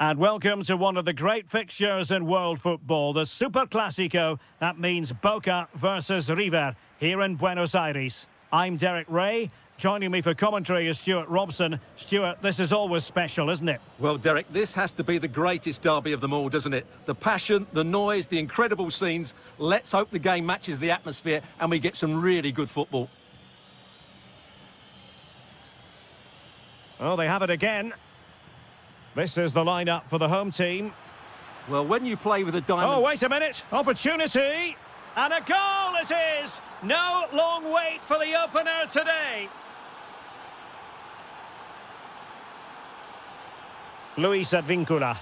And welcome to one of the great fixtures in world football, the Super Clásico. That means Boca versus River here in Buenos Aires. I'm Derek Ray. Joining me for commentary is Stuart Robson. Stuart, this is always special, isn't it? Well, Derek, this has to be the greatest derby of them all, doesn't it? The passion, the noise, the incredible scenes. Let's hope the game matches the atmosphere and we get some really good football. Oh, they have it again. This is the lineup for the home team. Well, when you play with a diamond... Oh, wait a minute. Opportunity. And a goal it is. No long wait for the opener today. Luis Advíncula.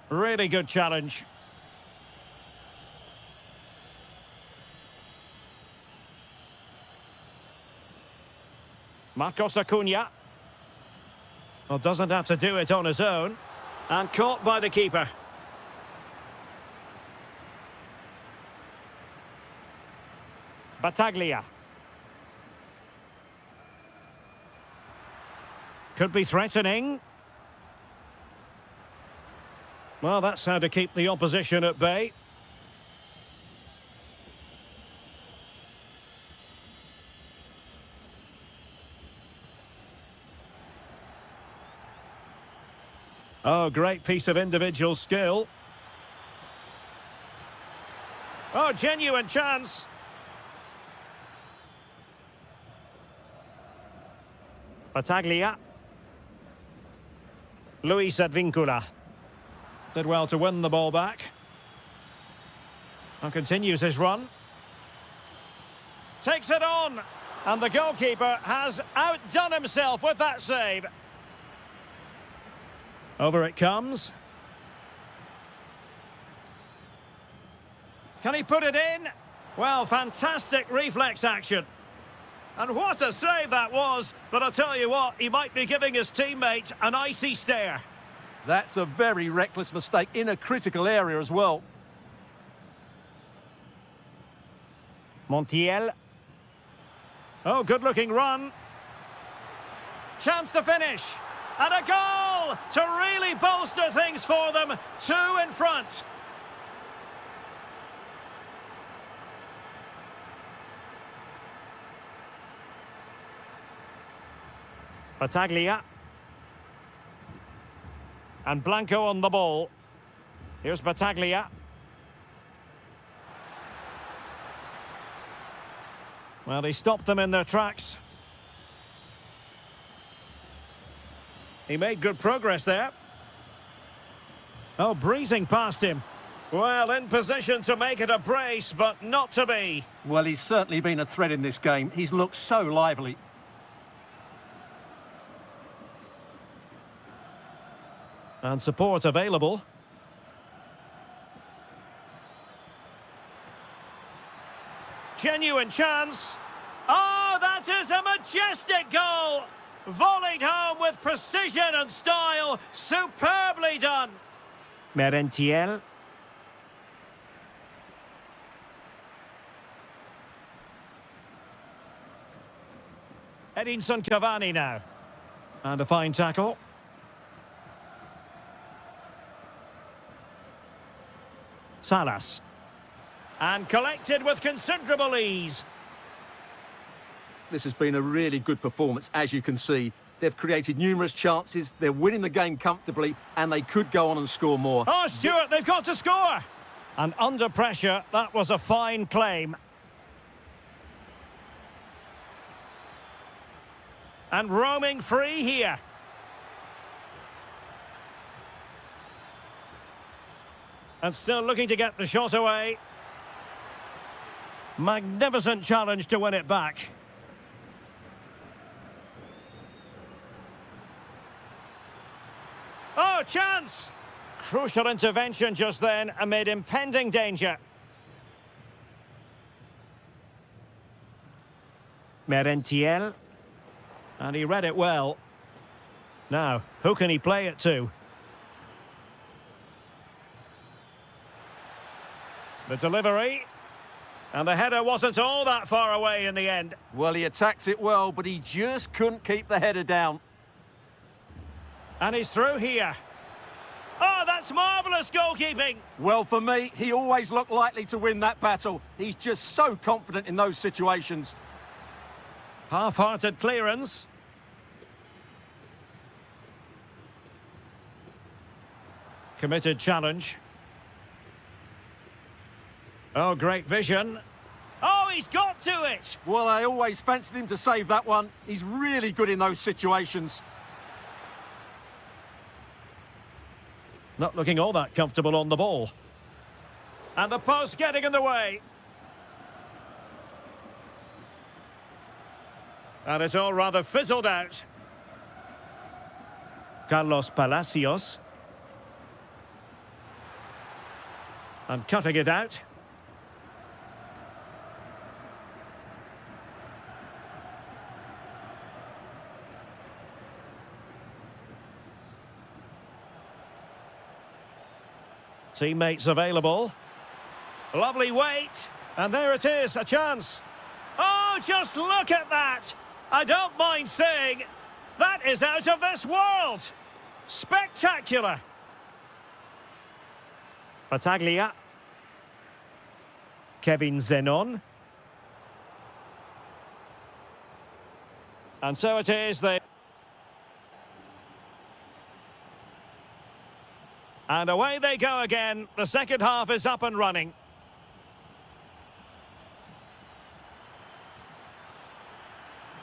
Really good challenge. Marcos Acuna. Well, doesn't have to do it on his own. And caught by the keeper. Battaglia. Could be threatening. Well, that's how to keep the opposition at bay. Oh, great piece of individual skill. Oh, genuine chance. Battaglia. Luis Advíncula. Did well to win the ball back. And continues his run. Takes it on. And the goalkeeper has outdone himself with that save. Over it comes. Can he put it in? Well, fantastic reflex action. And what a save that was. But I'll tell you what, he might be giving his teammate an icy stare. That's a very reckless mistake in a critical area as well. Montiel. Oh, good-looking run. Chance to finish. And a goal to really bolster things for them. 2 in front. Battaglia. And Blanco on the ball. Here's Battaglia. Well, he stopped them in their tracks. He made good progress there. Oh, breezing past him. Well, in position to make it a brace, but not to be. Well, he's certainly been a threat in this game. He's looked so lively. And support available. Genuine chance. Oh, that is a majestic goal! Volleyed home with precision and style. Superbly done. Merentiel. Edinson Cavani now. And a fine tackle. Salas. And collected with considerable ease. This has been a really good performance, as you can see. They've created numerous chances, they're winning the game comfortably, and they could go on and score more. Oh, Stuart, they've got to score! And under pressure, that was a fine claim. And roaming free here. And still looking to get the shot away. Magnificent challenge to win it back. Oh, chance! Crucial intervention just then amid impending danger. Merentiel. And he read it well. Now, who can he play it to? The delivery. And the header wasn't all that far away in the end. Well, he attacks it well, but he just couldn't keep the header down. And he's through here. Oh, that's marvellous goalkeeping. Well, for me, he always looked likely to win that battle. He's just so confident in those situations. Half-hearted clearance. Committed challenge. Oh, great vision. Oh, he's got to it! Well, I always fancied him to save that one. He's really good in those situations. Not looking all that comfortable on the ball. And the post getting in the way. And it's all rather fizzled out. Carlos Palacios. And cutting it out. Teammates available. Lovely weight. And there it is, a chance. Oh, just look at that. I don't mind saying, that is out of this world. Spectacular. Battaglia. Kevin Zenon. And so it is. And away they go again. The second half is up and running.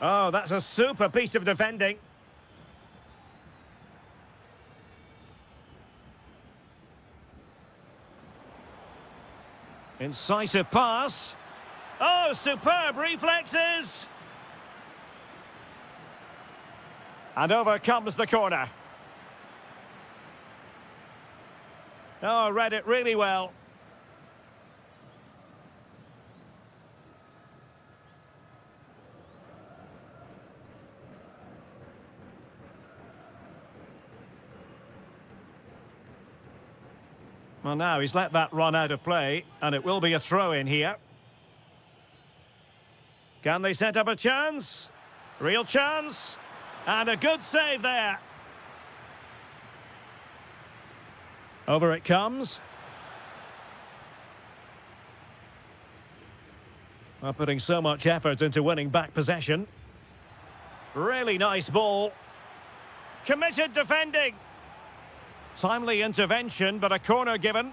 Oh, that's a super piece of defending. Incisive pass. Oh, superb reflexes. And over comes the corner. Oh, read it really well. Well, now he's let that run out of play, and it will be a throw-in here. Can they set up a chance? Real chance. And a good save there. Over it comes. Well, putting so much effort into winning back possession. Really nice ball. Committed defending. Timely intervention, but a corner given.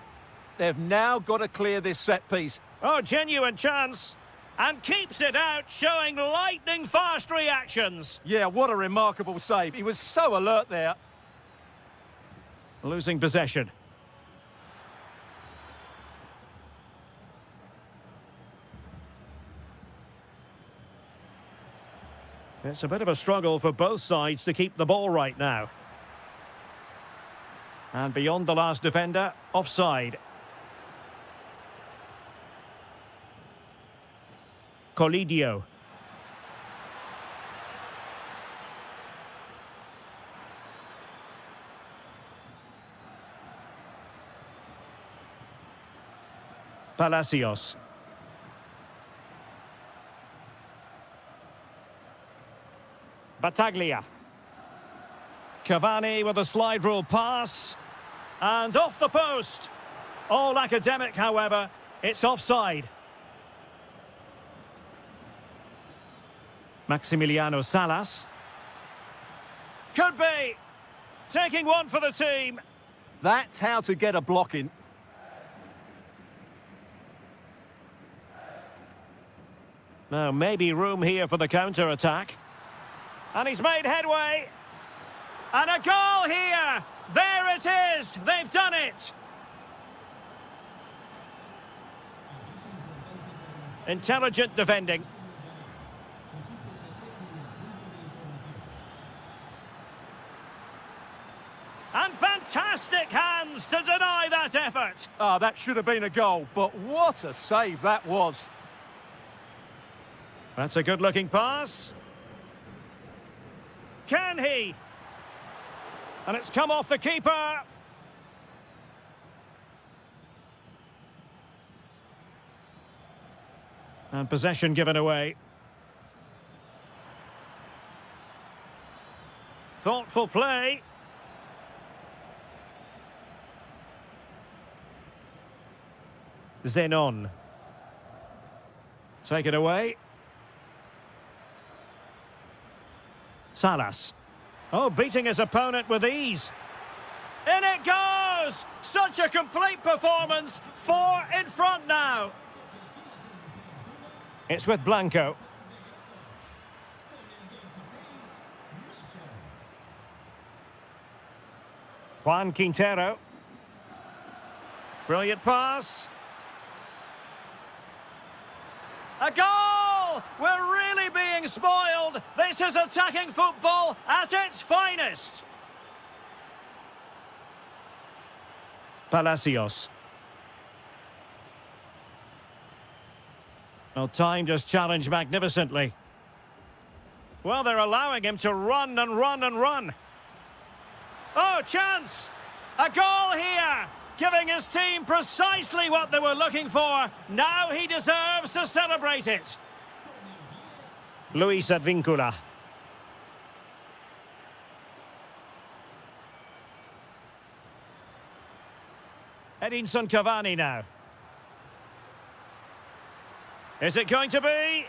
They've now got to clear this set piece. Oh, genuine chance. And keeps it out, showing lightning-fast reactions. Yeah, what a remarkable save. He was so alert there. Losing possession. It's a bit of a struggle for both sides to keep the ball right now. And beyond the last defender, offside. Colidio. Palacios. Battaglia. Cavani with a slide rule pass. And off the post. All academic, however. It's offside. Maximiliano Salas. Could be. Taking one for the team. That's how to get a block in. Now, maybe room here for the counter-attack. And he's made headway. And a goal here. There it is. They've done it. Intelligent defending. And fantastic hands to deny that effort. Ah, that should have been a goal, but what a save that was. That's a good-looking pass. Can he? And it's come off the keeper. And possession given away. Thoughtful play. Zenon. Take it away. Salas. Oh, beating his opponent with ease. In it goes! Such a complete performance. 4 in front now. It's with Blanco. Juan Quintero. Brilliant pass. A goal! We're really being spoiled. This is attacking football at its finest. Palacios. Well, timed his challenge magnificently. Well, they're allowing him to run and run and run. Oh, chance! A goal here! Giving his team precisely what they were looking for. Now he deserves to celebrate it. Luis Advíncula. Edinson Cavani now. Is it going to be?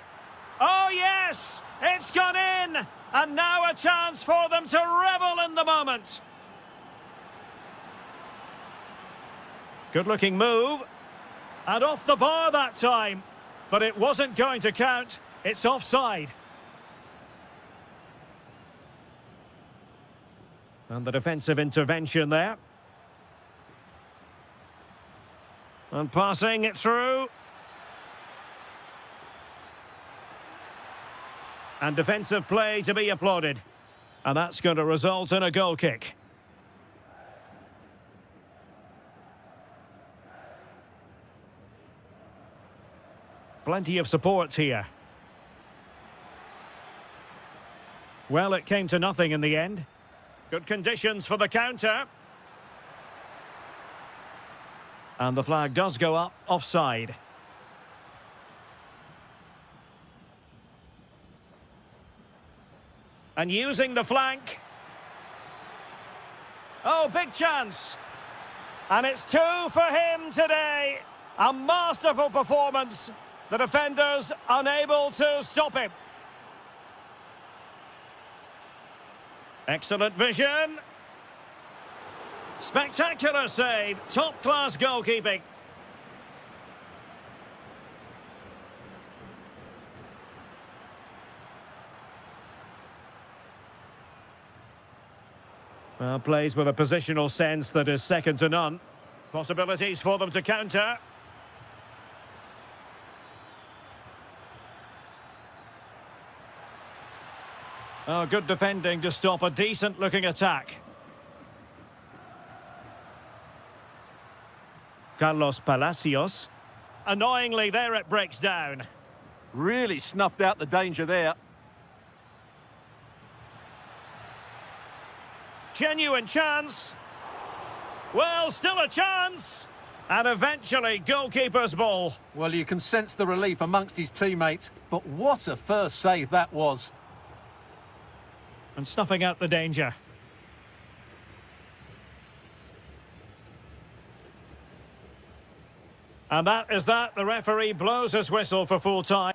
Oh, yes! It's gone in! And now a chance for them to revel in the moment. Good-looking move. And off the bar that time. But it wasn't going to count. It's offside. And the defensive intervention there. And passing it through. And defensive play to be applauded. And that's going to result in a goal kick. Plenty of support here. Well, it came to nothing in the end. Good conditions for the counter. And the flag does go up, offside. And using the flank. Oh, big chance. And it's 2 for him today. A masterful performance. The defenders unable to stop him. Excellent vision. Spectacular save. Top-class goalkeeping. Well, plays with a positional sense that is second to none. Possibilities for them to counter. Oh, good defending to stop a decent-looking attack. Carlos Palacios. Annoyingly, there it breaks down. Really snuffed out the danger there. Genuine chance. Well, still a chance. And eventually, goalkeeper's ball. Well, you can sense the relief amongst his teammates, but what a first save that was. And snuffing out the danger. And that is that. The referee blows his whistle for full time.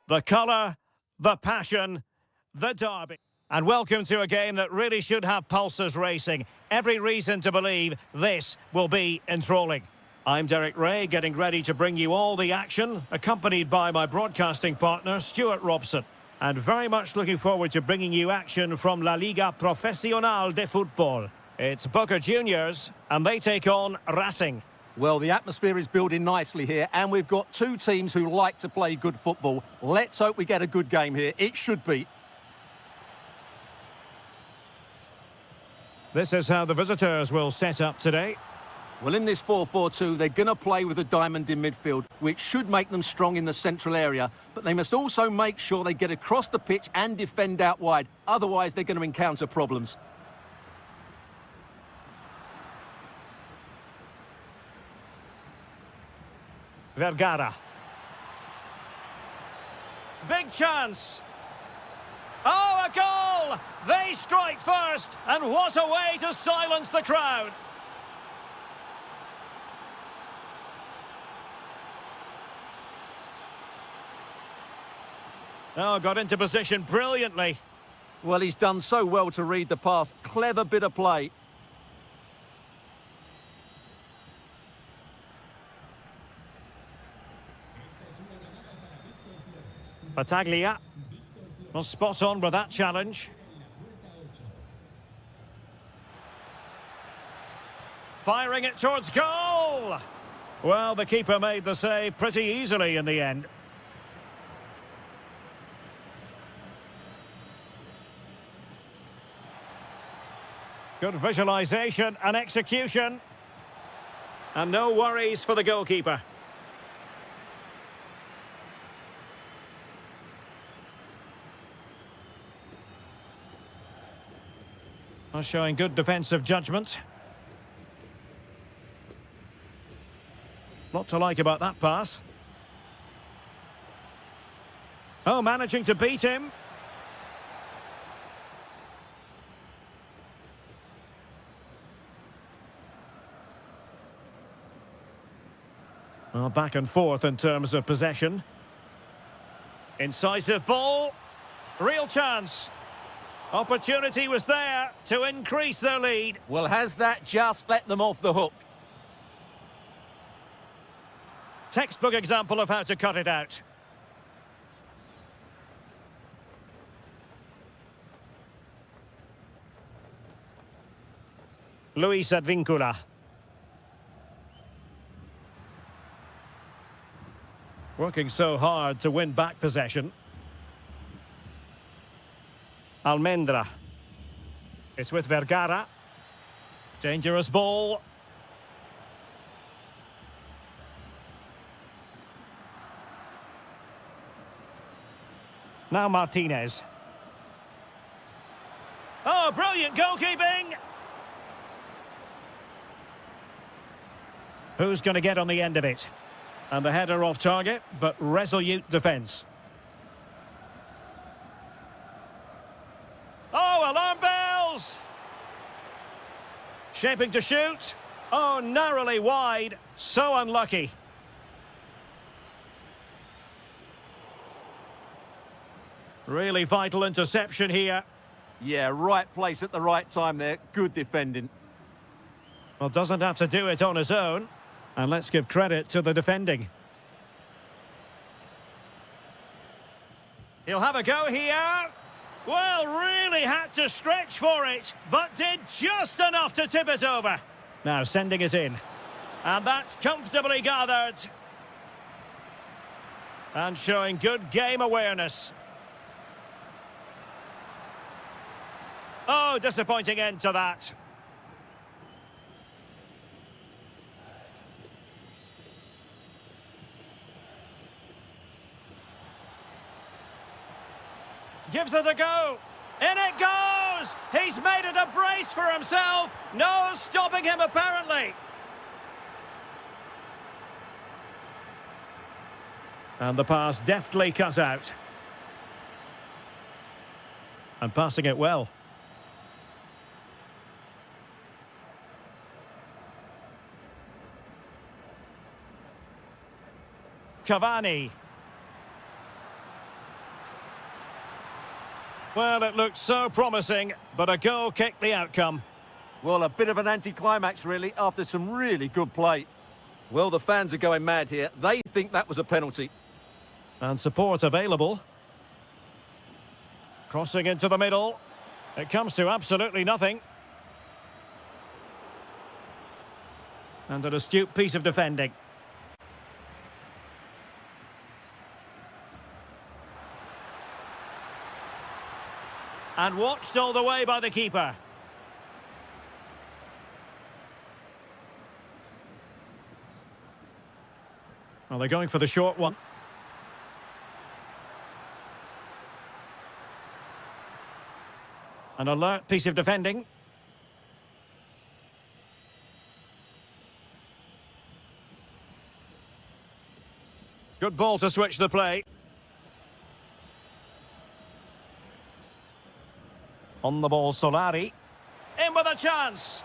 The colour, the passion, the derby. And welcome to a game that really should have pulses racing. Every reason to believe this will be enthralling. I'm Derek Ray, getting ready to bring you all the action, accompanied by my broadcasting partner, Stuart Robson. And very much looking forward to bringing you action from La Liga Profesional de Fútbol. It's Boca Juniors, and they take on Racing. Well, the atmosphere is building nicely here, and we've got two teams who like to play good football. Let's hope we get a good game here. It should be. This is how the visitors will set up today. Well, in this 4-4-2, they're going to play with a diamond in midfield, which should make them strong in the central area. But they must also make sure they get across the pitch and defend out wide. Otherwise, they're going to encounter problems. Vergara. Big chance. Oh, a goal! They strike first, and what a way to silence the crowd. Oh, got into position brilliantly. Well, he's done so well to read the pass. Clever bit of play. Battaglia. Well, spot on with that challenge. Firing it towards goal! Well, the keeper made the save pretty easily in the end. Good visualisation and execution. And no worries for the goalkeeper. Showing good defensive judgment. Lot to like about that pass. Oh, managing to beat him. Well, back and forth in terms of possession. Incisive ball. Real chance. Opportunity was there to increase their lead. Well, has that just let them off the hook? Textbook example of how to cut it out. Luis Advíncula. Working so hard to win back possession. Almendra. It's with Vergara. Dangerous ball. Now Martinez. Oh, brilliant goalkeeping! Who's going to get on the end of it? And the header off target, but resolute defence. Oh, alarm bells! Shaping to shoot. Oh, narrowly wide. So unlucky. Really vital interception here. Yeah, right place at the right time there. Good defending. Well, doesn't have to do it on his own. And let's give credit to the defending. He'll have a go here. Well, really had to stretch for it, but did just enough to tip it over. Now sending it in. And that's comfortably gathered. And showing good game awareness. Oh, disappointing end to that. Gives it a go. In it goes! He's made it a brace for himself. No stopping him, apparently. And the pass deftly cut out. And passing it well. Cavani. Well, it looked so promising, but a goal kicked the outcome. Well, a bit of an anticlimax, really, after some really good play. Well, the fans are going mad here. They think that was a penalty. And support available. Crossing into the middle. It comes to absolutely nothing. And an astute piece of defending. And watched all the way by the keeper. Well, they're going for the short one. An alert piece of defending. Good ball to switch the play. On the ball, Solari. In with a chance.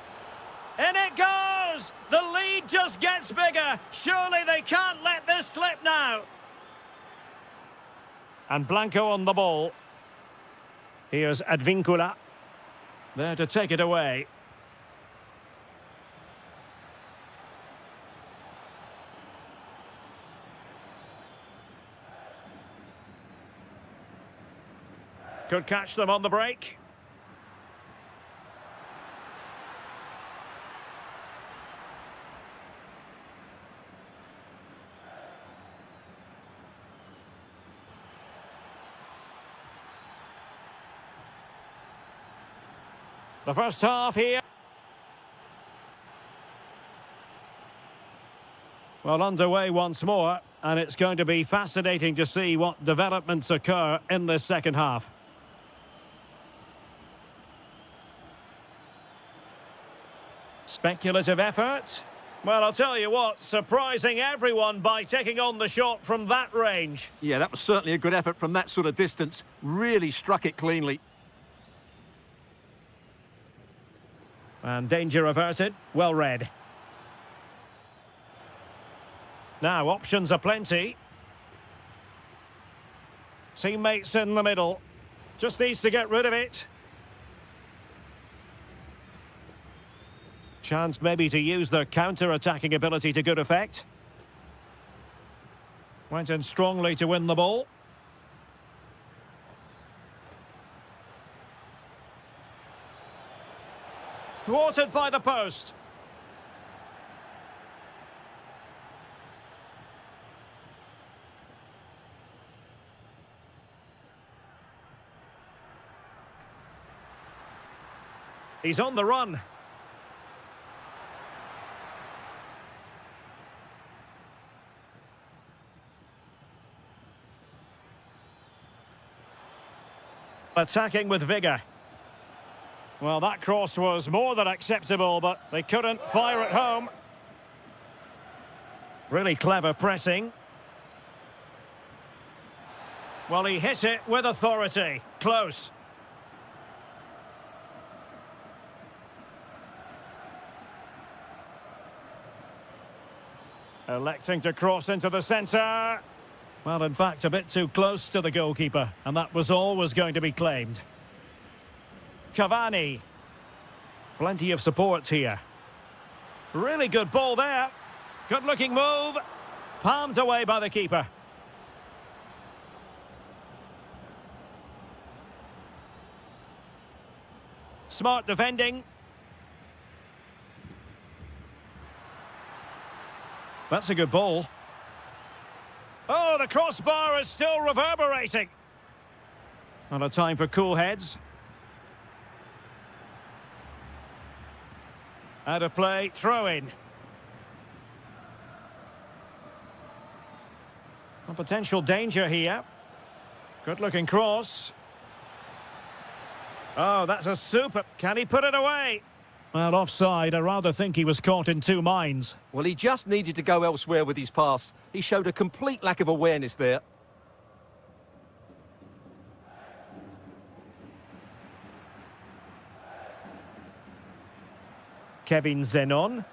In it goes! The lead just gets bigger. Surely they can't let this slip now. And Blanco on the ball. Here's Advincula. There to take it away. Could catch them on the break. The first half here. Well, underway once more, and it's going to be fascinating to see what developments occur in this second half. Speculative effort. Well, I'll tell you what, surprising everyone by taking on the shot from that range. Yeah, that was certainly a good effort from that sort of distance. Really struck it cleanly. And danger averted. Well read. Now, options are plenty. Teammates in the middle. Just needs to get rid of it. Chance maybe to use their counter-attacking ability to good effect. Went in strongly to win the ball. Thwarted by the post. He's on the run. Attacking with vigour. Well, that cross was more than acceptable, but they couldn't fire it home. Really clever pressing. Well, he hit it with authority. Close. Electing to cross into the centre. Well, in fact, a bit too close to the goalkeeper, and that was always going to be claimed. Cavani. Plenty of support here. Really good ball there. Good-looking move. Palmed away by the keeper. Smart defending. That's a good ball. Oh, the crossbar is still reverberating. Not a time for cool heads. Out of play, throw in. A potential danger here. Good looking cross. Oh, that's a super. Can he put it away? Well, offside. I rather think he was caught in two minds. Well, he just needed to go elsewhere with his pass. He showed a complete lack of awareness there. Kevin Zenon.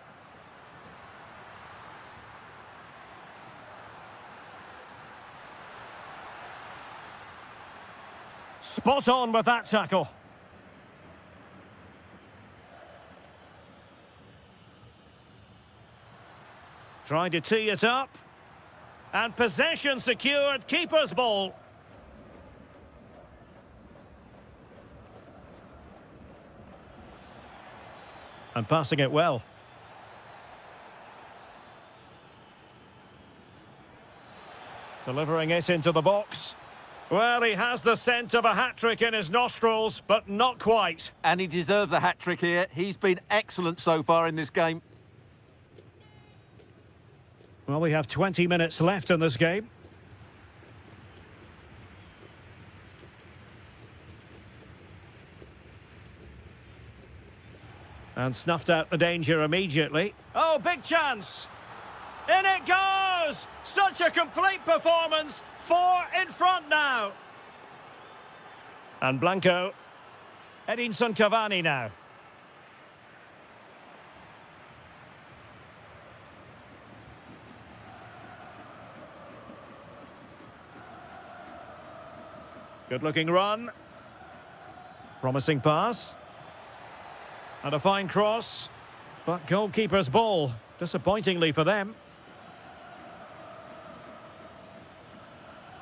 Spot on with that tackle. Trying to tee it up. And possession secured, keeper's ball. And passing it well. Delivering it into the box. Well, he has the scent of a hat-trick in his nostrils, but not quite. And he deserves a hat-trick here. He's been excellent so far in this game. Well, we have 20 minutes left in this game. And snuffed out the danger immediately. Oh, big chance! In it goes! Such a complete performance! 4 in front now. And Blanco. Edinson Cavani now. Good-looking run. Promising pass. And a fine cross. But goalkeeper's ball, disappointingly for them.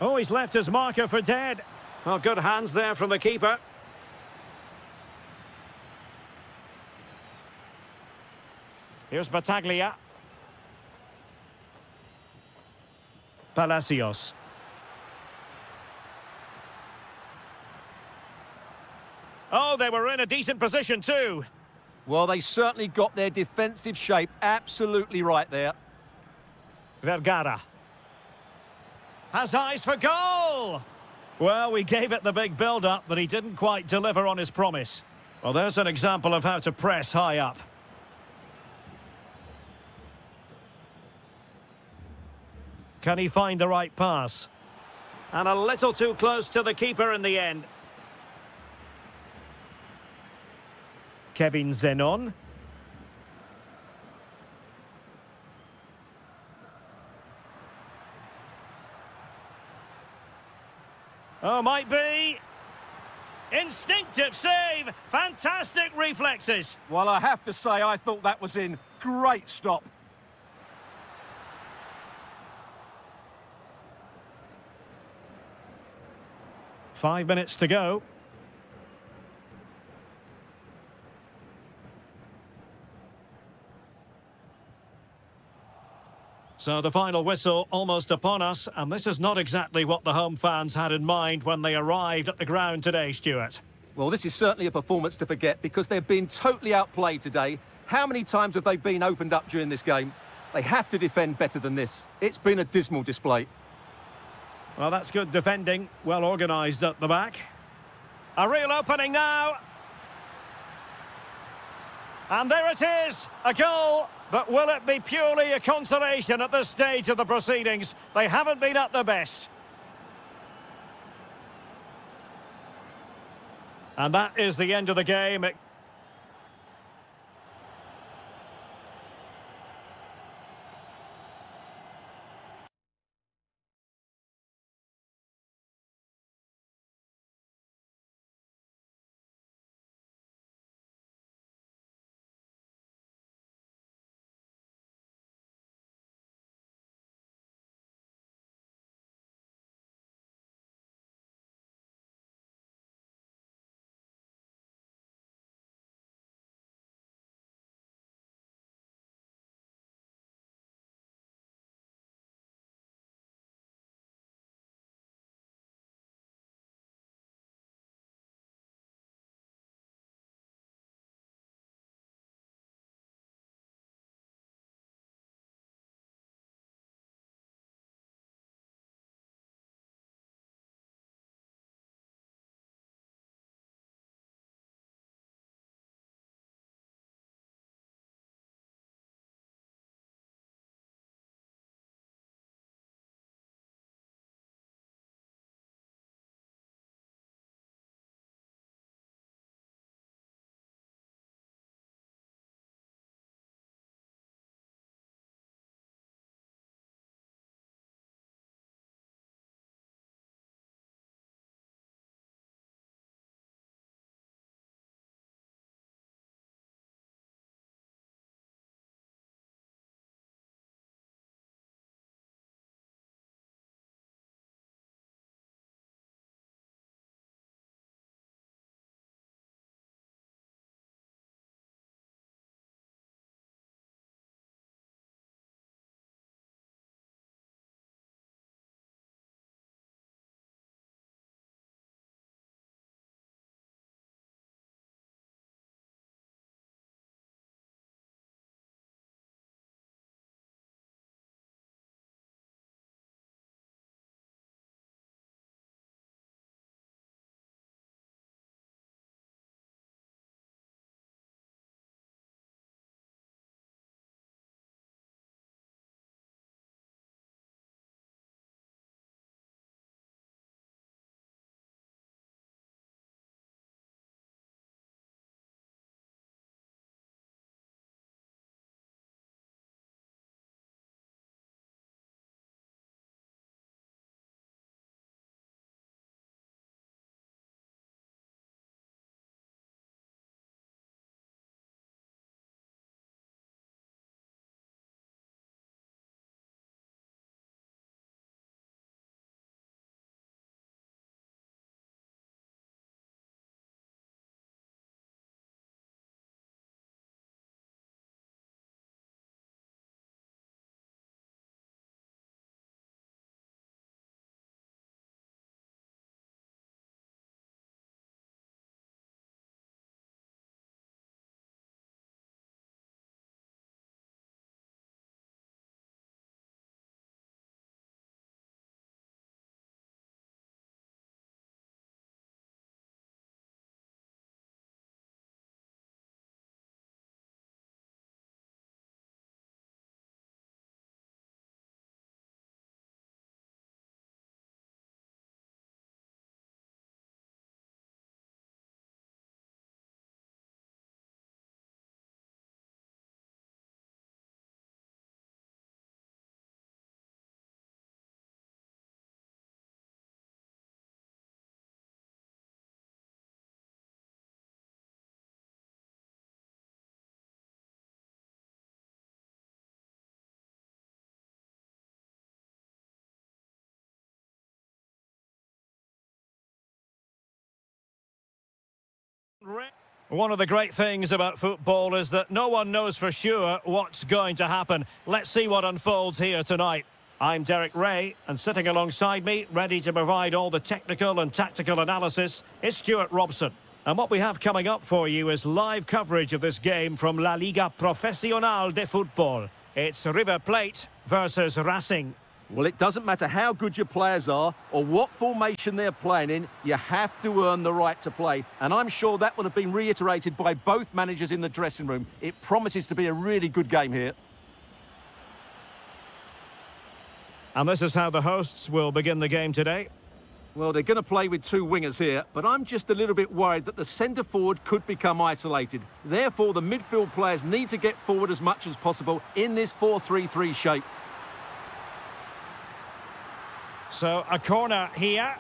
Oh, he's left his marker for dead. Oh, good hands there from the keeper. Here's Battaglia. Palacios. Oh, they were in a decent position too. Well, they certainly got their defensive shape absolutely right there. Vergara. Has eyes for goal! Well, we gave it the big build-up, but he didn't quite deliver on his promise. Well, there's an example of how to press high up. Can he find the right pass? And a little too close to the keeper in the end. Kevin Zenon. Oh, might be. Instinctive save. Fantastic reflexes. Well, I have to say, I thought that was in. Great stop. Five minutes to go. So the final whistle almost upon us, and this is not exactly what the home fans had in mind when they arrived at the ground today, Stuart. Well, this is certainly a performance to forget because they've been totally outplayed today. How many times have they been opened up during this game? They have to defend better than this. It's been a dismal display. Well, that's good defending, well organised at the back. A real opening now. And there it is, a goal. But will it be purely a consolation at this stage of the proceedings? They haven't been at their best. And that is the end of the game. One of the great things about football is that no one knows for sure what's going to happen. Let's see what unfolds here tonight. I'm Derek Ray, and sitting alongside me, ready to provide all the technical and tactical analysis, is Stuart Robson. And what we have coming up for you is live coverage of this game from La Liga Profesional de Fútbol. It's River Plate versus Racing. Well, it doesn't matter how good your players are or what formation they're playing in, you have to earn the right to play. And I'm sure that would have been reiterated by both managers in the dressing room. It promises to be a really good game here. And this is how the hosts will begin the game today. Well, they're going to play with two wingers here, but I'm just a little bit worried that the centre forward could become isolated. Therefore, the midfield players need to get forward as much as possible in this 4-3-3 shape. So, a corner here.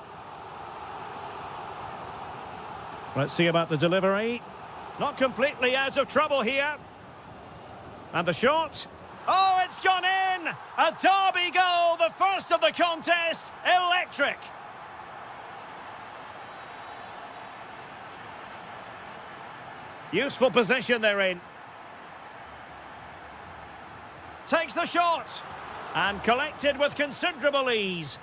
Let's see about the delivery. Not completely out of trouble here. And the shot. Oh, it's gone in! A derby goal, the first of the contest. Electric. Useful position they're in. Takes the shot. And collected with considerable ease.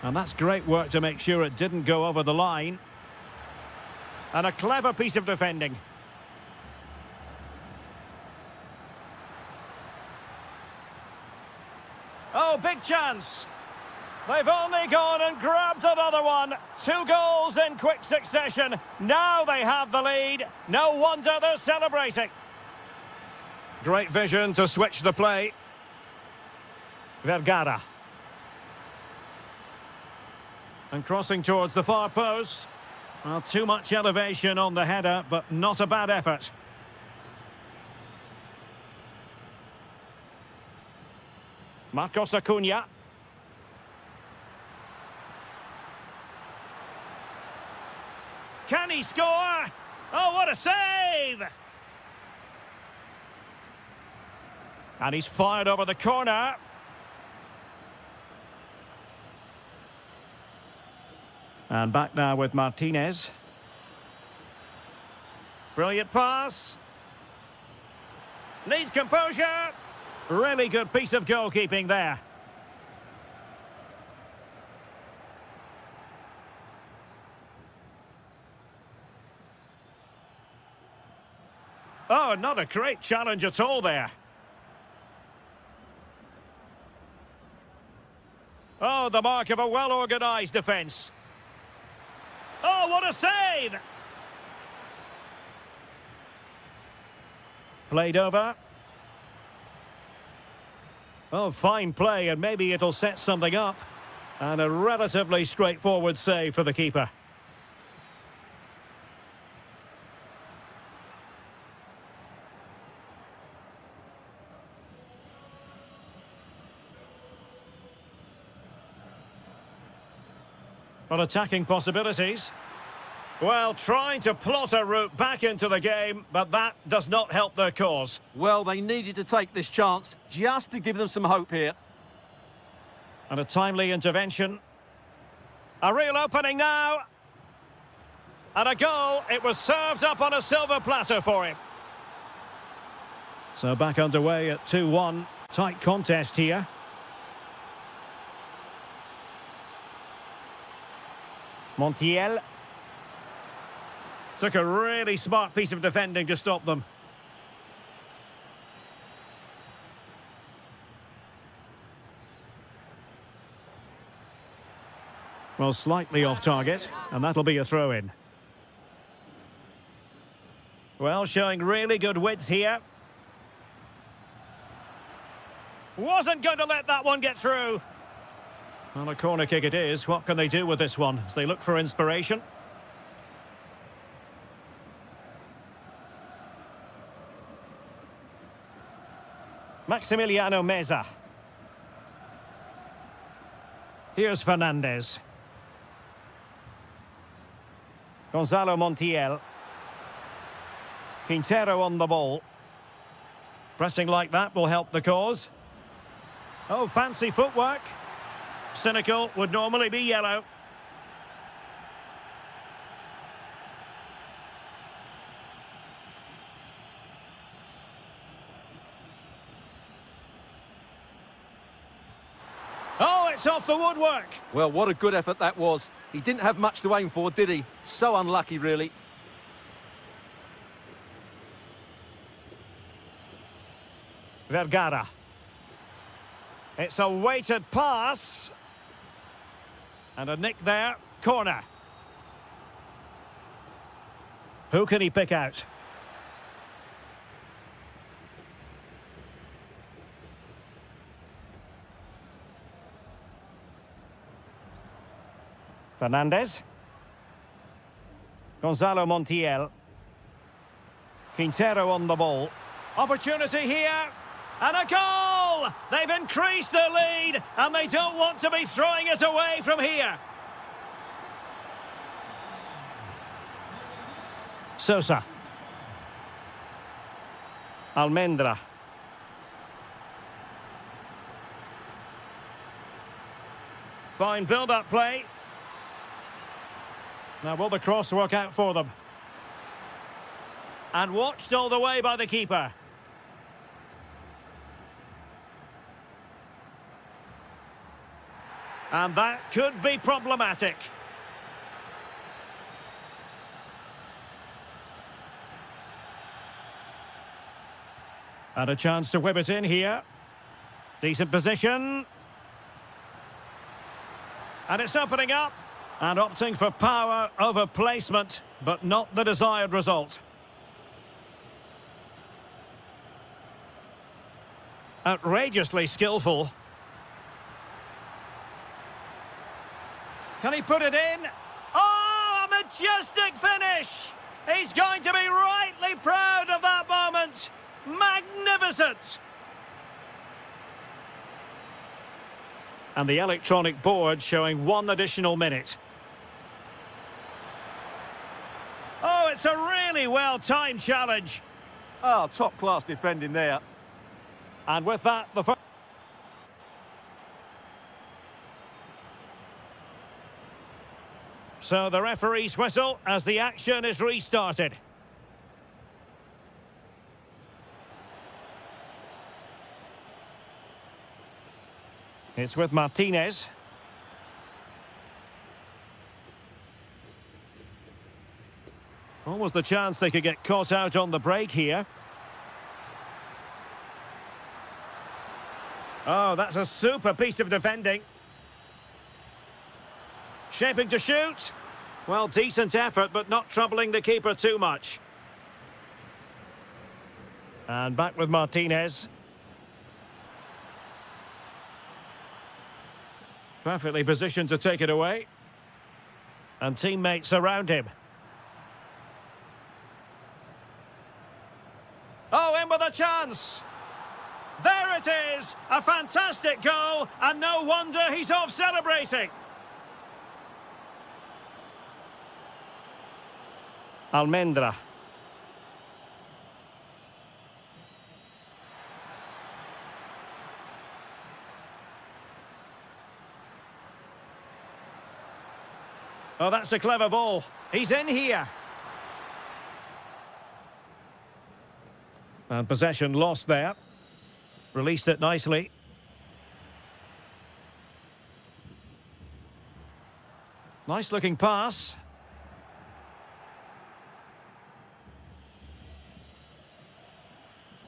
And that's great work to make sure it didn't go over the line. And a clever piece of defending. Oh, big chance. They've only gone and grabbed another one. 2 goals in quick succession. Now they have the lead. No wonder they're celebrating. Great vision to switch the play. Vergara. And crossing towards the far post. Well, too much elevation on the header, but not a bad effort. Marcos Acuna. Can he score? Oh, what a save! And he's fired over the corner. And back now with Martinez. Brilliant pass. Needs composure. Really good piece of goalkeeping there. Oh, not a great challenge at all there. Oh, the mark of a well-organised defence. Oh, what a save! Played over. Oh, fine play, and maybe it'll set something up. And a relatively straightforward save for the keeper. Well, attacking possibilities. Well, trying to plot a route back into the game, but that does not help their cause. Well, they needed to take this chance just to give them some hope here. And a timely intervention. A real opening now. And a goal. It was served up on a silver platter for him. So back underway at 2-1. Tight contest here. Montiel. Took a really smart piece of defending to stop them. Well, slightly off target, and that'll be a throw-in. Well, showing really good width here. Wasn't going to let that one get through. Well, a corner kick it is. What can they do with this one as they look for inspiration? Maximiliano Meza. Here's Fernandez. Gonzalo Montiel. Quintero on the ball. Pressing like that will help the cause. Oh, fancy footwork. Cynical would normally be yellow. it's off the woodwork. Well, what a good effort that was. He didn't have much to aim for, did he? So unlucky, really. Vergara. It's a weighted pass. And a nick there. Corner. Who can he pick out? Fernandez. Gonzalo Montiel. Quintero on the ball. Opportunity here. And a goal! They've increased their lead, and they don't want to be throwing it away from here. Sosa. Almendra. Fine build-up play. Now will the cross work out for them? And watched all the way by the keeper. And that could be problematic. And a chance to whip it in here. Decent position. And it's opening up. And opting for power over placement, but not the desired result. Outrageously skillful. Can he put it in? Oh, a majestic finish! He's going to be rightly proud of that moment. Magnificent! And the electronic board showing 1 additional minute. Oh, it's a really well-timed challenge. Oh, top-class defending there. And with that, the first... So the referee's whistle as the action is restarted. It's with Martinez. Almost the chance they could get caught out on the break here. Oh, that's a super piece of defending. Shaping to shoot. Well, decent effort, but not troubling the keeper too much. And back with Martinez. Perfectly positioned to take it away. And teammates around him. Oh, in with a chance. There it is. A fantastic goal. And no wonder he's off celebrating. Almendra. Oh, that's a clever ball. He's in here. And possession lost there. Released it nicely. Nice looking pass.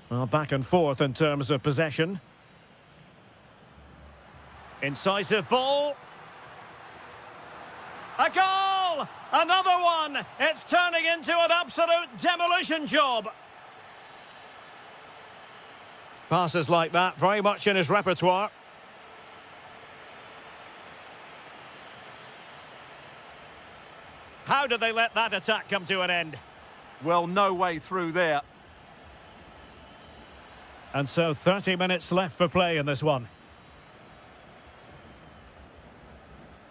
Well, back and forth in terms of possession. Incisive ball. A goal! Another one! It's turning into an absolute demolition job. Passes like that, very much in his repertoire. How did they let that attack come to an end? Well, no way through there. And so 30 minutes left for play in this one.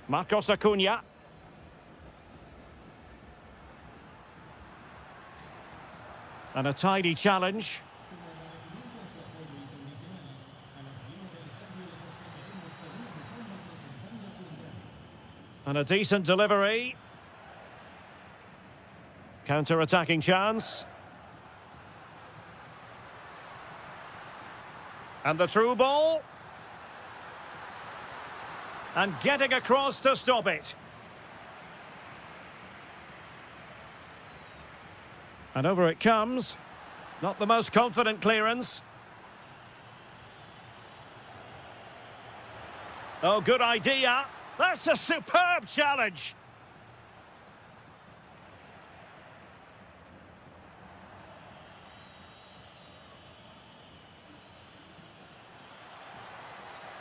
Marcos Acuna. And a tidy challenge. And a decent delivery. Counter-attacking chance. And the through ball. And getting across to stop it. And over it comes. Not the most confident clearance. Oh, good idea. That's a superb challenge.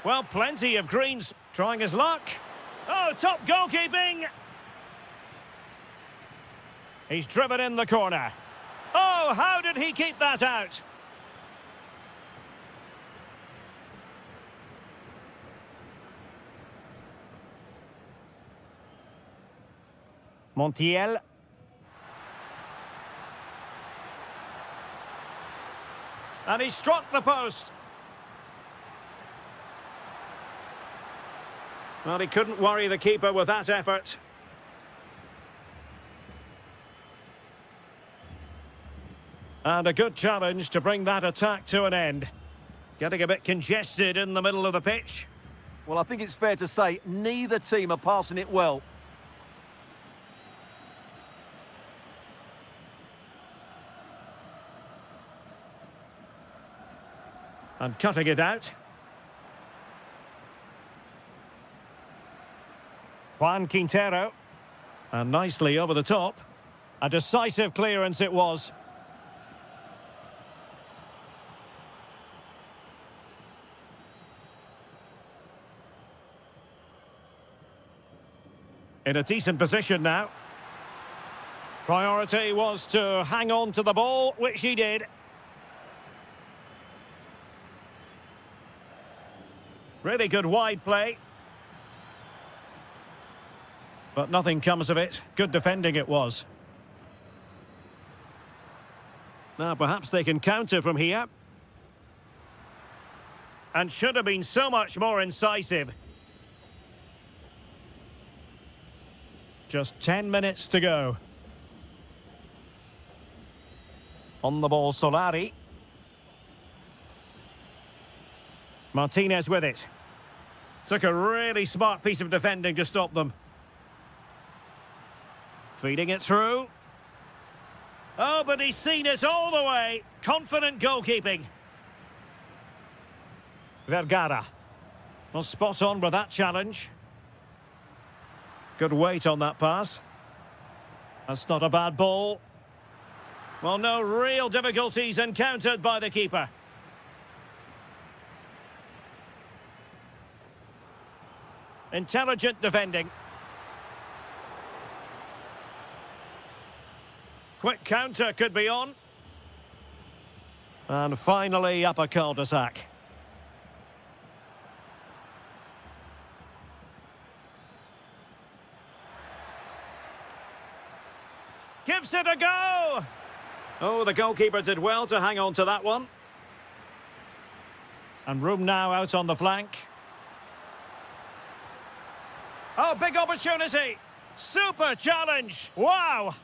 Well, plenty of greens. Trying his luck. Oh, top goalkeeping. He's driven in the corner. Oh, how did he keep that out? Montiel. And he struck the post. Well, he couldn't worry the keeper with that effort. And a good challenge to bring that attack to an end. Getting a bit congested in the middle of the pitch. Well, I think it's fair to say neither team are passing it well. And cutting it out. Juan Quintero. And nicely over the top. A decisive clearance it was. In a decent position now. Priority was to hang on to the ball, which he did. Really good wide play. But nothing comes of it. Good defending it was. Now perhaps they can counter from here. And should have been so much more incisive. Just 10 minutes to go. On the ball, Solari. Martinez with it. Took a really smart piece of defending to stop them. Feeding it through. Oh, but he's seen it all the way. Confident goalkeeping. Vergara. Well, spot on with that challenge. Good weight on that pass. That's not a bad ball. Well, no real difficulties encountered by the keeper. Intelligent defending. Quick counter could be on. And finally up a cul-de-sac. Gives it a go! Oh, the goalkeeper did well to hang on to that one. And room now out on the flank. Oh, big opportunity! Super challenge! Wow!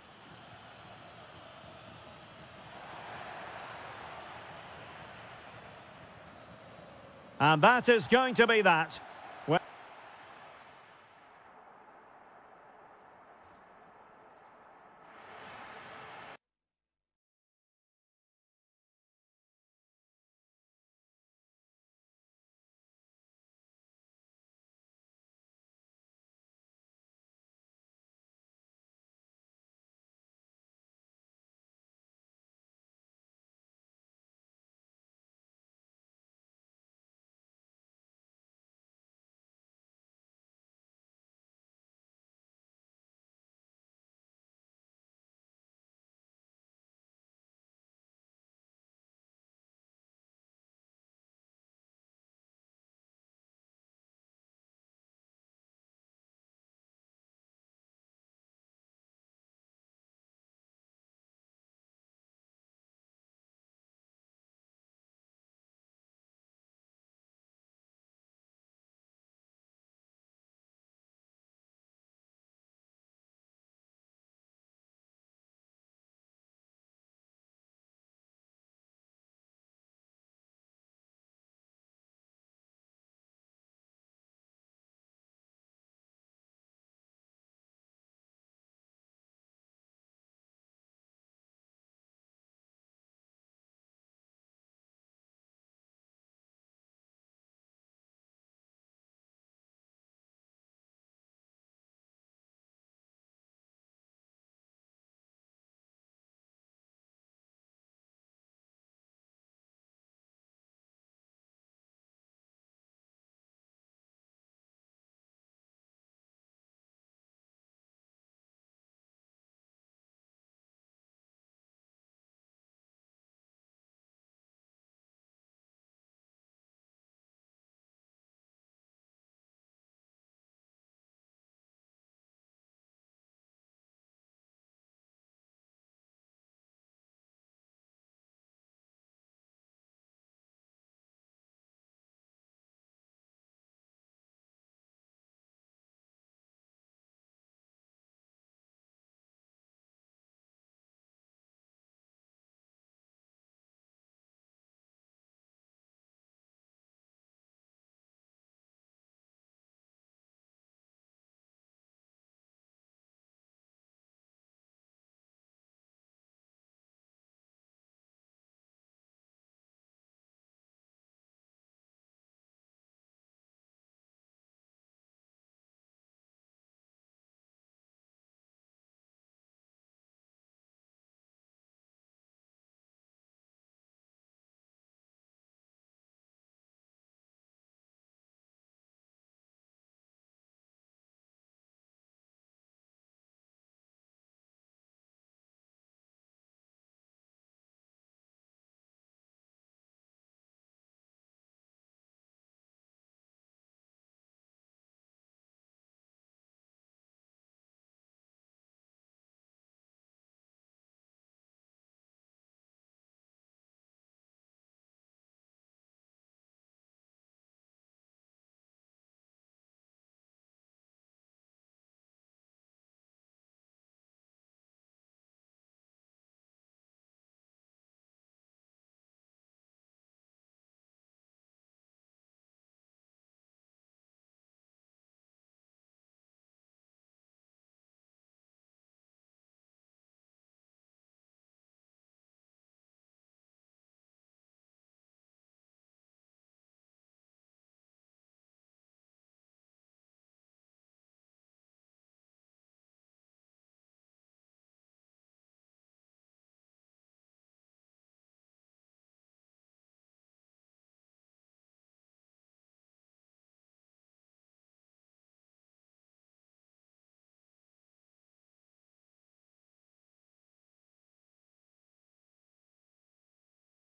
And that is going to be that.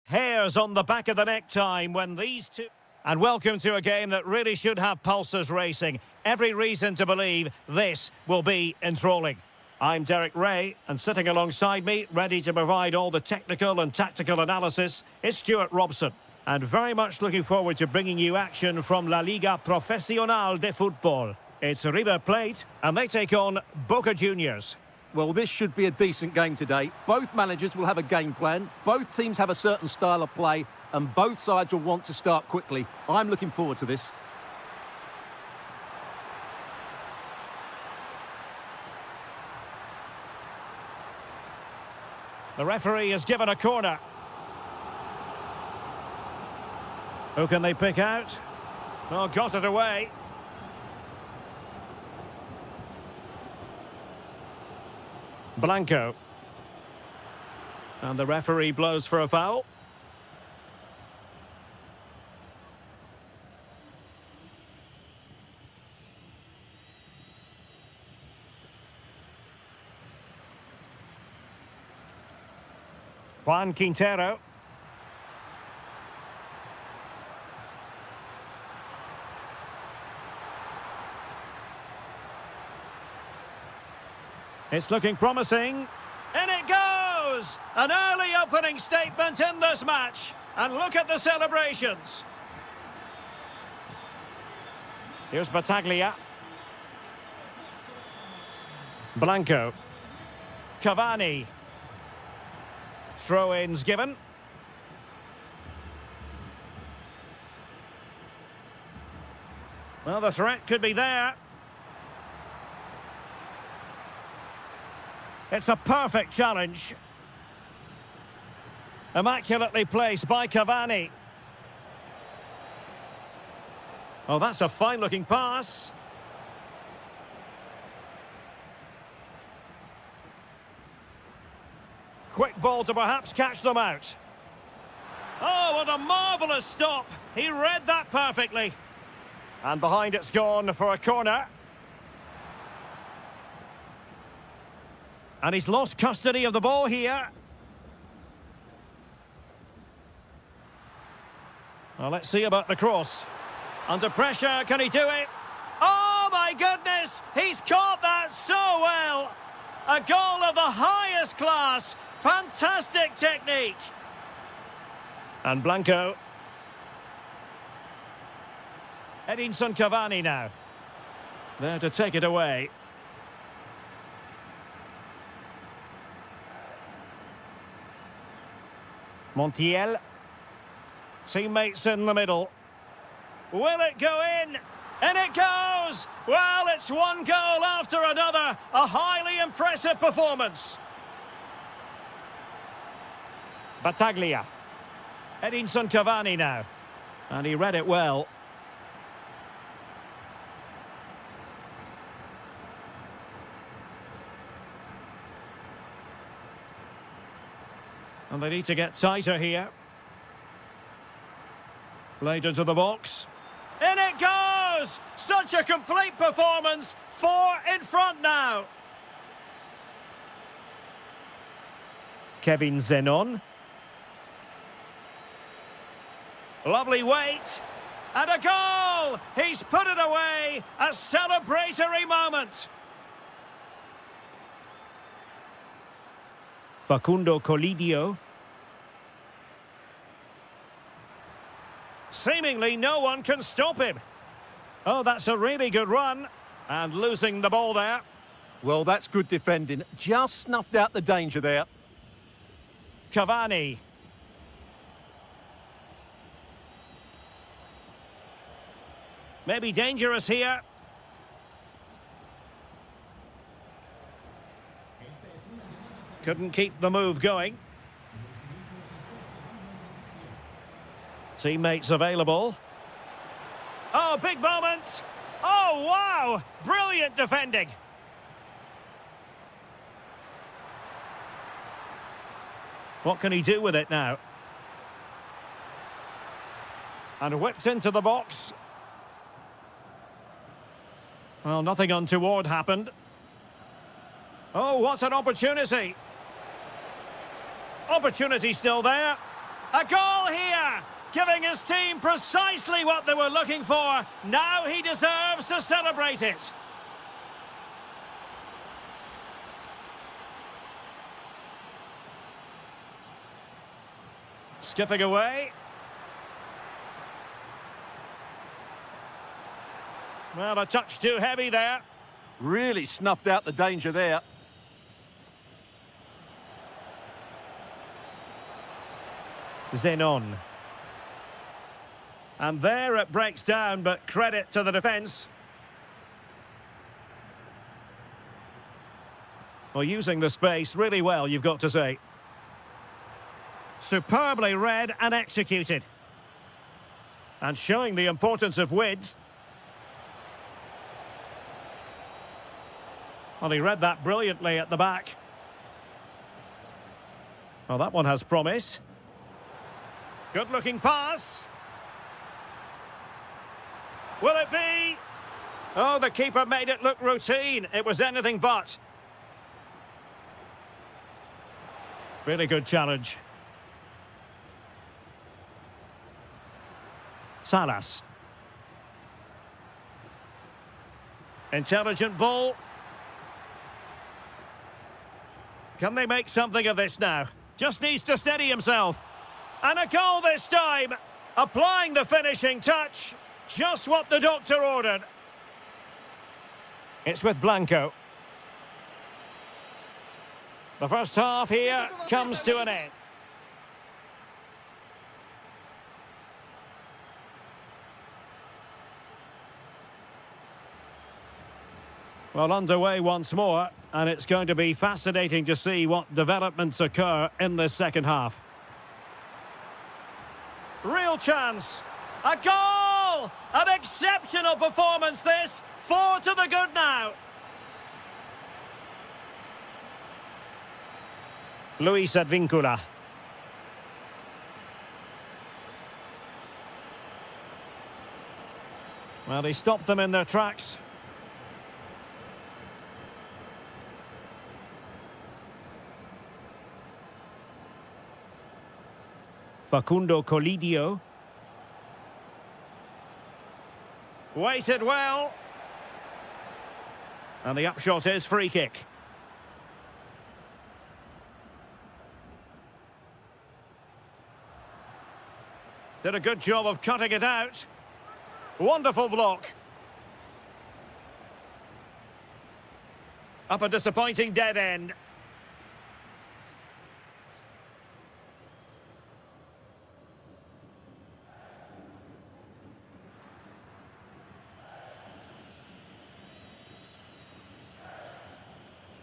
Hairs on the back of the neck time when these two... And welcome to a game that really should have pulses racing. Every reason to believe this will be enthralling. I'm Derek Ray, and sitting alongside me, ready to provide all the technical and tactical analysis, is Stuart Robson. And very much looking forward to bringing you action from La Liga Profesional de Fútbol. It's River Plate, and they take on Boca Juniors. Well, this should be a decent game today. Both managers will have a game plan. Both teams have a certain style of play, and both sides will want to start quickly. I'm looking forward to this. The referee has given a corner. Who can they pick out? Oh, got it away. Blanco. And the referee blows for a foul. Juan Quintero. It's looking promising. And it goes! An early opening statement in this match. And look at the celebrations. Here's Battaglia. Blanco. Cavani. Throw-ins given. Well, the threat could be there. It's a perfect challenge. Immaculately placed by Cavani. Oh, that's a fine-looking pass. Quick ball to perhaps catch them out. Oh, what a marvellous stop. He read that perfectly. And behind it's gone for a corner. And he's lost custody of the ball here. Well, let's see about the cross. Under pressure, can he do it? Oh, my goodness! He's caught that so well! A goal of the highest class. Fantastic technique. And Blanco. Edinson Cavani now. There to take it away. Montiel. Teammates in the middle. Will it go in? And it goes! Well, it's one goal after another. A highly impressive performance. Battaglia. Edinson Cavani now. And he read it well. And they need to get tighter here. Played into the box. In it goes! Such a complete performance. 4 in front now. Kevin Zenon. Lovely weight. And a goal! He's put it away. A celebratory moment. Facundo Colidio. Seemingly no one can stop him. Oh, that's a really good run. And losing the ball there. Well, that's good defending. Just snuffed out the danger there. Cavani. Maybe dangerous here. Couldn't keep the move going. Teammates available. Oh, big moment. Oh, wow. Brilliant defending. What can he do with it now? And whipped into the box. Well, nothing untoward happened. Oh, what an opportunity. Opportunity still there. A goal here, giving his team precisely what they were looking for. Now he deserves to celebrate it. Skipping away. Well, a touch too heavy there. Really snuffed out the danger there. Zenon. And there it breaks down, but credit to the defence. Well, using the space really well, you've got to say. Superbly read and executed. And showing the importance of width. Well, he read that brilliantly at the back. Well, that one has promise. Good-looking pass. Will it be? Oh, the keeper made it look routine. It was anything but. Really good challenge. Salas. Intelligent ball. Can they make something of this now? Just needs to steady himself. And a goal this time. Applying the finishing touch. Just what the doctor ordered. It's with Blanco. The first half here comes to an end. Well, underway once more, and it's going to be fascinating to see what developments occur in this second half. Real chance. A goal! An exceptional performance this. 4 to the good now. Luis Advíncula. Well, he stopped them in their tracks. Facundo Colidio. Waited well. And the upshot is free kick. Did a good job of cutting it out. Wonderful block. Up a disappointing dead end.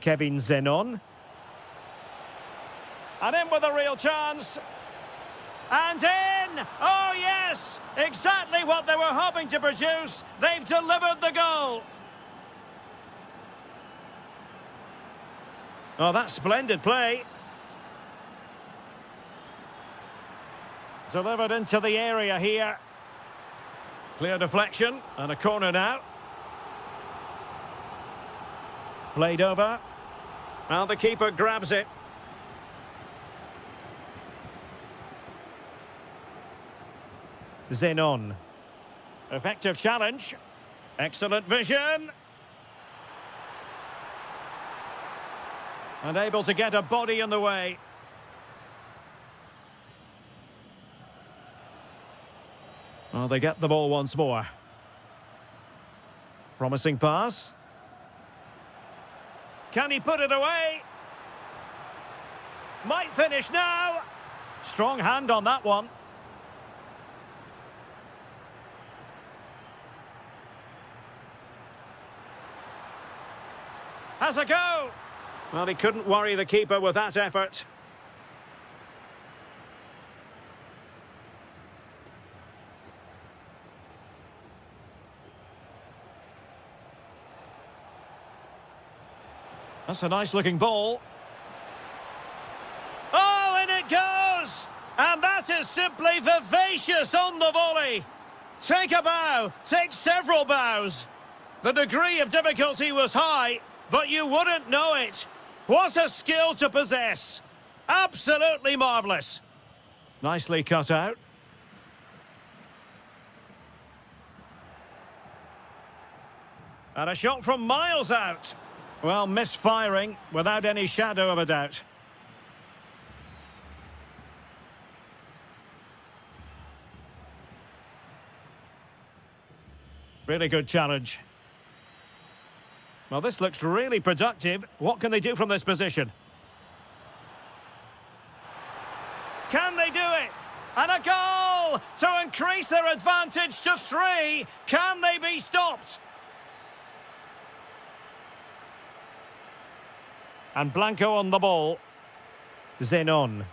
Kevin Zenon. And in with a real chance. And in! Oh, yes! Exactly what they were hoping to produce. They've delivered the goal. Oh, that's splendid play. Delivered into the area here. Clear deflection and a corner now. Played over. And the keeper grabs it. Zenon. Effective challenge. Excellent vision. And able to get a body in the way. Well, they get the ball once more. Promising pass. Can he put it away? Might finish now. Strong hand on that one. Has a go. Well, he couldn't worry the keeper with that effort. That's a nice-looking ball. Oh, and it goes! And that is simply vivacious on the volley. Take a bow, take several bows. The degree of difficulty was high, but you wouldn't know it. What a skill to possess. Absolutely marvellous. Nicely cut out. And a shot from miles out. Well, misfiring without any shadow of a doubt. Really good challenge. Well, this looks really productive. What can they do from this position? Can they do it? And a goal to increase their advantage to 3. Can they be stopped? And Blanco on the ball. Zenon.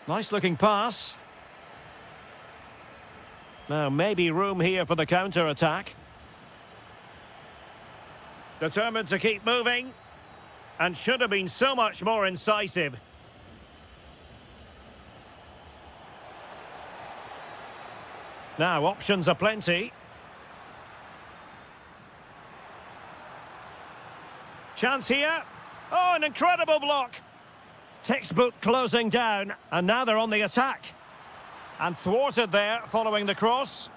Nice looking pass. Now maybe room here for the counter-attack. Determined to keep moving. And should have been so much more incisive. Now, options aplenty. Chance here. Oh, an incredible block. Textbook closing down, and now they're on the attack. And thwarted there, following the cross.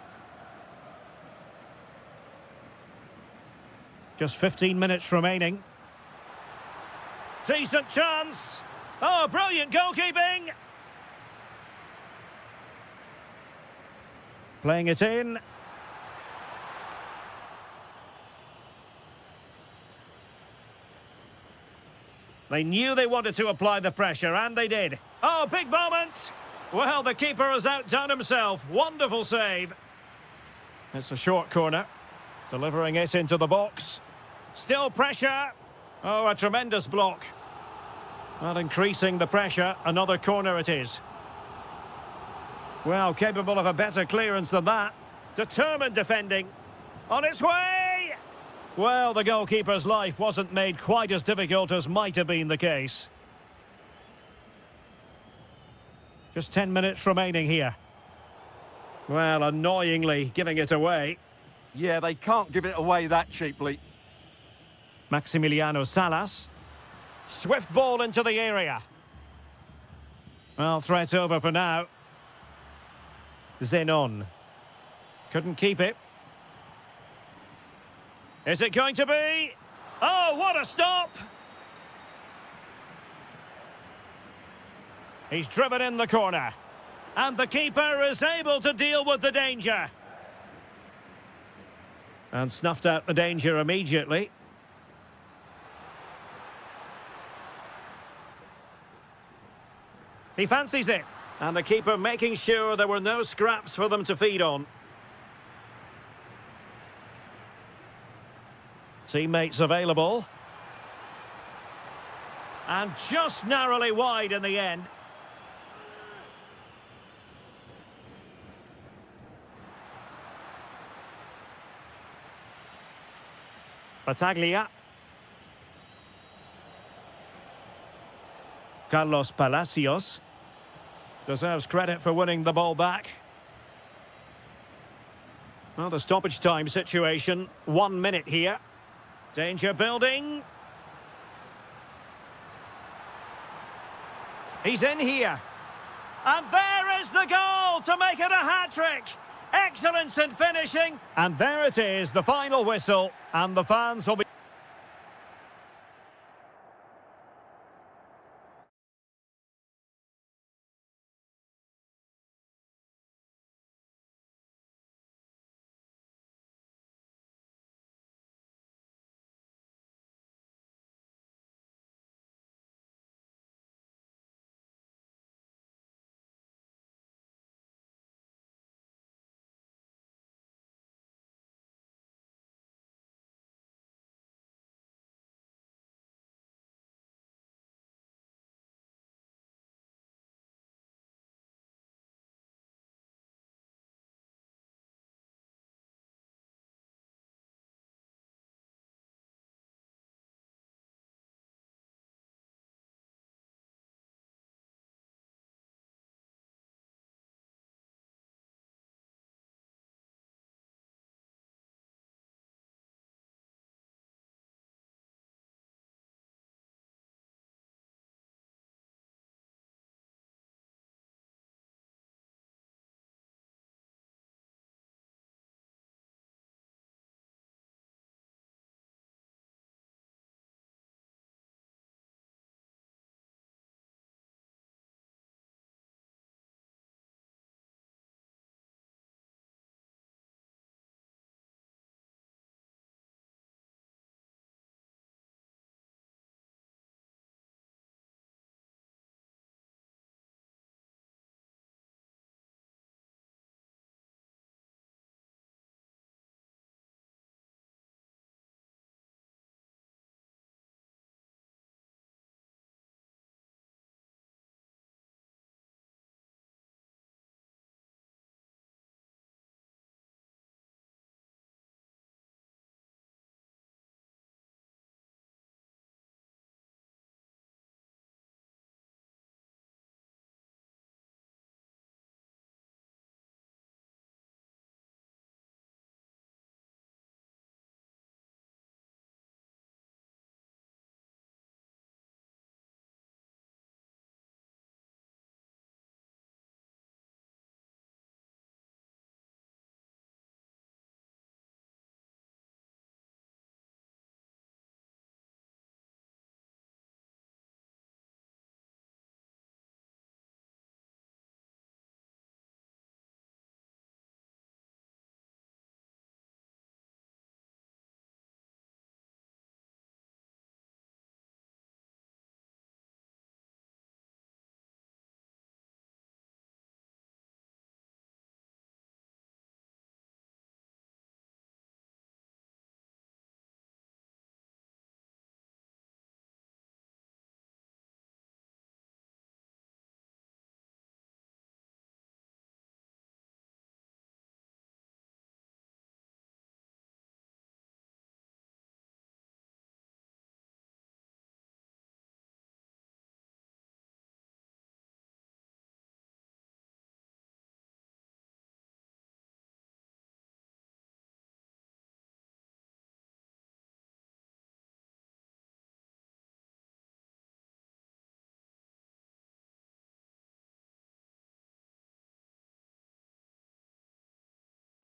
Just 15 minutes remaining. Decent chance. Oh, brilliant goalkeeping. Playing it in. They knew they wanted to apply the pressure, and they did. Oh, big moment! Well, the keeper has outdone himself. Wonderful save. It's a short corner. Delivering it into the box. Still pressure. Oh, a tremendous block. Well, increasing the pressure. Another corner it is. Well, capable of a better clearance than that. Determined defending. On its way! Well, the goalkeeper's life wasn't made quite as difficult as might have been the case. Just 10 minutes remaining here. Well, annoyingly giving it away. Yeah, they can't give it away that cheaply. Maximiliano Salas. Swift ball into the area. Well, threat over for now. Zenon. Couldn't keep it. Is it going to be? Oh, what a stop! He's driven in the corner. And the keeper is able to deal with the danger. And snuffed out the danger immediately. He fancies it. And the keeper making sure there were no scraps for them to feed on. Teammates available. And just narrowly wide in the end. Battaglia. Carlos Palacios. Deserves credit for winning the ball back. Well, the stoppage time situation. 1 minute here. Danger building. He's in here. And there is the goal to make it a hat-trick. Excellence in finishing. And there it is, the final whistle. And the fans will be...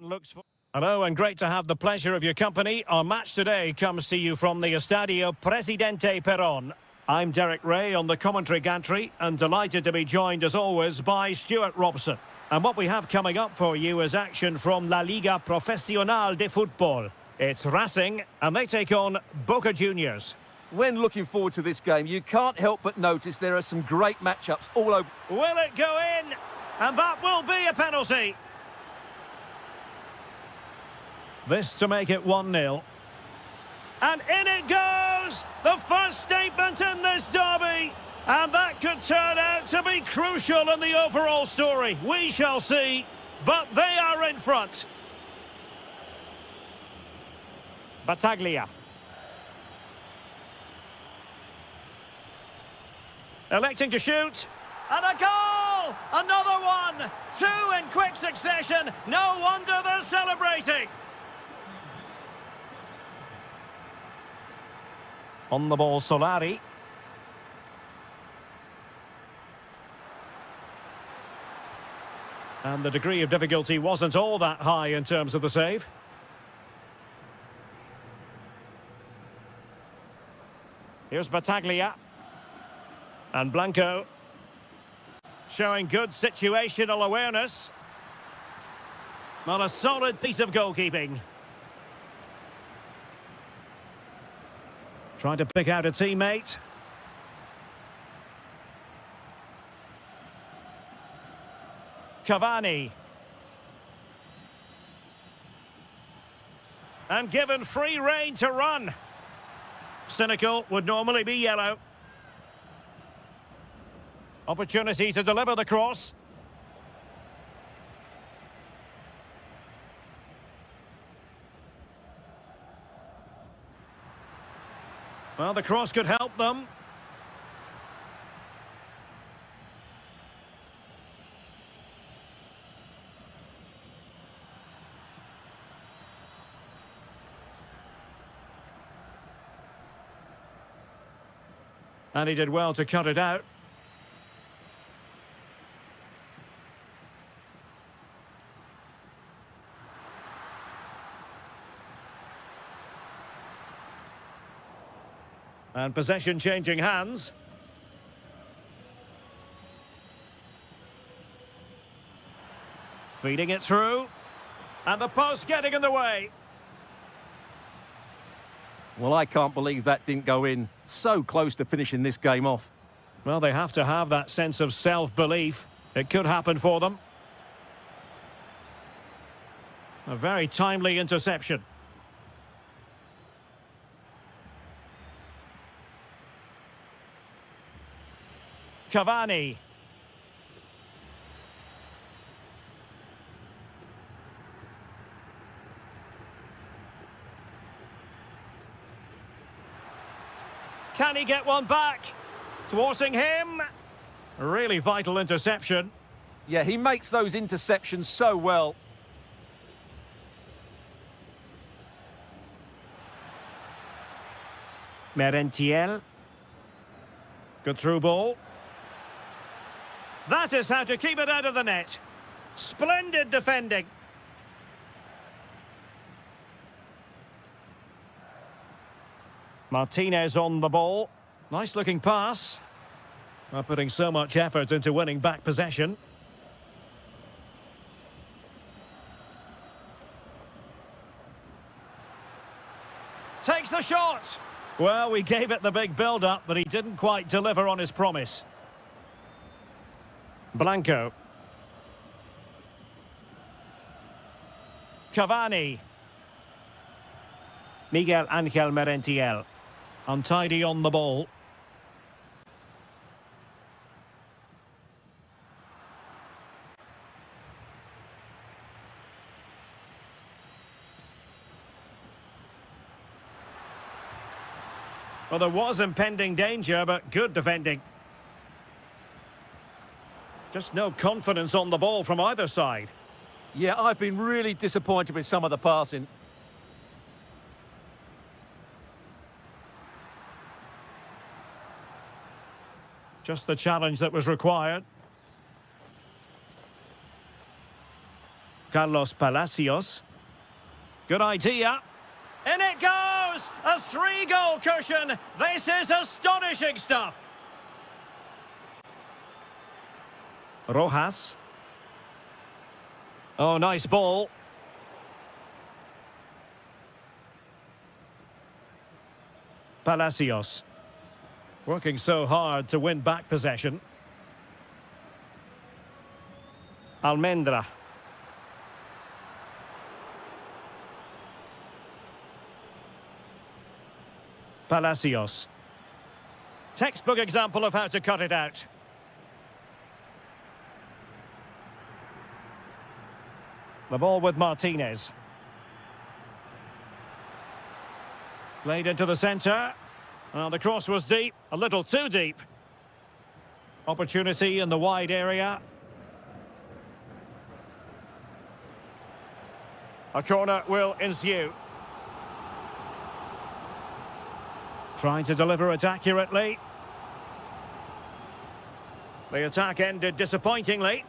Hello and great to have the pleasure of your company. Our match today comes to you from the Estadio Presidente Perón. I'm Derek Ray on the commentary gantry and delighted to be joined as always by Stuart Robson. And what we have coming up for you is action from La Liga Profesional de Fútbol. It's Racing and they take on Boca Juniors. When looking forward to this game, you can't help but notice there are some great matchups all over. Will it go in? And that will be a penalty. This to make it 1-0. And in it goes! The first statement in this derby! And that could turn out to be crucial in the overall story. We shall see. But they are in front. Battaglia. Electing to shoot. And a goal! Another one! Two in quick succession. No wonder they're celebrating. On the ball, Solari. And the degree of difficulty wasn't all that high in terms of the save. Here's Battaglia. And Blanco. Showing good situational awareness. Not a solid piece of goalkeeping. Trying to pick out a teammate. Cavani. And given free rein to run. Cynical would normally be yellow. Opportunity to deliver the cross. Well, the cross could help them. And he did well to cut it out. And possession changing hands. Feeding it through. And the post getting in the way. Well, I can't believe that didn't go in. So close to finishing this game off. Well, they have to have that sense of self-belief. It could happen for them. A very timely interception. Cavani. Can he get one back? Thwarting him. Really vital interception. Yeah, he makes those interceptions so well. Merentiel. Good through ball. That is how to keep it out of the net. Splendid defending. Martinez on the ball. Nice looking pass. Not putting so much effort into winning back possession. Takes the shot. Well, we gave it the big build-up, but he didn't quite deliver on his promise. Blanco. Cavani. Miguel Ángel Merentiel. Untidy on the ball. Well, there was impending danger, but good defending. Just no confidence on the ball from either side. Yeah, I've been really disappointed with some of the passing. Just the challenge that was required. Carlos Palacios. Good idea. In it goes! A 3-goal cushion. This is astonishing stuff. Rojas. Oh, nice ball. Palacios. Working so hard to win back possession. Almendra. Palacios. Textbook example of how to cut it out. The ball with Martinez. Played into the centre. Well, the cross was deep, a little too deep. Opportunity in the wide area. A corner will ensue. Trying to deliver it accurately. The attack ended disappointingly.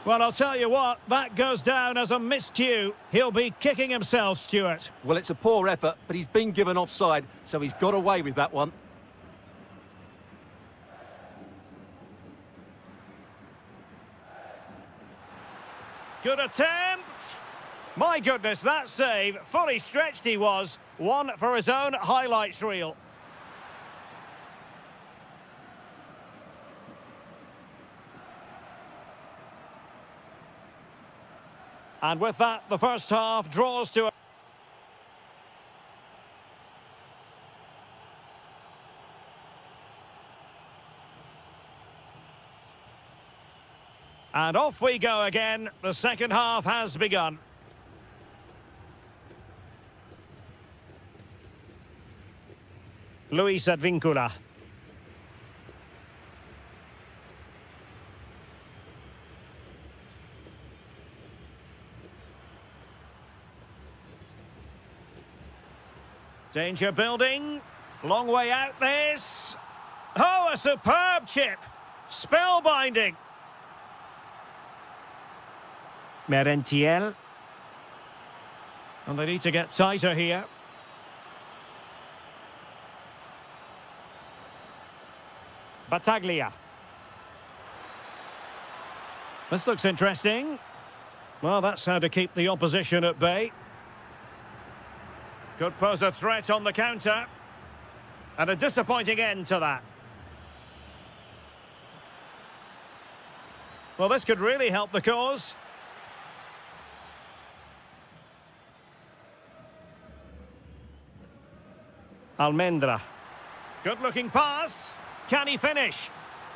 Well, I'll tell you what, that goes down as a miscue. He'll be kicking himself, Stuart. Well, it's a poor effort, but he's been given offside, so he's got away with that one. Good attempt. My goodness, that save. Fully stretched he was. One for his own highlights reel. And with that, the first half draws to a... And off we go again. The second half has begun. Luis Advíncula. Danger building. Long way out this. Oh, a superb chip. Spellbinding. Merentiel. And they need to get tighter here. Battaglia. This looks interesting. Well, that's how to keep the opposition at bay. Could pose a threat on the counter. And a disappointing end to that. Well, this could really help the cause. Almendra. Good-looking pass. Can he finish?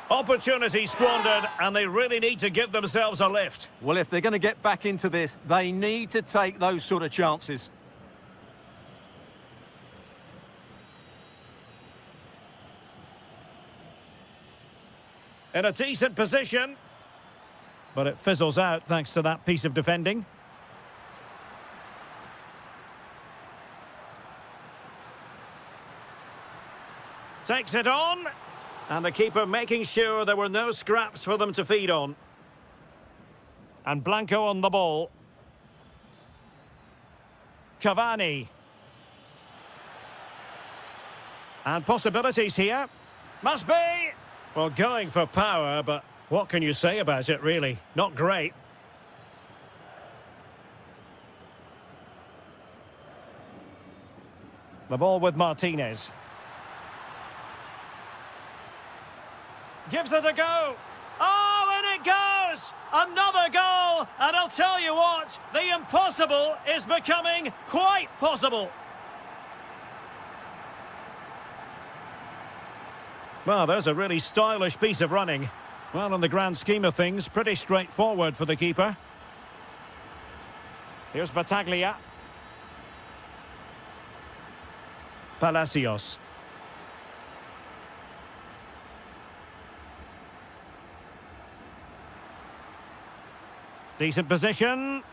Opportunity squandered, and they really need to give themselves a lift. Well, if they're going to get back into this, they need to take those sort of chances. In a decent position. But it fizzles out thanks to that piece of defending. Takes it on. And the keeper making sure there were no scraps for them to feed on. And Blanco on the ball. Cavani. And possibilities here. Must be. Well, going for power, but what can you say about it, really? Not great. The ball with Martinez. Gives it a go. Oh, and it goes! Another goal! And I'll tell you what, the impossible is becoming quite possible. Well, there's a really stylish piece of running. Well, in the grand scheme of things, pretty straightforward for the keeper. Here's Battaglia. Palacios. Decent position.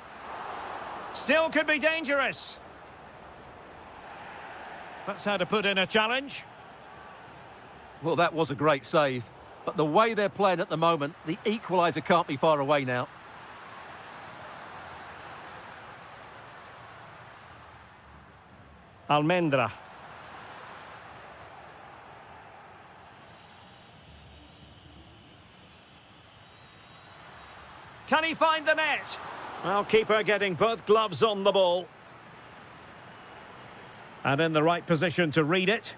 Still could be dangerous. That's how to put in a challenge. Well, that was a great save. But the way they're playing at the moment, the equaliser can't be far away now. Almendra. Can he find the net? Well, keeper getting both gloves on the ball. And in the right position to read it.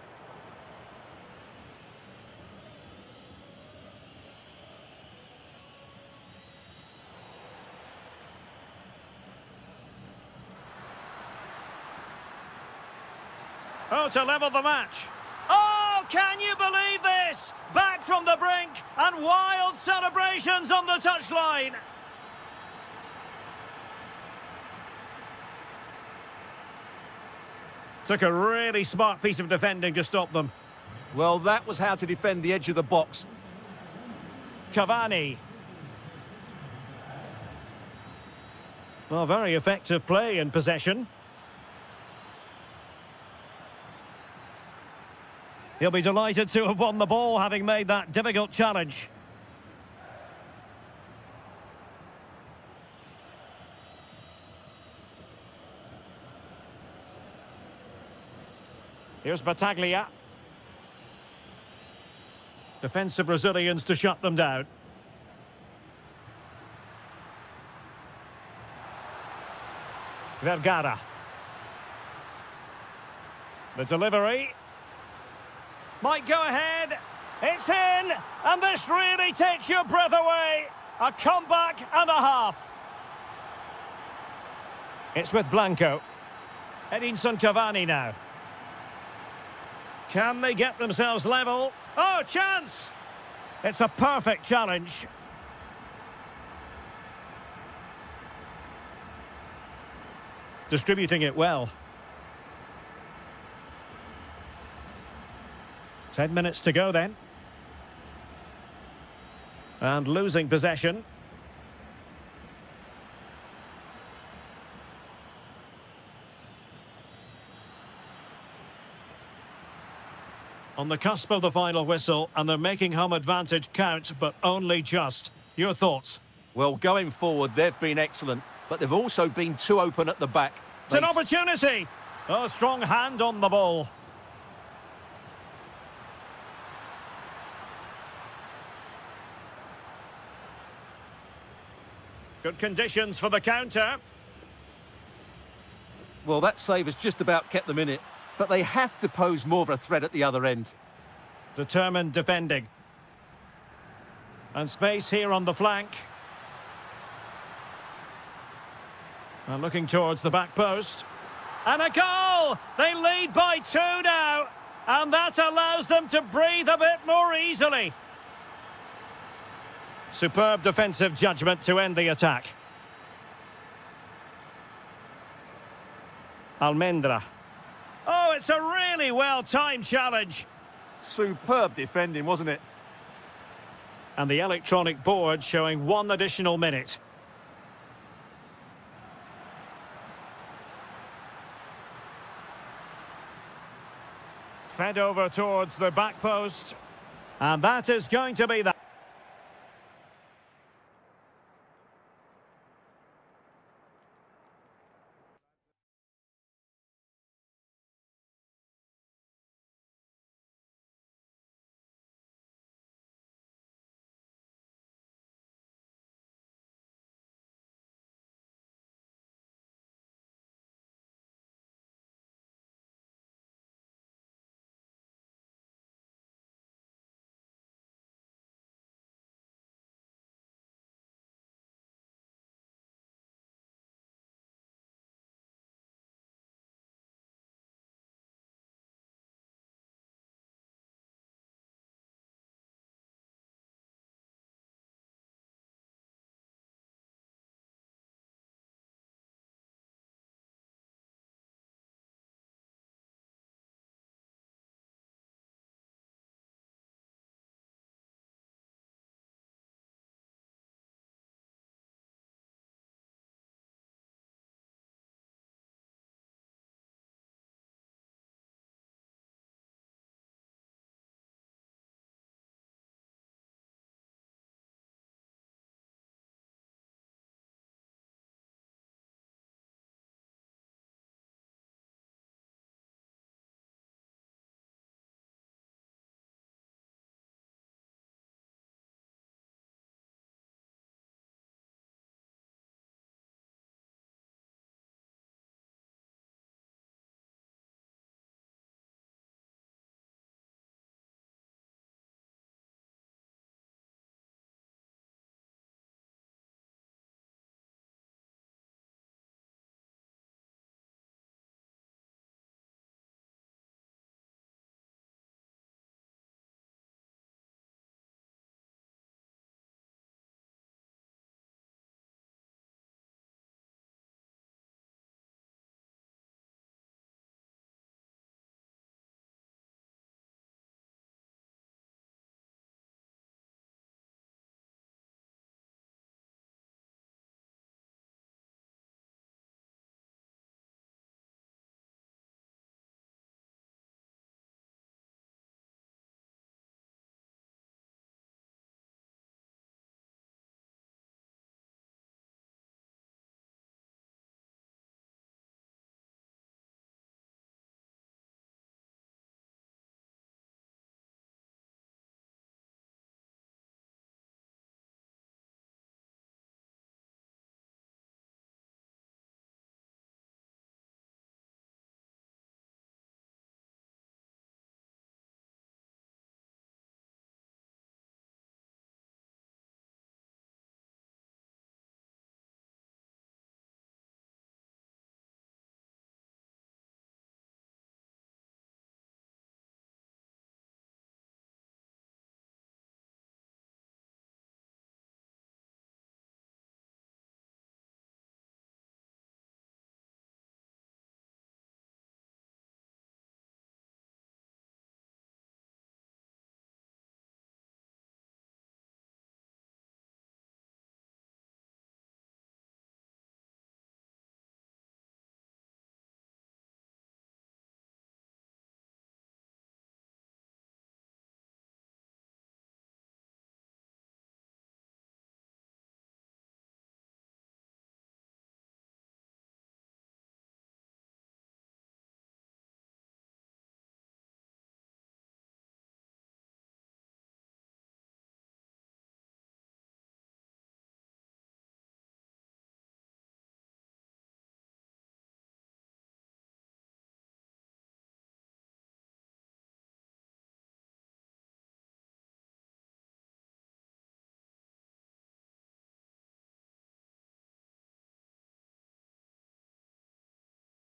Oh, to level the match. Oh, can you believe this? Back from the brink and wild celebrations on the touchline. Took a really smart piece of defending to stop them. Well, that was how to defend the edge of the box. Cavani. Well, very effective play in possession. He'll be delighted to have won the ball, having made that difficult challenge. Here's Battaglia. Defensive Brazilians to shut them down. Vergara. The delivery. Might go ahead. It's in. And this really takes your breath away. A comeback and a half. It's with Blanco. Edinson Cavani now. Can they get themselves level? Oh, chance! It's a perfect challenge. Distributing it well. 10 minutes to go then. And losing possession. On the cusp of the final whistle, and they're making home advantage count, but only just. Your thoughts? Well, going forward, they've been excellent, but they've also been too open at the back. It's an opportunity! Oh, strong hand on the ball. Good conditions for the counter. Well, that save has just about kept them in it, but they have to pose more of a threat at the other end. Determined defending. And space here on the flank. And looking towards the back post. And a goal! They lead by 2 now. And that allows them to breathe a bit more easily. Superb defensive judgment to end the attack. Almendra. Oh, it's a really well-timed challenge. Superb defending, wasn't it? And the electronic board showing 1 additional minute. Fed over towards the back post. And that is going to be that.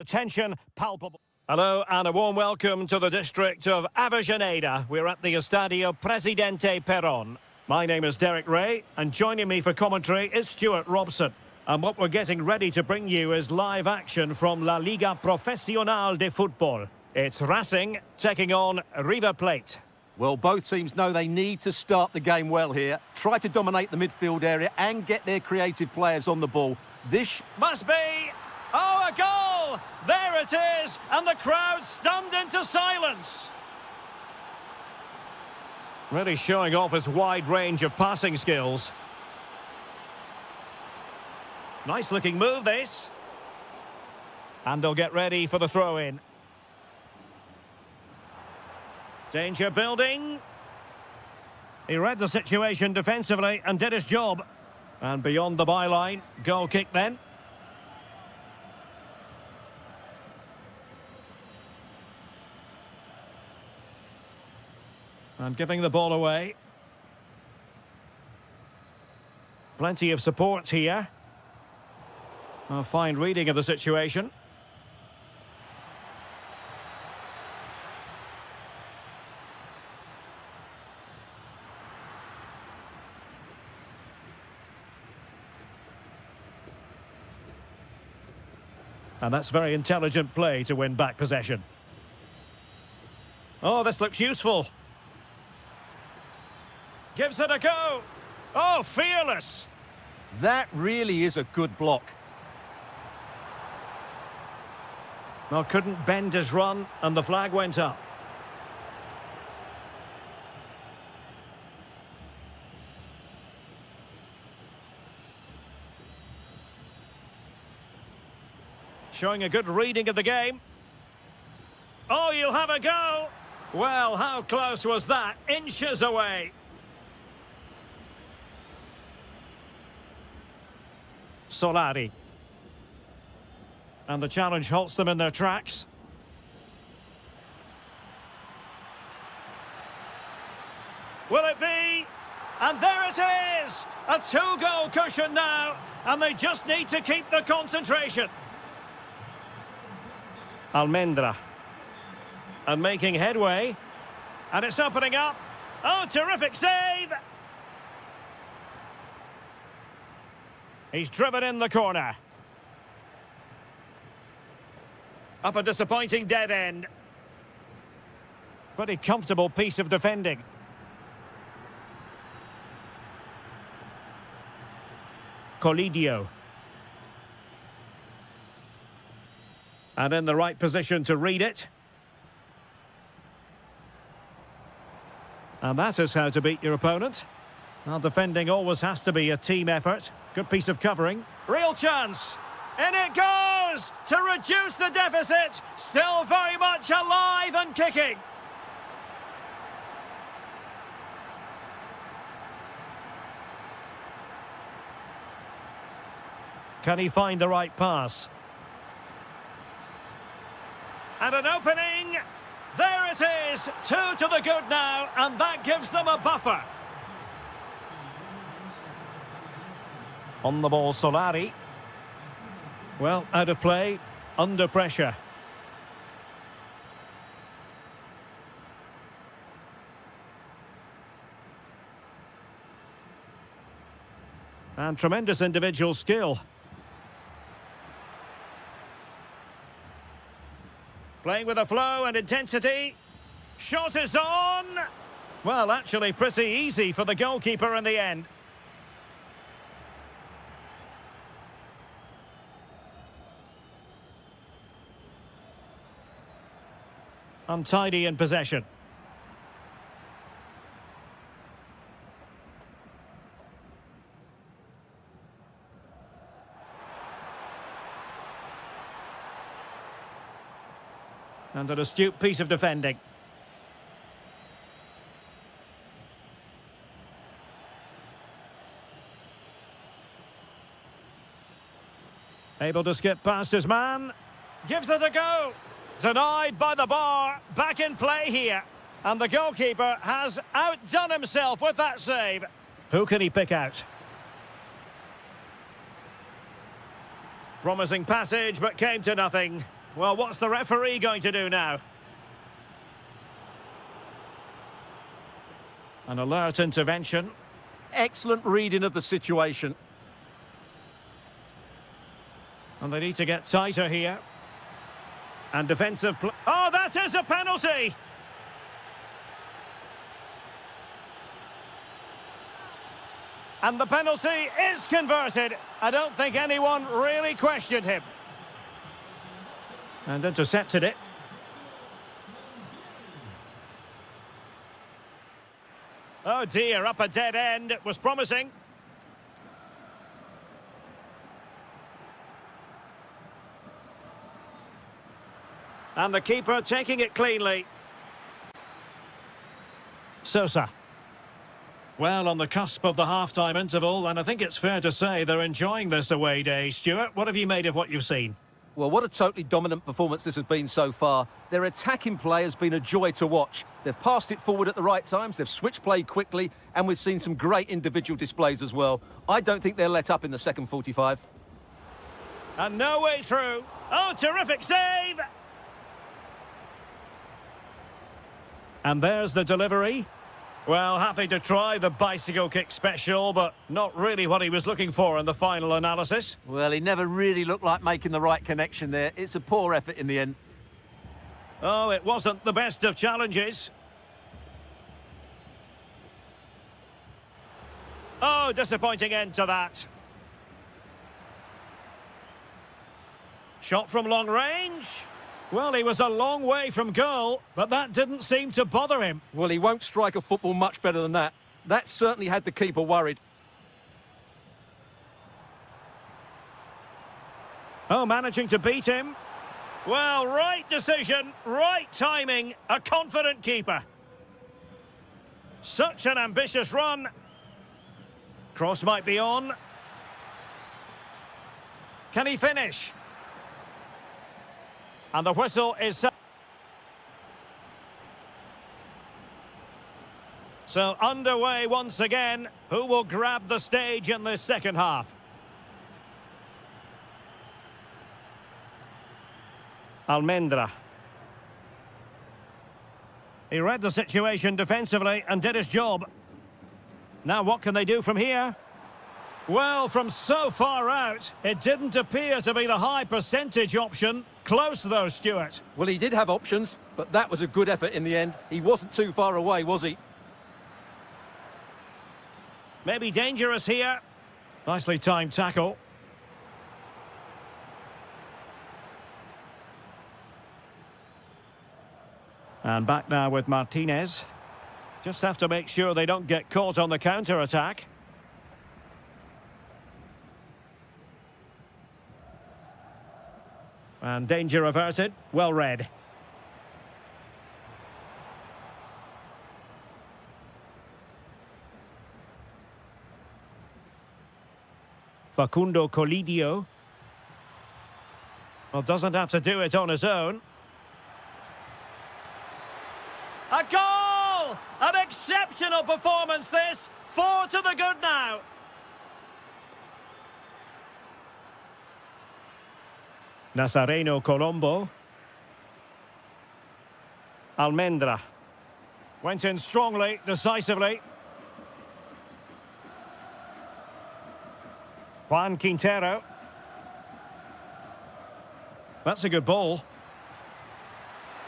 Tension palpable. Hello and a warm welcome to the district of Avellaneda. We're at the Estadio Presidente Perón. My name is Derek Ray, and joining me for commentary is Stuart Robson. And what we're getting ready to bring you is live action from La Liga Profesional de Fútbol. It's Racing taking on River Plate. Well, both teams know they need to start the game well here. Try to dominate the midfield area and get their creative players on the ball. This must be... Oh, a goal! There it is! And the crowd stunned into silence. Really showing off his wide range of passing skills. Nice-looking move, this. And they'll get ready for the throw-in. Danger building. He read the situation defensively and did his job. And beyond the byline, goal kick then. And giving the ball away. Plenty of support here. A fine reading of the situation. And that's very intelligent play to win back possession. Oh, this looks useful. Gives it a go. Oh, fearless. That really is a good block. Well, couldn't bend his run, and the flag went up. Showing a good reading of the game. Oh, you'll have a go. Well, how close was that? Inches away. Solari. And the challenge halts them in their tracks. Will it be? And there it is! A two-goal cushion now, and they just need to keep the concentration. Almendra. And making headway. And it's opening up. Oh, terrific save! He's driven in the corner. Up a disappointing dead end. Pretty comfortable piece of defending. Colidio. And in the right position to read it. And that is how to beat your opponent. Well, defending always has to be a team effort. Good piece of covering. Real chance. In it goes! To reduce the deficit. Still very much alive and kicking. Can he find the right pass? And an opening. There it is. 2 to the good now, and that gives them a buffer. On the ball, Solari. Well, out of play, under pressure. And tremendous individual skill. Playing with a flow and intensity. Shot is on. Well, actually pretty easy for the goalkeeper in the end. Untidy in possession. And an astute piece of defending. Able to skip past his man. Gives it a go. Denied by the bar. Back in play here. And the goalkeeper has outdone himself with that save. Who can he pick out? Promising passage, but came to nothing. Well, what's the referee going to do now? An alert intervention. Excellent reading of the situation. And they need to get tighter here. And defensive play. Oh, that is a penalty! And the penalty is converted. I don't think anyone really questioned him. And intercepted it. Oh dear, up a dead end. It was promising. And the keeper taking it cleanly. Sosa. Well, on the cusp of the half-time interval, and I think it's fair to say they're enjoying this away day. Stuart, what have you made of what you've seen? Well, what a totally dominant performance this has been so far. Their attacking play has been a joy to watch. They've passed it forward at the right times, they've switched play quickly, and we've seen some great individual displays as well. I don't think they'll let up in the second 45. And no way through. Oh, terrific save! And there's the delivery. Well, happy to try the bicycle kick special, but not really what he was looking for in the final analysis. Well, he never really looked like making the right connection there. It's a poor effort in the end. Oh, it wasn't the best of challenges. Oh, disappointing end to that. Shot from long range. Well, he was a long way from goal, but that didn't seem to bother him. Well, he won't strike a football much better than that. That certainly had the keeper worried. Oh, managing to beat him. Well, right decision, right timing, a confident keeper. Such an ambitious run. Cross might be on. Can he finish? And the whistle is set. So underway once again. Who will grab the stage in this second half? Almendra. He read the situation defensively and did his job. Now what can they do from here? Well, from so far out, it didn't appear to be the high percentage option. Close though, Stuart. Well, he did have options, but that was a good effort in the end. He wasn't too far away, was he? Maybe dangerous here. Nicely timed tackle. And back now with Martinez. Just have to make sure they don't get caught on the counter-attack. And danger averted. Well read. Facundo Colidio. Well, doesn't have to do it on his own. A goal! An exceptional performance this. 4 to the good now. Nazareno Colombo. Almendra. Went in strongly, decisively. Juan Quintero. That's a good ball.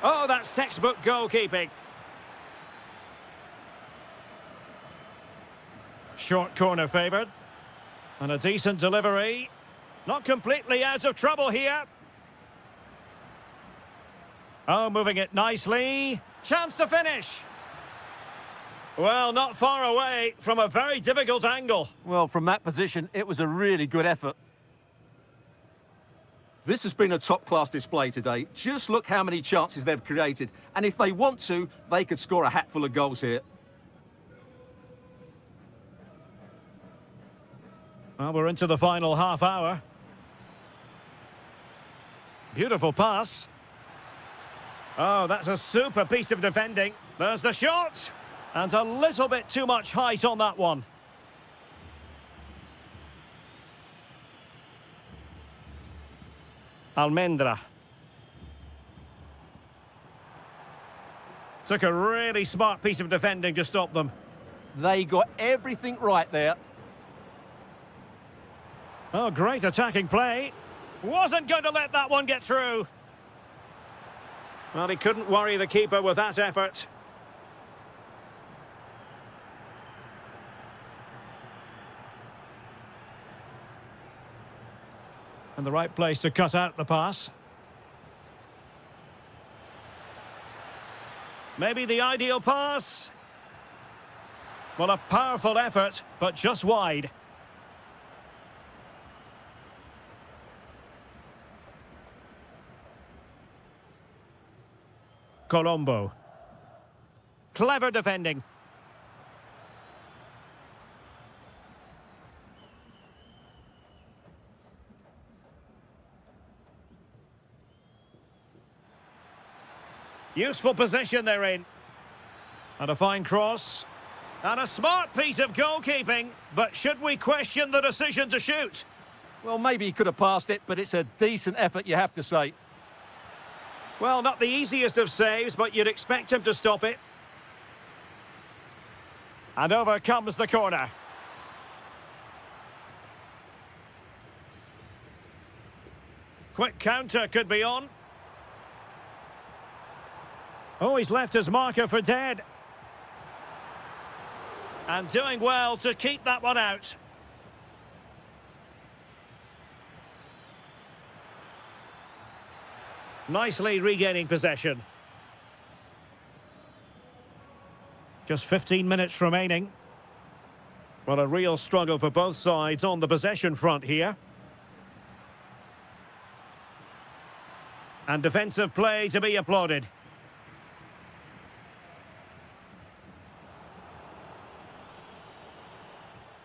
Oh, that's textbook goalkeeping. Short corner favoured. And a decent delivery. Not completely out of trouble here. Oh, moving it nicely. Chance to finish. Well, not far away from a very difficult angle. Well, from that position, it was a really good effort. This has been a top-class display today. Just look how many chances they've created. And if they want to, they could score a hatful of goals here. Well, we're into the final half hour. Beautiful pass. Oh, that's a super piece of defending. There's the shot. And a little bit too much height on that one. Almendra. Took a really smart piece of defending to stop them. They got everything right there. Oh, great attacking play. Wasn't going to let that one get through. Well, he couldn't worry the keeper with that effort. And the right place to cut out the pass. Maybe the ideal pass. Well, a powerful effort, but just wide. Colombo. Clever defending. Useful position they're in. And a fine cross. And a smart piece of goalkeeping. But should we question the decision to shoot? Well, maybe he could have passed it, but it's a decent effort, you have to say. Well, not the easiest of saves, but you'd expect him to stop it. And over comes the corner. Quick counter could be on. Oh, he's left his marker for dead. And doing well to keep that one out. Nicely regaining possession. Just 15 minutes remaining. Well, a real struggle for both sides on the possession front here. And defensive play to be applauded.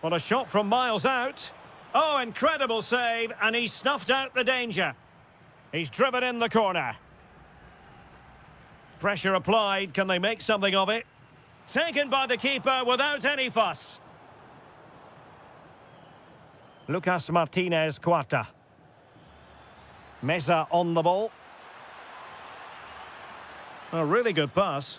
Well, a shot from miles out. Oh, incredible save, and he snuffed out the danger. He's driven in the corner. Pressure applied. Can they make something of it? Taken by the keeper without any fuss. Lucas Martinez Quarta. Mesa on the ball. A really good pass.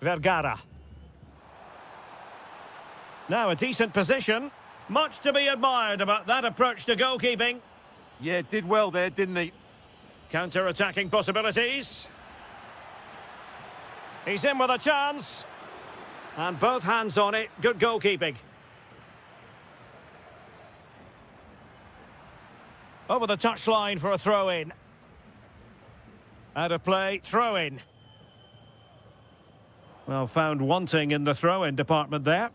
Vergara. Now a decent position. Much to be admired about that approach to goalkeeping. Yeah, did well there, didn't he? Counter-attacking possibilities. He's in with a chance. And both hands on it. Good goalkeeping. Over the touchline for a throw-in. Out of play, throw-in. Well, found wanting in the throw-in department there.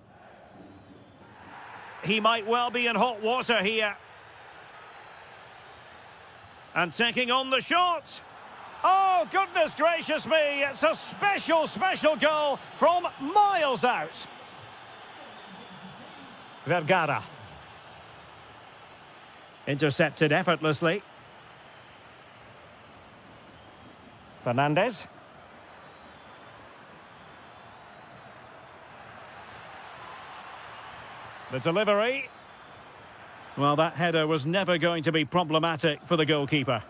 He might well be in hot water here. And taking on the shot. Oh, goodness gracious me. It's a special, special goal from miles out. Vergara. Intercepted effortlessly. Fernandez. The delivery. Well, that header was never going to be problematic for the goalkeeper.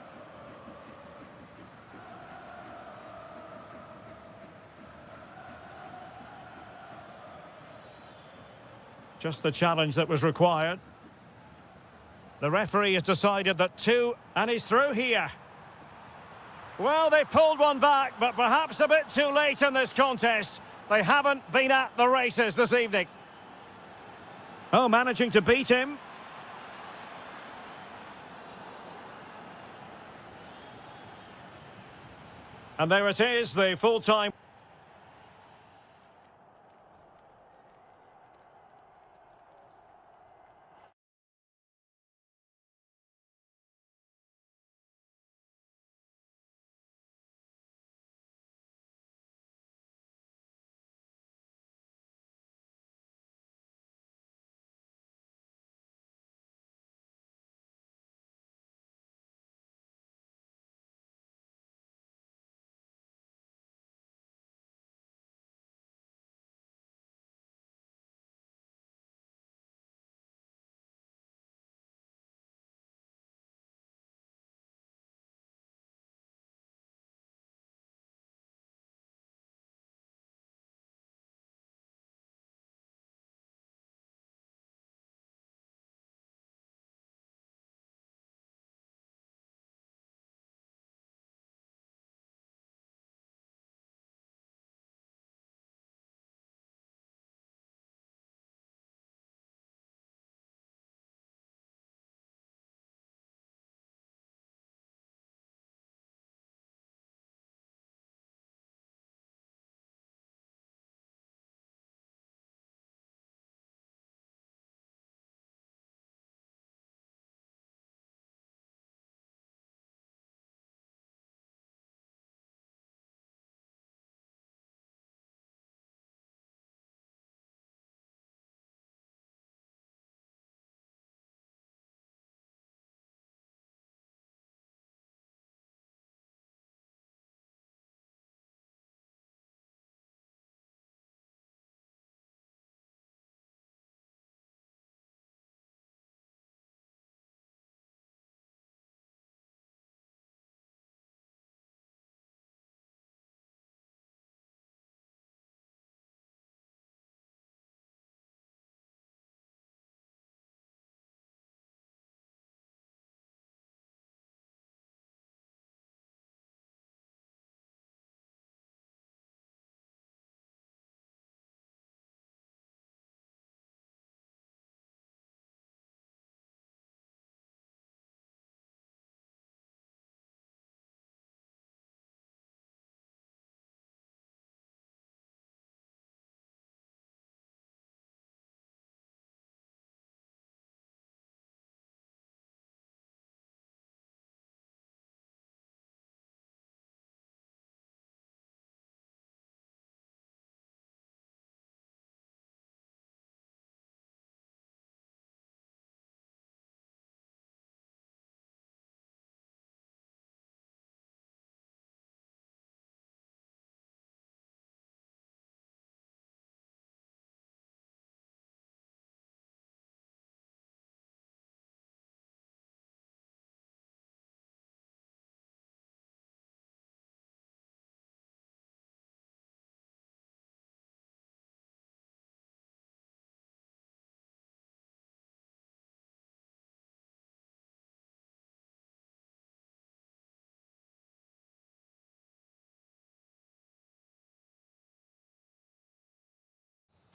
Just the challenge that was required. The referee has decided that two, and he's through here. Well, they pulled one back, but perhaps a bit too late in this contest. They haven't been at the races this evening. Oh, managing to beat him. And there it is, the full-time...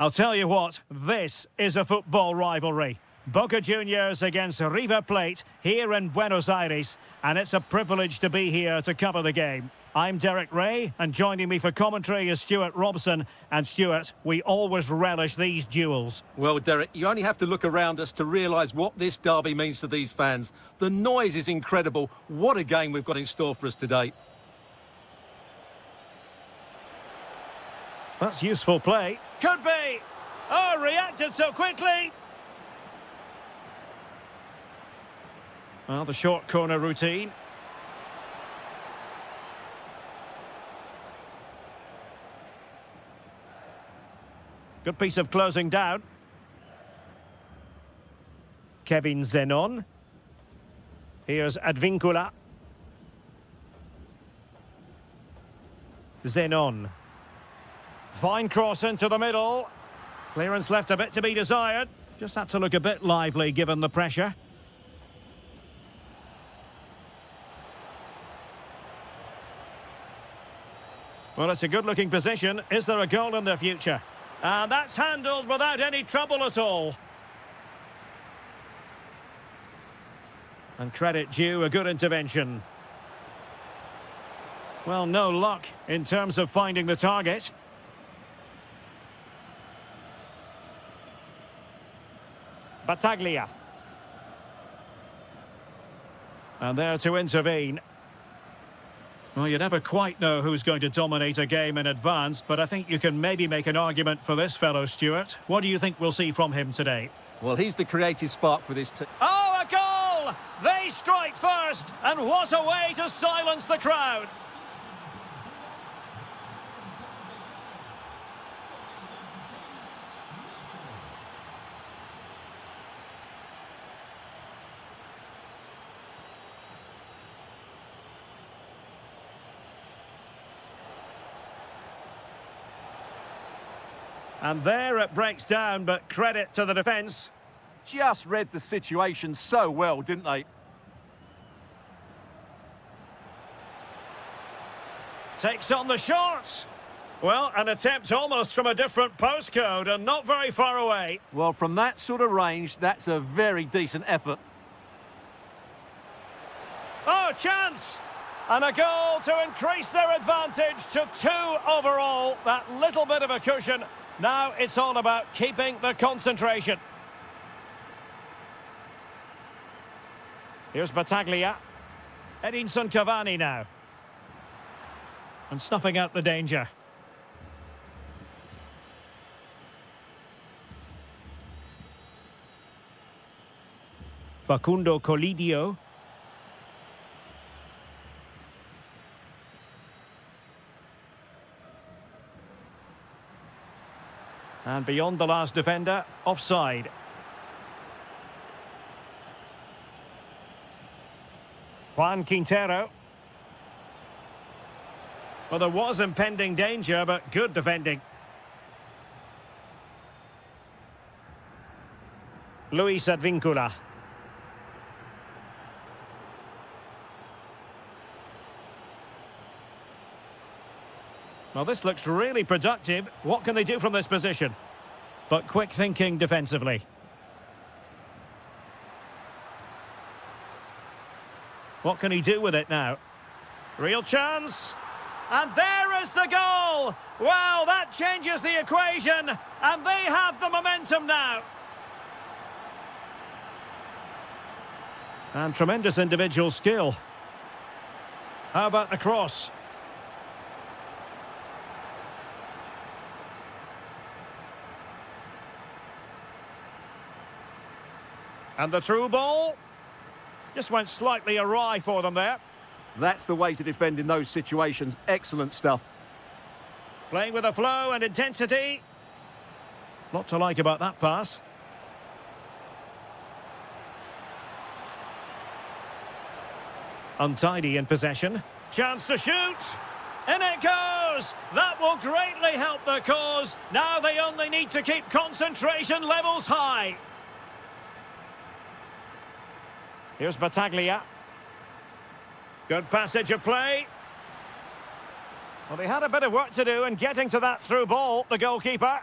I'll tell you what, this is a football rivalry. Boca Juniors against River Plate here in Buenos Aires, and it's a privilege to be here to cover the game. I'm Derek Ray, and joining me for commentary is Stuart Robson. And Stuart, we always relish these duels. Well, Derek, you only have to look around us to realise what this derby means to these fans. The noise is incredible. What a game we've got in store for us today. That's useful play. Could be! Oh, reacted so quickly! Well, the short corner routine. Good piece of closing down. Kevin Zenon. Here's Advincula. Zenon. Fine cross into the middle. Clearance left a bit to be desired. Just had to look a bit lively given the pressure. Well, it's a good-looking position. Is there a goal in their future? And that's handled without any trouble at all. And credit due, a good intervention. Well, no luck in terms of finding the target. Battaglia. And there to intervene. Well, you never quite know who's going to dominate a game in advance, but I think you can maybe make an argument for this fellow, Stuart. What do you think we'll see from him today? Well, he's the creative spark for this team. Oh, a goal! They strike first, and what a way to silence the crowd! And there it breaks down, but credit to the defence. Just read the situation so well, didn't they? Takes on the shot. Well, an attempt almost from a different postcode and not very far away. Well, from that sort of range, that's a very decent effort. Oh, chance! And a goal to increase their advantage to 2 overall. That little bit of a cushion. Now it's all about keeping the concentration. Here's Battaglia. Edinson Cavani now. And snuffing out the danger. Facundo Colidio. And beyond the last defender, offside. Juan Quintero. Well, there was impending danger, but good defending. Luis Advincula. Well, this looks really productive. What can they do from this position? But quick thinking defensively. What can he do with it now? Real chance. And there is the goal. Well, that changes the equation. And they have the momentum now. And tremendous individual skill. How about the cross? And the through ball just went slightly awry for them there. That's the way to defend in those situations. Excellent stuff. Playing with a flow and intensity. Lot to like about that pass. Untidy in possession. Chance to shoot. In it goes. That will greatly help their cause. Now they only need to keep concentration levels high. Here's Battaglia. Good passage of play. Well, they had a bit of work to do in getting to that through ball, the goalkeeper.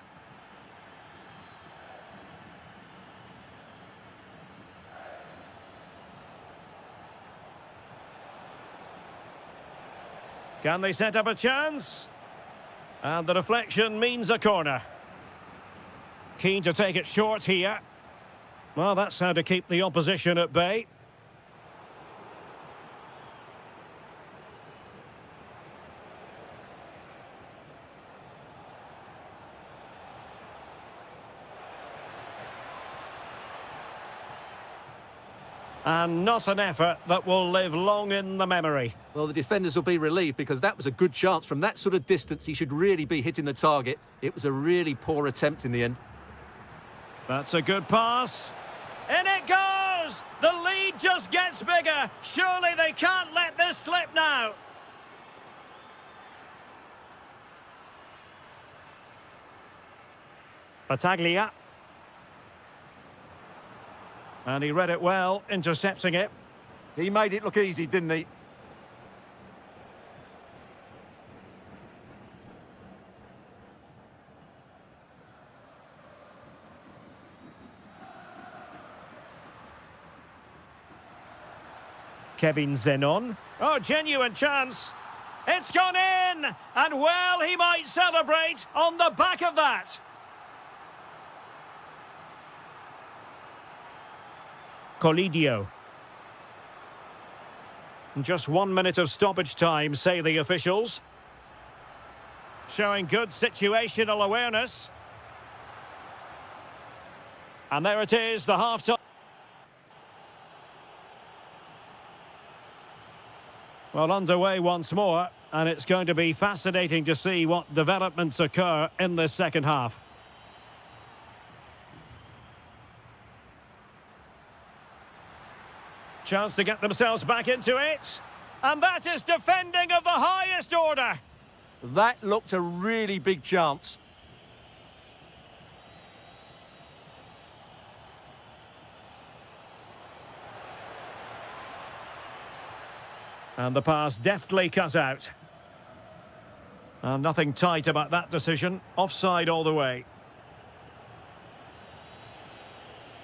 Can they set up a chance? And the deflection means a corner. Keen to take it short here. Well, that's how to keep the opposition at bay. And not an effort that will live long in the memory. Well, the defenders will be relieved because that was a good chance. From that sort of distance, he should really be hitting the target. It was a really poor attempt in the end. That's a good pass. In it goes! The lead just gets bigger. Surely they can't let this slip now. Battaglia. And he read it well, intercepting it. He made it look easy, didn't he? Kevin Zenon. Oh, genuine chance. It's gone in! And well, he might celebrate on the back of that. Colidio. Just 1 minute of stoppage time, say the officials. Showing good situational awareness. And there it is, the half-time. Well, underway once more, and it's going to be fascinating to see what developments occur in this second half. Chance to get themselves back into it. And that is defending of the highest order. That looked a really big chance. And the pass deftly cut out. And nothing tight about that decision. Offside all the way.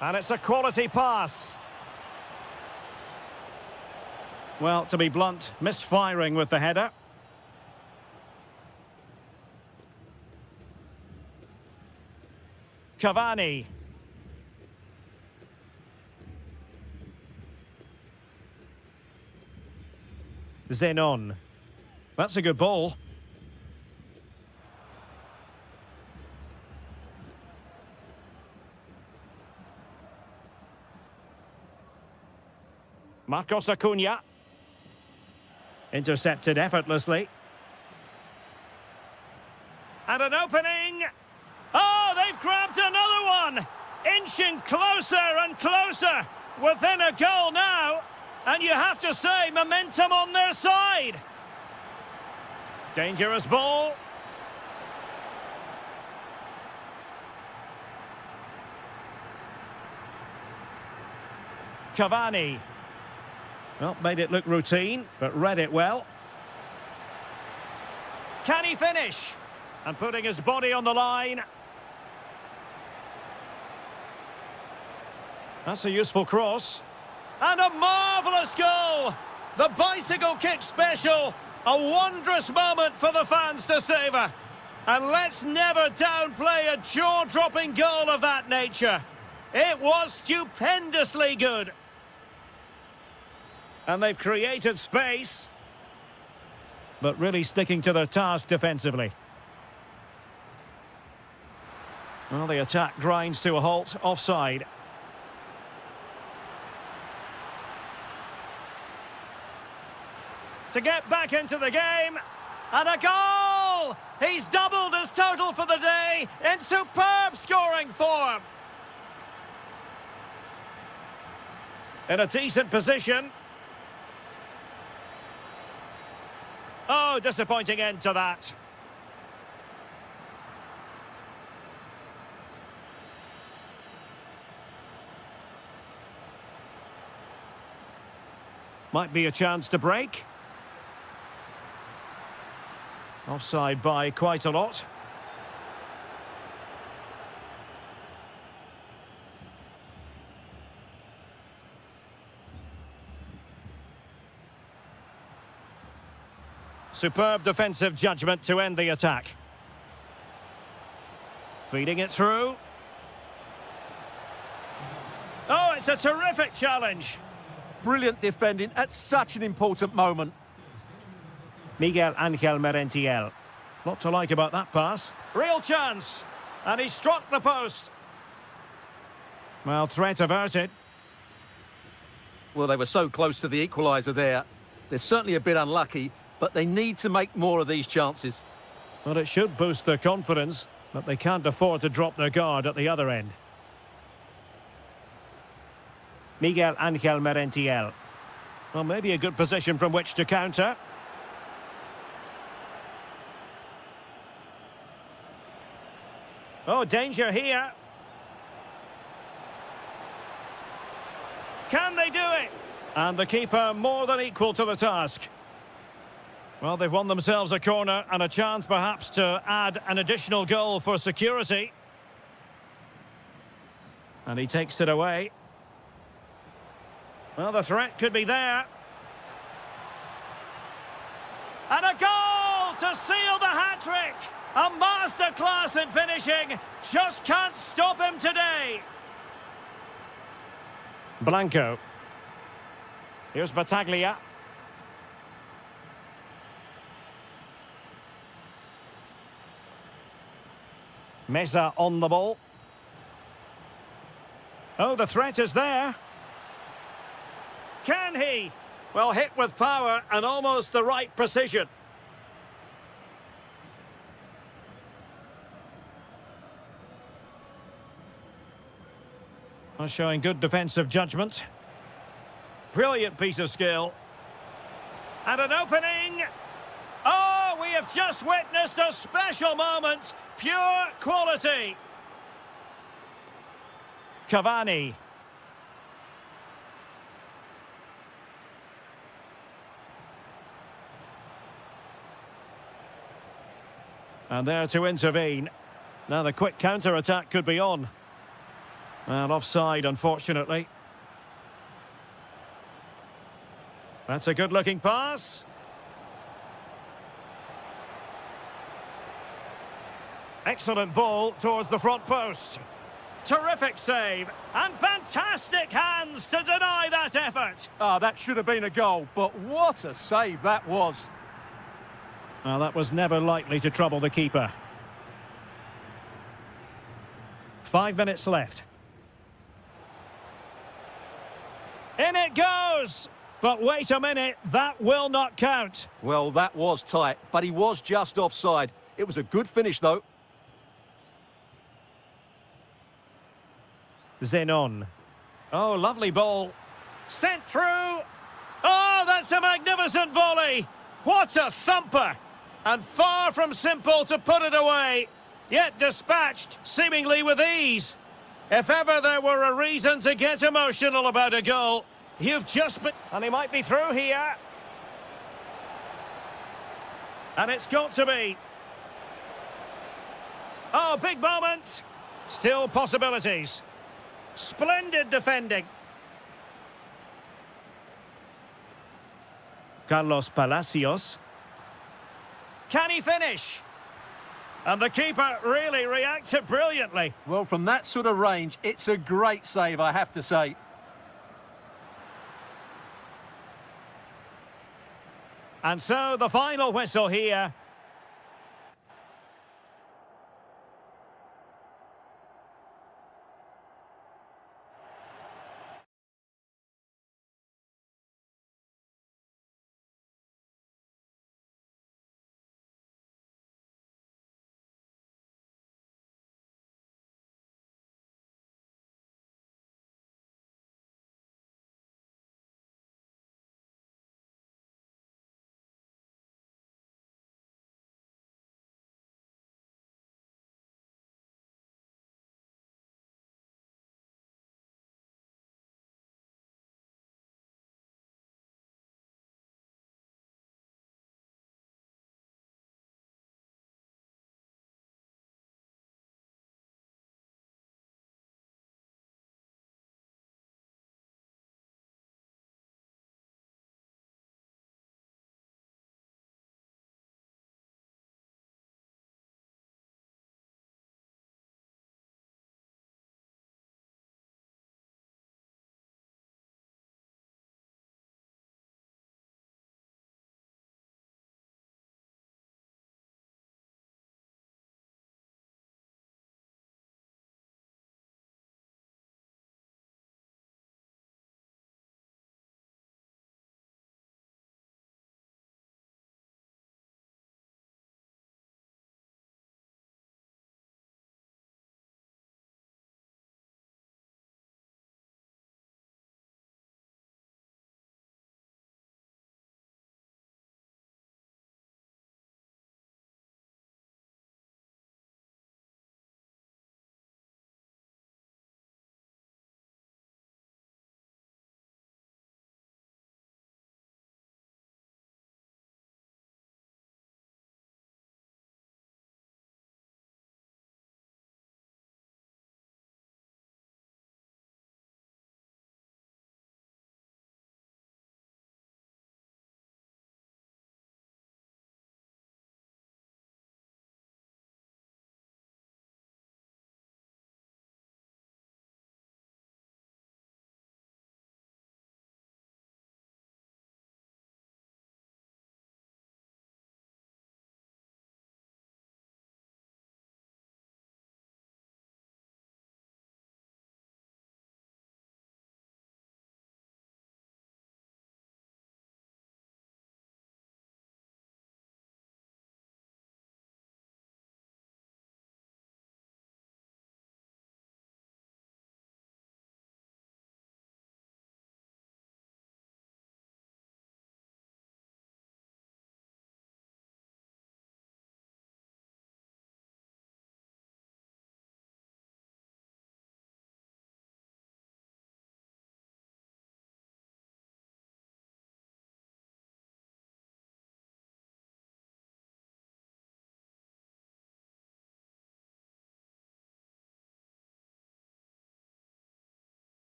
And it's a quality pass. Well, to be blunt, misfiring with the header. Cavani. Zenon. That's a good ball. Marcos Acuna. Intercepted effortlessly. And an opening. Oh, they've grabbed another one. Inching closer and closer. Within a goal now. And you have to say, momentum on their side. Dangerous ball. Cavani. Well, made it look routine, but read it well. Can he finish? And putting his body on the line. That's a useful cross. And a marvellous goal! The bicycle kick special. A wondrous moment for the fans to savour. And let's never downplay a jaw-dropping goal of that nature. It was stupendously good. And they've created space. But really sticking to their task defensively. Well, the attack grinds to a halt, offside. To get back into the game. And a goal! He's doubled his total for the day in superb scoring form. In a decent position. Oh, disappointing end to that. Might be a chance to break. Offside by quite a lot. Superb defensive judgment to end the attack. Feeding it through. Oh, it's a terrific challenge. Brilliant defending at such an important moment. Miguel Angel Merentiel. Lot to like about that pass. Real chance. And he struck the post. Well, threat averted. Well, they were so close to the equaliser there. They're certainly a bit unlucky, but they need to make more of these chances. Well, it should boost their confidence, but they can't afford to drop their guard at the other end. Miguel Angel Merentiel. Well, maybe a good position from which to counter. Oh, danger here. Can they do it? And the keeper more than equal to the task. Well, they've won themselves a corner and a chance perhaps to add an additional goal for security. And he takes it away. Well, the threat could be there. And a goal to seal the hat-trick! A masterclass in finishing. Just can't stop him today. Blanco. Here's Battaglia. Mesa on the ball. Oh, the threat is there. Can he? Well, hit with power and almost the right precision. Well, showing good defensive judgment. Brilliant piece of skill. And an opening. Oh, we have just witnessed a special moment. Pure quality. Cavani. And there to intervene. Now the quick counter-attack could be on. And offside, unfortunately. That's a good-looking pass. Excellent ball towards the front post. Terrific save. And fantastic hands to deny that effort. Ah, that should have been a goal, but what a save that was. Well, that was never likely to trouble the keeper. 5 minutes left. In it goes! But wait a minute, that will not count. Well, that was tight, but he was just offside. It was a good finish, though. Zenon. Oh, lovely ball. Sent through. Oh, that's a magnificent volley. What a thumper. And far from simple to put it away. Yet dispatched, seemingly with ease. If ever there were a reason to get emotional about a goal, you've just been... And he might be through here. And it's got to be. Oh, big moment. Still possibilities. Splendid defending. Carlos Palacios. Can he finish? And the keeper really reacted brilliantly. Well, from that sort of range, it's a great save, I have to say. And so the final whistle here.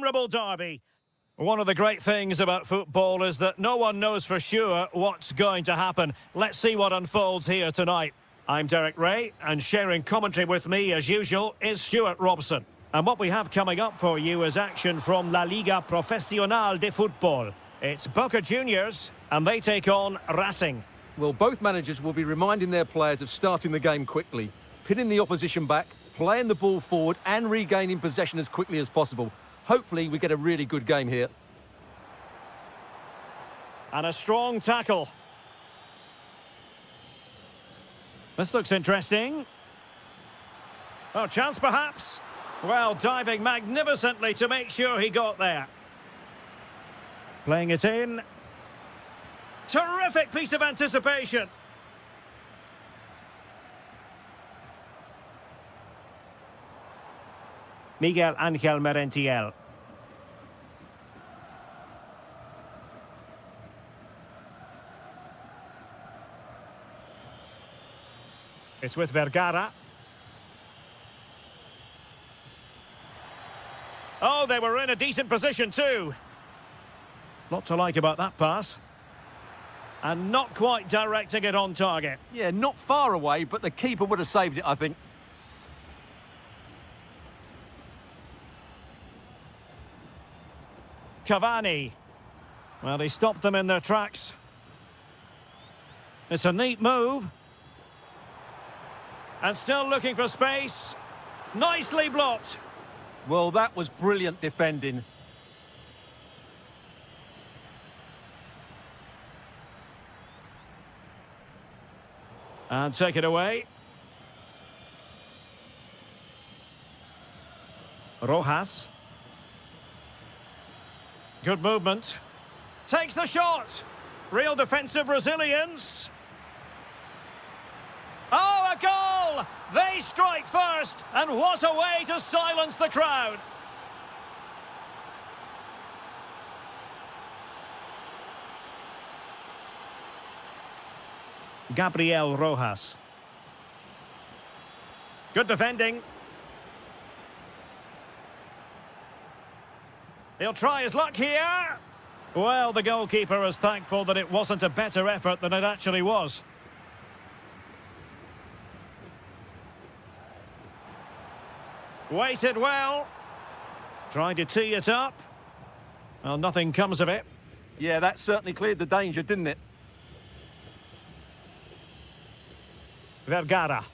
memorable derby. One of the great things about football is that no one knows for sure what's going to happen. Let's see what unfolds here tonight. I'm Derek Ray, and sharing commentary with me, as usual, is Stuart Robson. And what we have coming up for you is action from La Liga Profesional de Fútbol. It's Boca Juniors, and they take on Racing. Well, both managers will be reminding their players of starting the game quickly, pinning the opposition back, playing the ball forward and regaining possession as quickly as possible. Hopefully we get a really good game here. And a strong tackle. This looks interesting. Oh, chance perhaps. Well, diving magnificently to make sure he got there. Playing it in. Terrific piece of anticipation. Miguel Ángel Merentiel. It's with Vergara. Oh, they were in a decent position too. Lot to like about that pass. And not quite directing it on target. Yeah, not far away, but the keeper would have saved it, I think. Cavani. Well, he stopped them in their tracks. It's a neat move. And still looking for space. Nicely blocked. Well, that was brilliant defending. And take it away. Rojas. Good movement. Takes the shot. Real defensive Brazilians. Oh, a goal! They strike first, and what a way to silence the crowd. Gabriel Rojas. Good defending. He'll try his luck here. Well, the goalkeeper is thankful that it wasn't a better effort than it actually was. Waited well. Tried to tee it up. Well, nothing comes of it. Yeah, that certainly cleared the danger, didn't it? Vergara.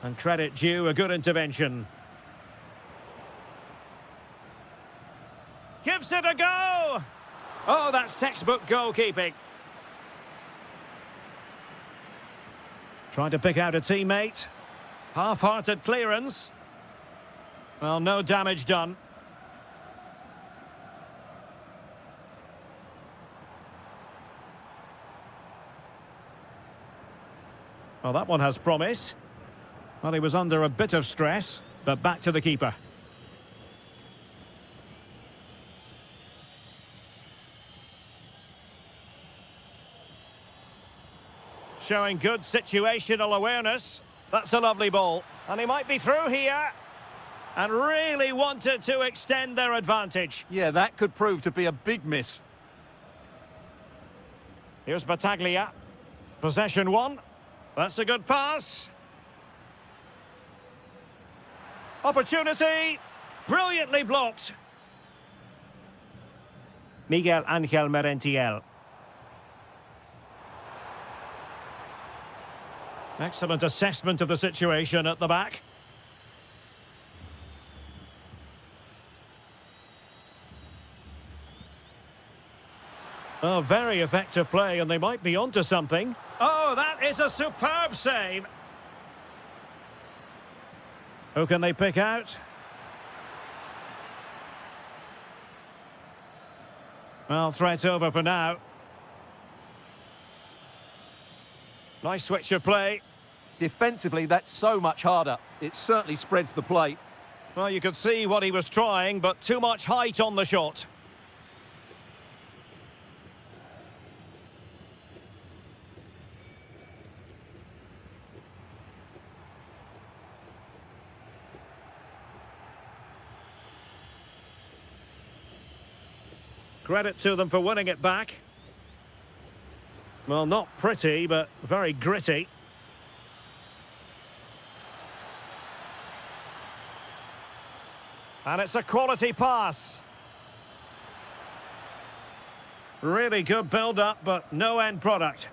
And credit due, a good intervention. Gives it a go! Oh, that's textbook goalkeeping. Trying to pick out a teammate. Half-hearted clearance. Well, no damage done. Well, that one has promise. Well, he was under a bit of stress, but back to the keeper. Showing good situational awareness. That's a lovely ball. And he might be through here. And really wanted to extend their advantage. Yeah, that could prove to be a big miss. Here's Battaglia. Possession one. That's a good pass. Opportunity. Brilliantly blocked. Miguel Ángel Merentiel. Excellent assessment of the situation at the back. Oh, very effective play, and they might be onto something. Oh, that is a superb save. Who can they pick out? Well, threat over for now. Nice switch of play. Defensively, that's so much harder. It certainly spreads the play. Well, you could see what he was trying, but too much height on the shot. Credit to them for winning it back. Well, not pretty, but very gritty. And it's a quality pass. Really good build-up, but no end product.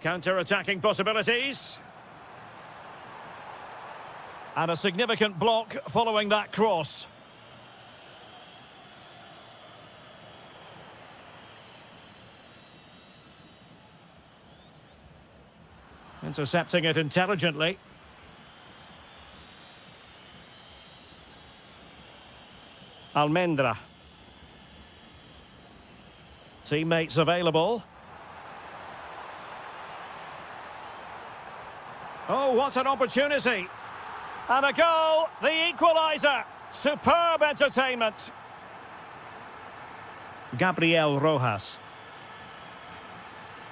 Counter-attacking possibilities. And a significant block following that cross. Intercepting it intelligently. Almendra. Teammates available. Oh, what an opportunity. And a goal, the equaliser. Superb entertainment. Gabriel Rojas.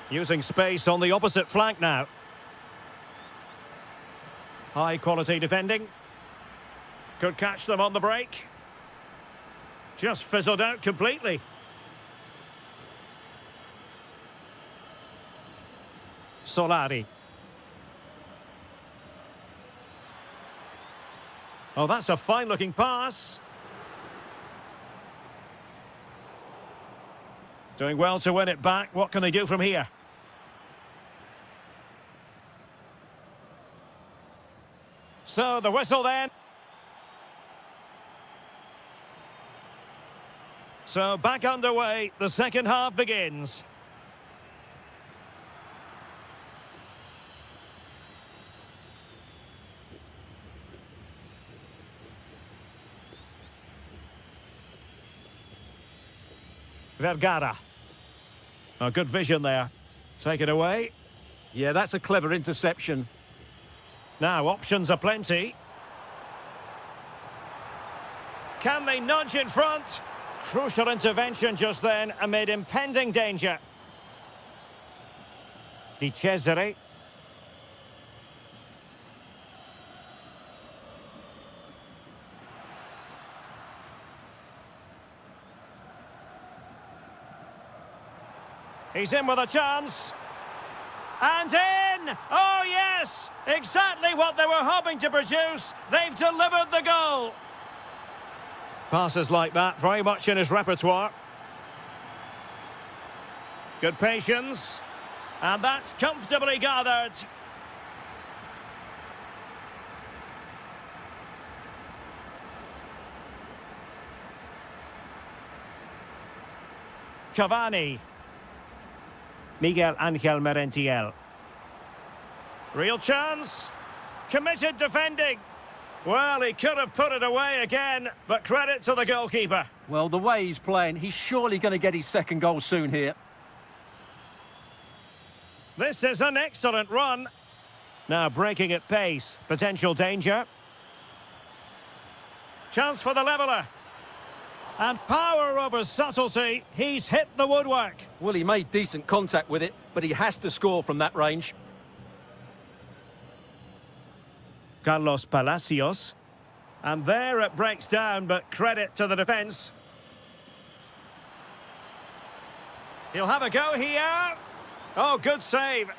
Using space on the opposite flank now. High quality defending. Could catch them on the break. Just fizzled out completely. Solari. Oh, that's a fine-looking pass. Doing well to win it back. What can they do from here? So, the whistle then. So, back underway. The second half begins. Vergara. Oh, good vision there. Take it away. Yeah, that's a clever interception. Now, options are plenty. Can they nudge in front? Crucial intervention just then amid impending danger. Di Cesare. He's in with a chance. And in! Oh, yes! Exactly what they were hoping to produce. They've delivered the goal. Passes like that, very much in his repertoire. Good patience. And that's comfortably gathered. Cavani. Miguel Angel Merentiel. Real chance. Committed defending. Well, he could have put it away again, but credit to the goalkeeper. Well, the way he's playing, he's surely going to get his second goal soon here. This is an excellent run. Now breaking at pace. Potential danger. Chance for the leveller. And power over subtlety. He's hit the woodwork. Well, he made decent contact with it, but he has to score from that range. Carlos Palacios. And there it breaks down, but credit to the defence. He'll have a go here. Oh, good save.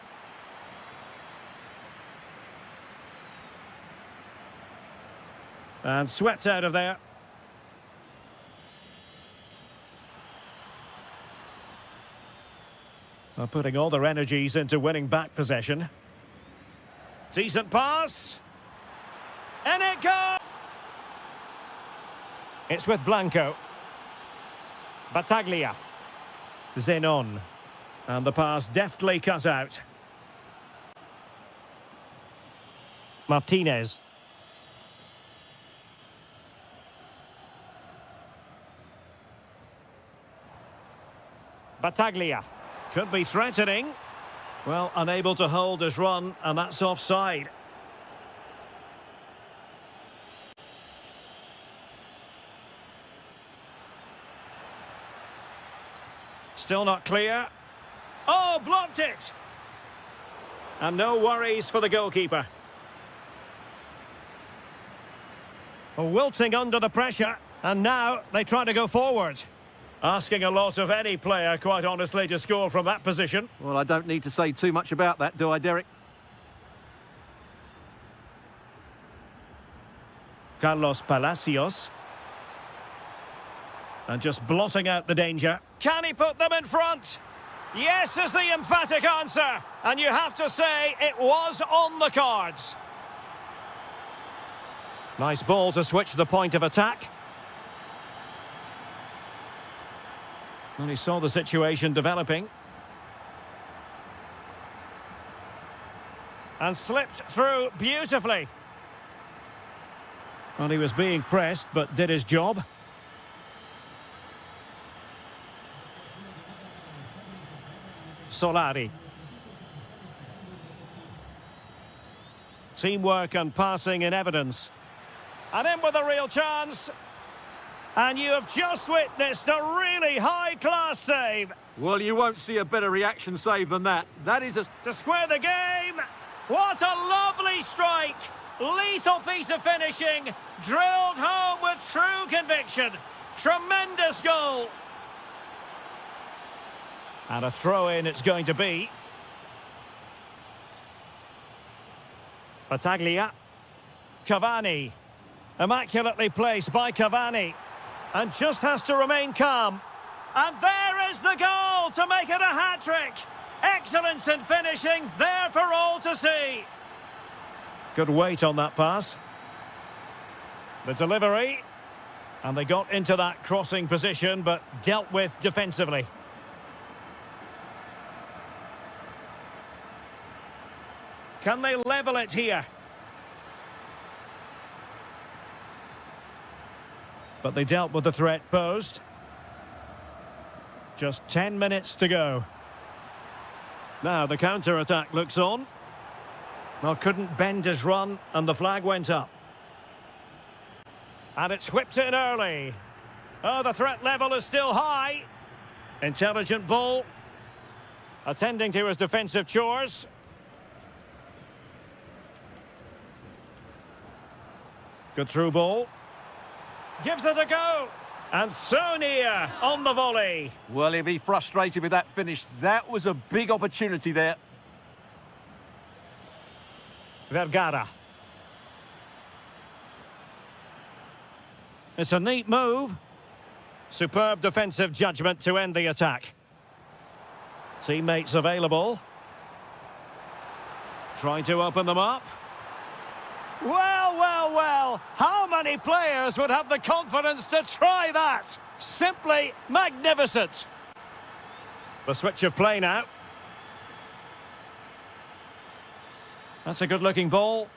And swept out of there. Well, putting all their energies into winning back possession. Decent pass. And it goes! It's with Blanco. Battaglia. Zenon. And the pass deftly cut out. Martinez. Battaglia. Could be threatening. Well, unable to hold his run, and that's offside. Still not clear. Oh, blocked it! And no worries for the goalkeeper. Wilting under the pressure, and now they try to go forward. Asking a lot of any player, quite honestly, to score from that position. Well, I don't need to say too much about that, do I, Derek? Carlos Palacios. And just blotting out the danger. Can he put them in front? Yes is the emphatic answer. And you have to say it was on the cards. Nice ball to switch the point of attack. And he saw the situation developing. And slipped through beautifully. Well, he was being pressed, but did his job. Solari. Teamwork and passing in evidence. And in with a real chance. And you have just witnessed a really high-class save. Well, you won't see a better reaction save than that. That is a... To square the game. What a lovely strike. Lethal piece of finishing. Drilled home with true conviction. Tremendous goal. And a throw-in it's going to be. Battaglia. Cavani. Immaculately placed by Cavani. And just has to remain calm. And there is the goal to make it a hat-trick. Excellence in finishing, there for all to see. Good weight on that pass. The delivery. And they got into that crossing position, but dealt with defensively. Can they level it here? But they dealt with the threat posed. Just 10 minutes to go. Now the counter-attack looks on. Well, couldn't bend his run, and the flag went up. And it's whipped in early. Oh, the threat level is still high. Intelligent ball. Attending to his defensive chores. Good through ball. Gives it a go. And so near on the volley. Well, he'll be frustrated with that finish. That was a big opportunity there. Vergara. It's a neat move. Superb defensive judgment to end the attack. Teammates available. Trying to open them up. Well, well, well, how many players would have the confidence to try that? Simply magnificent. The switch of play now. That's a good-looking ball.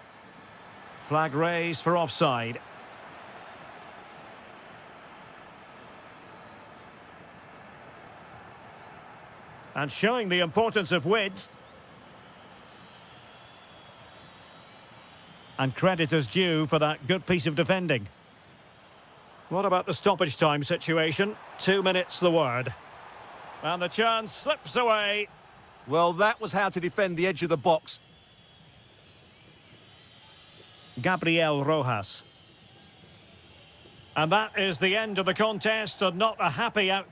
Flag raised for offside. And showing the importance of width. And credit is due for that good piece of defending. What about the stoppage time situation? 2 minutes the word. And the chance slips away. Well, that was how to defend the edge of the box. Gabriel Rojas. And that is the end of the contest, and not a happy out.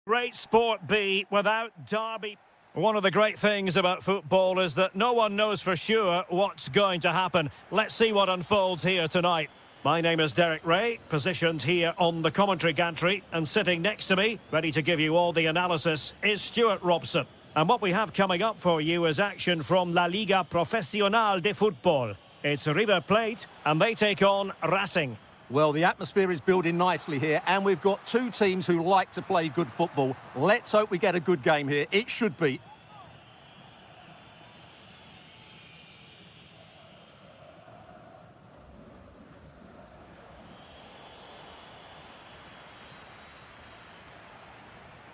Great sport be without derby. One of the great things about football is that no one knows for sure what's going to happen. Let's see what unfolds here tonight. My name is Derek Ray, positioned here on the commentary gantry, and sitting next to me, ready to give you all the analysis, is Stuart Robson. And what we have coming up for you is action from La Liga Profesional de Fútbol. It's River Plate, and they take on Racing. Well, the atmosphere is building nicely here, and we've got two teams who like to play good football. Let's hope we get a good game here. It should be.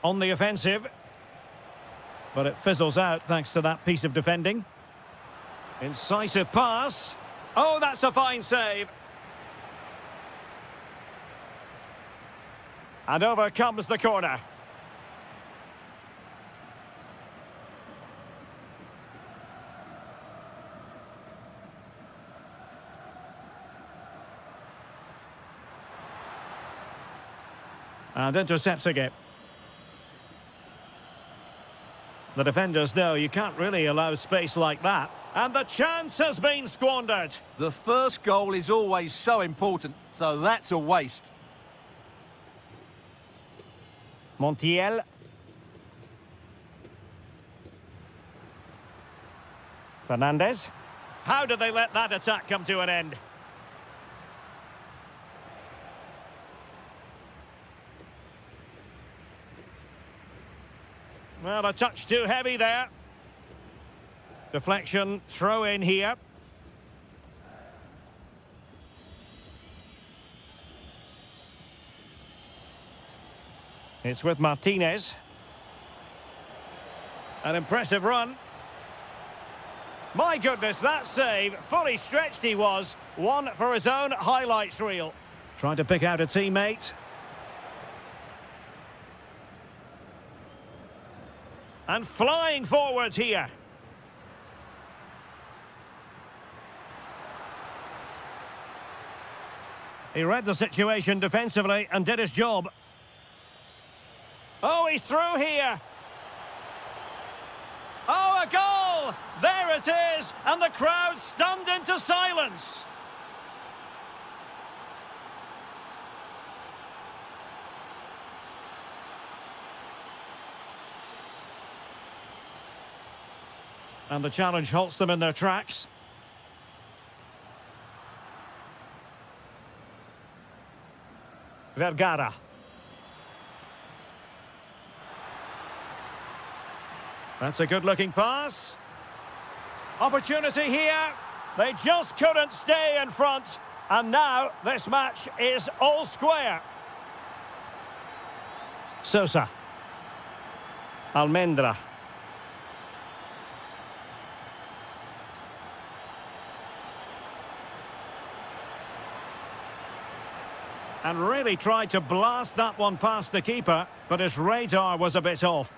On the offensive. But it fizzles out thanks to that piece of defending. Incisive pass. Oh, that's a fine save. And over comes the corner. And intercepting it. The defenders know you can't really allow space like that. And the chance has been squandered. The first goal is always so important, so that's a waste. Montiel. Fernandez. How did they let that attack come to an end? Well, a touch too heavy there. Deflection, throw in here. It's with Martinez. An impressive run. My goodness, that save. Fully stretched he was. One for his own highlights reel. Trying to pick out a teammate. And flying forwards here. He read the situation defensively and did his job. Oh, he's through here. Oh, a goal! There it is, and the crowd stunned into silence. And the challenge halts them in their tracks. Vergara. That's a good-looking pass. Opportunity here. They just couldn't stay in front. And now this match is all square. Sosa. Almendra. And really tried to blast that one past the keeper, but his radar was a bit off.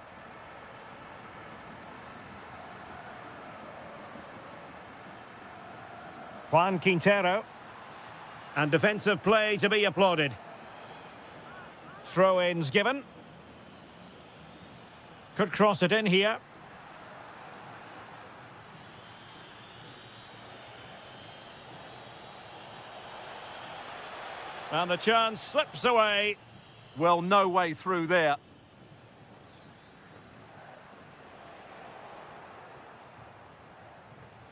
Juan Quintero. And defensive play to be applauded. Throw-ins given. Could cross it in here. And the chance slips away. Well, no way through there.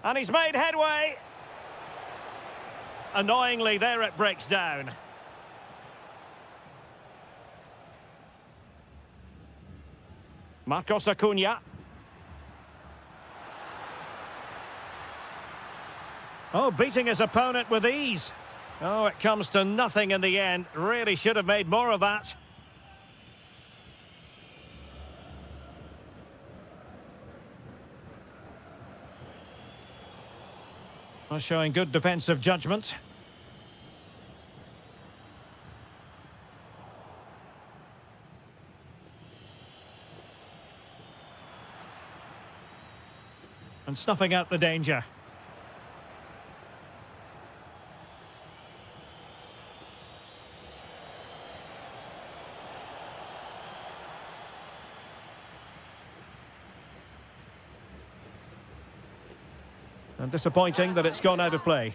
And he's made headway. Annoyingly, there it breaks down. Marcos Acuna. Oh, beating his opponent with ease. Oh, it comes to nothing in the end. Really should have made more of that. Well, showing good defensive judgment. And snuffing out the danger. And disappointing that it's gone out of play.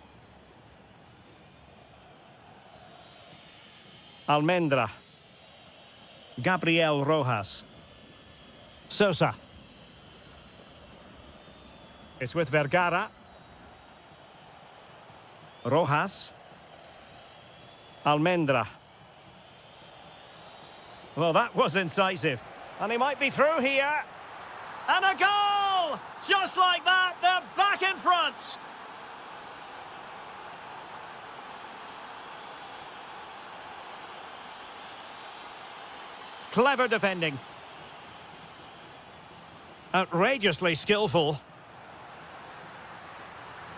Almendra. Gabriel Rojas. Sosa. It's with Vergara. Rojas. Almendra. Well, that was incisive. And he might be through here. And a goal! Just like that, they're back in front. Clever defending. Outrageously skillful.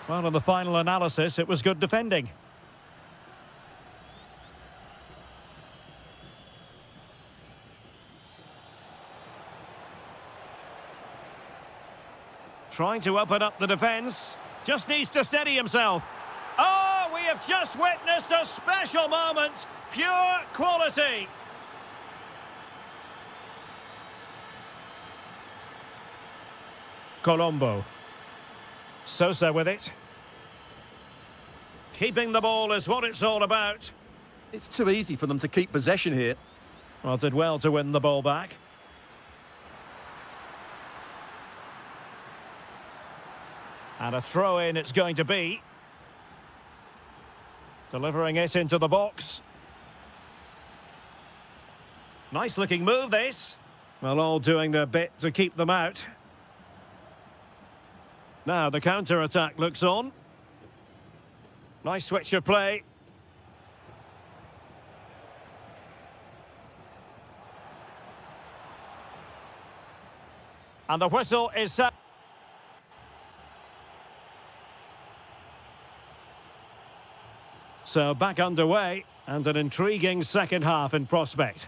Well, in the final analysis, it was good defending. Trying to open up the defence. Just needs to steady himself. Oh, we have just witnessed a special moment. Pure quality. Colombo. Sosa with it. Keeping the ball is what it's all about. It's too easy for them to keep possession here. Well, did well to win the ball back. And a throw-in it's going to be. Delivering it into the box. Nice-looking move, this. Well, all doing their bit to keep them out. Now the counter-attack looks on. Nice switch of play. And the whistle is set. So back underway, and an intriguing second half in prospect.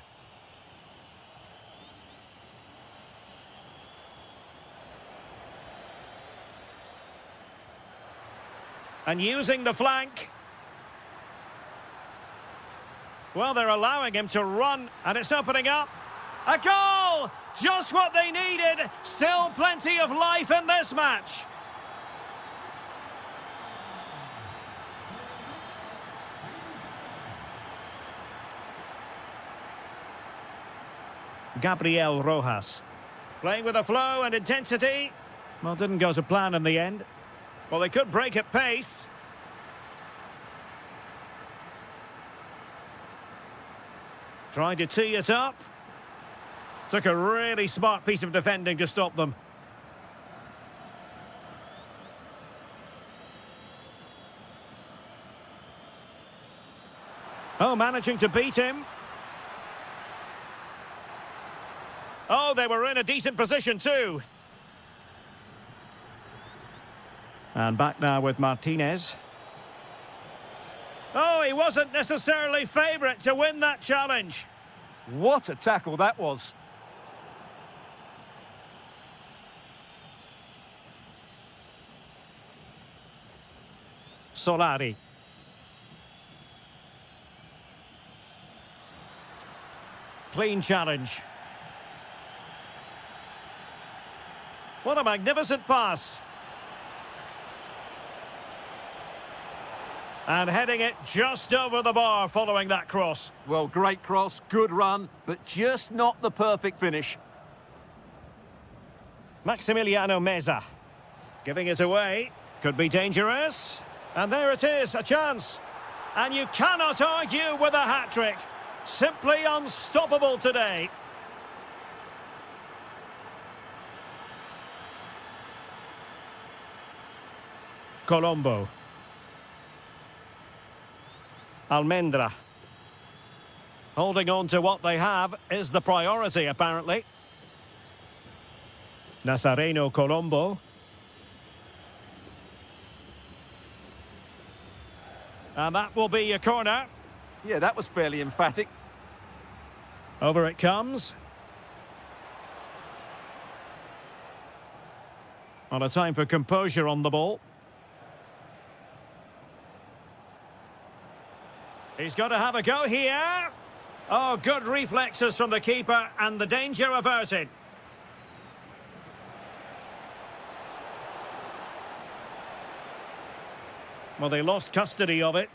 And using the flank. Well, they're allowing him to run, and it's opening up. A goal! Just what they needed. Still plenty of life in this match. Gabriel Rojas. Playing with a flow and intensity. Well, didn't go to plan in the end. Well, they could break at pace. Trying to tee it up. Took a really smart piece of defending to stop them. Oh, managing to beat him. Oh, they were in a decent position too. And back now with Martinez. Oh, he wasn't necessarily favourite to win that challenge. What a tackle that was. Solari. Clean challenge. What a magnificent pass. And heading it just over the bar following that cross. Well, great cross, good run, but just not the perfect finish. Maximiliano Meza. Giving it away. Could be dangerous. And there it is, a chance. And you cannot argue with a hat-trick. Simply unstoppable today. Colombo. Almendra. Holding on to what they have is the priority, apparently. Nazareno Colombo. And that will be a corner. Yeah, that was fairly emphatic. Over it comes. On a time for composure on the ball. He's got to have a go here. Oh, good reflexes from the keeper and the danger averted. Well, they lost custody of it.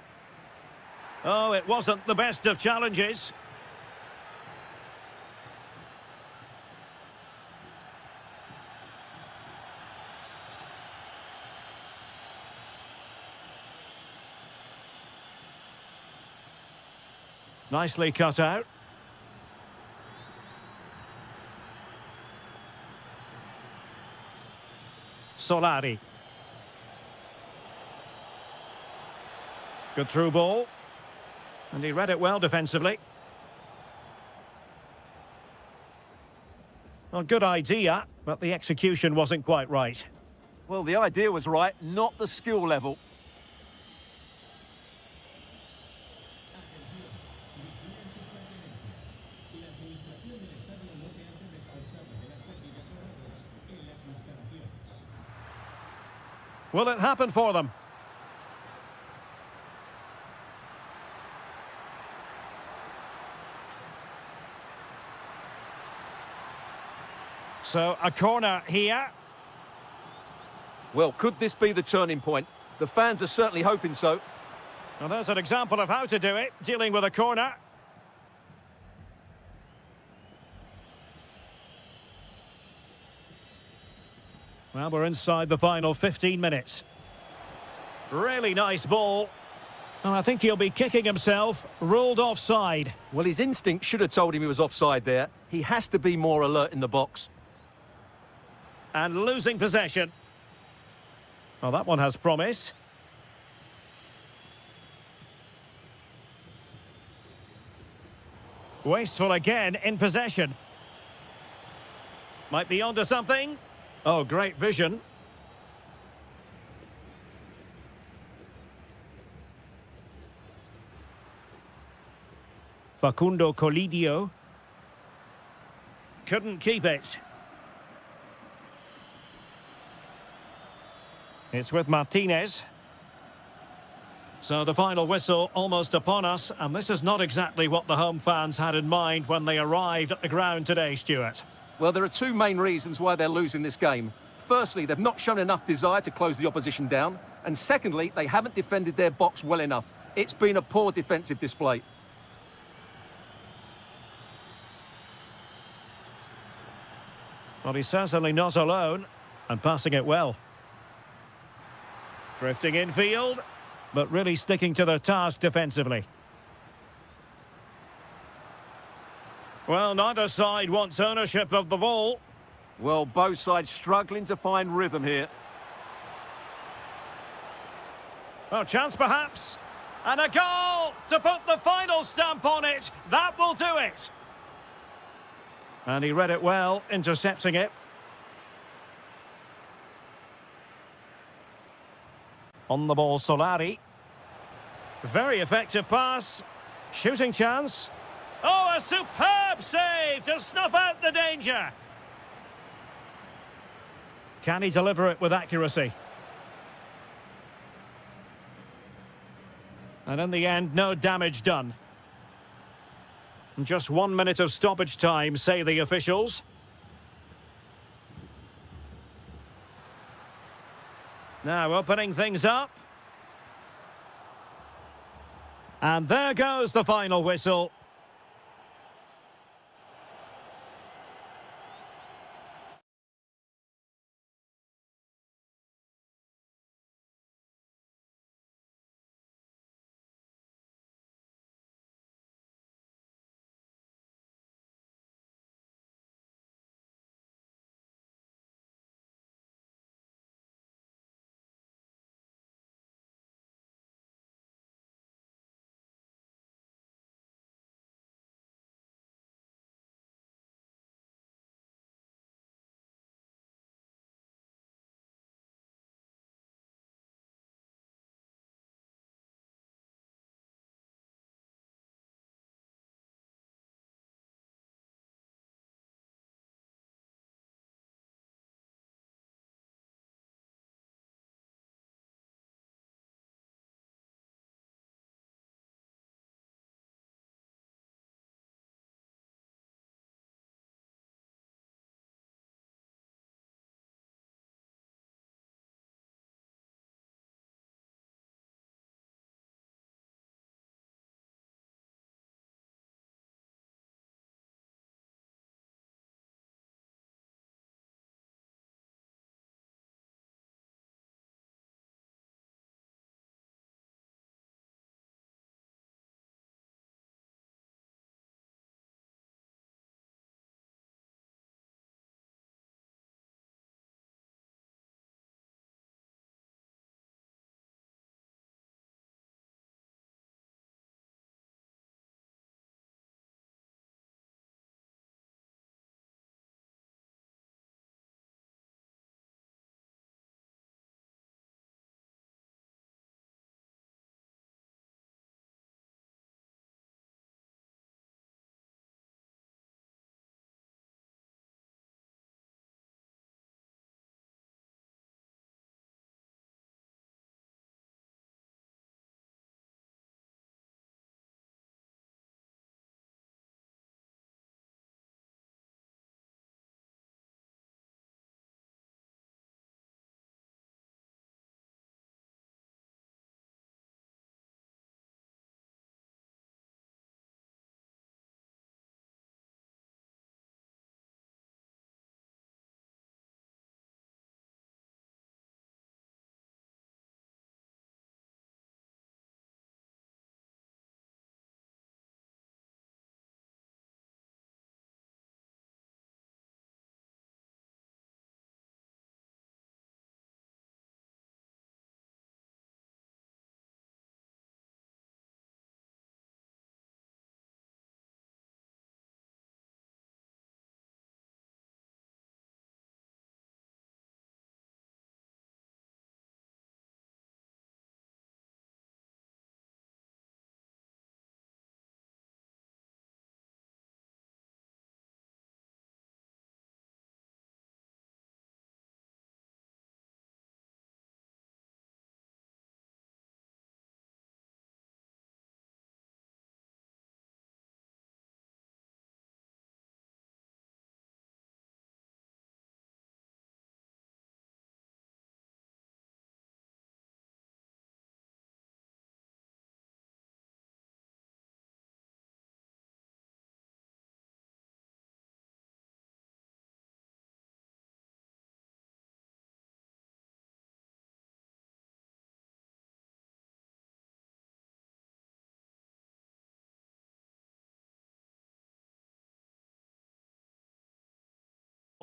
Oh, it wasn't the best of challenges. Nicely cut out. Solari. Good through ball. And he read it well defensively. Well, good idea, but the execution wasn't quite right. Well, the idea was right, not the skill level. Will it happen for them? So, a corner here. Well, could this be the turning point? The fans are certainly hoping so. Well, there's an example of how to do it, dealing with a corner. Well, we're inside the final 15 minutes. Really nice ball. And I think he'll be kicking himself. Ruled offside. Well, his instinct should have told him he was offside there. He has to be more alert in the box. And losing possession. Well, that one has promise. Wasteful again in possession. Might be onto something. Oh, great vision. Facundo Colidio. Couldn't keep it. It's with Martinez. So the final whistle almost upon us, and this is not exactly what the home fans had in mind when they arrived at the ground today, Stuart. Well, there are two main reasons why they're losing this game. Firstly, they've not shown enough desire to close the opposition down. And secondly, they haven't defended their box well enough. It's been a poor defensive display. Well, he's certainly not alone, and passing it well. Drifting infield, but really sticking to their task defensively. Well, neither side wants ownership of the ball. Well, both sides struggling to find rhythm here. Well, chance perhaps. And a goal to put the final stamp on it. That will do it. And he read it well, intercepting it. On the ball, Solari. Very effective pass. Shooting chance. Oh, a superb save to snuff out the danger. Can he deliver it with accuracy? And in the end, no damage done. Just 1 minute of stoppage time, say the officials. Now opening things up. And there goes the final whistle.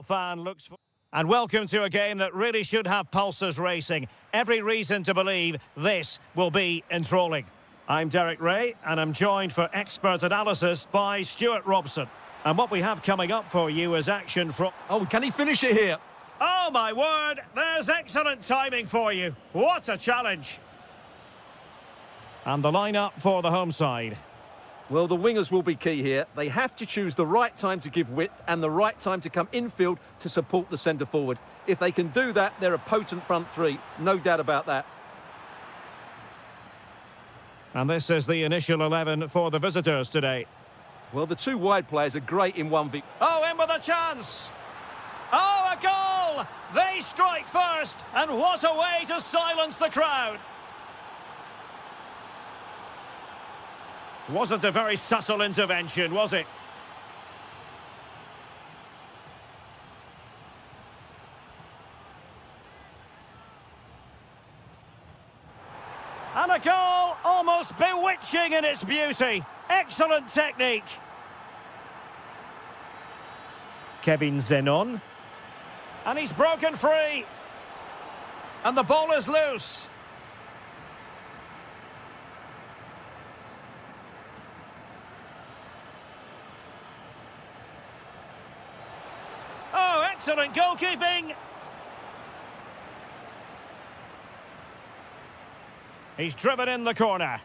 fan looks for... And welcome to a game that really should have pulses racing. Every reason to believe this will be enthralling. I'm Derek Ray, and I'm joined for expert analysis by Stuart Robson. And what we have coming up for you is action from... Oh, can he finish it here? Oh, my word! There's excellent timing for you. What a challenge! And the lineup for the home side. Well, the wingers will be key here. They have to choose the right time to give width and the right time to come infield to support the centre forward. If they can do that, they're a potent front three. No doubt about that. And this is the initial 11 for the visitors today. Well, the two wide players are great in 1v. Oh, in with a chance! Oh, a goal! They strike first, and what a way to silence the crowd! Wasn't a very subtle intervention, was it? And a goal almost bewitching in its beauty. Excellent technique. Kevin Zenon. And he's broken free. And the ball is loose. Oh, excellent goalkeeping. He's driven in the corner.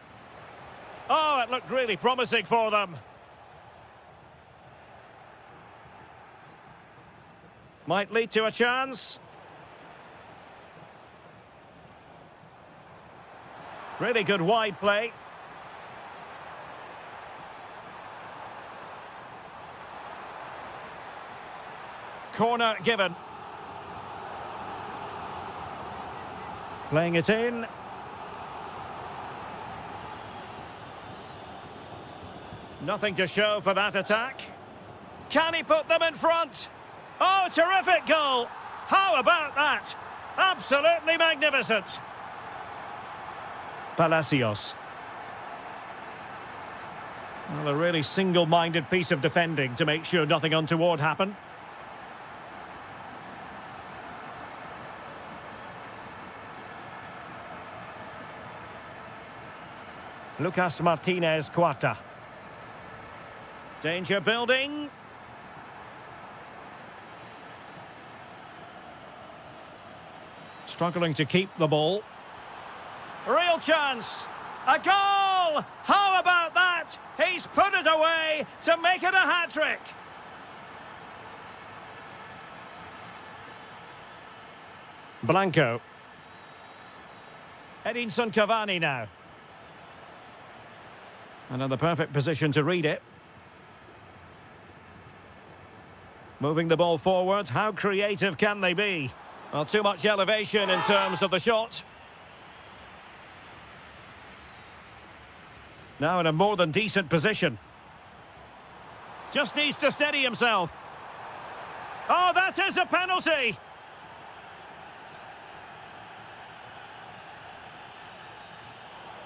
Oh, it looked really promising for them. Might lead to a chance. Really good wide play. Corner given. Playing it in. Nothing to show for that attack. Can he put them in front? Oh, terrific goal! How about that? Absolutely magnificent. Palacios. Well, a really single-minded piece of defending to make sure nothing untoward happened. Lucas Martinez Cuarta. Danger building. Struggling to keep the ball. Real chance. A goal! How about that? He's put it away to make it a hat-trick. Blanco. Edinson Cavani now. And in the perfect position to read it. Moving the ball forward, how creative can they be? Well, too much elevation in terms of the shot. Now in a more than decent position. Just needs to steady himself. Oh, that is a penalty!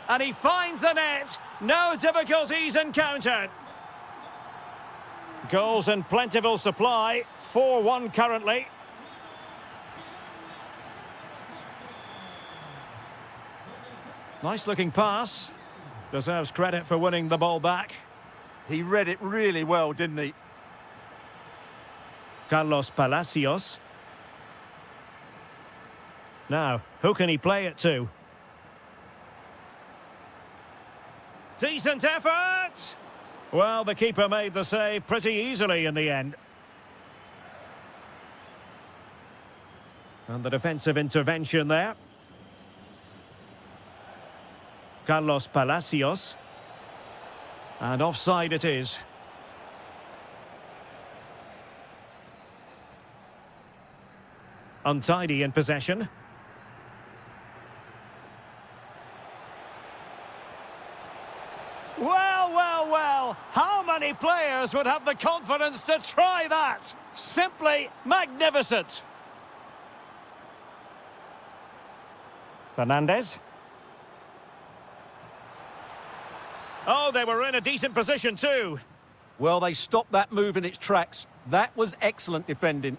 And he finds the net. No difficulties encountered. Goals in plentiful supply. 4-1 currently. Nice looking pass. Deserves credit for winning the ball back. He read it really well, didn't he? Carlos Palacios. Now, who can he play it to? Decent effort! Well, the keeper made the save pretty easily in the end. And the defensive intervention there. Carlos Palacios. And offside it is. Untidy in possession. Well, well, well. How many players would have the confidence to try that? Simply magnificent. Fernandez. Oh, they were in a decent position too. Well, they stopped that move in its tracks. That was excellent defending.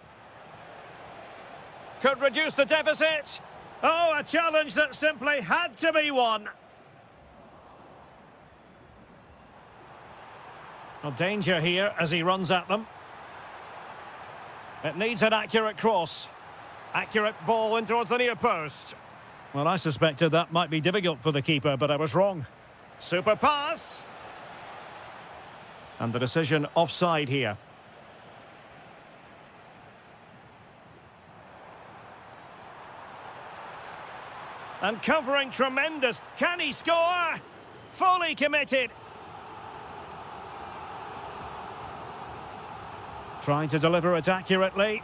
Could reduce the deficit. Oh, a challenge that simply had to be won. Well, danger here as he runs at them. It needs an accurate cross. Accurate ball in towards the near post. Well, I suspected that might be difficult for the keeper, but I was wrong. Super pass. And the decision offside here. And covering tremendous. Can he score? Fully committed. Trying to deliver it accurately.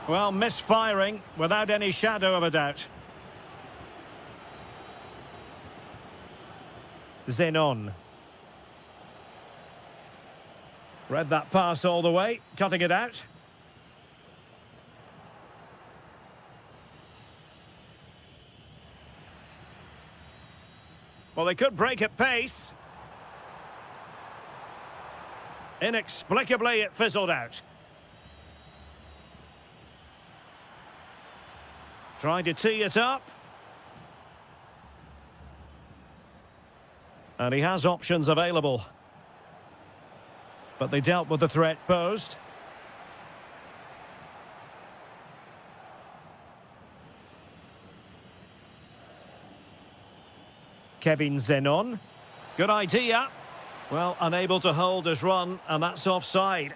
Well, misfiring without any shadow of a doubt. Zenon. Read that pass all the way, cutting it out. Well, they could break at pace. Inexplicably, it fizzled out. Trying to tee it up. And he has options available. But they dealt with the threat posed. Kevin Zenon. Good idea. Well, unable to hold his run, and that's offside.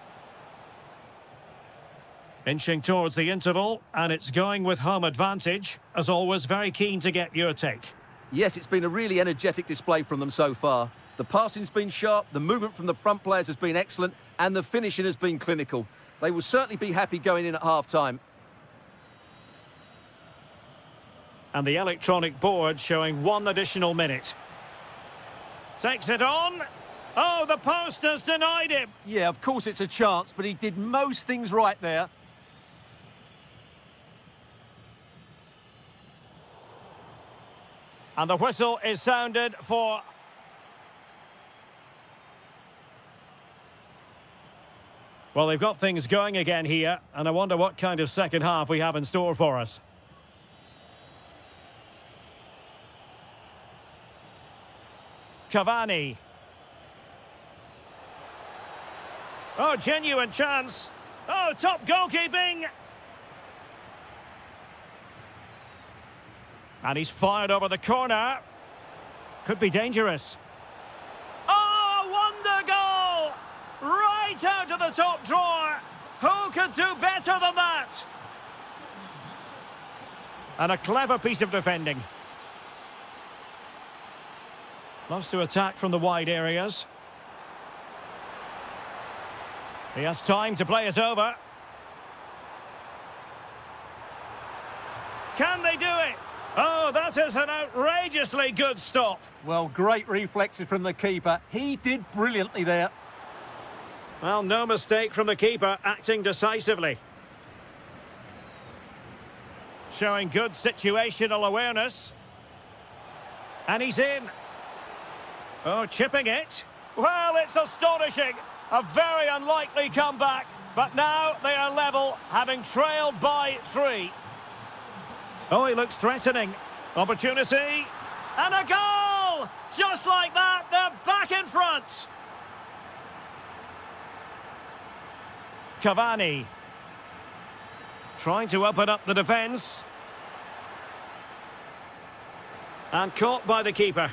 Inching towards the interval, and it's going with home advantage. As always, very keen to get your take. Yes, it's been a really energetic display from them so far. The passing's been sharp, the movement from the front players has been excellent, and the finishing has been clinical. They will certainly be happy going in at half-time. And the electronic board showing 1 additional minute. Takes it on. Oh, the post has denied him. Yeah, of course it's a chance, but he did most things right there. And the whistle is sounded for... Well, they've got things going again here, and I wonder what kind of second half we have in store for us. Cavani. Oh, genuine chance. Oh, top goalkeeping. And he's fired over the corner. Could be dangerous. Oh, wonder goal! Right out of the top drawer. Who could do better than that? And a clever piece of defending. Loves to attack from the wide areas. He has time to play it over. Can they do it? Oh, that is an outrageously good stop. Well, great reflexes from the keeper. He did brilliantly there. Well, no mistake from the keeper, acting decisively. Showing good situational awareness. And he's in. Oh, chipping it. Well, it's astonishing. A very unlikely comeback. But now they are level, having trailed by 3. Oh, he looks threatening. Opportunity. And a goal! Just like that, they're back in front. Cavani. Trying to open up the defence. And caught by the keeper.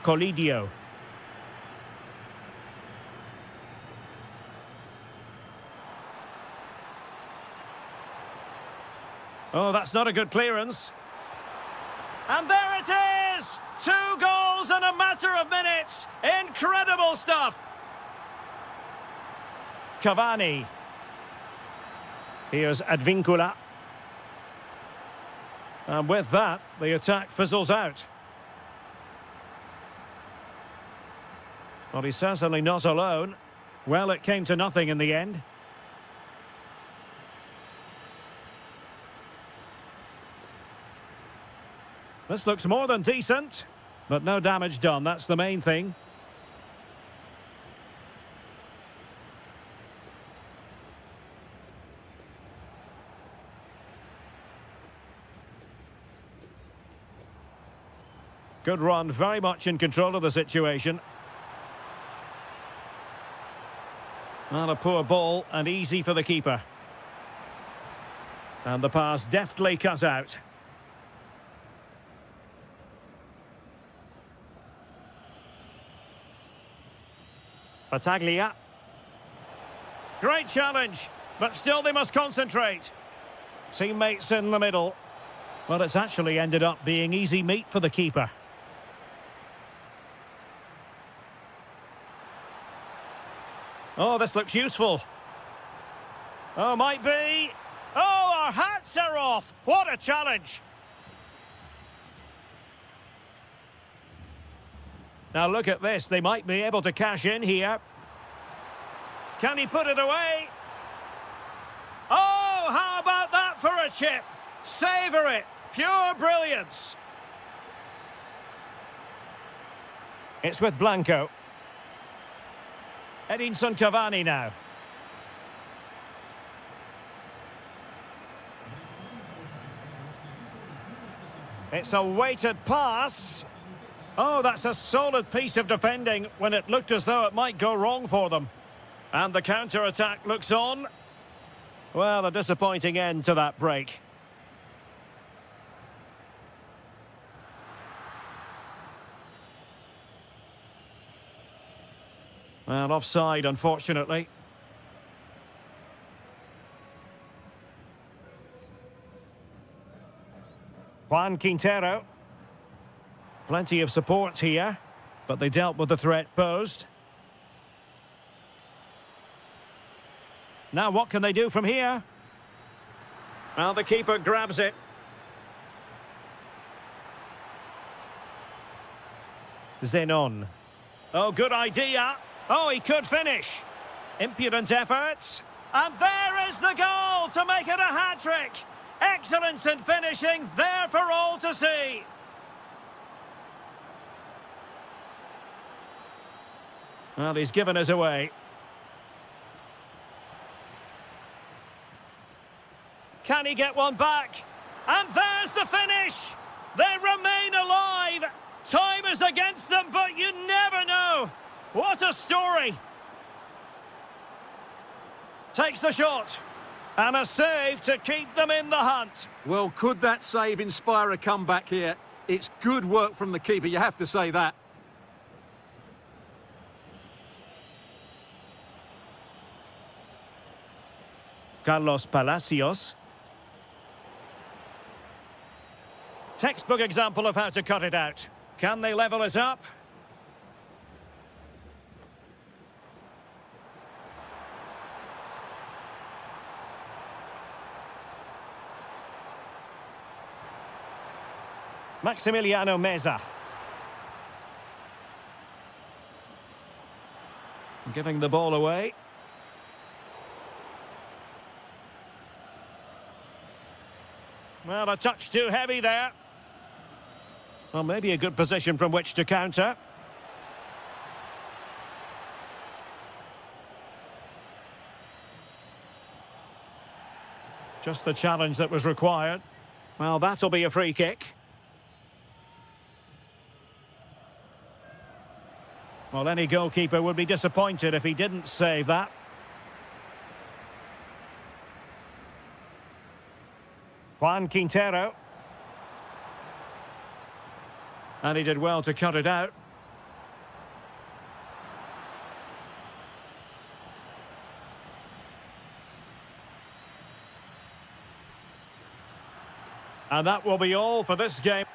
Colidio. Oh, that's not a good clearance. And there it is! 2 goals in a matter of minutes. Incredible stuff. Cavani. Here's Advincula. And with that, the attack fizzles out. Well, he's certainly not alone. Well, it came to nothing in the end. This looks more than decent, but no damage done. That's the main thing. Good run, very much in control of the situation. Not a poor ball and easy for the keeper. And the pass deftly cut out. Battaglia. Great challenge, but still they must concentrate. Teammates in the middle. Well, it's actually ended up being easy meat for the keeper. Oh, this looks useful. Oh, might be. Oh, our hats are off. What a challenge. Now look at this. They might be able to cash in here. Can he put it away? Oh, how about that for a chip? Savour it. Pure brilliance. It's with Blanco. Edinson Cavani now. It's a weighted pass. Oh, that's a solid piece of defending when it looked as though it might go wrong for them. And the counter-attack looks on. Well, a disappointing end to that break. Well, offside, unfortunately. Juan Quintero. Plenty of support here, but they dealt with the threat posed. Now what can they do from here? Well, the keeper grabs it. Zenon. Oh, good idea. Oh, he could finish. Impudent efforts. And there is the goal to make it a hat-trick. Excellence in finishing, there for all to see. Well, he's given us away. Can he get one back? And there's the finish! They remain alive! Time is against them, but you never know! What a story! Takes the shot. And a save to keep them in the hunt. Well, could that save inspire a comeback here? It's good work from the keeper, you have to say that. Carlos Palacios. Textbook example of how to cut it out. Can they level it up? Maximiliano Meza. Giving the ball away. Well, a touch too heavy there. Well, maybe a good position from which to counter. Just the challenge that was required. Well, that'll be a free kick. Well, any goalkeeper would be disappointed if he didn't save that. Juan Quintero. And he did well to cut it out. And that will be all for this game.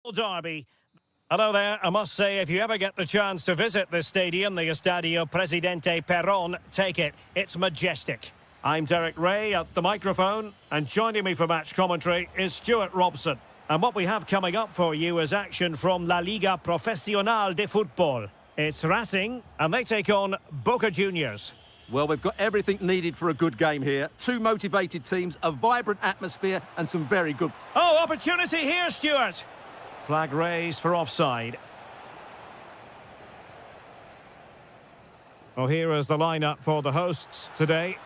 Derby. Hello there. I must say, if you ever get the chance to visit this stadium, the Estadio Presidente Perón, take it. It's majestic. I'm Derek Ray at the microphone, and joining me for match commentary is Stuart Robson. And what we have coming up for you is action from La Liga Profesional de Fútbol. It's Racing, and they take on Boca Juniors. Well, we've got everything needed for a good game here. Two motivated teams, a vibrant atmosphere, and some very good... Oh, opportunity here, Stuart. Flag raised for offside. Well, here is the lineup for the hosts today.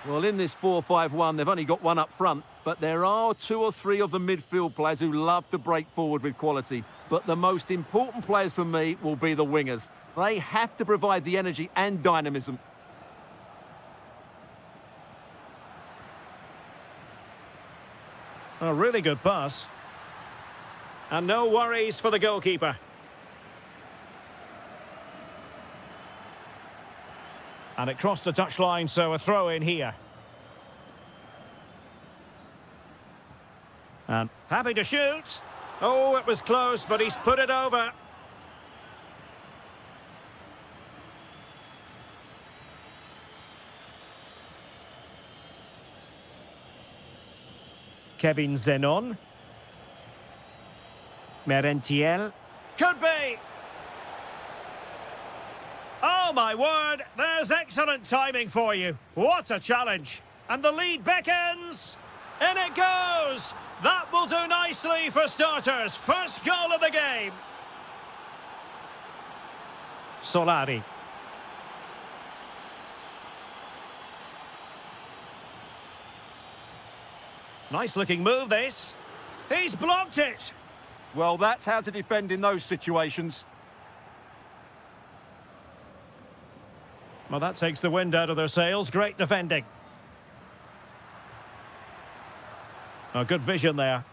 Well, in this 4-5-1, they've only got one up front, but there are two or three of the midfield players who love to break forward with quality. But the most important players for me will be the wingers. They have to provide the energy and dynamism. A really good pass. And no worries for the goalkeeper. And it crossed the touchline, so a throw in here. And happy to shoot. Oh, it was close, but he's put it over. Kevin Zenon. Merentiel. Could be. Oh, my word. There's excellent timing for you. What a challenge. And the lead beckons. In it goes. That will do nicely for starters. First goal of the game. Solari. Nice looking move, this. He's blocked it. Well, that's how to defend in those situations. Well, that takes the wind out of their sails. Great defending. Oh, good vision there.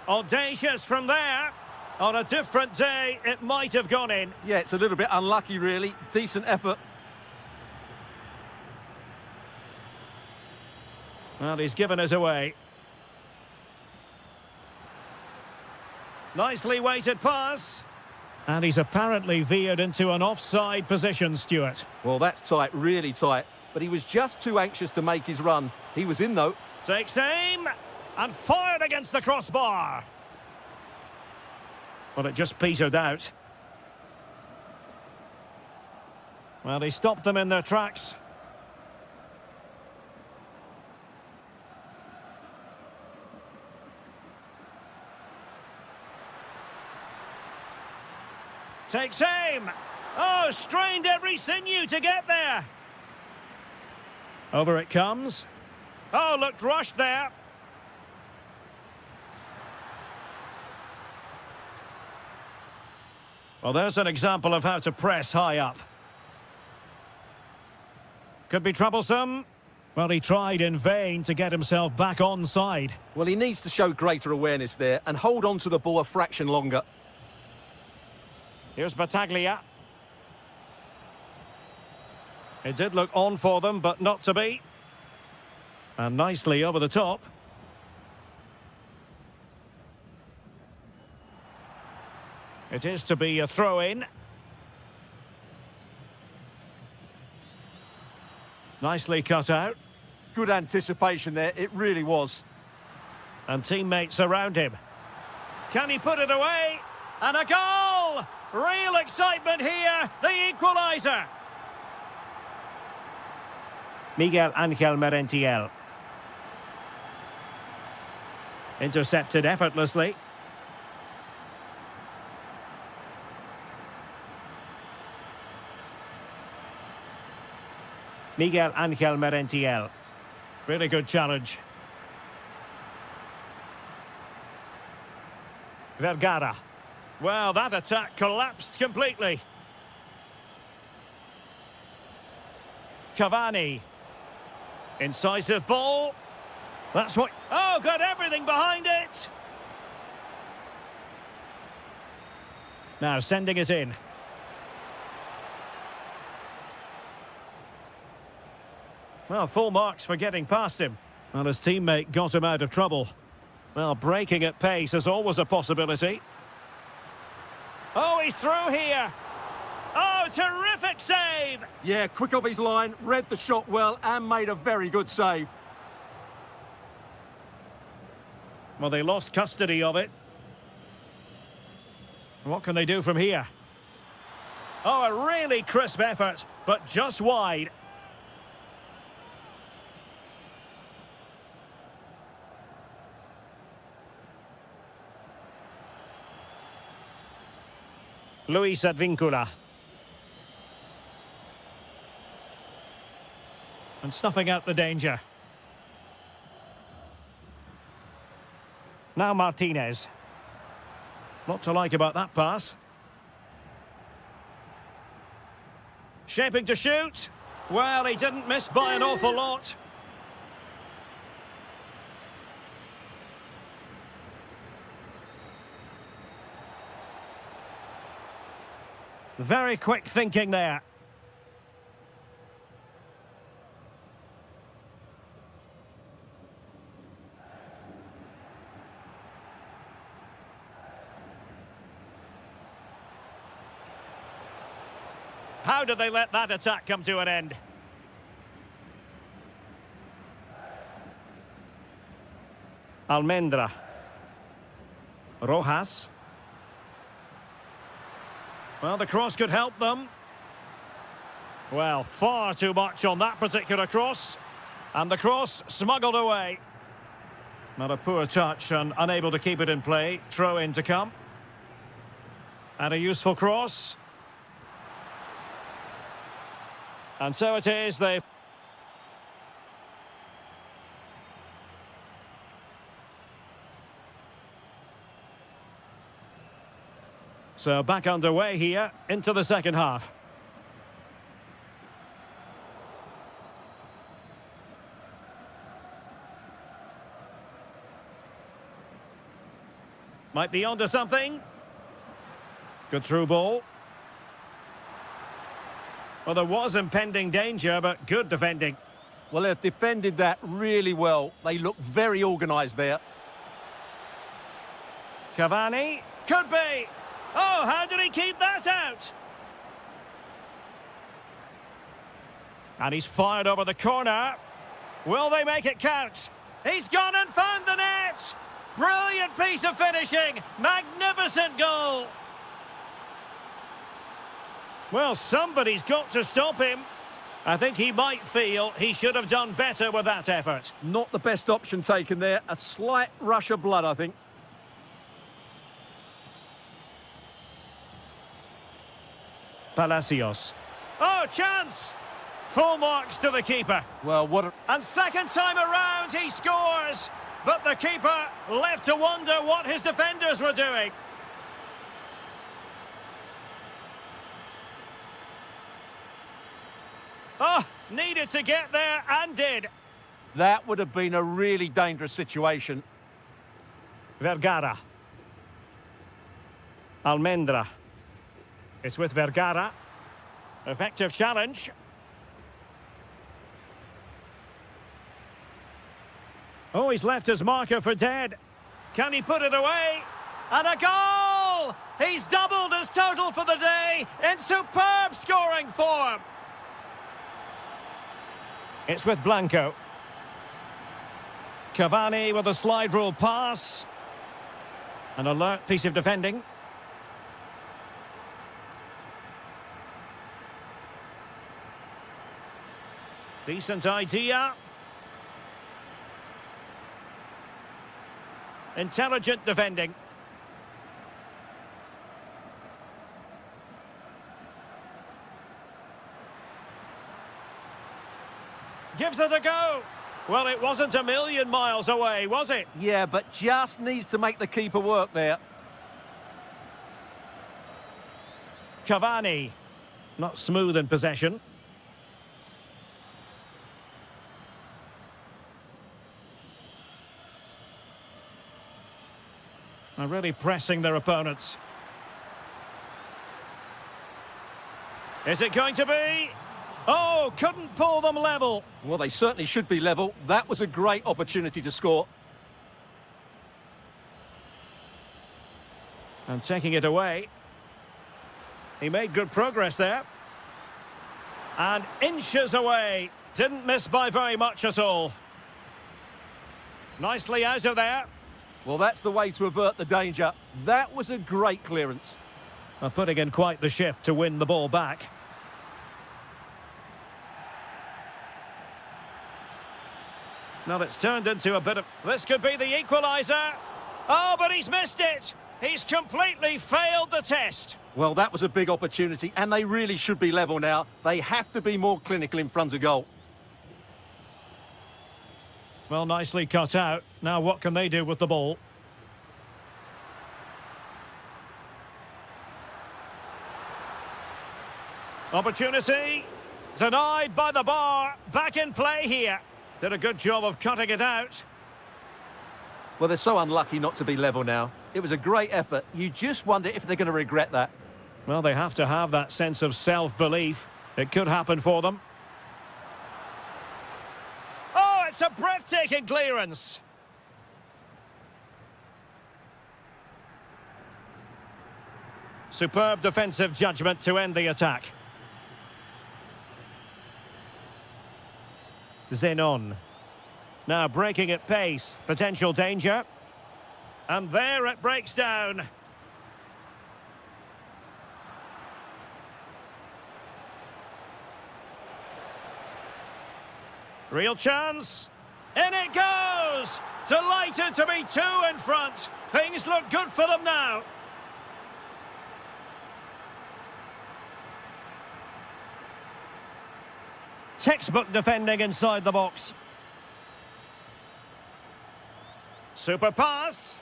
Audacious from there. On a different day, it might have gone in. Yeah, it's a little bit unlucky, really. Decent effort. Well, he's given us away. Nicely weighted pass. And he's apparently veered into an offside position, Stuart. Well, that's tight, really tight. But he was just too anxious to make his run. He was in, though. Takes aim and fired against the crossbar. Well, it just petered out. Well, he stopped them in their tracks. Takes aim. Oh, strained every sinew to get there. Over it comes. Oh, looked rushed there. Well, there's an example of how to press high up. Could be troublesome. Well, he tried in vain to get himself back onside. Well, he needs to show greater awareness there and hold on to the ball a fraction longer. Here's Battaglia. It did look on for them, but not to be. And nicely over the top. It is to be a throw-in. Nicely cut out. Good anticipation there, it really was. And teammates around him. Can he put it away? And a goal! Real excitement here, the equaliser. Miguel Angel Merentiel. Intercepted effortlessly. Miguel Angel Merentiel. Really good challenge. Vergara. Well, that attack collapsed completely. Cavani. Incisive ball. That's what... Oh, got everything behind it. Now sending it in. Well, full marks for getting past him. And his teammate got him out of trouble. Well, breaking at pace is always a possibility. Oh, he's through here. Oh, terrific save! Yeah, quick off his line, read the shot well and made a very good save. Well, they lost custody of it. What can they do from here? Oh, a really crisp effort, but just wide. Luis Advíncula. And snuffing out the danger. Now Martinez. Lot to like about that pass. Shaping to shoot. Well, he didn't miss by an awful lot. Very quick thinking there. How did they let that attack come to an end? Almendra. Rojas. Well, the cross could help them. Well, far too much on that particular cross. And the cross smuggled away. Not a poor touch and unable to keep it in play. Throw in to come. And a useful cross. And so it is, they've... So back underway here, into the second half. Might be onto something. Good through ball. Well, there was impending danger, but good defending. Well, they've defended that really well. They look very organised there. Cavani. Could be. Oh, how did he keep that out? And he's fired over the corner. Will they make it count? He's gone and found the net! Brilliant piece of finishing! Magnificent goal! Well, somebody's got to stop him. I think he might feel he should have done better with that effort. Not the best option taken there. A slight rush of blood, I think. Palacios. Oh, chance! Full marks to the keeper. Well, what a... And second time around, he scores! But the keeper left to wonder what his defenders were doing. Oh, needed to get there and did. That would have been a really dangerous situation. Vergara. Almendra. It's with Vergara. Effective challenge. Oh, he's left his marker for dead. Can he put it away? And a goal! He's doubled his total for the day in superb scoring form. It's with Blanco. Cavani with a slide rule pass. An alert piece of defending. Decent idea. Intelligent defending. Gives it a go. Well, it wasn't a million miles away, was it? Yeah, but just needs to make the keeper work there. Cavani. Not smooth in possession. They're really pressing their opponents. Is it going to be? Oh, couldn't pull them level. Well, they certainly should be level. That was a great opportunity to score. And taking it away. He made good progress there. And inches away. Didn't miss by very much at all. Nicely out of there. Well, that's the way to avert the danger. That was a great clearance. Putting in quite the shift to win the ball back. Now it's turned into a bit of... This could be the equaliser. Oh, but he's missed it. He's completely failed the test. Well, that was a big opportunity, and they really should be level now. They have to be more clinical in front of goal. Well, nicely cut out. Now what can they do with the ball? Opportunity. Denied by the bar. Back in play here. Did a good job of cutting it out. Well, they're so unlucky not to be level now. It was a great effort. You just wonder if they're going to regret that. Well, they have to have that sense of self-belief. It could happen for them. Oh, it's a breathtaking clearance. Superb defensive judgment to end the attack. Zenon. Now breaking at pace. Potential danger. And there it breaks down. Real chance. In it goes! Delighted to be two in front. Things look good for them now. Textbook defending inside the box. Super pass.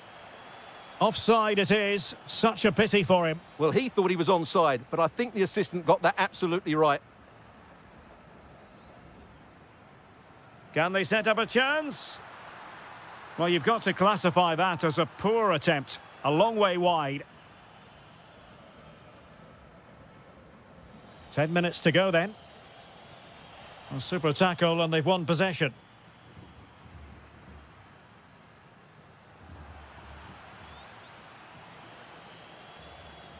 Offside it is. Such a pity for him. Well, he thought he was onside, but I think the assistant got that absolutely right. Can they set up a chance? Well, you've got to classify that as a poor attempt. A long way wide. 10 minutes to go then. A super tackle and they've won possession.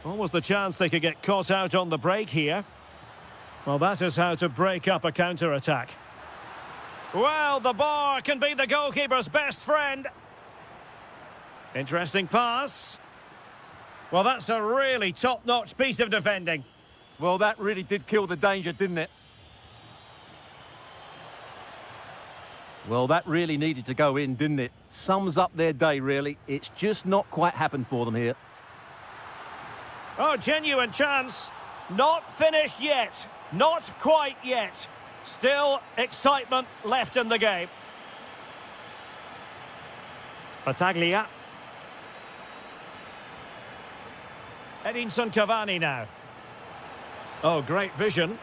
Almost the chance they could get caught out on the break here. Well, that is how to break up a counter-attack. Well, the bar can be the goalkeeper's best friend. Interesting pass. Well, that's a really top-notch piece of defending. Well, that really did kill the danger, didn't it? Well, that really needed to go in, didn't it? Sums up their day, really. It's just not quite happened for them here. Oh, genuine chance. Not finished yet. Not quite yet. Still excitement left in the game. Battaglia. Edinson Cavani now. Oh, great vision.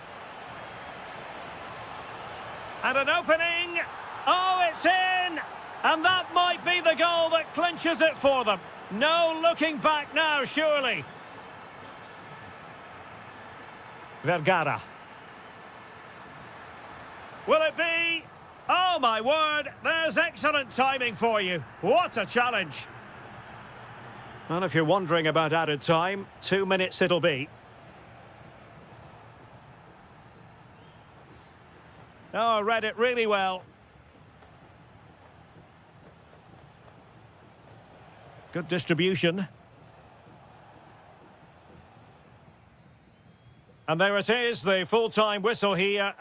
And an opening. Oh, it's in! And that might be the goal that clinches it for them. No looking back now, surely. Vergara. Will it be? Oh, my word, there's excellent timing for you. What a challenge. And if you're wondering about added time, 2 minutes it'll be. Oh, read it really well. Good distribution. And there it is, the full-time whistle here.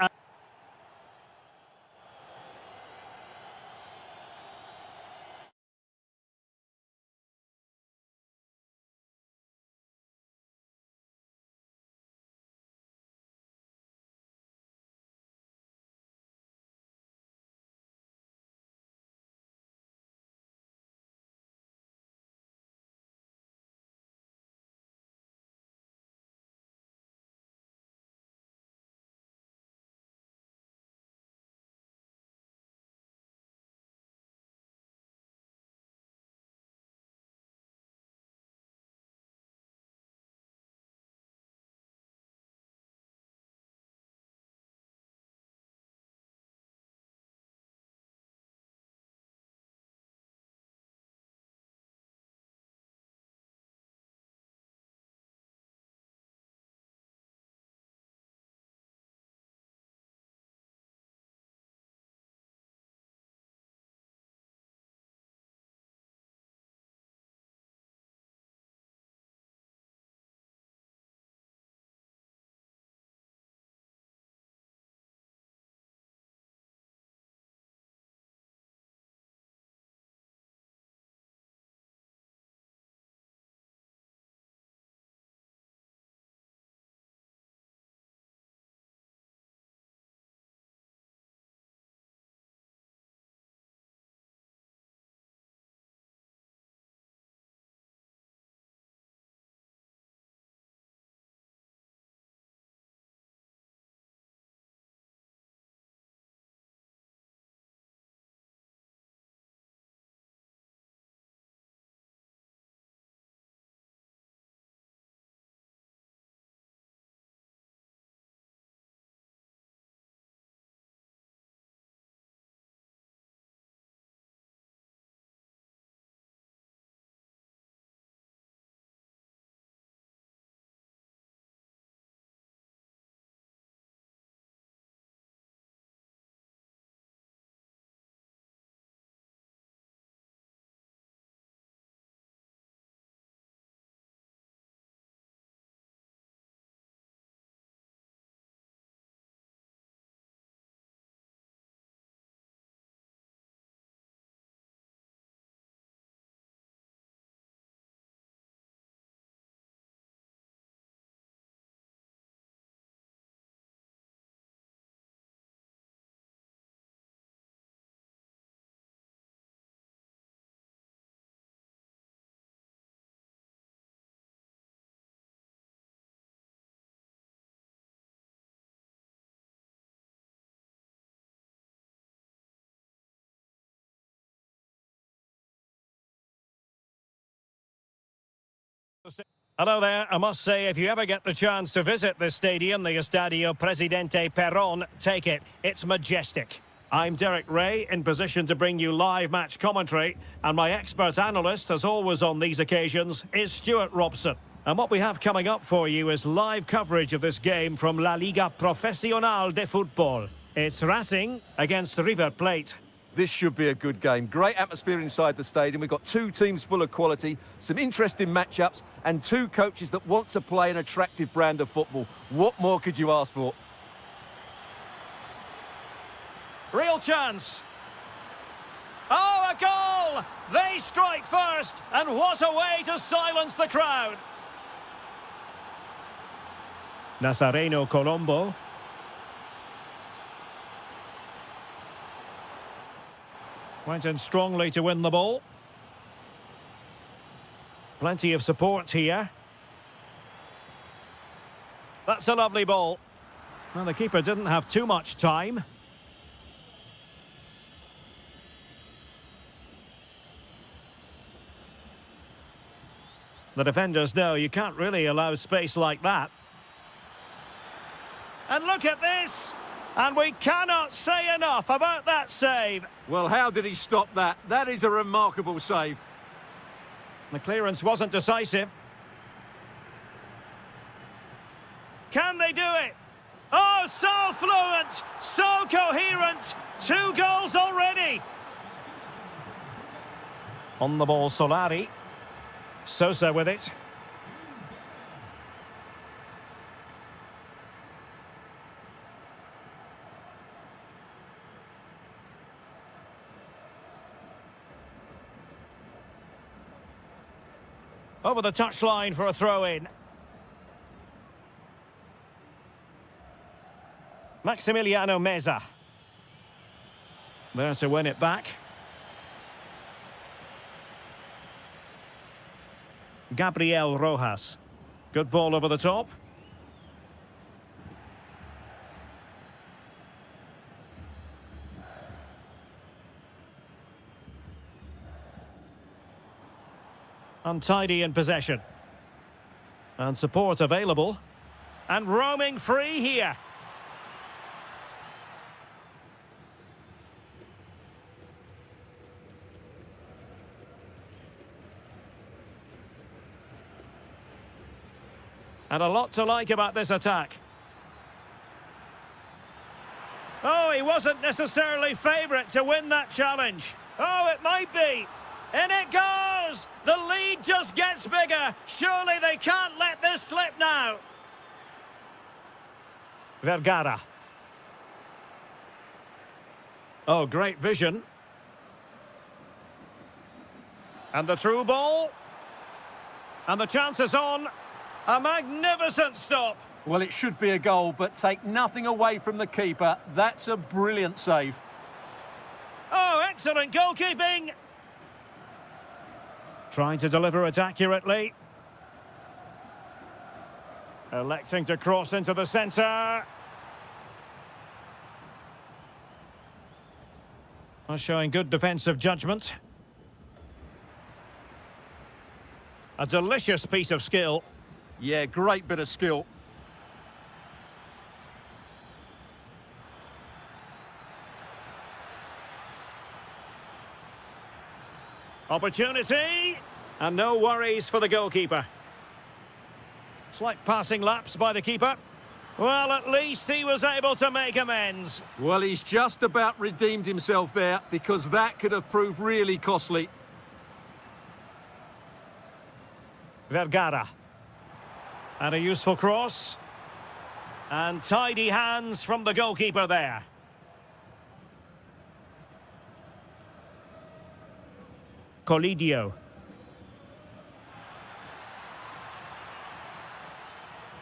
Hello there. I must say, if you ever get the chance to visit this stadium, the Estadio Presidente Perón, take it. It's majestic. I'm Derek Ray, in position to bring you live match commentary, and my expert analyst, as always on these occasions, is Stuart Robson. And what we have coming up for you is live coverage of this game from La Liga Profesional de Fútbol. It's Racing against River Plate. This should be a good game. Great atmosphere inside the stadium. We've got two teams full of quality, some interesting matchups, and two coaches that want to play an attractive brand of football. What more could you ask for? Real chance. Oh, a goal! They strike first, and what a way to silence the crowd. Nazareno Colombo. Went in strongly to win the ball. Plenty of support here. That's a lovely ball. Well, the keeper didn't have too much time. The defenders know you can't really allow space like that. And look at this! And we cannot say enough about that save. Well, how did he stop that? That is a remarkable save. The clearance wasn't decisive. Can they do it? Oh, so fluent, so coherent. 2 goals already. On the ball, Solari. Sosa with it. Over the touchline for a throw-in. Maximiliano Meza. There to win it back. Gabriel Rojas. Good ball over the top. Untidy in possession. And support available. And roaming free here. And a lot to like about this attack. Oh, he wasn't necessarily favourite to win that challenge. Oh, it might be. In it goes! The lead just gets bigger. Surely they can't let this slip now. Vergara. Oh, great vision. And the through ball. And the chance is on. A magnificent stop. Well, it should be a goal, but take nothing away from the keeper. That's a brilliant save. Oh, excellent goalkeeping. Trying to deliver it accurately. Electing to cross into the centre. Showing good defensive judgment. A delicious piece of skill. Yeah, great bit of skill. Opportunity. And no worries for the goalkeeper. Slight passing lapse by the keeper. Well, at least he was able to make amends. Well, he's just about redeemed himself there, because that could have proved really costly. Vergara. And a useful cross. And tidy hands from the goalkeeper there. Colidio.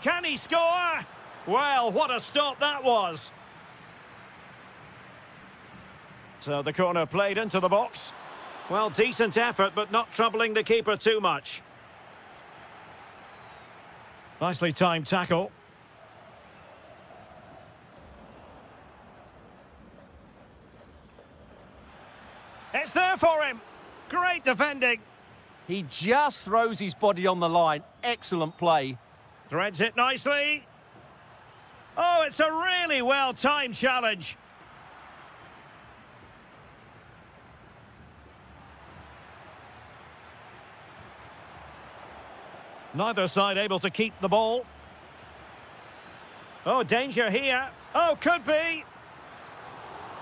Can he score? Well, what a stop that was. So the corner played into the box. Well, decent effort, but not troubling the keeper too much. Nicely timed tackle. It's there for him. Great defending. He just throws his body on the line. Excellent play. Threads it nicely. Oh, it's a really well-timed challenge. Neither side able to keep the ball. Oh, danger here. Oh, could be.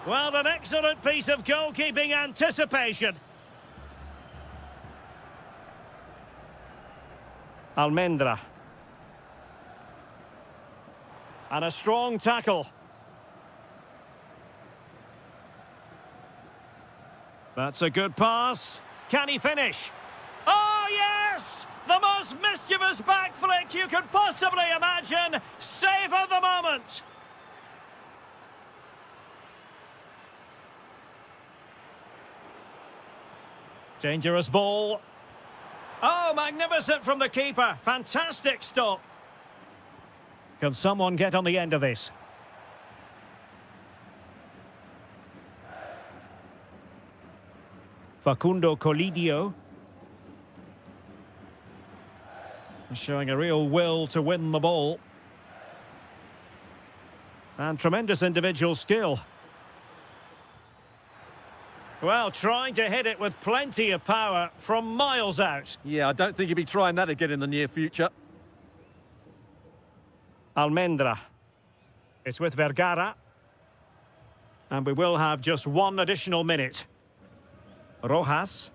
Well, an excellent piece of goalkeeping anticipation. Almendra. And a strong tackle. That's a good pass. Can he finish? Oh, yes! The most mischievous back flick you could possibly imagine. Save of the moment. Dangerous ball. Oh, magnificent from the keeper. Fantastic stop. Can someone get on the end of this? Facundo Colidio. Showing a real will to win the ball. And tremendous individual skill. Well, trying to hit it with plenty of power from miles out. Yeah, I don't think he'll be trying that again in the near future. Almendra. It's with Vergara. And we will have just one additional minute. Rojas.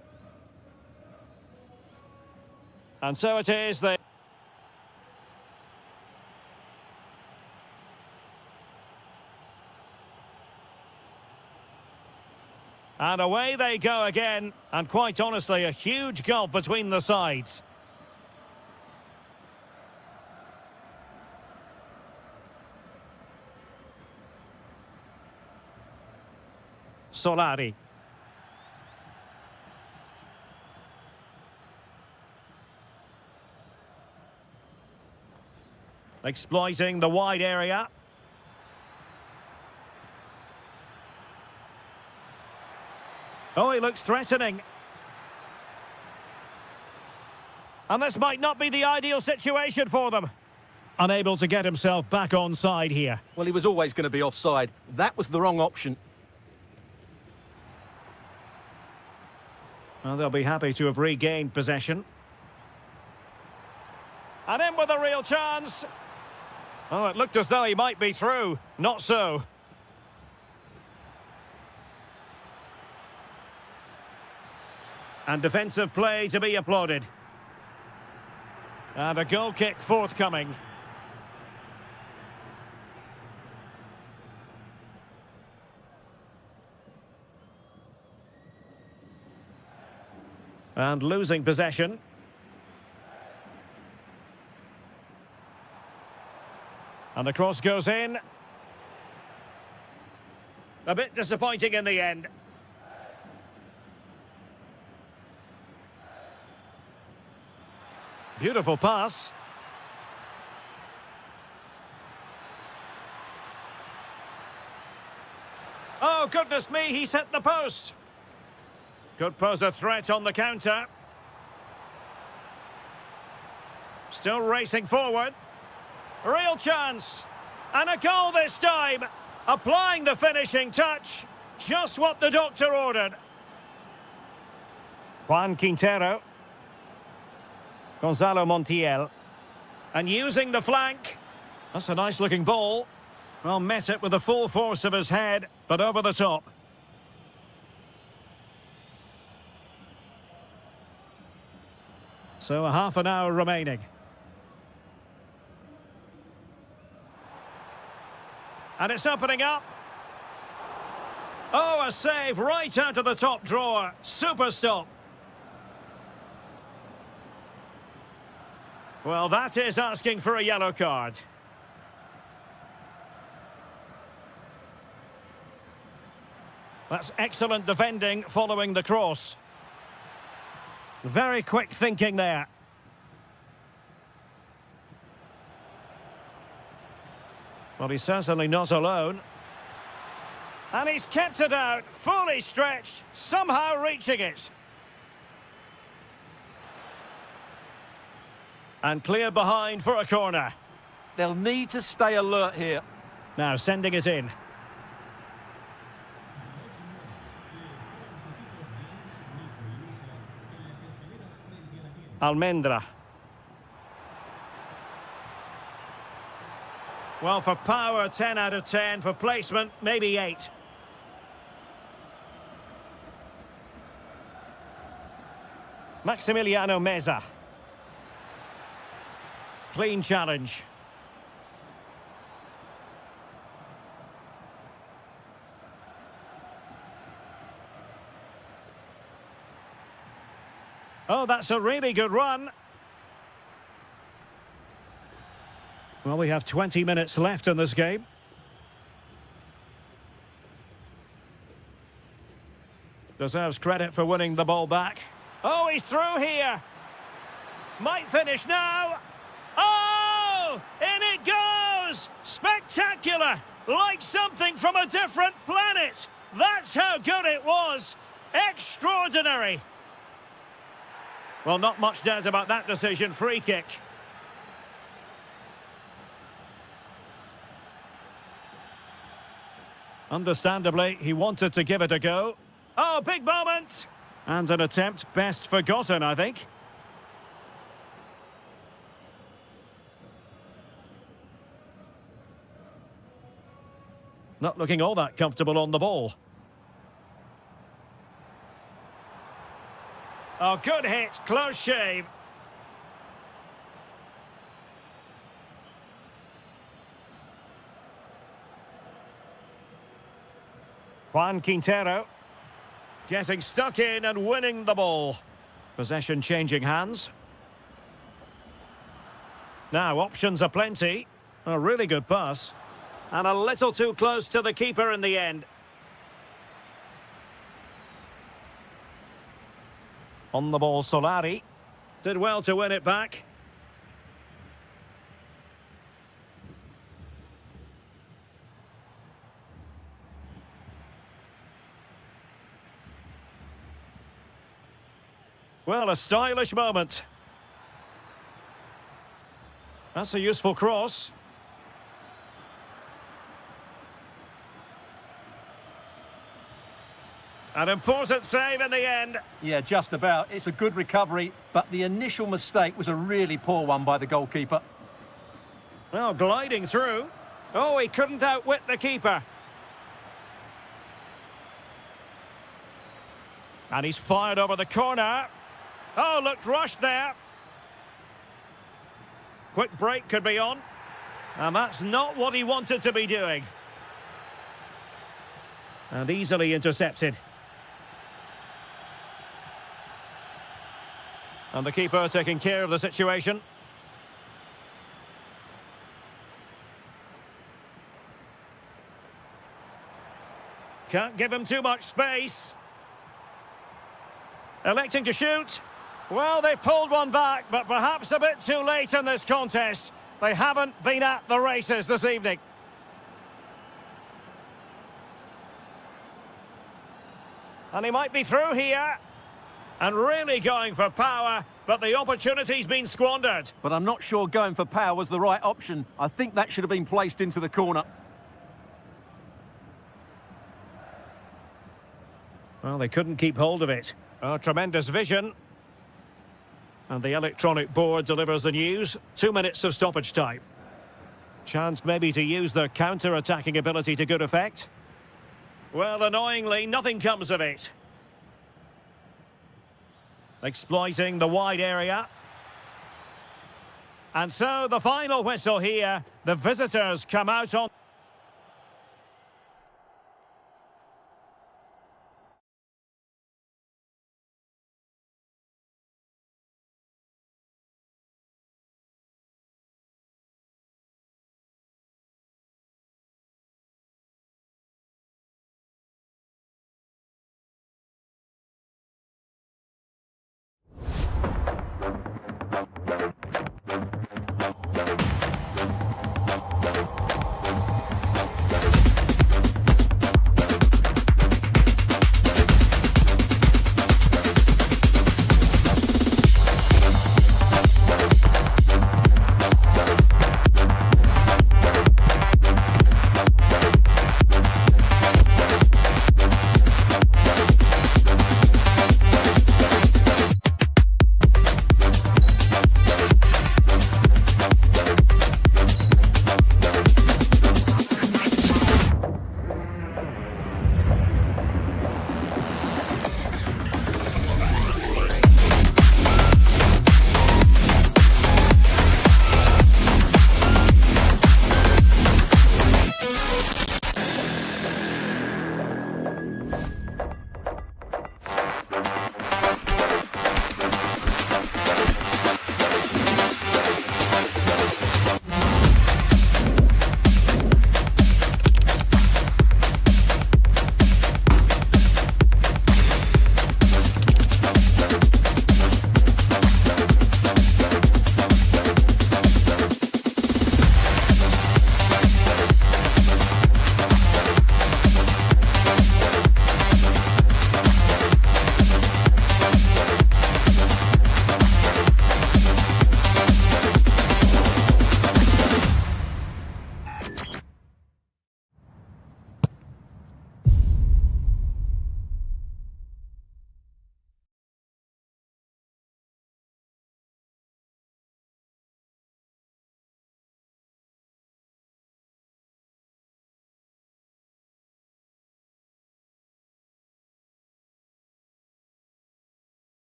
And so it is. And away they go again. And quite honestly, a huge gulf between the sides. Solari. Exploiting the wide area. Oh, he looks threatening. And this might not be the ideal situation for them. Unable to get himself back on side here. Well, he was always going to be offside. That was the wrong option. Well, they'll be happy to have regained possession. And in with a real chance. Oh, it looked as though he might be through. Not so. And defensive play to be applauded. And a goal kick forthcoming. And losing possession. And the cross goes in. A bit disappointing in the end. Beautiful pass. Oh, goodness me, he's hit the post. Could pose a threat on the counter. Still racing forward. Real chance. And a goal this time. Applying the finishing touch. Just what the doctor ordered. Juan Quintero. Gonzalo Montiel. And using the flank. That's a nice looking ball. Well, met it with the full force of his head, but over the top. So a half an hour remaining. And it's opening up. Oh, a save right out of the top drawer. Super stop. Well, that is asking for a yellow card. That's excellent defending following the cross. Very quick thinking there. Well, he's certainly not alone. And he's kept it out, fully stretched, somehow reaching it. And clear behind for a corner. They'll need to stay alert here. Now sending it in. Almendra. Well, for power, 10 out of 10. For placement, maybe 8. Maximiliano Meza. Clean challenge. Oh, that's a really good run. Well, we have 20 minutes left in this game. Deserves credit for winning the ball back. Oh, he's through here. Might finish now. Oh, in it goes. Spectacular. Like something from a different planet. That's how good it was. Extraordinary. Well, not much doubt about that decision. Free kick. Understandably, he wanted to give it a go. Oh, big moment! And an attempt best forgotten, I think. Not looking all that comfortable on the ball. Oh, good hit. Close shave. Juan Quintero getting stuck in and winning the ball. Possession changing hands. Now, options are plenty. A really good pass. And a little too close to the keeper in the end. On the ball, Solari. Did well to win it back. Well, a stylish moment. That's a useful cross. An important save in the end. Yeah, just about. It's a good recovery, but the initial mistake was a really poor one by the goalkeeper. Well, gliding through. Oh, he couldn't outwit the keeper. And he's fired over the corner. Oh, looked rushed there. Quick break could be on. And that's not what he wanted to be doing. And easily intercepted. And the keeper taking care of the situation. Can't give him too much space. Electing to shoot. Well, they pulled one back, but perhaps a bit too late in this contest. They haven't been at the races this evening. And he might be through here. And really going for power, but the opportunity's been squandered. But I'm not sure going for power was the right option. I think that should have been placed into the corner. Well, they couldn't keep hold of it. Oh, tremendous vision. And the electronic board delivers the news. 2 minutes of stoppage time. Chance maybe to use their counter-attacking ability to good effect. Well, annoyingly, nothing comes of it. Exploiting the wide area. And so the final whistle here. The visitors come out on...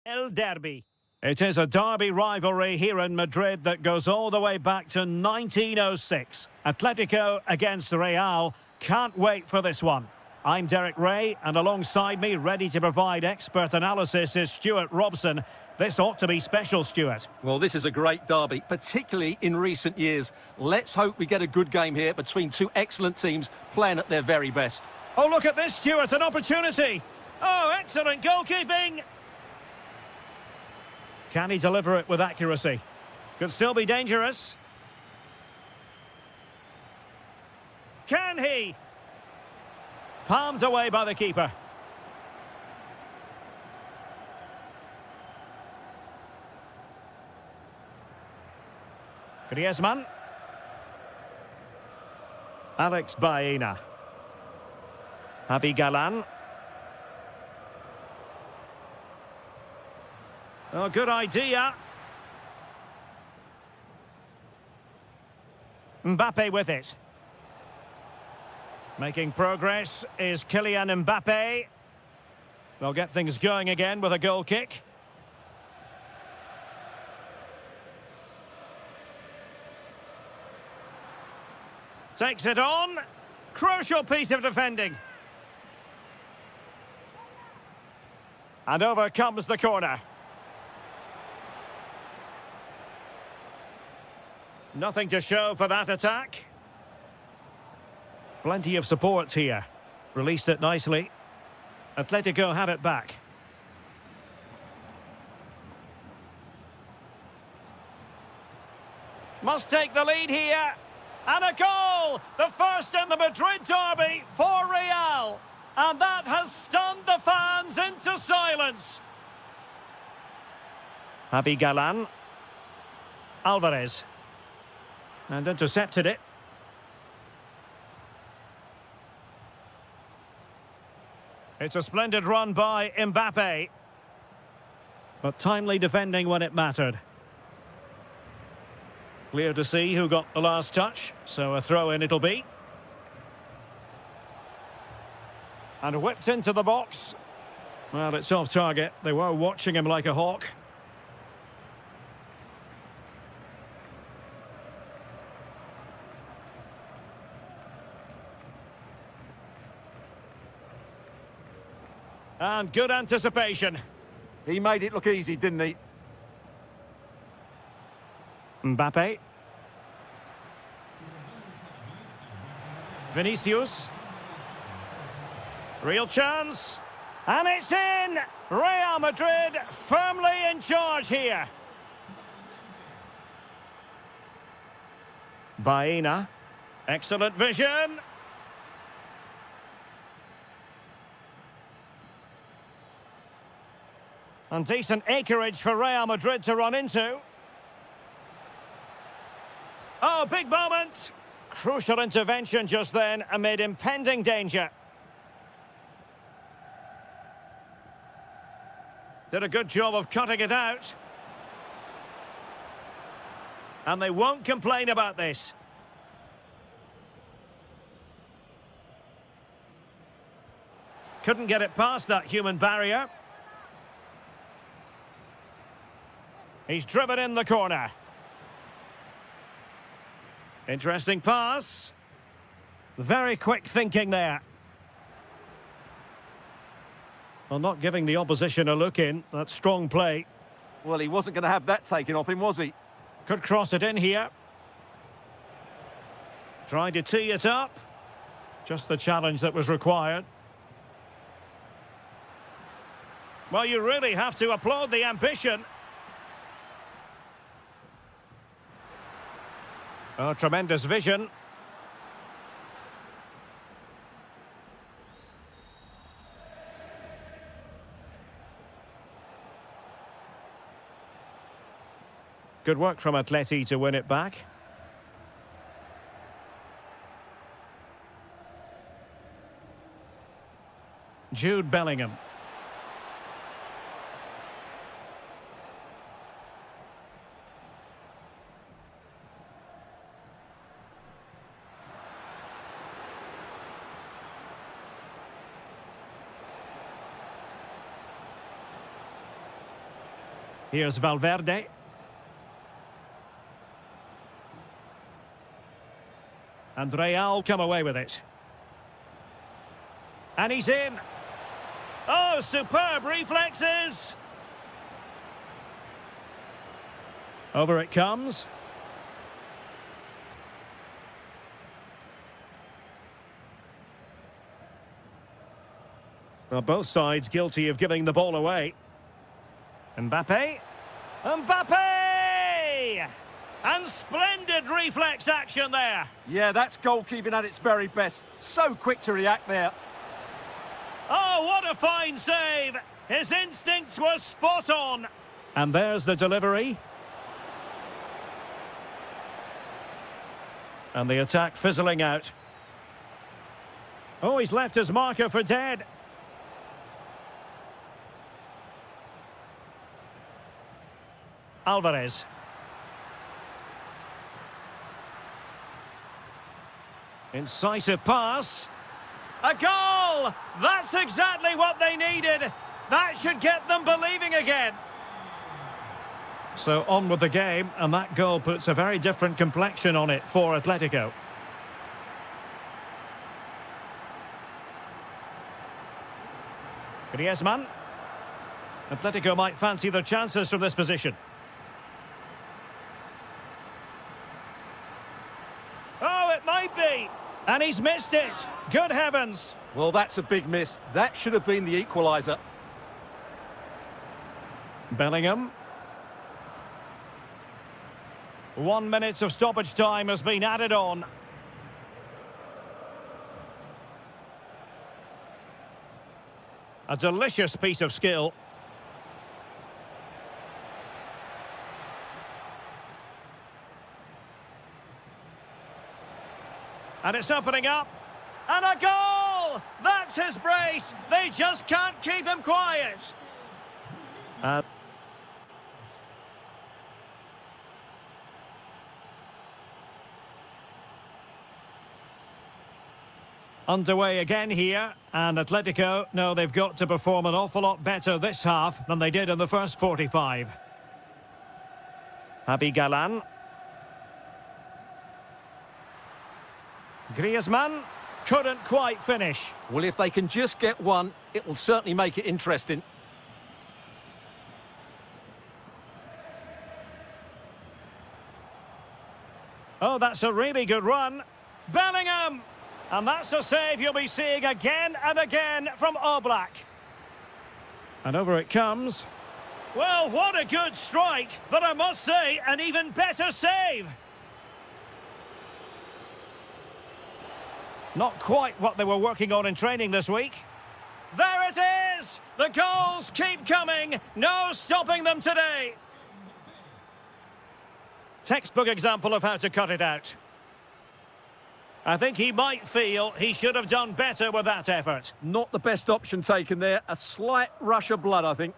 El Derby. It is a derby rivalry here in Madrid that goes all the way back to 1906. Atletico against Real. Can't wait for this one. I'm Derek Ray, and alongside me, ready to provide expert analysis, is Stuart Robson. This ought to be special, Stuart. Well, this is a great derby, particularly in recent years. Let's hope we get a good game here between two excellent teams playing at their very best. Oh, look at this, Stuart, an opportunity. Oh, excellent goalkeeping. Can he deliver it with accuracy? Could still be dangerous. Can he? Palmed away by the keeper. Griezmann. Alex Baena. Javi Galan. Oh, good idea. Mbappe with it. Making progress is Kylian Mbappe. They'll get things going again with a goal kick. Takes it on. Crucial piece of defending. And over comes the corner. Nothing to show for that attack. Plenty of support here. Released it nicely. Atletico have it back. Must take the lead here. And a goal! The first in the Madrid derby for Real. And that has stunned the fans into silence. Javi Galan. Alvarez. And intercepted it. It's a splendid run by Mbappe. But timely defending when it mattered. Clear to see who got the last touch, so a throw-in it'll be. And whipped into the box. Well, it's off target. They were watching him like a hawk. And good anticipation. He made it look easy, didn't he? Mbappe. Vinicius. Real chance. And it's in! Real Madrid firmly in charge here. Baena. Excellent vision. And decent acreage for Real Madrid to run into. Oh, big moment! Crucial intervention just then amid impending danger. Did a good job of cutting it out. And they won't complain about this. Couldn't get it past that human barrier. He's driven in the corner. Interesting pass. Very quick thinking there. Well, not giving the opposition a look in. That's strong play. Well, he wasn't going to have that taken off him, was he? Could cross it in here. Trying to tee it up. Just the challenge that was required. Well, you really have to applaud the ambition. Oh, tremendous vision. Good work from Atleti to win it back. Jude Bellingham. Here's Valverde. And Real come away with it. And he's in. Oh, superb reflexes. Over it comes. Well, both sides guilty of giving the ball away. Mbappe. Mbappe! And splendid reflex action there. Yeah, that's goalkeeping at its very best. So quick to react there. Oh, what a fine save. His instincts were spot on. And there's the delivery. And the attack fizzling out. Oh, he's left his marker for dead. Alvarez. Incisive pass. A goal! That's exactly what they needed. That should get them believing again. So on with the game, and that goal puts a very different complexion on it for Atletico. Griezmann. Atletico might fancy their chances from this position. Oh, it might be. And he's missed it. Good heavens. Well, that's a big miss. That should have been the equaliser. Bellingham. 1 minute of stoppage time has been added on. A delicious piece of skill. And it's opening up. And a goal! That's his brace. They just can't keep him quiet. Underway again here, and Atletico know they've got to perform an awful lot better this half than they did in the first 45. Javi Galan. Griezmann couldn't quite finish. Well, if they can just get one, it will certainly make it interesting. Oh, that's a really good run. Bellingham! And that's a save you'll be seeing again and again from Oblak. And over it comes. Well, what a good strike, but I must say, an even better save. Not quite what they were working on in training this week. There it is! The goals keep coming. No stopping them today. Textbook example of how to cut it out. I think he might feel he should have done better with that effort. Not the best option taken there. A slight rush of blood, I think.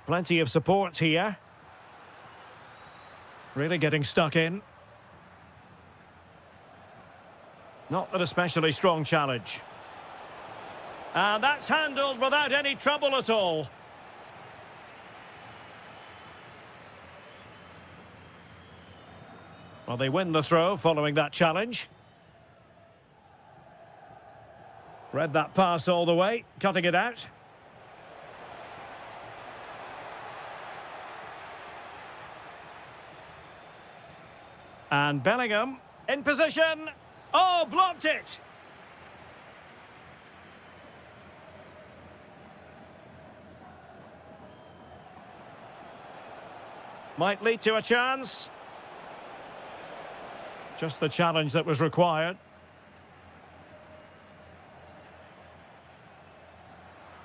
Plenty of support here. Really getting stuck in. Not an especially strong challenge. And that's handled without any trouble at all. Well, they win the throw following that challenge. Read that pass all the way, cutting it out. And Bellingham in position. Oh, blocked it. Might lead to a chance. Just the challenge that was required.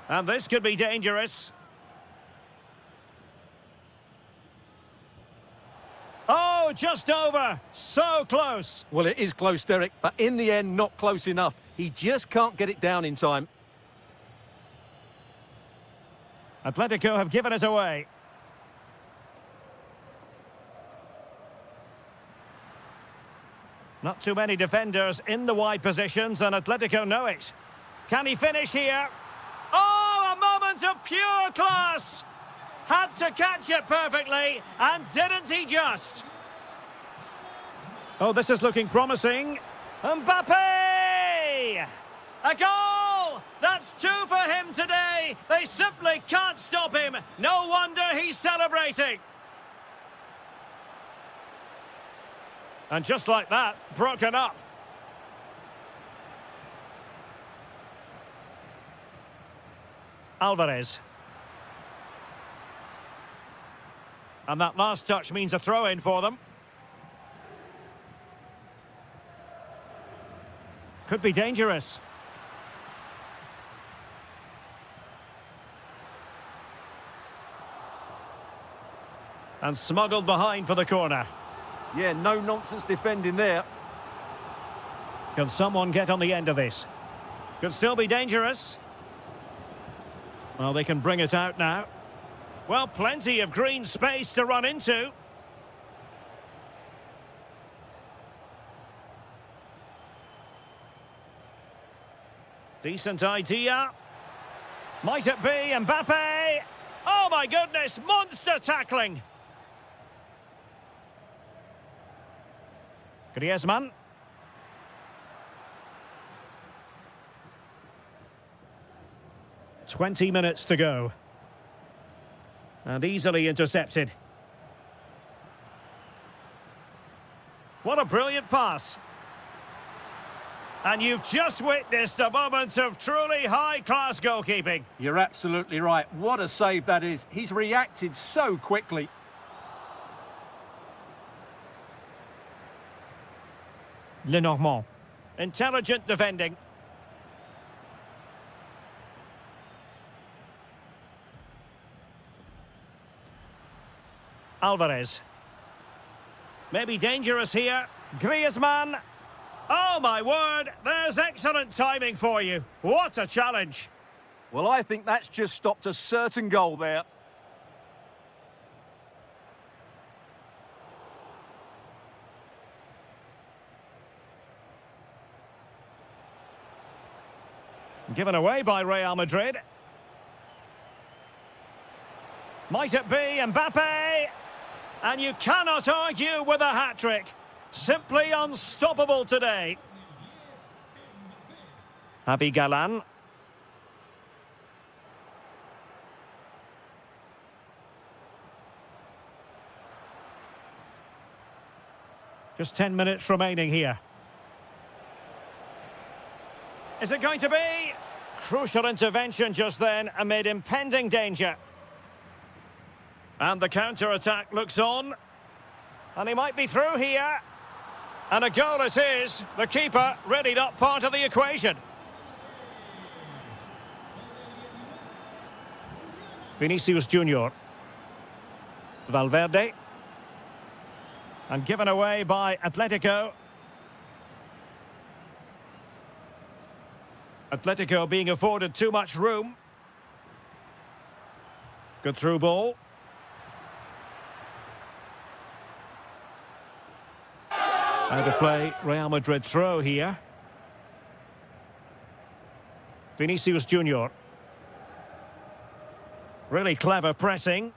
And this could be dangerous. Oh, just over. So close. Well, it is close, Derek, but in the end, not close enough. He just can't get it down in time. Atletico have given us away. Not too many defenders in the wide positions, and Atletico know it. Can he finish here? Oh, a moment moment of pure class! Had to catch it perfectly, and didn't he just? Oh, this is looking promising. Mbappe! A goal! That's 2 for him today. They simply can't stop him. No wonder he's celebrating. And just like that, broken up. Alvarez. And that last touch means a throw-in for them. Could be dangerous. And smuggled behind for the corner. Yeah, no nonsense defending there. Can someone get on the end of this? Could still be dangerous. Well, they can bring it out now. Well, plenty of green space to run into. Decent idea. Might it be Mbappe? Oh my goodness, monster tackling. Griezmann. "20 minutes to go. And easily intercepted. What a brilliant pass. And you've just witnessed a moment of truly high-class goalkeeping. You're absolutely right. What a save that is. He's reacted so quickly. Lenormand. Intelligent defending. Alvarez. Maybe dangerous here. Griezmann. Oh, my word. There's excellent timing for you. What a challenge. Well, I think that's just stopped a certain goal there. Given away by Real Madrid. Might it be Mbappe? And you cannot argue with a hat-trick. Simply unstoppable today. Javi Galan. Just 10 minutes remaining here. Is it going to be? Crucial intervention just then amid impending danger. And the counter-attack looks on. And he might be through here. And a goal it is. The keeper readied up part of the equation. Vinicius Junior. Valverde. And given away by Atletico. Atletico being afforded too much room. Good through ball. Out of play, Real Madrid throw here. Vinicius Junior. Really clever pressing.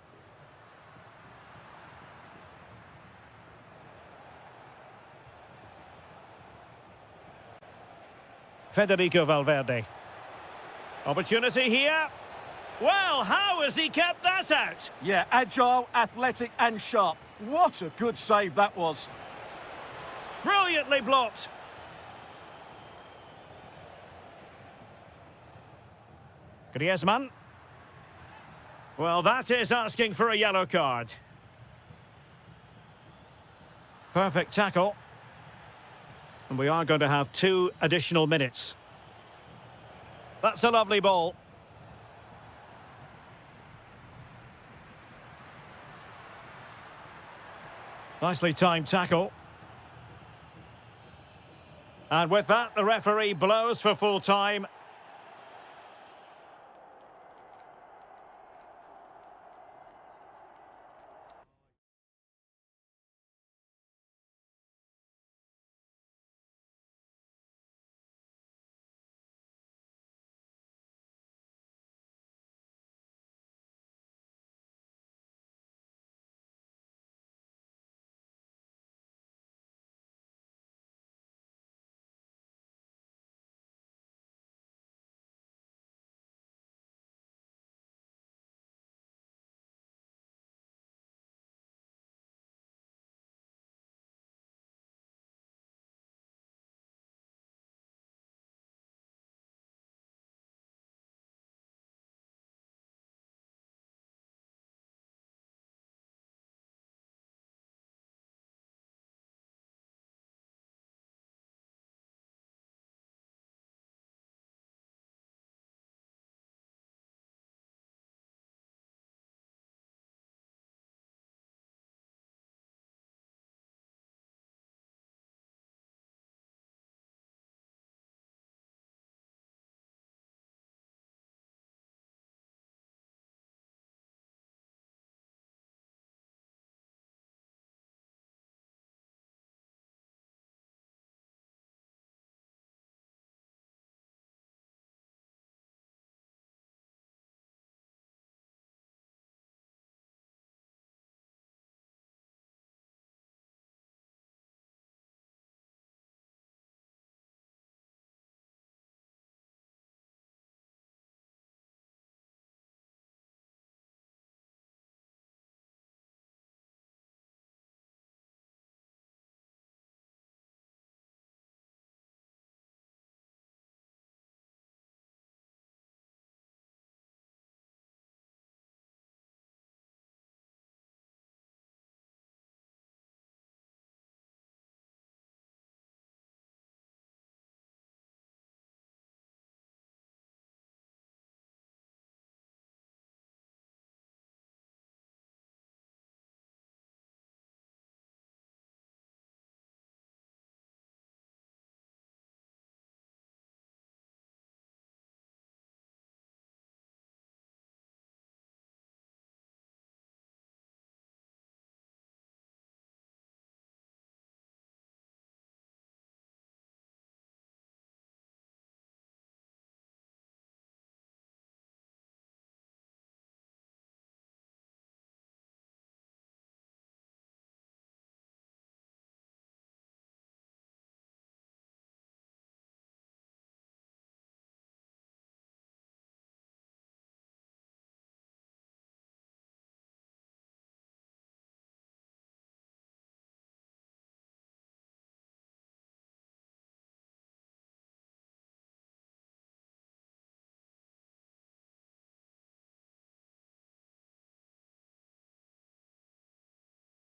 Federico Valverde. Opportunity here. Well, how has he kept that out? Yeah, agile, athletic and sharp. What a good save that was. Brilliantly blocked. Griezmann. Well, that is asking for a yellow card. Perfect tackle. And we are going to have 2 additional minutes. That's a lovely ball. Nicely timed tackle. And with that, the referee blows for full time.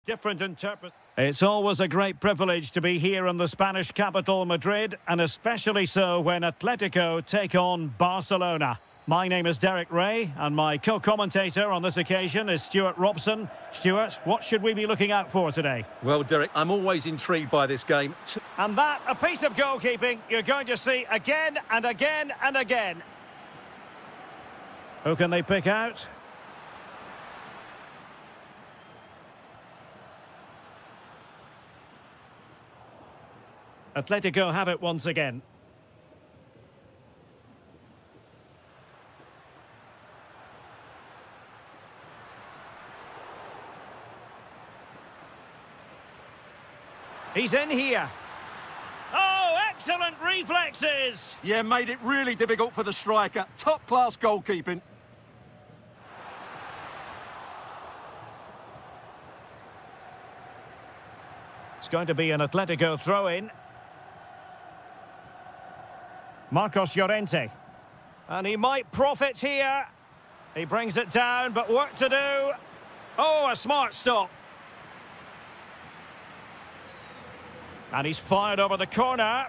Different interpret. It's always a great privilege to be here in the Spanish capital, Madrid, and especially so when Atletico take on Barcelona. My name is Derek Ray, and my co-commentator on this occasion is Stuart Robson. Stuart, what should we be looking out for today? Well, Derek, I'm always intrigued by this game. And that, a piece of goalkeeping you're going to see again and again and again. Who can they pick out? Atletico have it once again. He's in here. Oh, excellent reflexes! Yeah, made it really difficult for the striker. Top-class goalkeeping. It's going to be an Atletico throw-in. Marcos Llorente. And he might profit here. He brings it down, but work to do. Oh, a smart stop. And he's fired over the corner.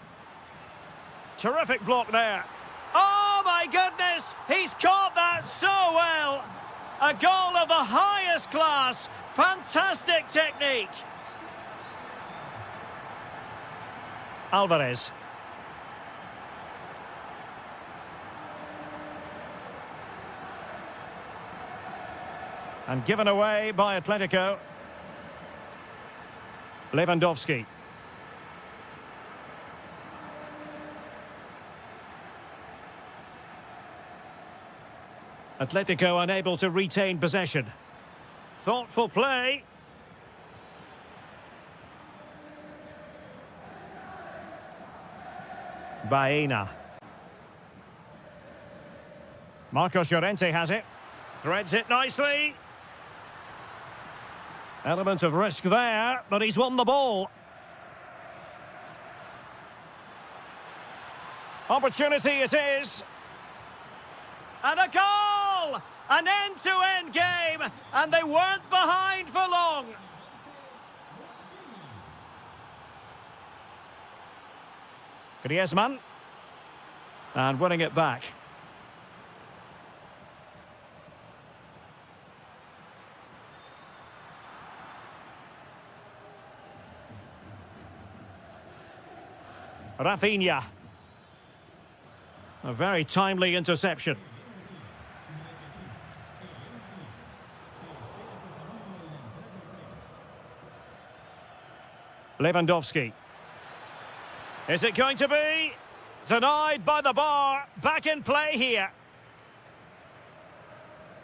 Terrific block there. Oh, my goodness! He's caught that so well! A goal of the highest class. Fantastic technique. Alvarez. And given away by Atletico. Lewandowski. Atletico unable to retain possession. Thoughtful play. Baena. Marcos Llorente has it. Threads it nicely. Element of risk there, but he's won the ball. Opportunity it is. And a goal! An end-to-end game, and they weren't behind for long. Griezmann. And winning it back. Rafinha. A very timely interception. Lewandowski. Is it going to be? Denied by the bar. Back in play here.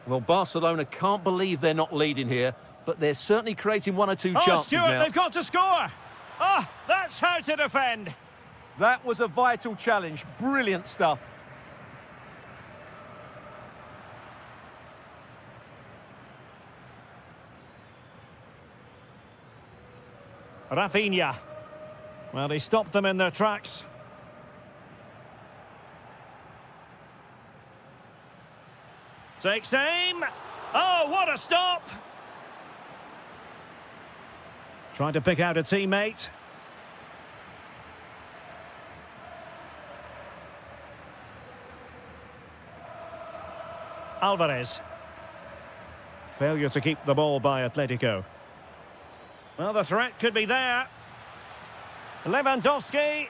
Well, Barcelona can't believe they're not leading here, but they're certainly creating one or two chances Stuart, now. they've got to score. Oh, that's how to defend. That was a vital challenge. Brilliant stuff. Rafinha. Well, he stopped them in their tracks. Takes aim. Oh, what a stop! Trying to pick out a teammate. Alvarez. Failure to keep the ball by Atletico. Well, the threat could be there. Lewandowski.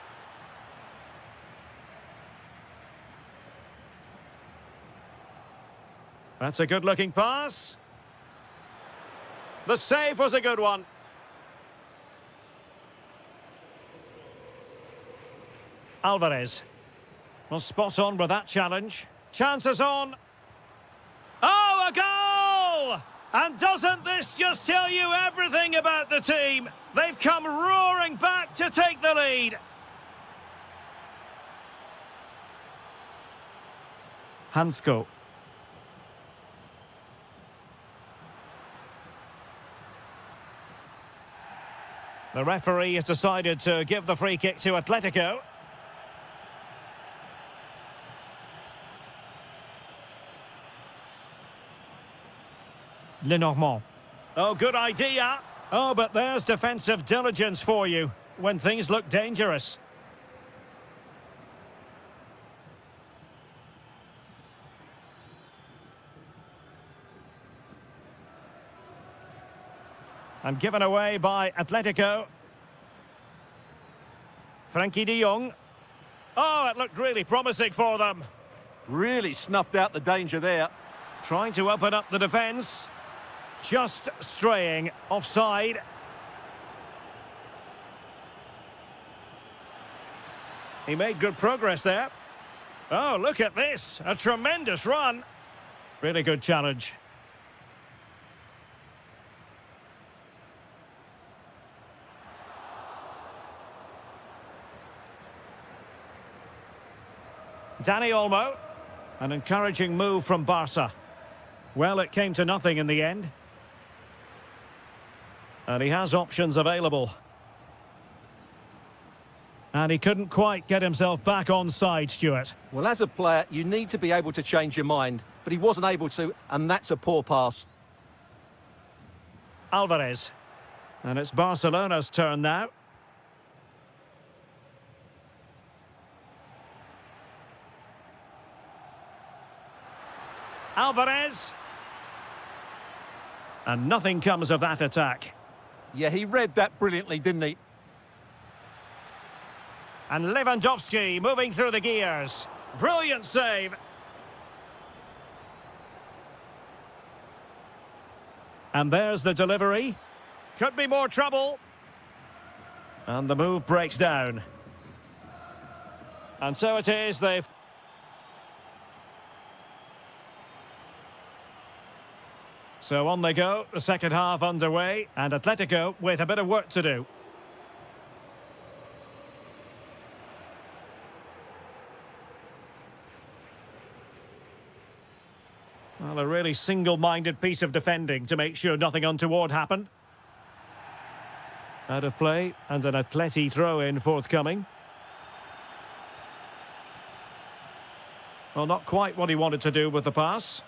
That's a good-looking pass. The save was a good one. Alvarez. Well, spot on with that challenge. Chances on. Oh, a goal! And doesn't this just tell you everything about the team? They've come roaring back to take the lead. Hansko. The referee has decided to give the free kick to Atletico. Lenormand. Oh, good idea. Oh, but there's defensive diligence for you when things look dangerous. And given away by Atletico. Frankie de Jong. Oh, it looked really promising for them. Really snuffed out the danger there. Trying to open up the defence. Just straying offside. He made good progress there. Oh, look at this. A tremendous run. Really good challenge. Dani Olmo. An encouraging move from Barca. Well, it came to nothing in the end. And he has options available. And he couldn't quite get himself back on side, Stuart. Well, as a player, you need to be able to change your mind, but he wasn't able to, and that's a poor pass. Alvarez. And it's Barcelona's turn now. Alvarez. And nothing comes of that attack. Yeah, he read that brilliantly, didn't he? And Lewandowski moving through the gears. Brilliant save. And there's the delivery. Could be more trouble. And the move breaks down. And so it is, they've... So on they go, the second half underway, and Atletico with a bit of work to do. Well, a really single-minded piece of defending to make sure nothing untoward happened. Out of play, and an Atleti throw-in forthcoming. Well, not quite what he wanted to do with the pass.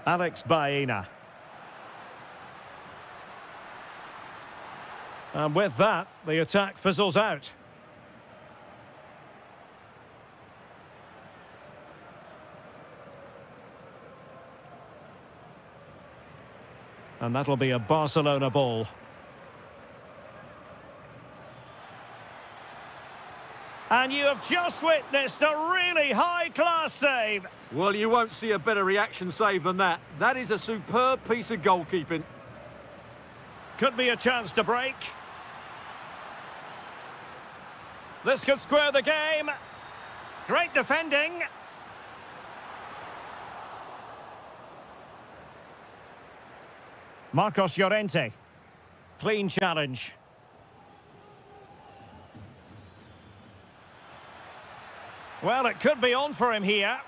Alex Baena. And with that, the attack fizzles out. And that'll be a Barcelona ball. And you have just witnessed a really high-class save. Well, you won't see a better reaction save than that. That is a superb piece of goalkeeping. Could be a chance to break. This could square the game. Great defending. Marcos Llorente. Clean challenge. Well, it could be on for him here.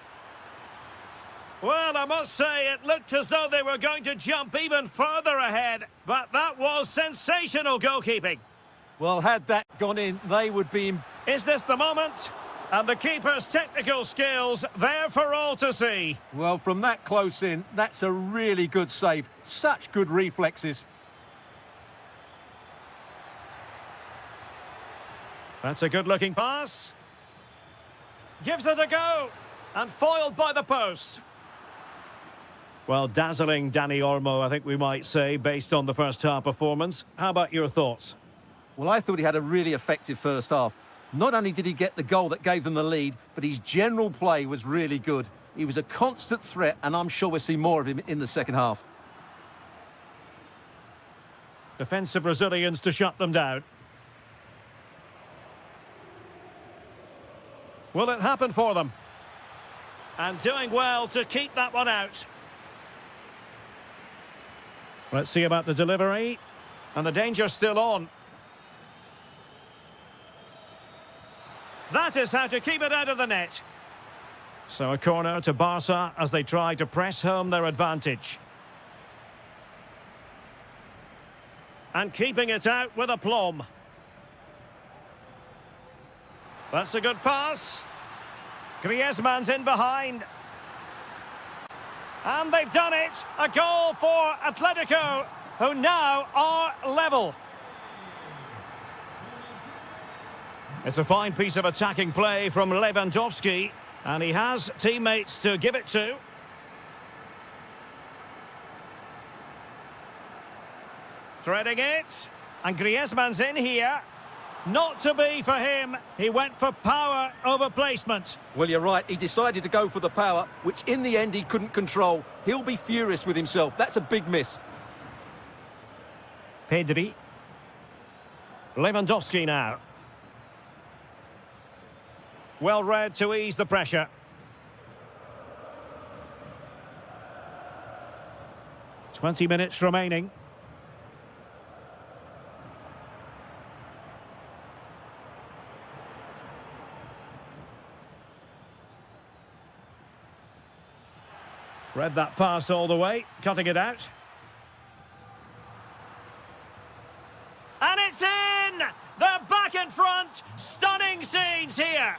Well, I must say, it looked as though they were going to jump even further ahead. But that was sensational goalkeeping. Well, had that gone in, they would be in... Is this the moment? And the keeper's technical skills there for all to see. Well, from that close in, that's a really good save. Such good reflexes. That's a good-looking pass. Gives it a go. And foiled by the post. Well, dazzling Dani Olmo, I think we might say, based on the first half performance. How about your thoughts? Well, I thought he had a really effective first half. Not only did he get the goal that gave them the lead, but his general play was really good. He was a constant threat, and I'm sure we'll see more of him in the second half. Defensive Brazilians to shut them down. Will it happen for them? And doing well to keep that one out. Let's see about the delivery. And the danger's still on. That is how to keep it out of the net. So a corner to Barca as they try to press home their advantage. And keeping it out with aplomb. That's a good pass. Griezmann's in behind. And they've done it. A goal for Atletico, who now are level. It's a fine piece of attacking play from Lewandowski, and he has teammates to give it to. Threading it, and Griezmann's in here. Not to be for him. He went for power over placement. Well, you're right. He decided to go for the power, which in the end he couldn't control. He'll be furious with himself. That's a big miss. Pedri. Lewandowski now. Well read to ease the pressure. "20 minutes remaining. Read that pass all the way, cutting it out. And it's in! They're back in front! Stunning scenes here!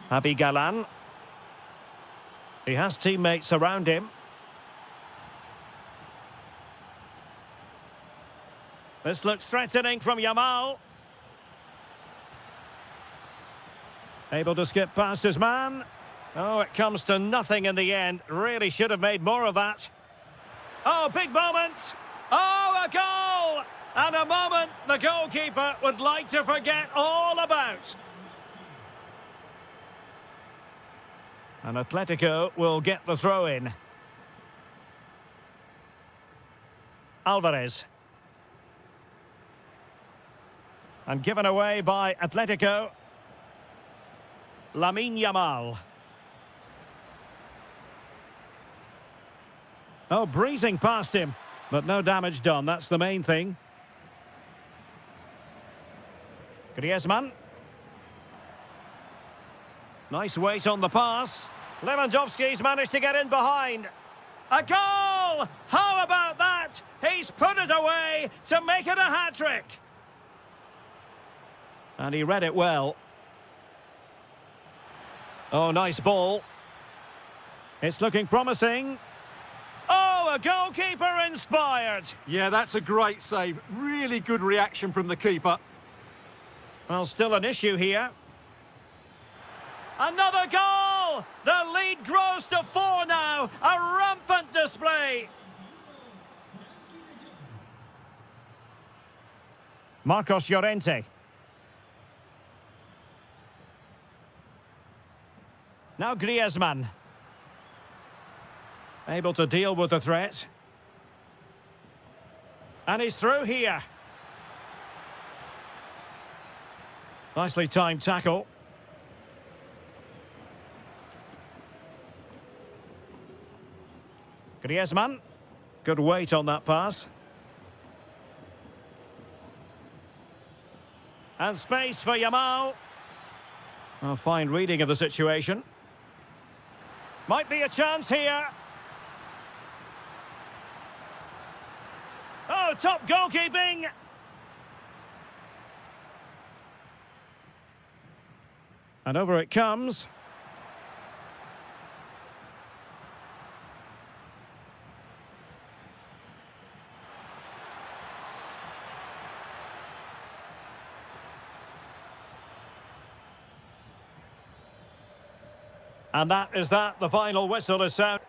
Javi Galan. He has teammates around him. This looks threatening from Yamal. Able to skip past his man. Oh, it comes to nothing in the end. Really should have made more of that. Oh, big moment. Oh, a goal! And a moment the goalkeeper would like to forget all about. And Atletico will get the throw in. Alvarez. And given away by Atletico. Lamine Yamal. Oh, breezing past him, but no damage done. That's the main thing. Griezmann. Nice weight on the pass. Lewandowski's managed to get in behind. A goal! How about that? He's put it away to make it a hat-trick. And he read it well. Oh, nice ball. It's looking promising. Oh, a goalkeeper inspired. Yeah, that's a great save. Really good reaction from the keeper. Well, still an issue here. Another goal! The lead grows to 4 now. A rampant display. Marcos Llorente. Now Griezmann. Able to deal with the threat. And he's through here. Nicely timed tackle. Griezmann. Good weight on that pass. And space for Yamal. A fine reading of the situation. Might be a chance here. Oh, top goalkeeping. And over it comes. And that is that. The final whistle is sound.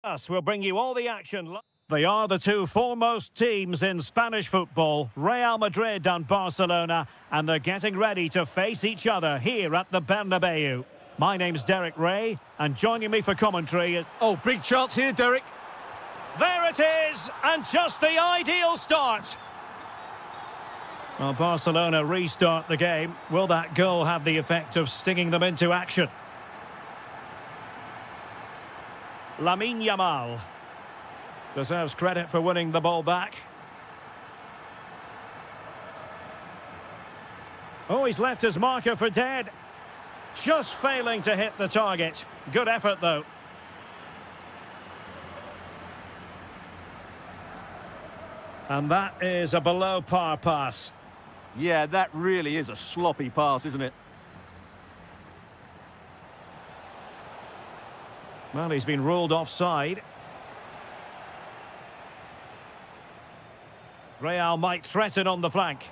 Us will bring you all the action. They are the two foremost teams in Spanish football, Real Madrid and Barcelona, and they're getting ready to face each other here at the Bernabeu. My name's Derek Ray, and joining me for commentary is... Oh, big chance here, Derek. There it is, and just the ideal start. Well, Barcelona restart the game. Will that goal have the effect of stinging them into action? Lamine Yamal deserves credit for winning the ball back. Oh, he's left his marker for dead. Just failing to hit the target. Good effort, though. And that is a below-par pass. Yeah, that really is a sloppy pass, isn't it? Well, he's been ruled offside. Real might threaten on the flank.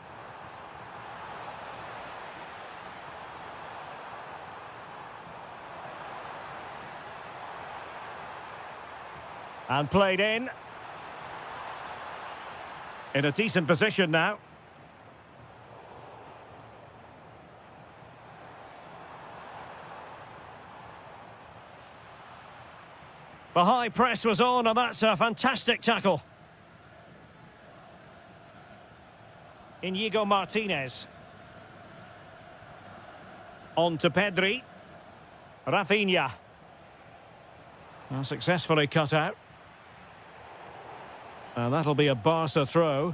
And played in. In a decent position now. The high press was on, and that's a fantastic tackle. Inigo Martinez. On to Pedri. Rafinha. Well, successfully cut out. And that'll be a Barca throw.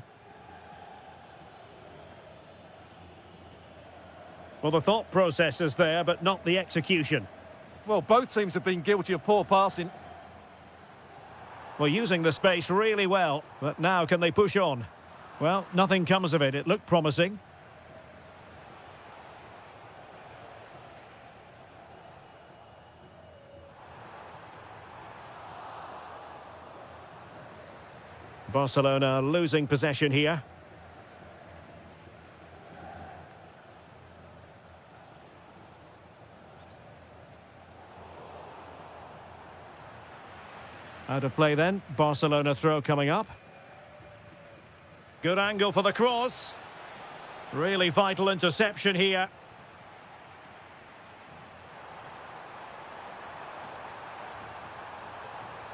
Well, the thought process is there, but not the execution. Well, both teams have been guilty of poor passing. Well, using the space really well, but now can they push on? Well, nothing comes of it. It looked promising. Barcelona losing possession here. Out of play then. Barcelona throw coming up. Good angle for the cross. Really vital interception here.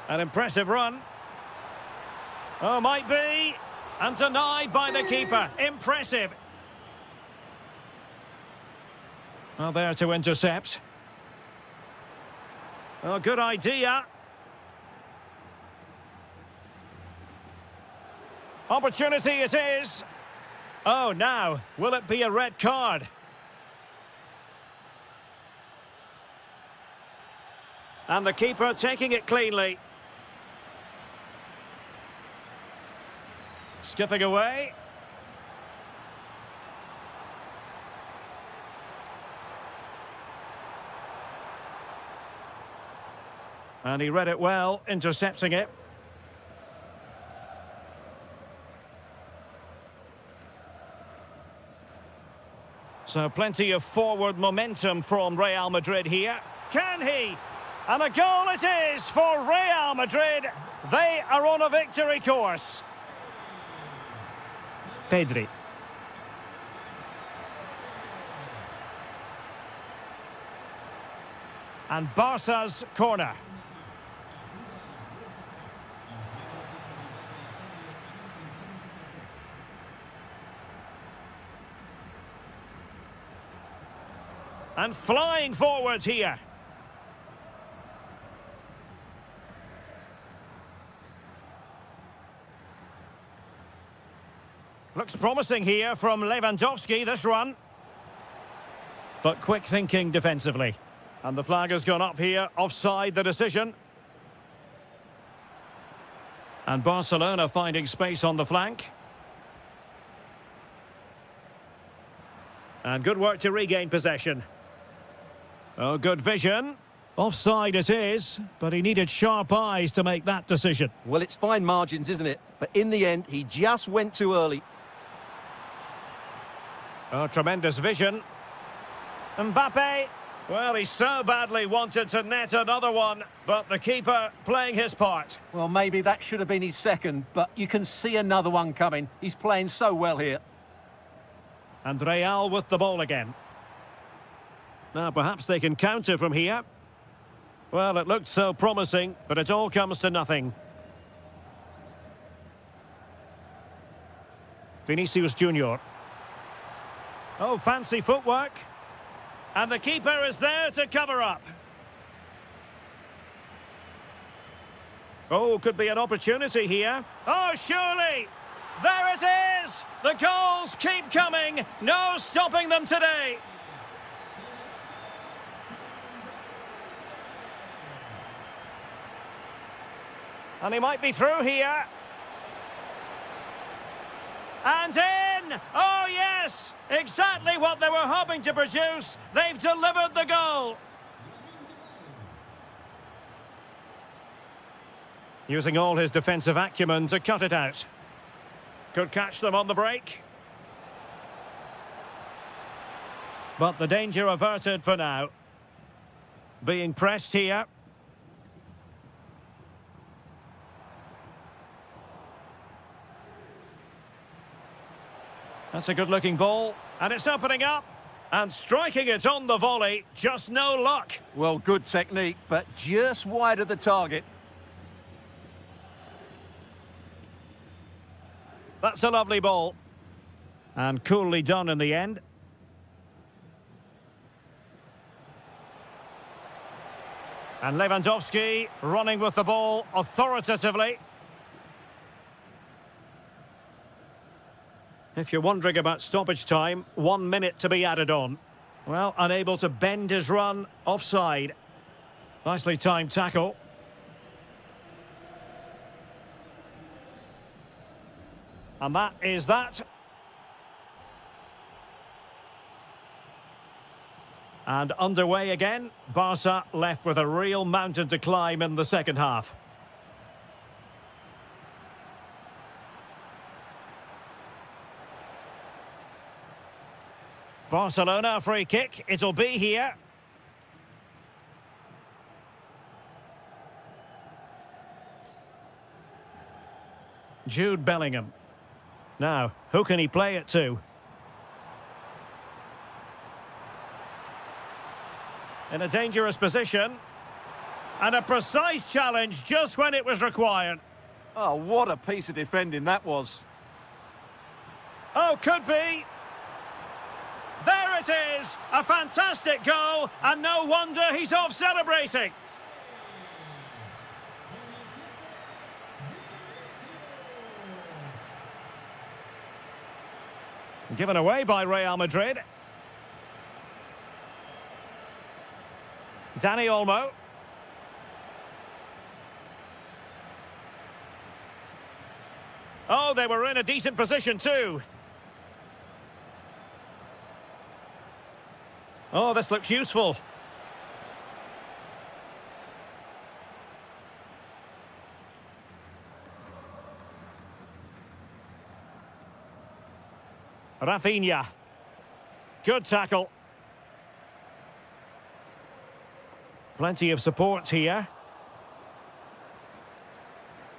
An impressive run. Oh, might be. And denied by the keeper. Impressive. Well, there to intercept. Oh, good idea. Opportunity it is. Oh, now, will it be a red card? And the keeper taking it cleanly. Skipping away. And he read it well, intercepting it. So plenty of forward momentum from Real Madrid here. Can he? And a goal it is for Real Madrid. They are on a victory course. Pedri. And Barca's corner. And flying forwards here. Looks promising here from Lewandowski, this run. But quick thinking defensively. And the flag has gone up here, offside the decision. And Barcelona finding space on the flank. And good work to regain possession. Oh, good vision. Offside it is, but he needed sharp eyes to make that decision. Well, it's fine margins, isn't it? But in the end, he just went too early. Oh, tremendous vision. Mbappe. Well, he so badly wanted to net another one, but the keeper playing his part. Well, maybe that should have been his second, but you can see another one coming. He's playing so well here. And Real with the ball again. Now, perhaps they can counter from here. Well, it looked so promising, but it all comes to nothing. Vinicius Junior. Oh, fancy footwork. And the keeper is there to cover up. Oh, could be an opportunity here. Oh, surely! There it is! The goals keep coming. No stopping them today. And he might be through here. And in! Oh, yes! Exactly what they were hoping to produce. They've delivered the goal. Using all his defensive acumen to cut it out. Could catch them on the break. But the danger averted for now. Being pressed here. That's a good-looking ball, and it's opening up, and striking it on the volley, just no luck. Well, good technique, but just wide of the target. That's a lovely ball, and coolly done in the end. And Lewandowski running with the ball authoritatively. If you're wondering about stoppage time, 1 minute to be added on. Well, unable to bend his run, offside. Nicely timed tackle. And that is that. And underway again. Barca left with a real mountain to climb in the second half. Barcelona free kick, it'll be here. Jude Bellingham. Now, who can he play it to? In a dangerous position. And a precise challenge just when it was required. Oh, what a piece of defending that was. Oh, could be. There it is, a fantastic goal, and no wonder he's off celebrating. Given away by Real Madrid. Dani Olmo. Oh, they were in a decent position too. Oh, this looks useful. Rafinha. Good tackle. Plenty of support here.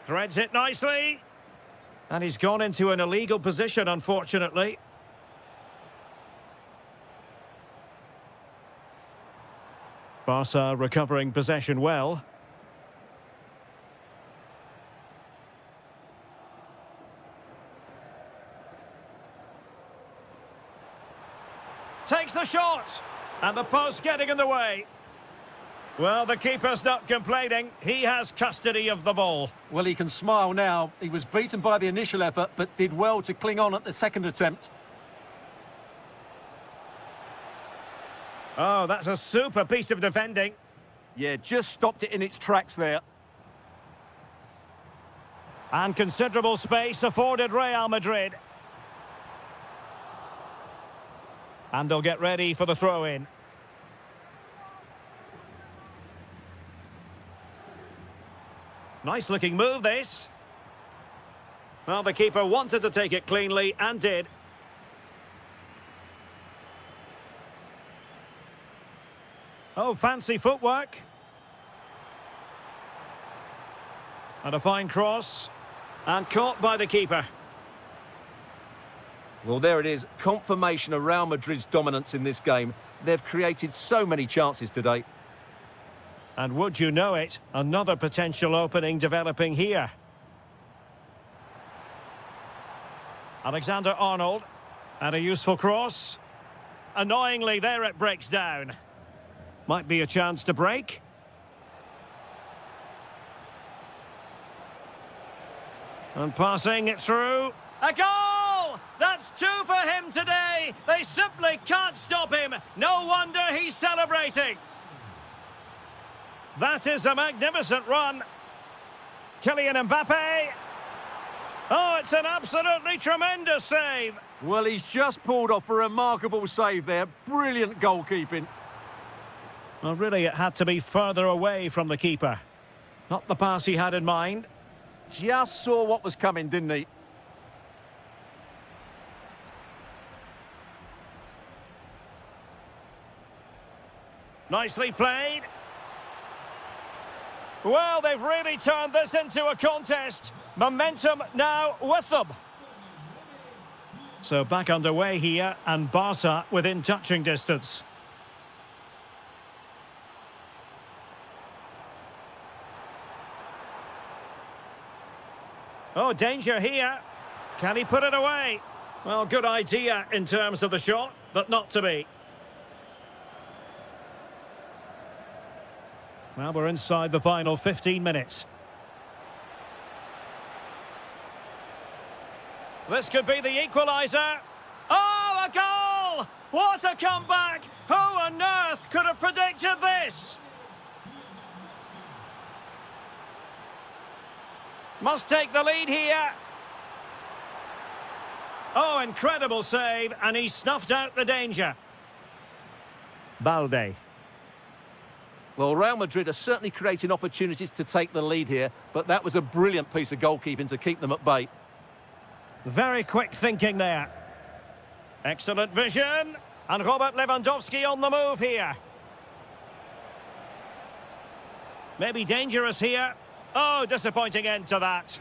Threads it nicely. And he's gone into an illegal position, unfortunately. Barca recovering possession well. Takes the shot. And the post getting in the way. Well, the keeper's not complaining. He has custody of the ball. Well, he can smile now. He was beaten by the initial effort, but did well to cling on at the second attempt. Oh, that's a super piece of defending. Yeah, just stopped it in its tracks there. And considerable space afforded Real Madrid. And they'll get ready for the throw-in. Nice-looking move, this. Well, the keeper wanted to take it cleanly and did. Oh, fancy footwork. And a fine cross. And caught by the keeper. Well, there it is. Confirmation of Real Madrid's dominance in this game. They've created so many chances today. And would you know it, another potential opening developing here. Alexander-Arnold. And a useful cross. Annoyingly, there it breaks down. Might be a chance to break. And passing it through. A goal! That's two for him today. They simply can't stop him. No wonder he's celebrating. That is a magnificent run. Kylian Mbappe. Oh, it's an absolutely tremendous save. Well, he's just pulled off a remarkable save there. Brilliant goalkeeping. Well, really, it had to be further away from the keeper. Not the pass he had in mind. Just saw what was coming, didn't he? Nicely played. Well, they've really turned this into a contest. Momentum now with them. So back underway here, and Barca within touching distance. Oh, danger here. Can he put it away? Well, good idea in terms of the shot, but not to be. Well, we're inside the final 15 minutes. This could be the equaliser. Oh, a goal! What a comeback! Who on earth could have predicted this? Must take the lead here. Oh, incredible save, and he snuffed out the danger. Balde. Well, Real Madrid are certainly creating opportunities to take the lead here, but that was a brilliant piece of goalkeeping to keep them at bay. Very quick thinking there. Excellent vision. And Robert Lewandowski on the move here. Maybe dangerous here. Oh, disappointing end to that.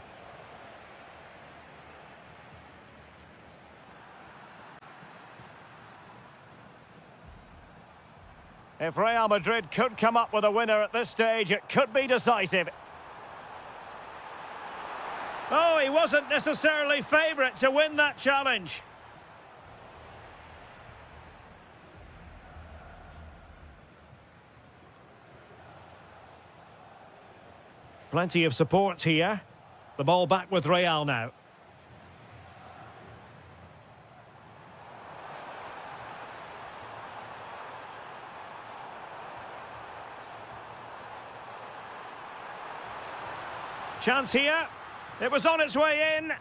If Real Madrid could come up with a winner at this stage, it could be decisive. Oh, he wasn't necessarily favourite to win that challenge. Plenty of support here. The ball back with Real now. Chance here. It was on its way in.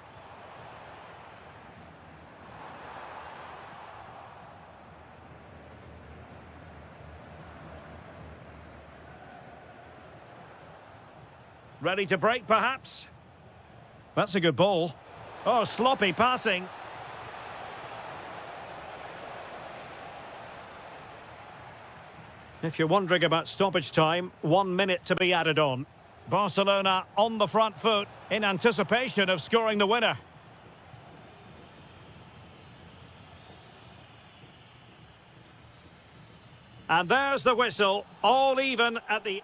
Ready to break, perhaps? That's a good ball. Oh, sloppy passing. If you're wondering about stoppage time, 1 minute to be added on. Barcelona on the front foot in anticipation of scoring the winner. And there's the whistle, all even at the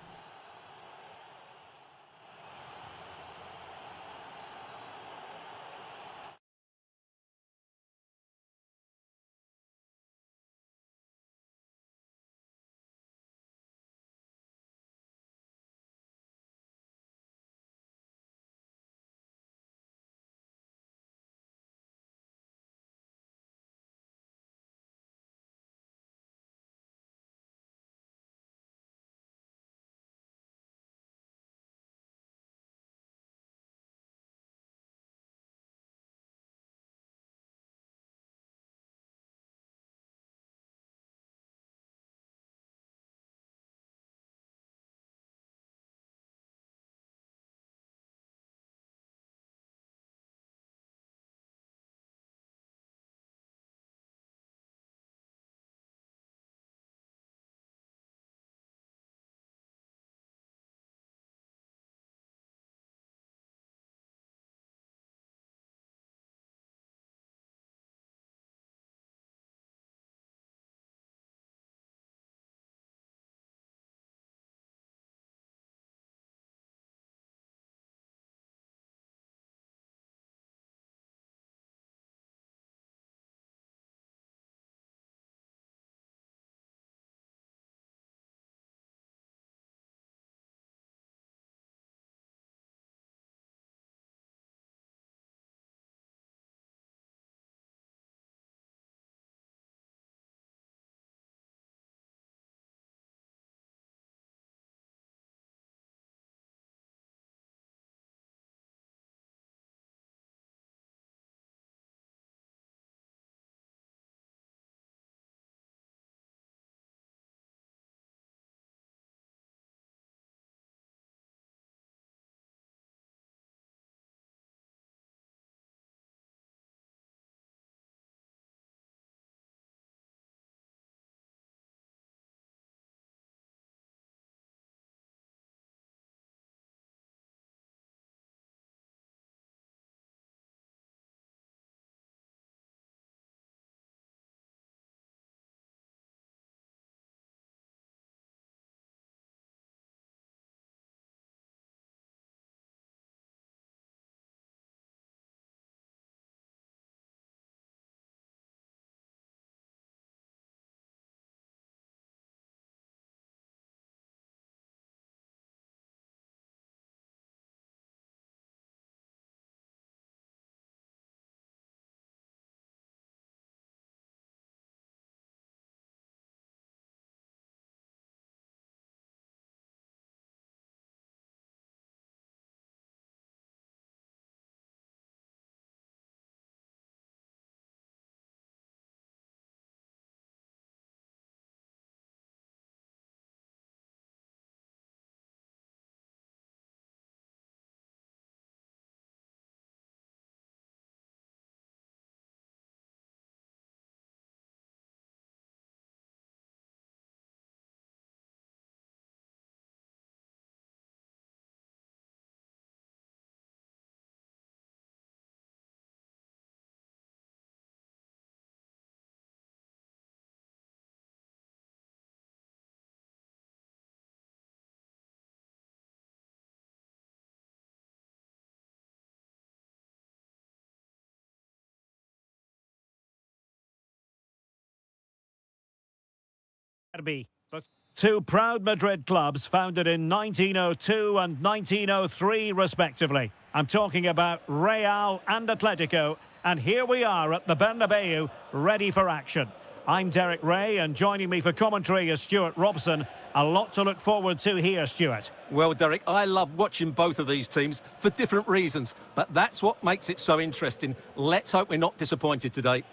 Derby. The two proud Madrid clubs founded in 1902 and 1903 respectively. I'm talking about Real and Atletico, and here we are at the Bernabeu, ready for action. I'm Derek Ray, and joining me for commentary is Stuart Robson. A lot to look forward to here, Stuart. Well, Derek, I love watching both of these teams for different reasons, but that's what makes it so interesting. Let's hope we're not disappointed today.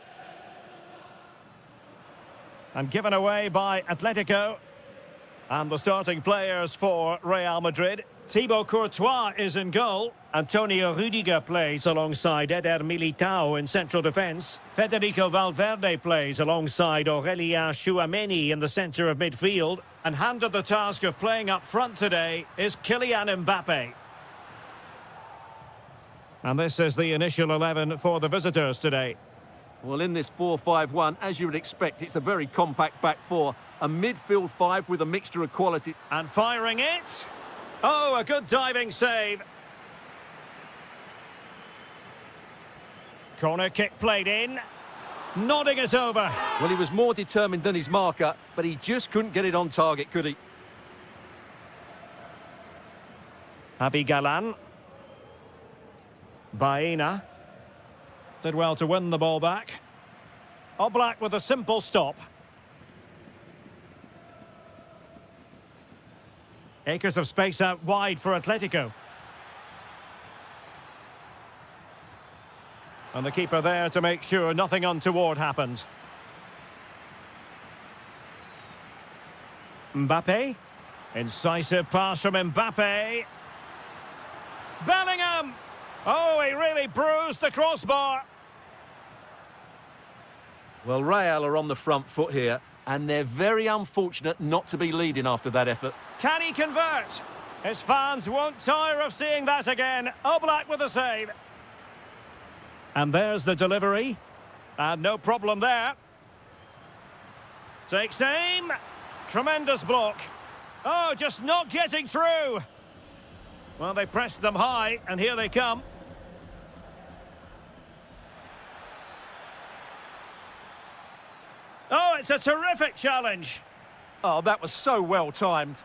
And given away by Atletico. And the starting players for Real Madrid. Thibaut Courtois is in goal. Antonio Rüdiger plays alongside Eder Militao in central defence. Federico Valverde plays alongside Aurélien Tchouaméni in the centre of midfield. And handed the task of playing up front today is Kylian Mbappe. And this is the initial 11 for the visitors today. Well, in this 4-5-1, as you would expect, it's a very compact back four. A midfield five with a mixture of quality. And firing it. Oh, a good diving save. Corner kick played in. Nodding it over. Well, he was more determined than his marker, but he just couldn't get it on target, could he? Javi Galán. Baena. Did well to win the ball back. Oblak with a simple stop. Acres of space out wide for Atletico. And the keeper there to make sure nothing untoward happened. Mbappe. Incisive pass from Mbappe. Bellingham! Oh, he really bruised the crossbar. Well, Real are on the front foot here, and they're very unfortunate not to be leading after that effort. Can he convert? His fans won't tire of seeing that again. Oblak with a save. And there's the delivery. And no problem there. Takes aim. Tremendous block. Oh, just not getting through. Well, they pressed them high, and here they come. Oh, it's a terrific challenge. Oh, that was so well timed.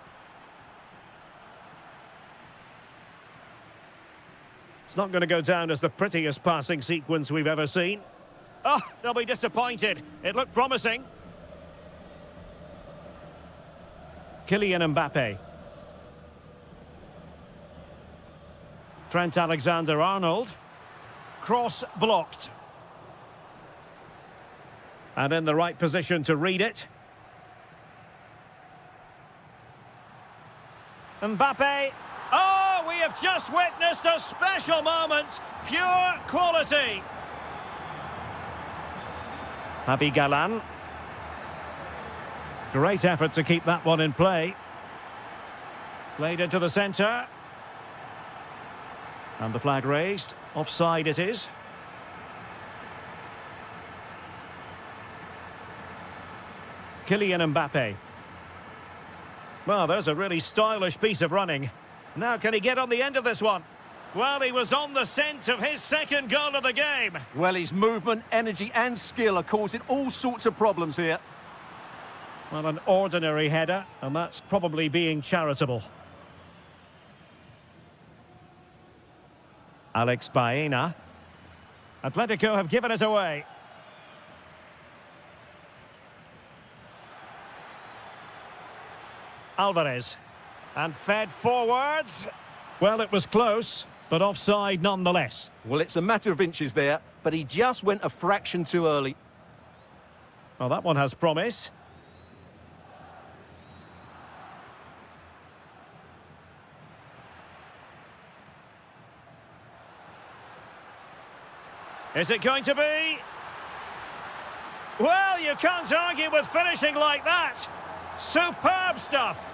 It's not going to go down as the prettiest passing sequence we've ever seen. Oh, they'll be disappointed. It looked promising. Kylian Mbappe. Trent Alexander-Arnold. Cross blocked. And in the right position to read it. Mbappe. Oh, we have just witnessed a special moment. Pure quality. Javi Galán. Great effort to keep that one in play. Played into the centre. And the flag raised. Offside it is. Kylian Mbappe. Well, there's a really stylish piece of running. Now, can he get on the end of this one? Well, he was on the scent of his second goal of the game. Well, his movement, energy and skill are causing all sorts of problems here. Well, an ordinary header, and that's probably being charitable. Alex Baena. Atletico have given it away. Alvarez. And fed forwards. Well, it was close, but offside nonetheless. Well, it's a matter of inches there, but he just went a fraction too early. Well, that one has promise. Is it going to be? Well, you can't argue with finishing like that. Superb stuff.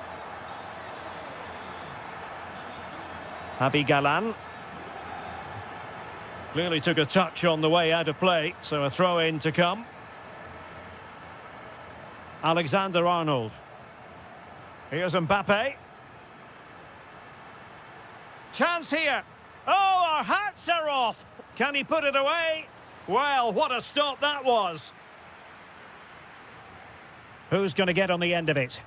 Javi Galán. Clearly took a touch on the way out of play, so a throw-in to come. Alexander-Arnold. Here's Mbappe. Chance here. Oh, our hats are off. Can he put it away? Well, what a stop that was. Who's going to get on the end of it?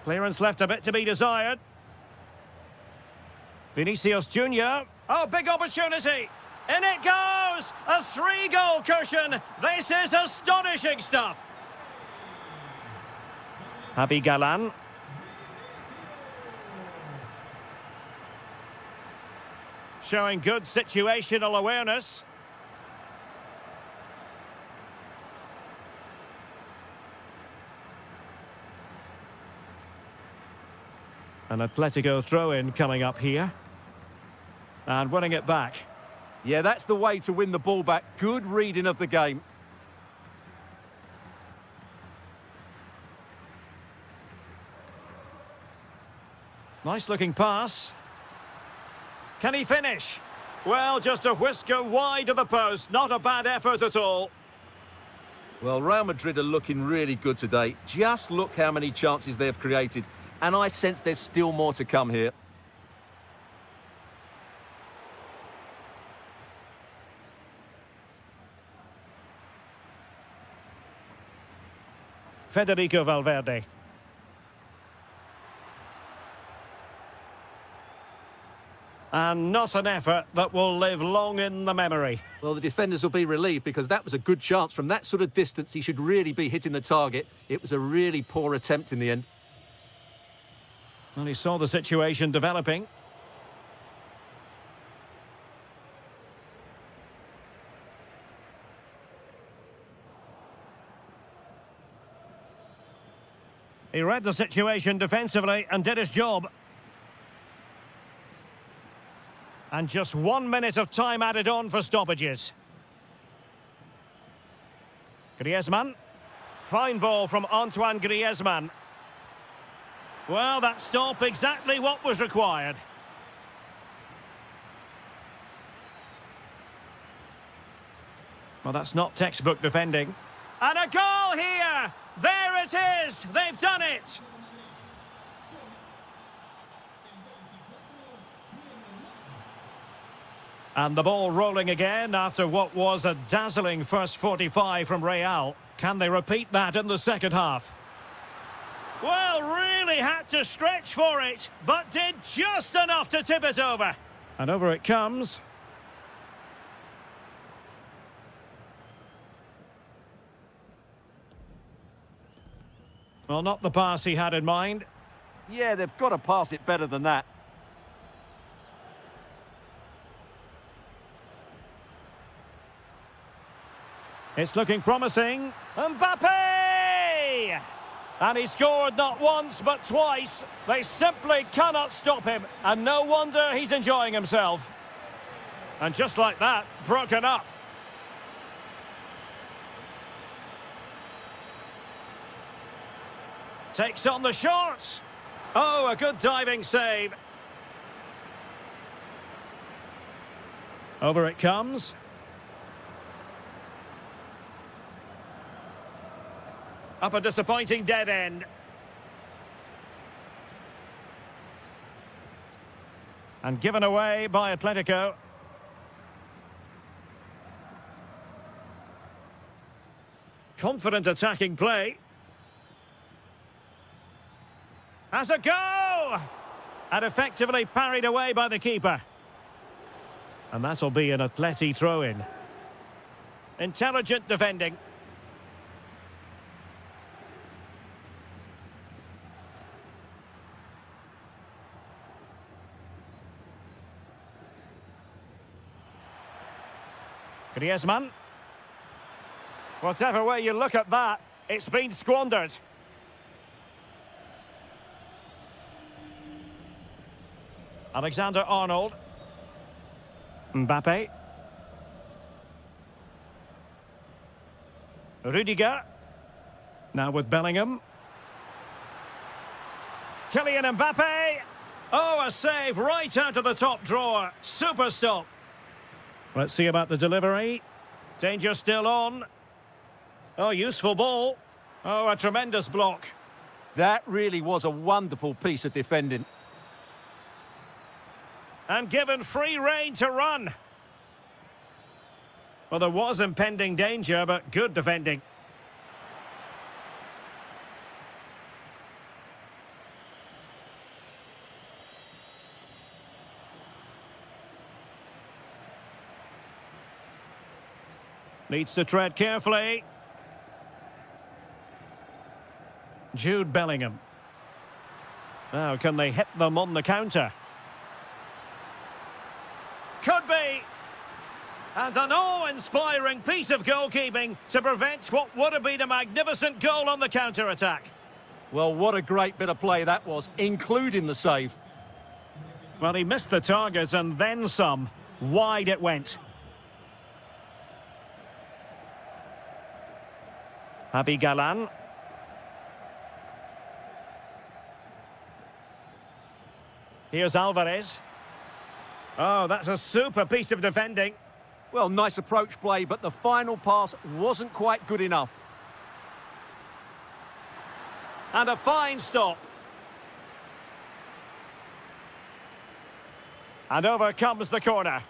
Clearance left a bit to be desired. Vinicius Junior. Oh, big opportunity. In it goes! A 3-goal cushion. This is astonishing stuff. Javi Galan. Showing good situational awareness. An Atletico throw-in coming up here. And winning it back. Yeah, that's the way to win the ball back. Good reading of the game. Nice looking pass. Can he finish? Well, just a whisker wide of the post. Not a bad effort at all. Well, Real Madrid are looking really good today. Just look how many chances they've created. And I sense there's still more to come here. Federico Valverde. And not an effort that will live long in the memory. Well, the defenders will be relieved because that was a good chance. From that sort of distance, he should really be hitting the target. It was a really poor attempt in the end. Well, he saw the situation developing. He read the situation defensively and did his job. And just 1 minute of time added on for stoppages. Griezmann. Fine ball from Antoine Griezmann. Well, that stop exactly what was required. Well, that's not textbook defending. And a goal here! There it is! They've done it! And the ball rolling again after what was a dazzling first 45 from Real. Can they repeat that in the second half? Well, really had to stretch for it, but did just enough to tip it over. And over it comes. Well, not the pass he had in mind. Yeah, they've got to pass it better than that. It's looking promising. Mbappe! And he scored not once but twice. They simply cannot stop him. And no wonder he's enjoying himself. And just like that, broken up. Takes on the shorts. Oh, a good diving save. Over it comes. Up a disappointing dead end. And given away by Atletico. Confident attacking play. Has a go! And effectively parried away by the keeper. And that'll be an Atleti throw-in. Intelligent defending. Griezmann. Whatever way you look at that, it's been squandered. Alexander-Arnold. Mbappe. Rudiger. Now with Bellingham. Kylian Mbappe. Oh, a save right out of the top drawer. Super stop. Let's see about the delivery. Danger still on. Oh, useful ball. Oh, a tremendous block. That really was a wonderful piece of defending. And given free rein to run. Well, there was impending danger, but good defending. Needs to tread carefully. Jude Bellingham. Now, can they hit them on the counter? Could be. And an awe-inspiring piece of goalkeeping to prevent what would have been a magnificent goal on the counter-attack. Well, what a great bit of play that was, including the save. Well, he missed the target and then some. Wide it went. Javi Galan. Here's Alvarez. Oh, that's a super piece of defending. Well, nice approach play, but the final pass wasn't quite good enough. And a fine stop. And over comes the corner.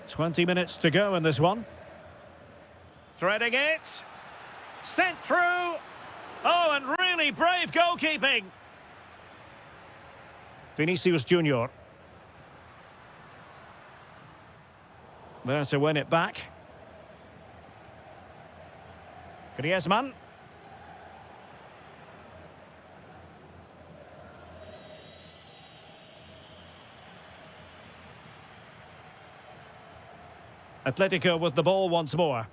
"20 minutes to go in this one. Threading it. Sent through. Oh, and really brave goalkeeping. Vinicius Junior. There to win it back. Griezmann. Atletico with the ball once more.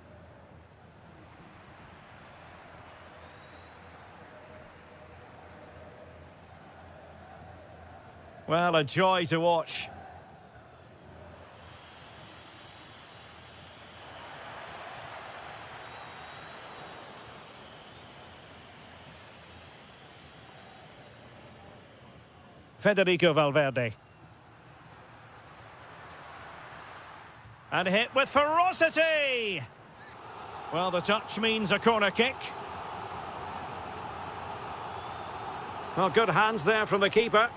Well, a joy to watch. Federico Valverde. And hit with ferocity! Well, the touch means a corner kick. Well, good hands there from the keeper.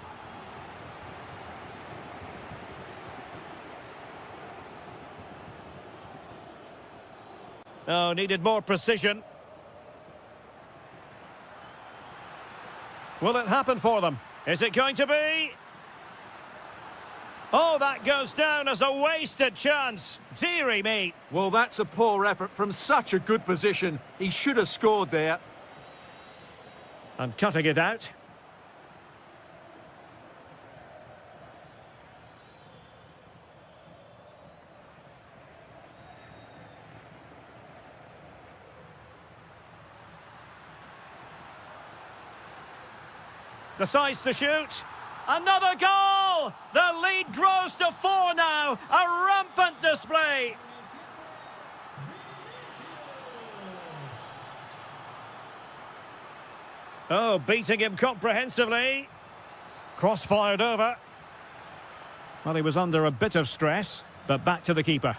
Oh, needed more precision. Will it happen for them? Is it going to be? Oh, that goes down as a wasted chance. Deary me. Well, that's a poor effort from such a good position. He should have scored there. And cutting it out. Decides to shoot. Another goal! The lead grows to 4 now. A rampant display. Oh, beating him comprehensively. Cross fired over. Well, he was under a bit of stress, but back to the keeper.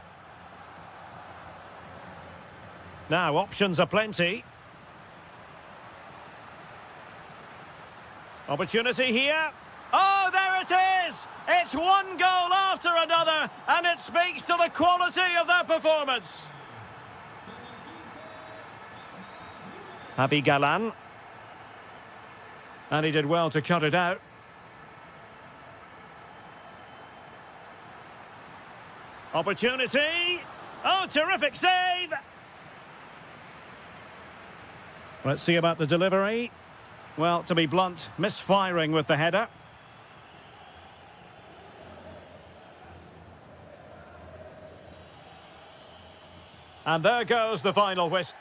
Now, options are plenty. Opportunity here. Oh, there it is! It's one goal after another, and it speaks to the quality of their performance. Javi Galan. And he did well to cut it out. Opportunity. Oh, terrific save! Let's see about the delivery. Well, to be blunt, misfiring with the header. And there goes the final whistle.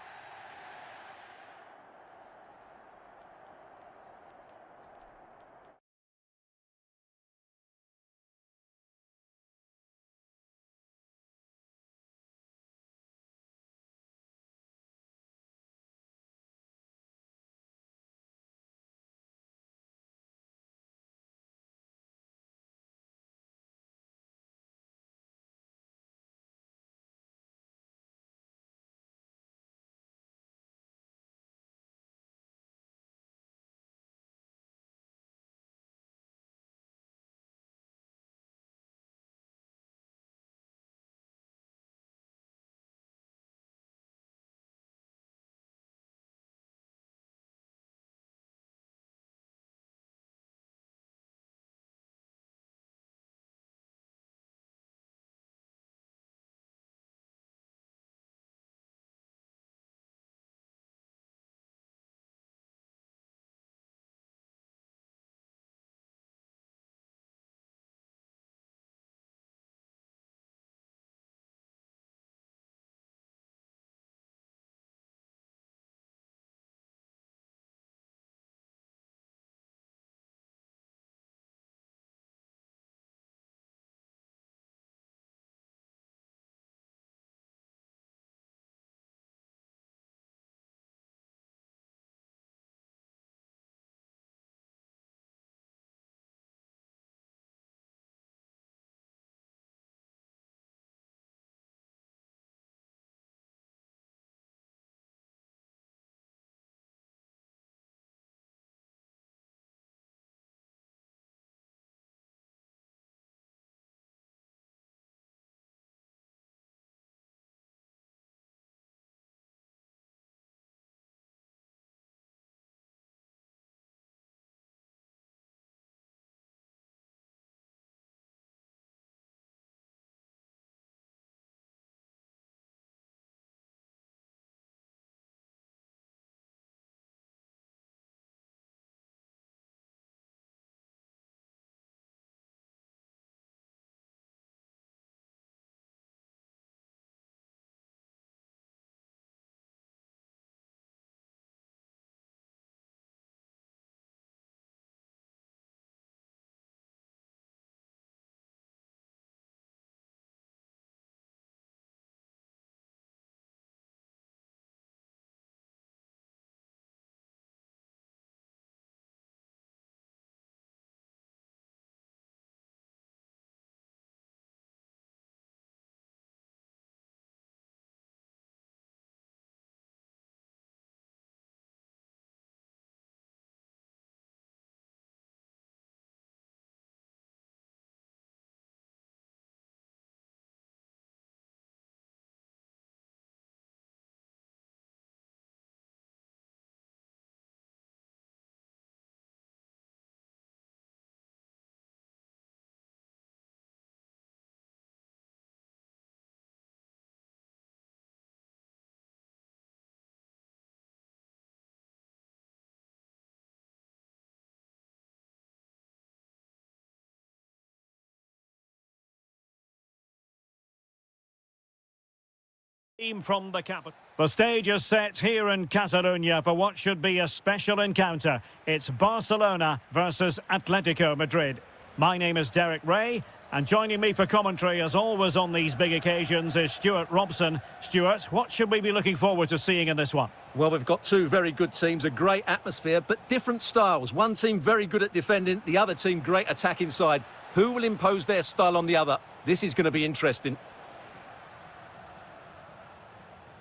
Team from the capital. The stage is set here in Catalonia for what should be a special encounter. It's Barcelona versus Atletico Madrid. My name is Derek Ray, and joining me for commentary, as always on these big occasions, is Stuart Robson. Stuart, what should we be looking forward to seeing in this one? Well, we've got two very good teams, a great atmosphere, but different styles. One team very good at defending, the other team great attack inside. Who will impose their style on the other? This is going to be interesting.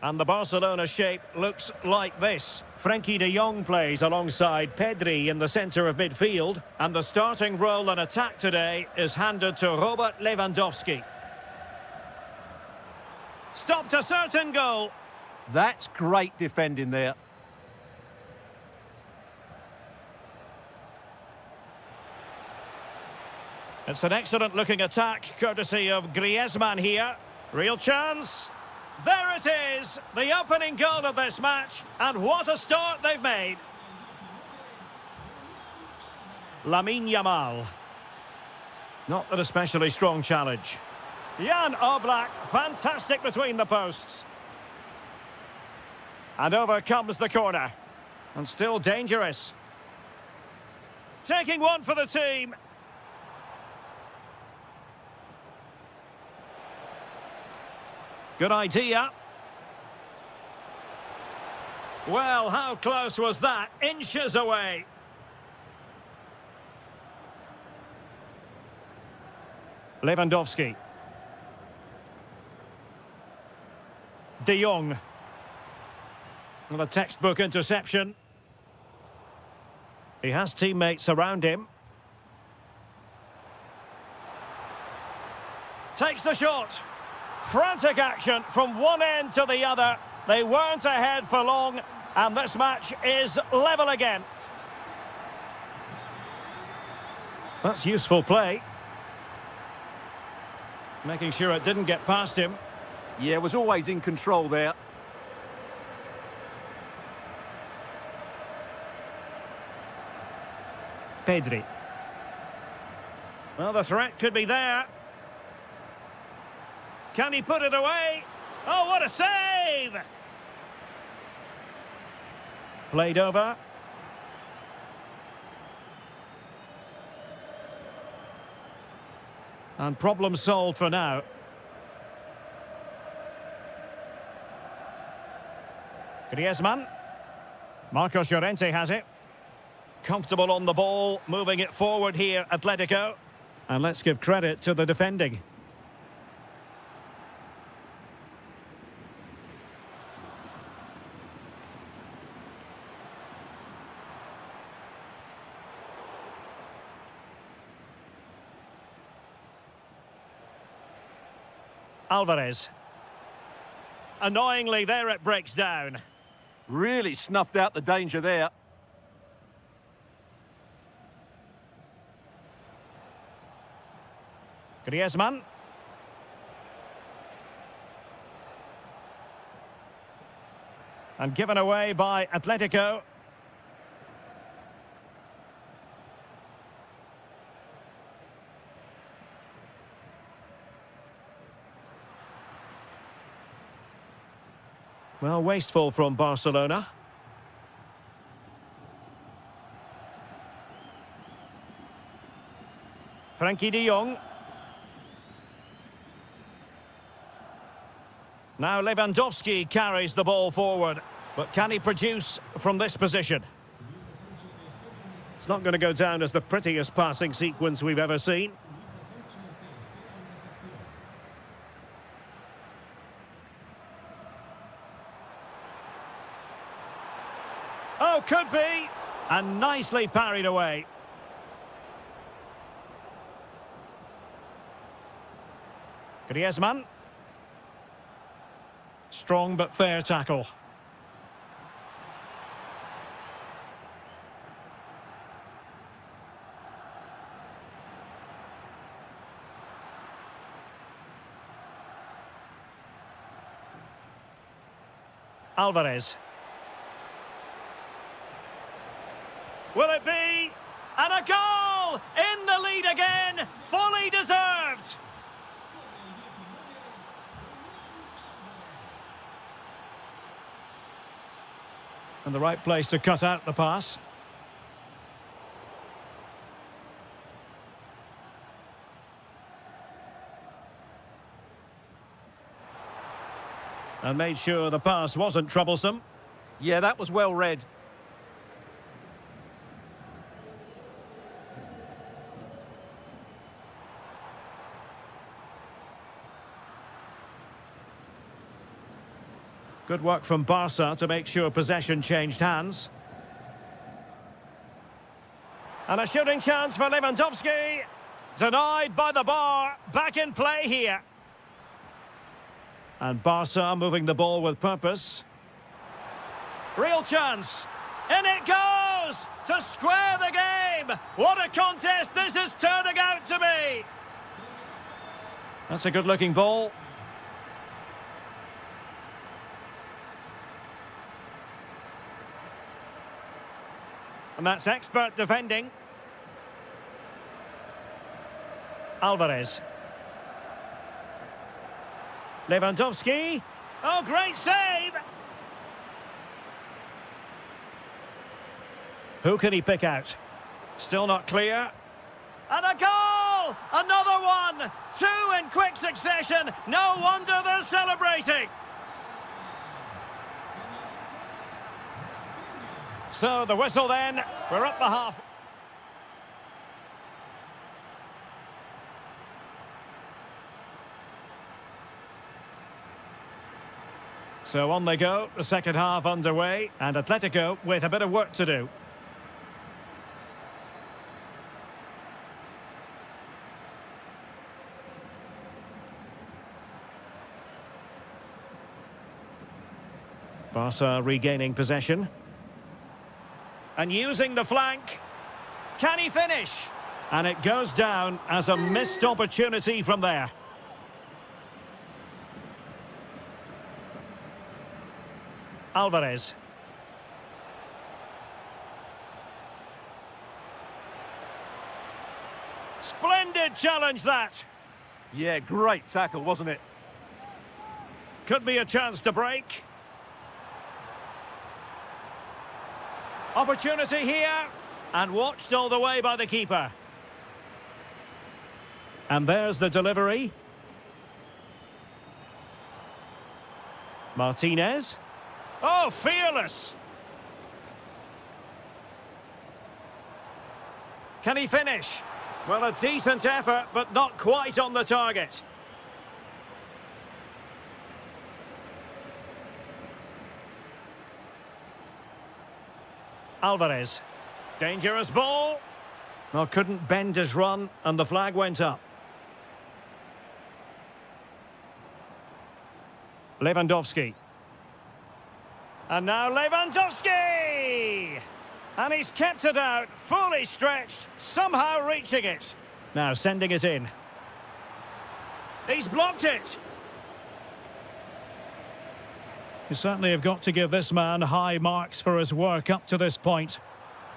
And the Barcelona shape looks like this. Frenkie de Jong plays alongside Pedri in the centre of midfield. And the starting role in attack today is handed to Robert Lewandowski. Stopped a certain goal. That's great defending there. It's an excellent looking attack, courtesy of Griezmann here. Real chance. There it is, the opening goal of this match, and what a start they've made. Lamine Yamal. Not an especially strong challenge. Jan Oblak, fantastic between the posts. And over comes the corner. And still dangerous. Taking one for the team. Good idea. Well, how close was that? Inches away. Lewandowski. De Jong. Well, a textbook interception. He has teammates around him. Takes the shot. Frantic action from one end to the other. They weren't ahead for long, and this match is level again. That's useful play. Making sure it didn't get past him. Yeah, was always in control there. Pedri. Well, the threat could be there. Can he put it away? Oh, what a save! Played over. And problem solved for now. Griezmann. Marcos Llorente has it. Comfortable on the ball, moving it forward here, Atletico. And let's give credit to the defending. Alvarez. Annoyingly, there it breaks down. Really snuffed out the danger there. Griezmann. And given away by Atletico. Well, wasteful from Barcelona. Frenkie de Jong. Now Lewandowski carries the ball forward. But can he produce from this position? It's not going to go down as the prettiest passing sequence we've ever seen. Oh, could be. And nicely parried away. Griezmann. Strong but fair tackle. Alvarez. Will it be? And a goal! In the lead again! Fully deserved! And the right place to cut out the pass. And made sure the pass wasn't troublesome. Yeah, that was well read. Good work from Barca to make sure possession changed hands. And a shooting chance for Lewandowski. Denied by the bar. Back in play here. And Barca moving the ball with purpose. Real chance. In it goes! To square the game! What a contest this is turning out to be! That's a good-looking ball. And that's expert defending. Alvarez. Lewandowski. Oh, great save! Who can he pick out? Still not clear. And a goal! Another one! Two in quick succession. No wonder they're celebrating. So the whistle then. We're up the half. So on they go, the second half underway, and Atletico with a bit of work to do. Barca regaining possession. And using the flank. Can he finish? And it goes down as a missed opportunity from there. Alvarez. Splendid challenge that. Yeah, great tackle, wasn't it? Could be a chance to break. Opportunity here. And watched all the way by the keeper. And there's the delivery. Martinez. Oh, fearless! Can he finish? Well, a decent effort, but not quite on the target. Alvarez. Dangerous ball. Well, couldn't bend his run, and the flag went up. Lewandowski. And now Lewandowski! And he's kept it out, fully stretched, somehow reaching it. Now sending it in. He's blocked it. You certainly have got to give this man high marks for his work up to this point.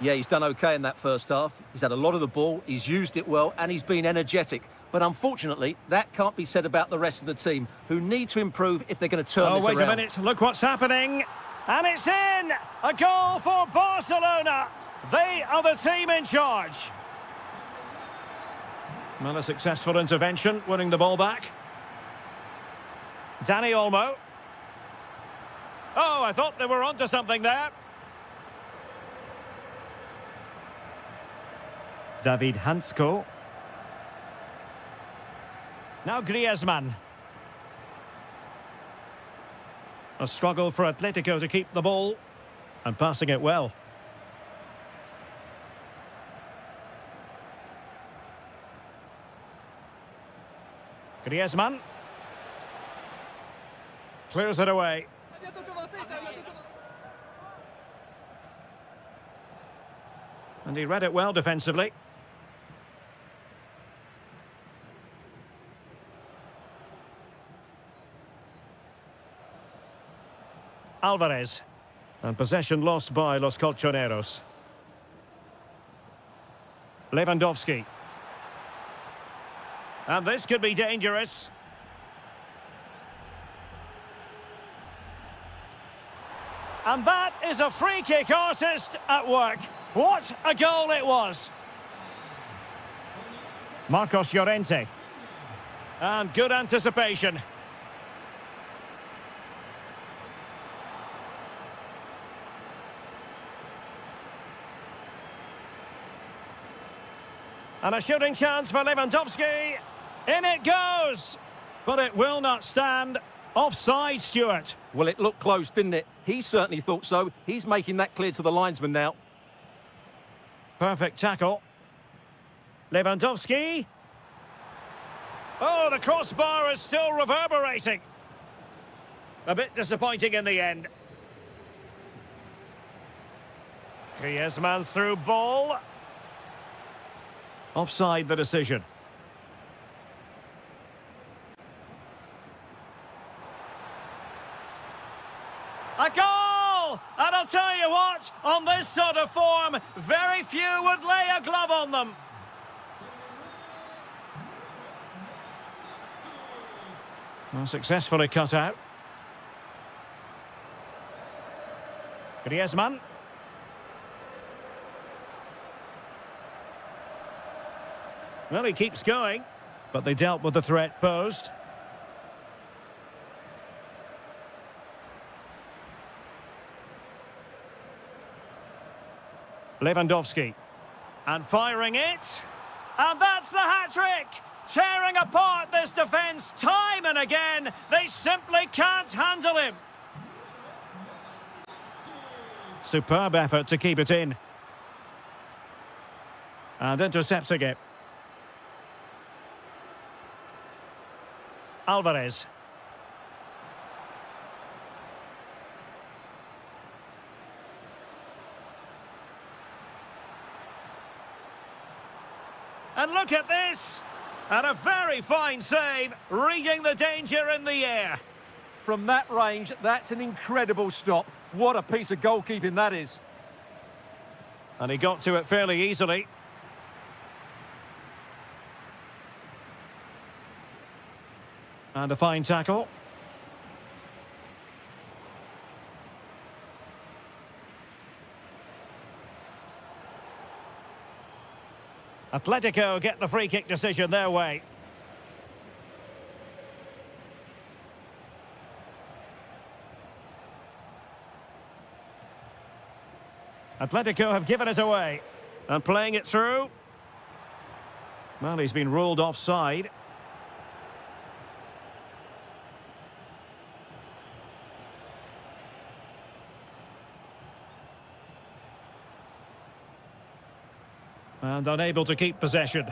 Yeah, he's done okay in that first half. He's had a lot of the ball, he's used it well, and he's been energetic. But unfortunately, that can't be said about the rest of the team, who need to improve if they're going to turn this around. Oh, wait a minute, look what's happening. And it's in! A goal for Barcelona! They are the team in charge. Well, a successful intervention, winning the ball back. Dani Olmo. Oh, I thought they were onto something there. David Hansko. Now Griezmann. A struggle for Atletico to keep the ball. And passing it well. Griezmann. Clears it away. And he read it well defensively. Alvarez. And possession lost by Los Colchoneros. Lewandowski. And this could be dangerous. And that is a free kick artist at work. What a goal it was. Marcos Llorente. And good anticipation. And a shooting chance for Lewandowski. In it goes. But it will not stand. Offside, Stuart. Well, it looked close, didn't it? He certainly thought so. He's making that clear to the linesman now. Perfect tackle. Lewandowski. Oh, the crossbar is still reverberating. A bit disappointing in the end. Griezmann's through ball. Offside the decision. A goal! And I'll tell you what, on this sort of form, very few would lay a glove on them. Well, successfully cut out. Griezmann. Well, he keeps going, but they dealt with the threat posed. Lewandowski. And firing it. And that's the hat-trick! Tearing apart this defence time and again. They simply can't handle him. Superb effort to keep it in. And intercepting it. Alvarez. And look at this! And a very fine save, reading the danger in the air. From that range, that's an incredible stop. What a piece of goalkeeping that is. And he got to it fairly easily. And a fine tackle. Atletico get the free kick decision their way. Atletico have given it away. And playing it through. Well, he's been ruled offside. And unable to keep possession.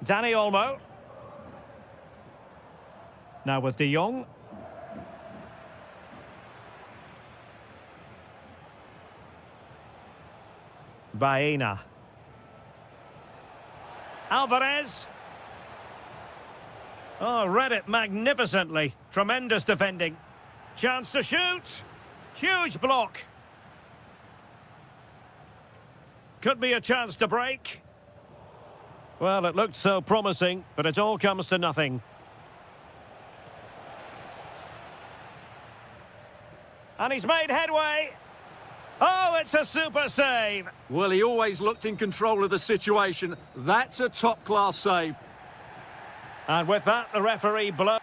Dani Olmo. Now with De Jong. Baena. Alvarez. Oh, read it magnificently. Tremendous defending. Chance to shoot. Huge block. Could be a chance to break. Well, it looked so promising, but it all comes to nothing. And he's made headway. Oh, it's a super save. Well, he always looked in control of the situation. That's a top-class save. And with that, the referee blows.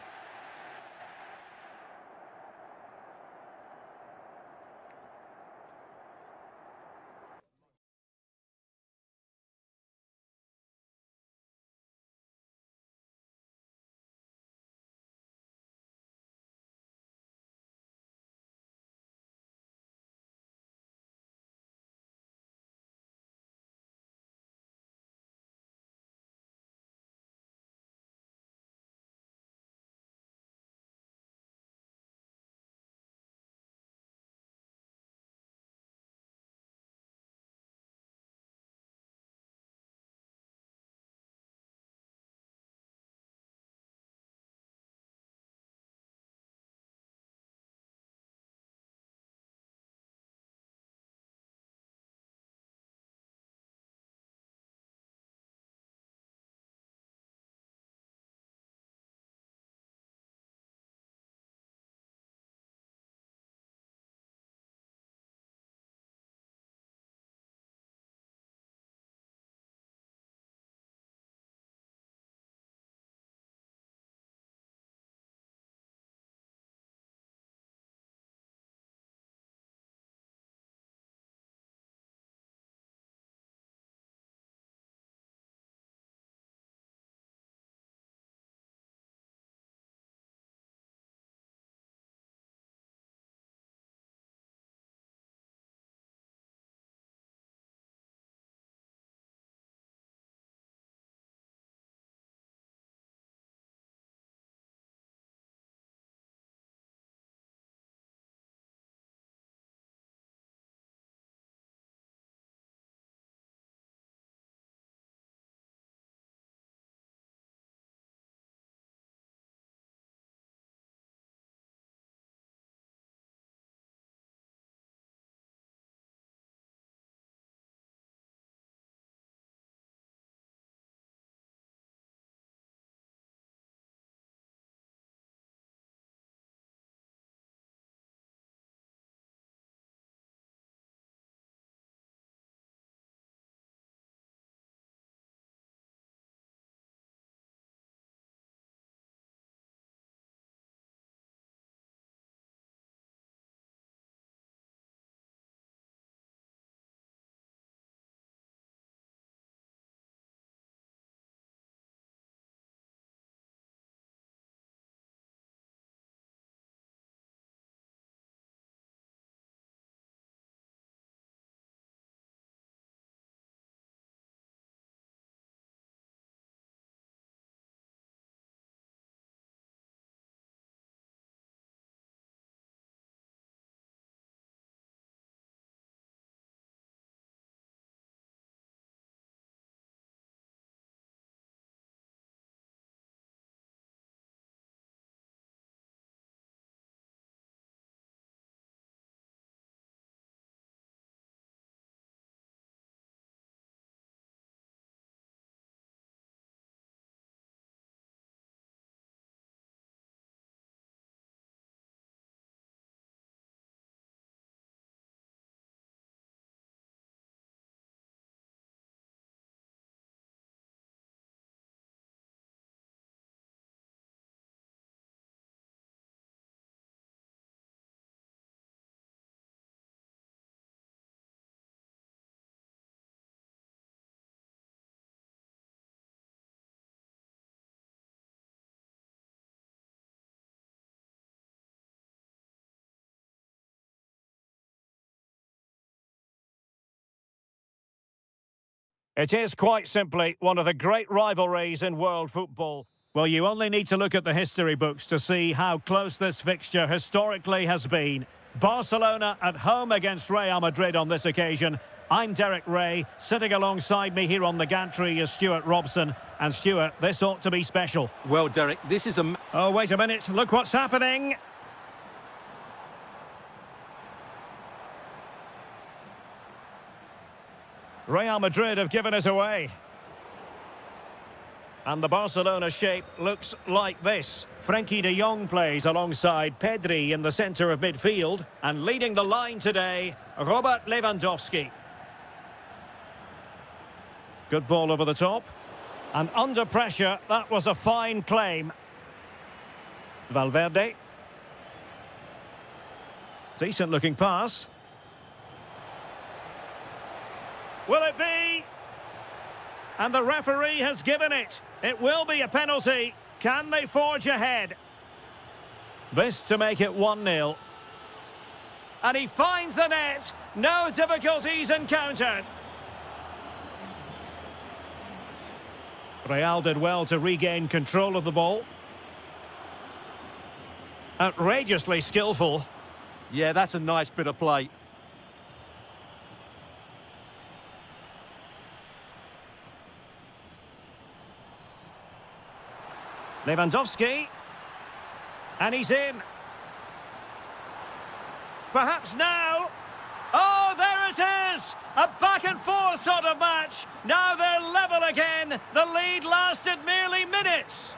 It is quite simply one of the great rivalries in world football. Well, you only need to look at the history books to see how close this fixture historically has been. Barcelona at home against Real Madrid on this occasion. I'm Derek Ray. Sitting alongside me here on the gantry is Stuart Robson. And Stuart, this ought to be special. Well, Derek, this is a... Oh, wait a minute. Look what's happening. Real Madrid have given us away. And the Barcelona shape looks like this. Frenkie de Jong plays alongside Pedri in the centre of midfield. And leading the line today, Robert Lewandowski. Good ball over the top. And under pressure, that was a fine claim. Valverde. Decent looking pass. Will it be? And the referee has given it. It will be a penalty. Can they forge ahead? This to make it 1-0. And he finds the net. No difficulties encountered. Real did well to regain control of the ball. Outrageously skillful. Yeah, that's a nice bit of play. Lewandowski. And he's in. Perhaps now. Oh, there it is! A back-and-forth sort of match. Now they're level again. The lead lasted merely minutes.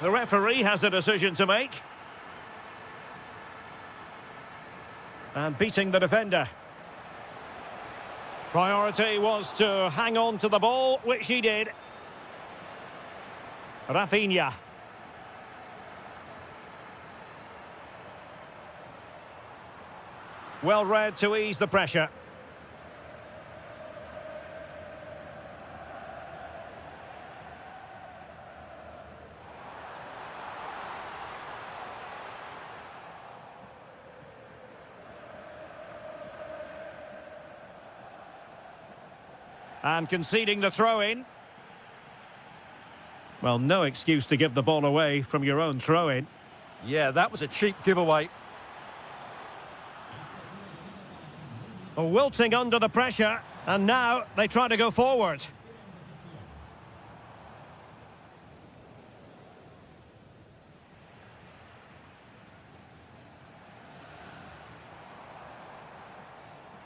The referee has a decision to make. And beating the defender. Priority was to hang on to the ball, which he did. Rafinha. Well read to ease the pressure. And conceding the throw-in. Well, no excuse to give the ball away from your own throw-in. Yeah, that was a cheap giveaway. Wilting under the pressure, and now they try to go forward.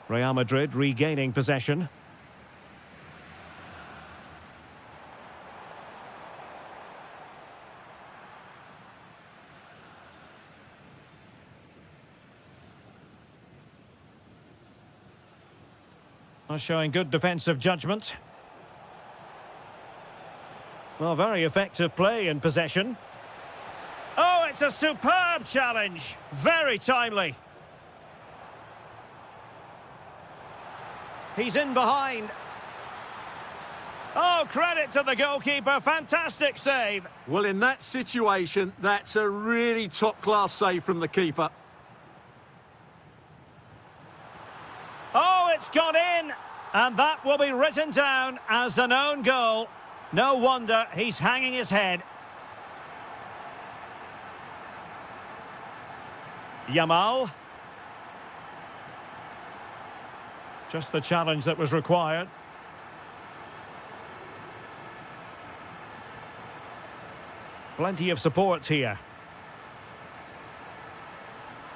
Real Madrid regaining possession. Showing good defensive judgment. Well, very effective play in possession. Oh, it's a superb challenge. Very timely. He's in behind. Oh, credit to the goalkeeper. Fantastic save. Well, in that situation, that's a really top-class save from the keeper. Oh, it's gone in. And that will be written down as an own goal. No wonder he's hanging his head. Yamal. Just the challenge that was required. Plenty of support here.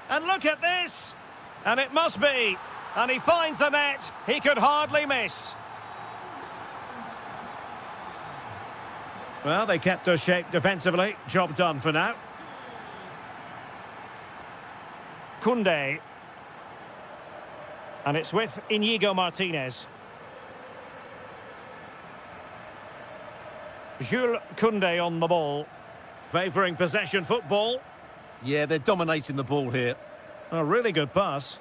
And look at this. And it must be. And he finds the net. He could hardly miss. Well, they kept us shape defensively. Job done for now. Koundé. And it's with Inigo Martinez. Jules Koundé on the ball. Favouring possession football. Yeah, they're dominating the ball here. A really good pass.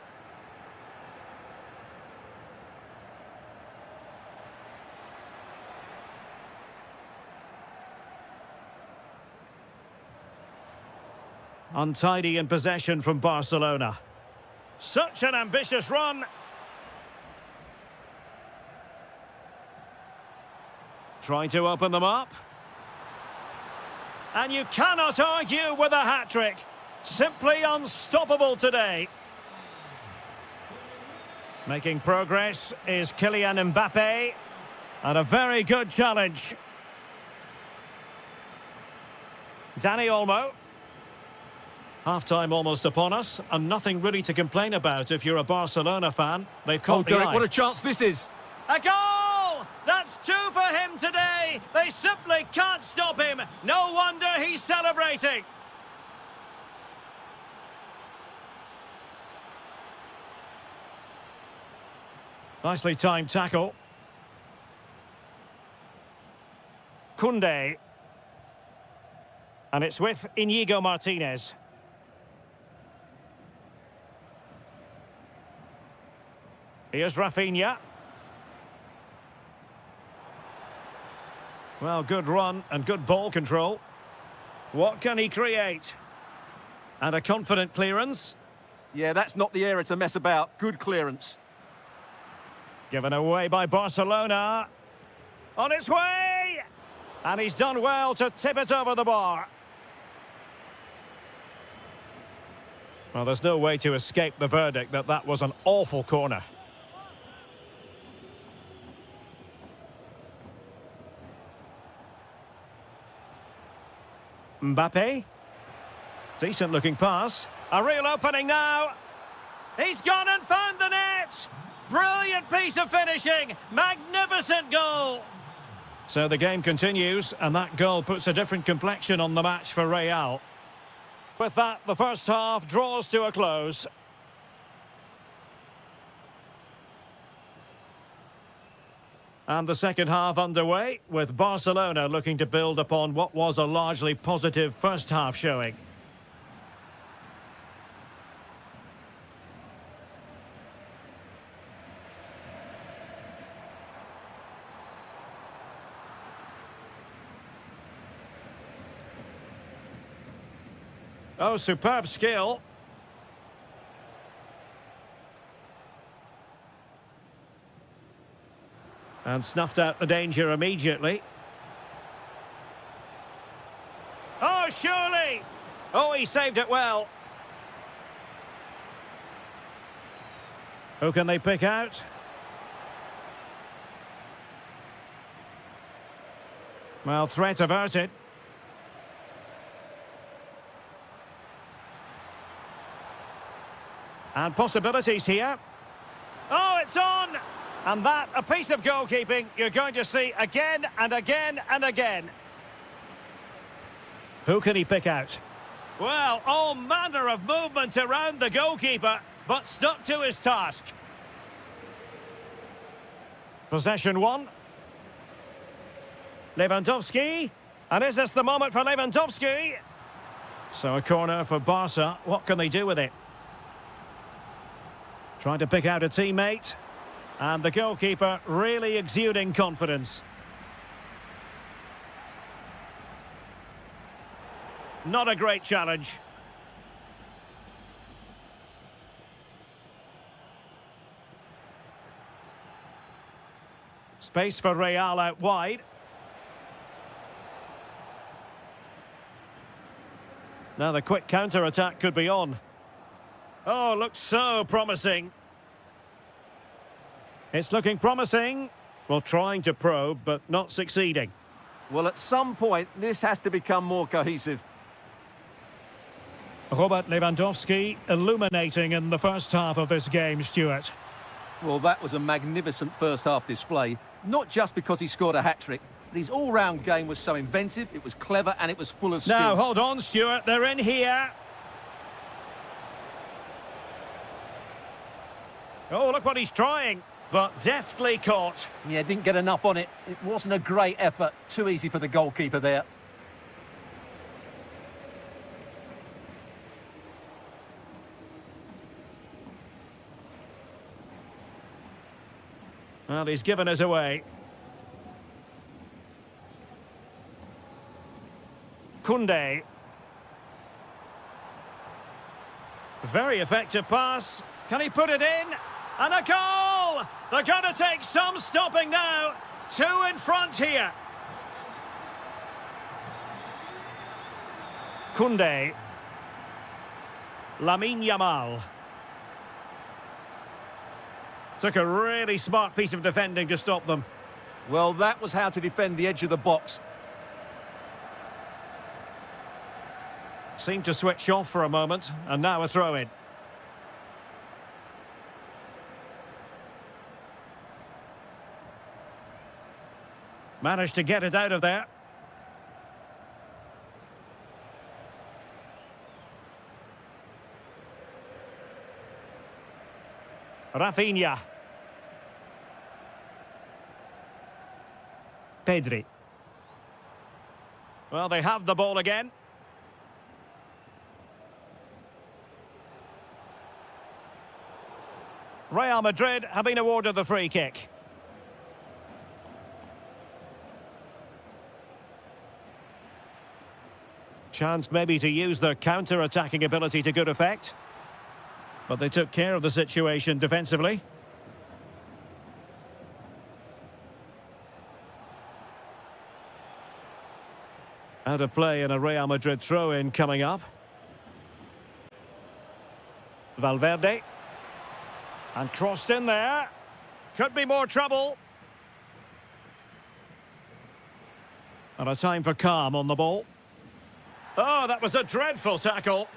Untidy in possession from Barcelona. Such an ambitious run. Trying to open them up. And you cannot argue with a hat-trick. Simply unstoppable today. Making progress is Kylian Mbappe. And a very good challenge. Dani Olmo. Half-time almost upon us, and nothing really to complain about if you're a Barcelona fan. They've caught the eye. What a chance this is. A goal! That's two for him today. They simply can't stop him. No wonder he's celebrating. Nicely timed tackle. Koundé. And it's with Inigo Martinez. Here's Rafinha. Well, good run and good ball control. What can he create? And a confident clearance. Yeah, that's not the area to mess about. Good clearance. Given away by Barcelona. On its way! And he's done well to tip it over the bar. Well, there's no way to escape the verdict that that was an awful corner. Mbappe. Decent looking pass. A real opening now. He's gone and found the net. Brilliant piece of finishing. Magnificent goal. So the game continues, and that goal puts a different complexion on the match for Real. With that, the first half draws to a close. And the second half underway, with Barcelona looking to build upon what was a largely positive first half showing. Oh, superb skill. And snuffed out the danger immediately. Oh, surely! Oh, he saved it well. Who can they pick out? Well, threat averted. And possibilities here. Oh, it's on! And that, a piece of goalkeeping you're going to see again and again and again. Who can he pick out? Well, all manner of movement around the goalkeeper, but stuck to his task. Possession one. Lewandowski. And is this the moment for Lewandowski? So a corner for Barca. What can they do with it? Trying to pick out a teammate. And the goalkeeper really exuding confidence. Not a great challenge. Space for Real out wide. Now the quick counter-attack could be on. Oh, looks so promising. It's looking promising. Well, trying to probe, but not succeeding. Well, at some point, this has to become more cohesive. Robert Lewandowski illuminating in the first half of this game, Stuart. Well, that was a magnificent first-half display. Not just because he scored a hat-trick, but his all-round game was so inventive, it was clever, and it was full of skill. Now, hold on, Stuart. They're in here. Oh, look what he's trying. But deftly caught. Yeah, didn't get enough on it. It wasn't a great effort. Too easy for the goalkeeper there. Well, he's given us away. Koundé. Very effective pass. Can he put it in? And a goal! They're going to take some stopping now. Two in front here. Koundé. Lamine Yamal. Took a really smart piece of defending to stop them. Well, that was how to defend the edge of the box. Seemed to switch off for a moment, and now a throw-in. Managed to get it out of there. Rafinha. Pedri. Well, they have the ball again. Real Madrid have been awarded the free kick. Chance maybe to use their counter-attacking ability to good effect. But they took care of the situation defensively. Out of play and a Real Madrid throw-in coming up. Valverde. And crossed in there. Could be more trouble. And a time for calm on the ball. Oh, that was a dreadful tackle.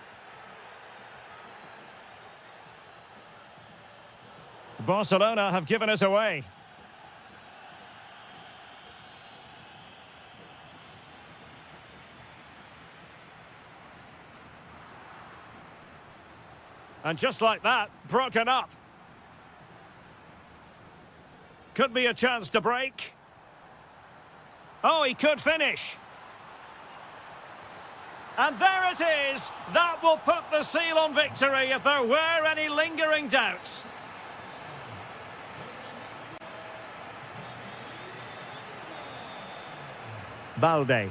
Barcelona have given us away. And just like that, broken up. Could be a chance to break. Oh, he could finish. And there it is. That will put the seal on victory if there were any lingering doubts. Balde.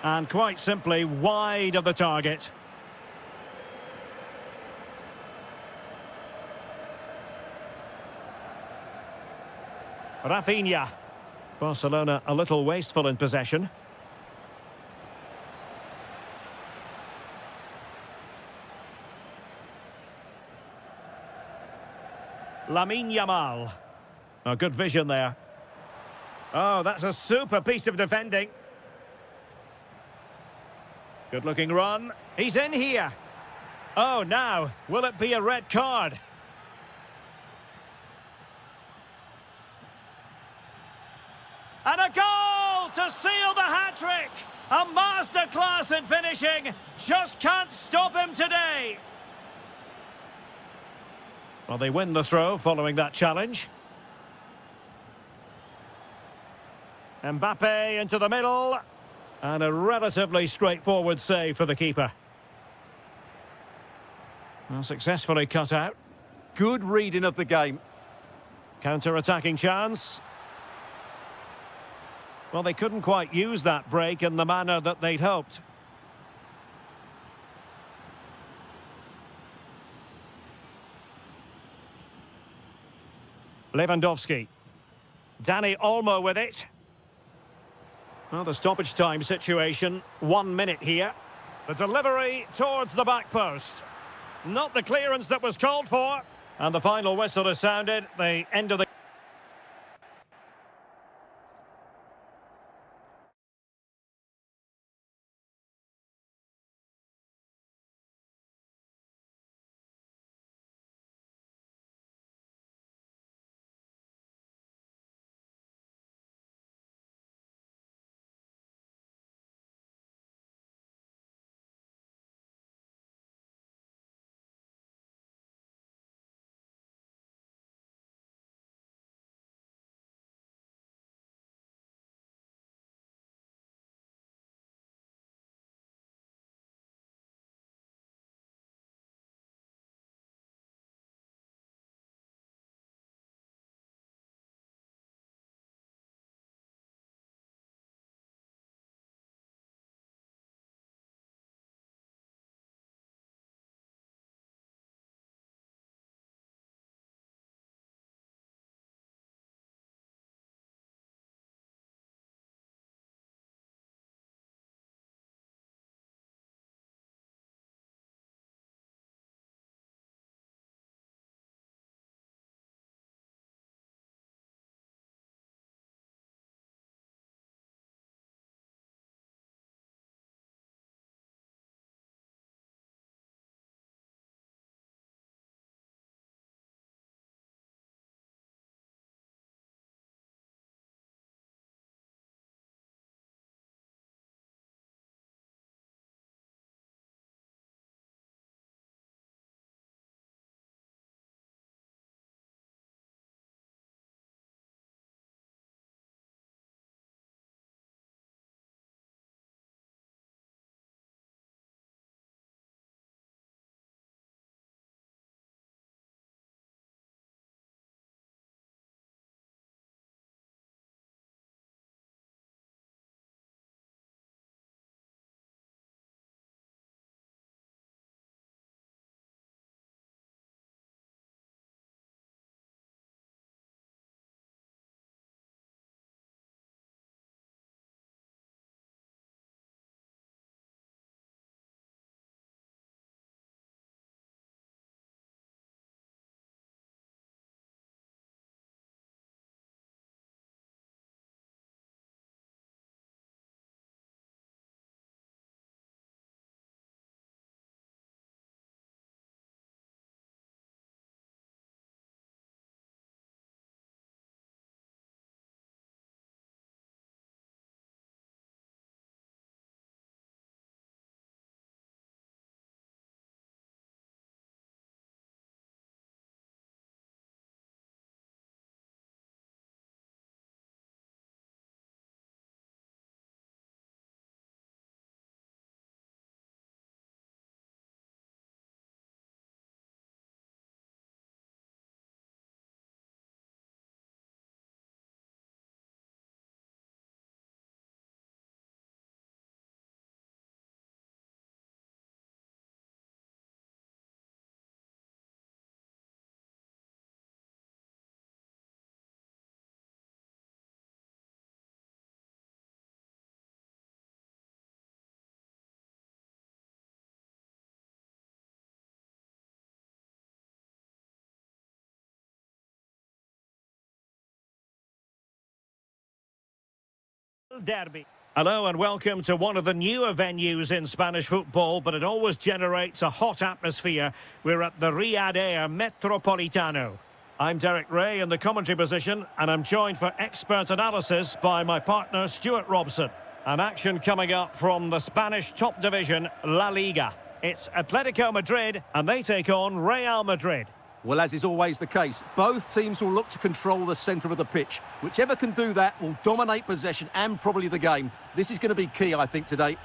And quite simply wide of the target. Rafinha. Barcelona a little wasteful in possession. Lamine Yamal. Oh, good vision there. Oh, that's a super piece of defending. Good looking run. He's in here. Oh, now, will it be a red card? And a goal to seal the hat-trick! A masterclass in finishing. Just can't stop him today. Well, they win the throw following that challenge. Mbappe into the middle. And a relatively straightforward save for the keeper. Well, successfully cut out. Good reading of the game. Counter-attacking chance. Well, they couldn't quite use that break in the manner that they'd hoped. Lewandowski. Dani Olmo with it. Well, the stoppage time situation, 1 minute here. The delivery towards the back post. Not the clearance that was called for. And the final whistle is sounded. The end of the Derby. Hello and welcome to one of the newer venues in Spanish football, but it always generates a hot atmosphere. We're at the Riyadh Air Metropolitano. I'm Derek Ray in the commentary position, and I'm joined for expert analysis by my partner Stuart Robson. An action coming up from the Spanish top division, La Liga. It's Atletico Madrid, and they take on Real Madrid. Well, as is always the case, both teams will look to control the centre of the pitch. Whichever can do that will dominate possession and probably the game. This is going to be key, I think, today.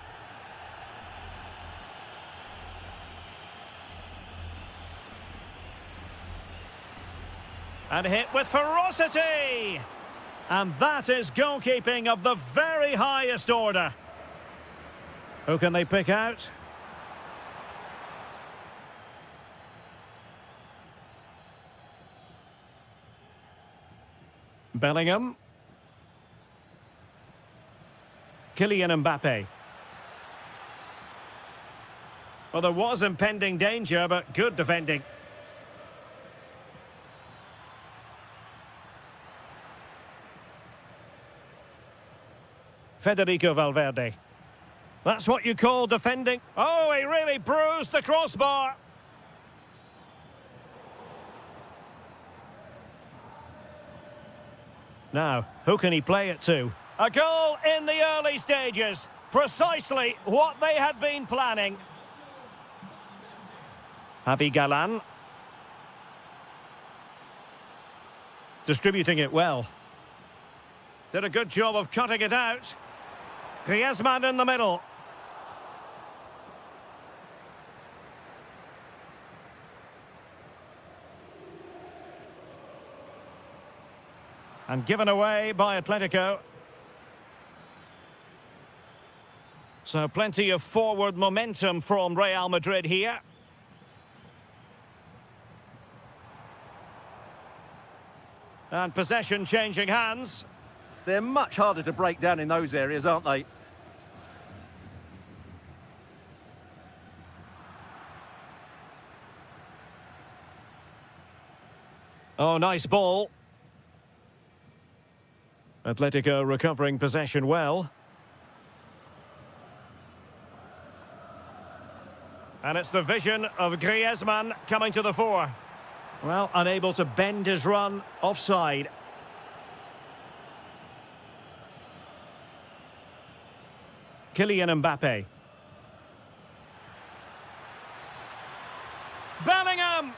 And hit with ferocity! And that is goalkeeping of the very highest order. Who can they pick out? Bellingham. Kylian Mbappe. Well, there was impending danger, but good defending. Federico Valverde. That's what you call defending. Oh, he really bruised the crossbar. Now, who can he play it to? A goal in the early stages. Precisely what they had been planning. Javi Galan. Distributing it well. Did a good job of cutting it out. Griezmann in the middle. And given away by Atletico. So plenty of forward momentum from Real Madrid here. And possession changing hands. They're much harder to break down in those areas, aren't they? Oh, nice ball. Atletico recovering possession well. And it's the vision of Griezmann coming to the fore. Well, unable to bend his run, offside. Kylian Mbappe. Bellingham!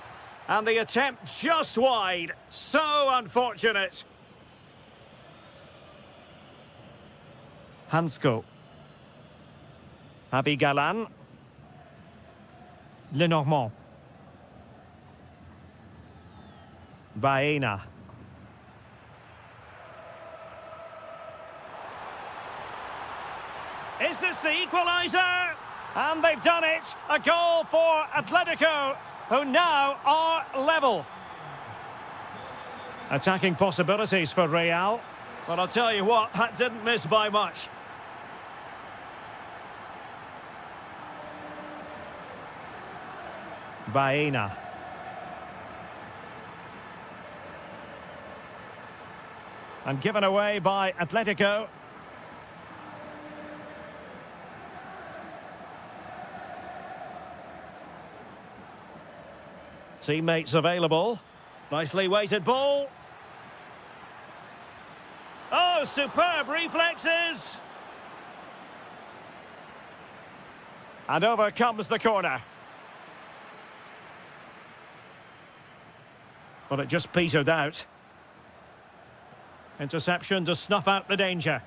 And the attempt just wide. So unfortunate. Hansko. Javi Galan. Lenormand. Baena. Is this the equaliser? And they've done it. A goal for Atletico, who now are level. Attacking possibilities for Real. But I'll tell you what, that didn't miss by much. Baena. And given away by Atletico. Teammates available. Nicely weighted ball. Oh, superb reflexes. And over comes the corner. But it just petered out. Interception to snuff out the danger.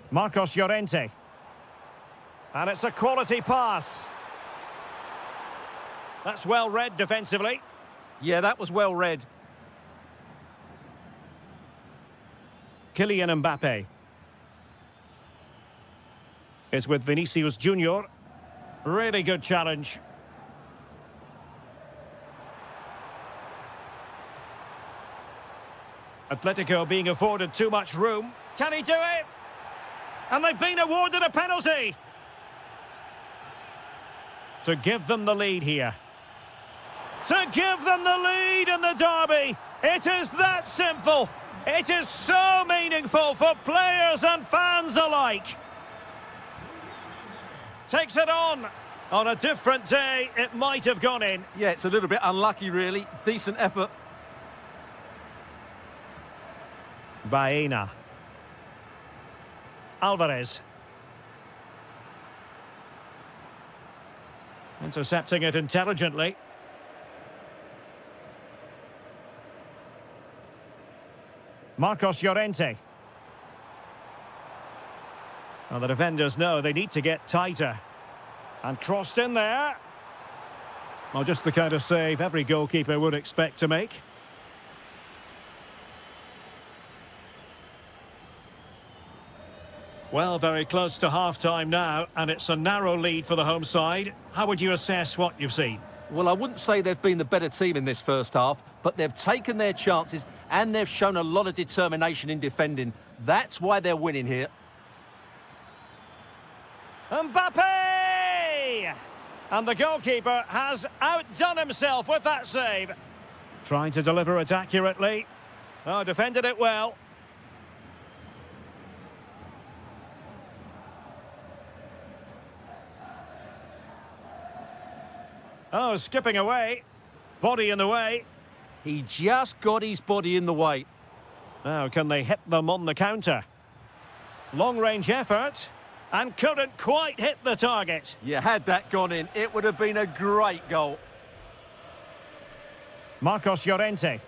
Marcos Llorente. And it's a quality pass. That's well read defensively. Yeah, that was well read. Kylian Mbappe. Is with Vinicius Junior. Really good challenge. Atletico being afforded too much room. Can he do it? And they've been awarded a penalty. To give them the lead here. To give them the lead in the derby. It is that simple. It is so meaningful for players and fans alike. Takes it on. On a different day, it might have gone in. Yeah, it's a little bit unlucky, really. Decent effort. Baena. Alvarez. Intercepting it intelligently. Marcos Llorente. Well, the defenders know they need to get tighter. And crossed in there. Well, just the kind of save every goalkeeper would expect to make. Well, very close to half-time now, and it's a narrow lead for the home side. How would you assess what you've seen? Well, I wouldn't say they've been the better team in this first half, but they've taken their chances and they've shown a lot of determination in defending. That's why they're winning here. Mbappe! And the goalkeeper has outdone himself with that save. Trying to deliver it accurately. Oh, defended it well. Oh, skipping away. Body in the way. He just got his body in the way. Now, can they hit them on the counter? Long-range effort. And couldn't quite hit the target. You had that gone in, it would have been a great goal. Marcos Llorente.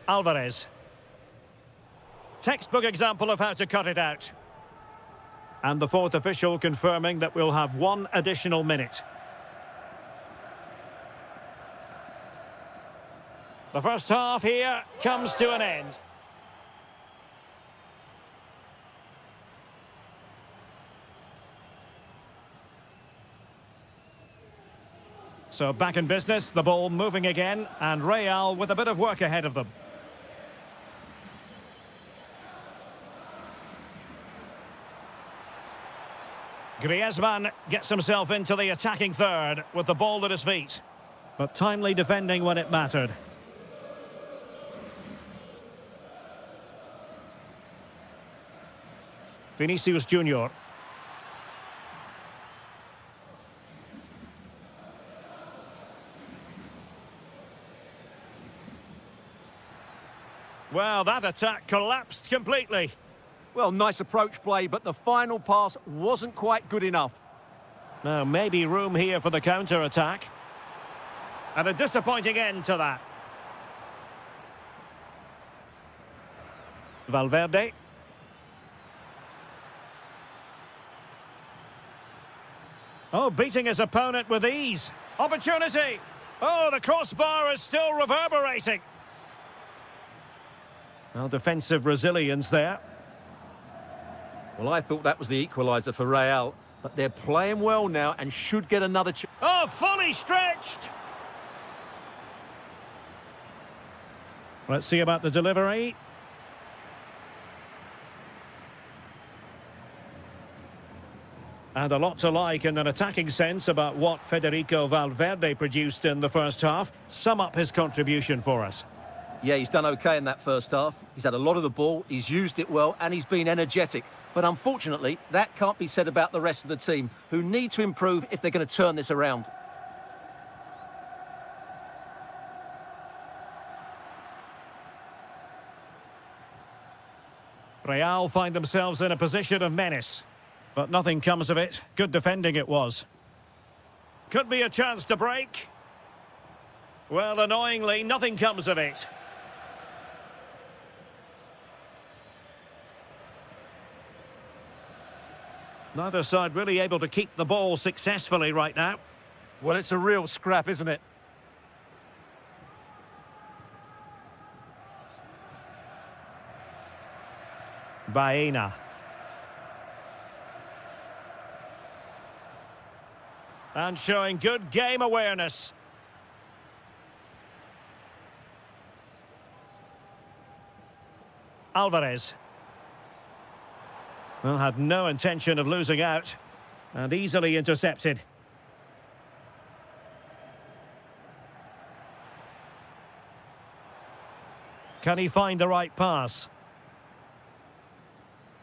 Alvarez. Textbook example of how to cut it out. And the fourth official confirming that we'll have one additional minute. The first half here comes to an end. So back in business, the ball moving again, and Real with a bit of work ahead of them. Griezmann gets himself into the attacking third with the ball at his feet. But timely defending when it mattered. Vinicius Junior. Well, that attack collapsed completely. Well, nice approach play, but the final pass wasn't quite good enough. Now, maybe room here for the counter-attack. And a disappointing end to that. Valverde. Oh, beating his opponent with ease. Opportunity. Oh, the crossbar is still reverberating. Well, defensive resilience there. Well, I thought that was the equaliser for Real, but they're playing well now and should get another chance. Oh, fully stretched! Let's see about the delivery. And a lot to like in an attacking sense about what Federico Valverde produced in the first half. Sum up his contribution for us. Yeah, he's done okay in that first half. He's had a lot of the ball, he's used it well, and he's been energetic. But unfortunately, that can't be said about the rest of the team, who need to improve if they're going to turn this around. Real find themselves in a position of menace. But nothing comes of it. Good defending it was. Could be a chance to break. Well, annoyingly, nothing comes of it. Neither side really able to keep the ball successfully right now. Well, it's a real scrap, isn't it? Baena. And showing good game awareness. Alvarez. Well, had no intention of losing out. And easily intercepted. Can he find the right pass?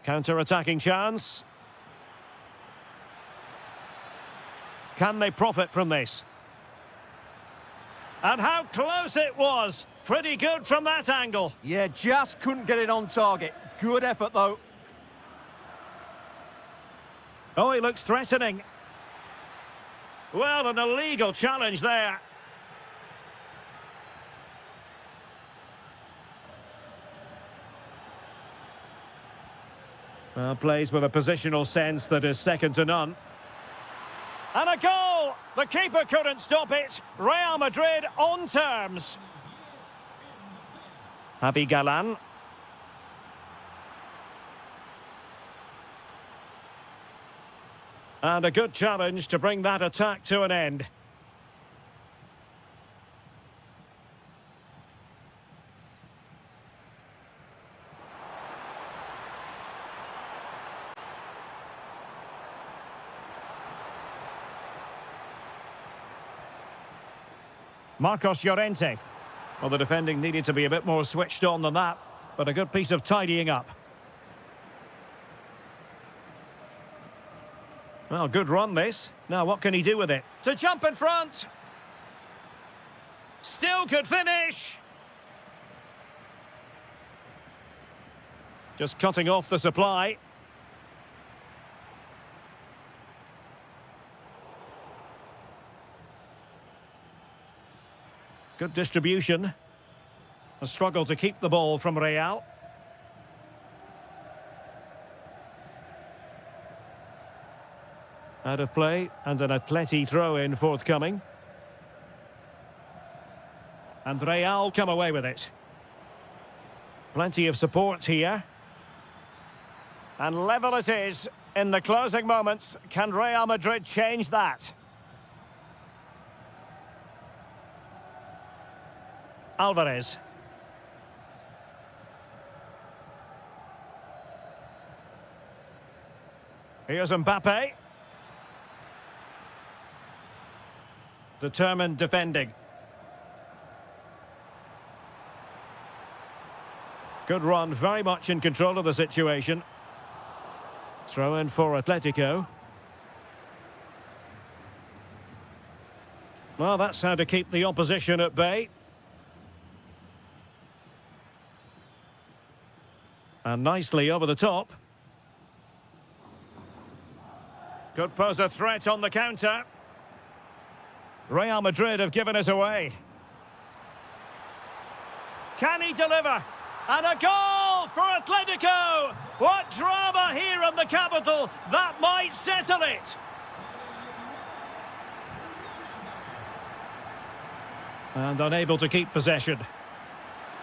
Counter-attacking chance. Can they profit from this? And how close it was! Pretty good from that angle. Yeah, just couldn't get it on target. Good effort, though. Oh, he looks threatening. Well, an illegal challenge there. Plays with a positional sense that is second to none. And a goal! The keeper couldn't stop it. Real Madrid on terms. Javi Galan. And a good challenge to bring that attack to an end. Marcos Llorente. Well, the defending needed to be a bit more switched on than that, but a good piece of tidying up. Well, good run this. Now, what can he do with it? To jump in front. Still could finish. Just cutting off the supply. Good distribution. A struggle to keep the ball from Real. Out of play, and an Atleti throw-in forthcoming. And Real come away with it. Plenty of support here. And level it is in the closing moments. Can Real Madrid change that? Alvarez. Here's Mbappe. Determined defending. Good run, very much in control of the situation. Throw in for Atletico. Well, that's how to keep the opposition at bay. And nicely over the top. Could pose a threat on the counter. Real Madrid have given us away. Can he deliver? And a goal for Atletico! What drama here in the capital! That might settle it! And unable to keep possession.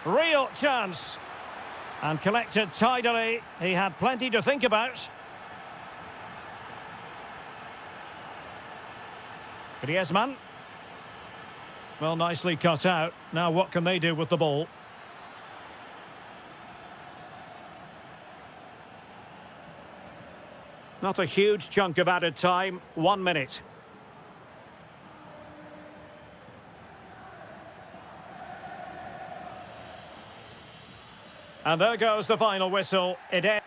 Real chance. And collected tidily. He had plenty to think about. Griezmann. Well, nicely cut out. Now what can they do with the ball? Not a huge chunk of added time. 1 minute. And there goes the final whistle. It ends.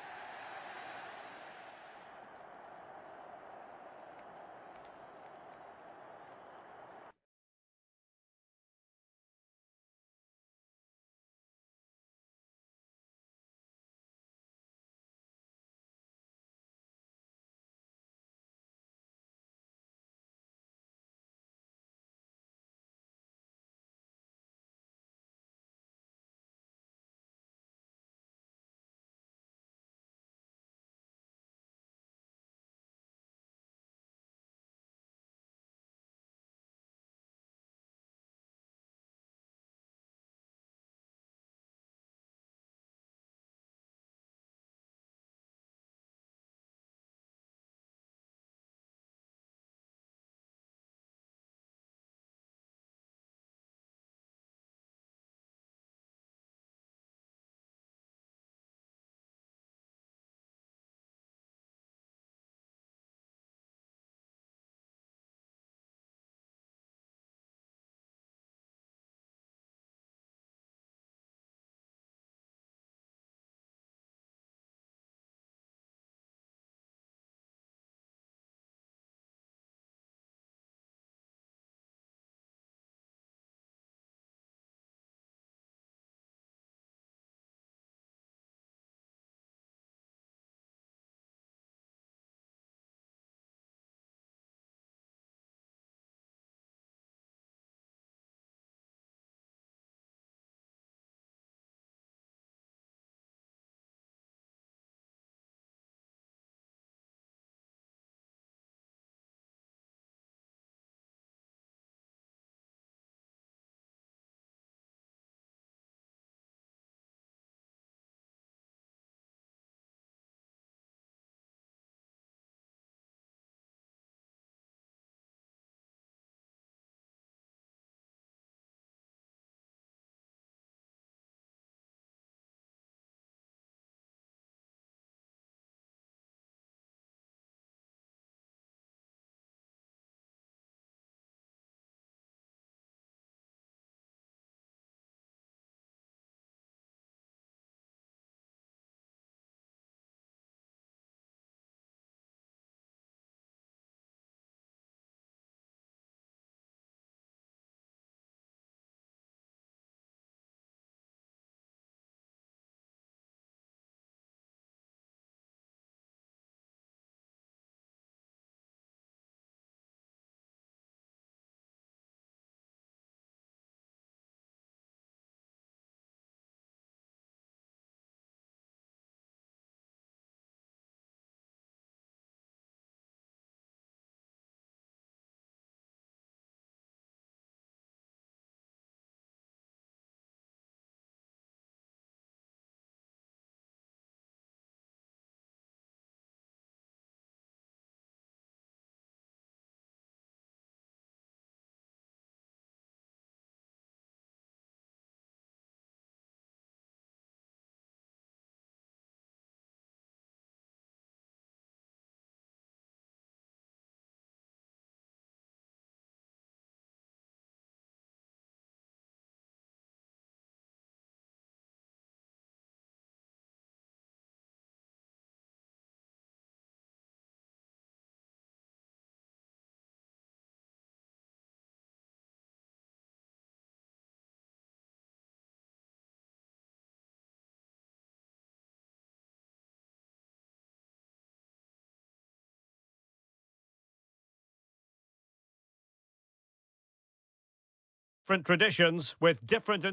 Different traditions with different...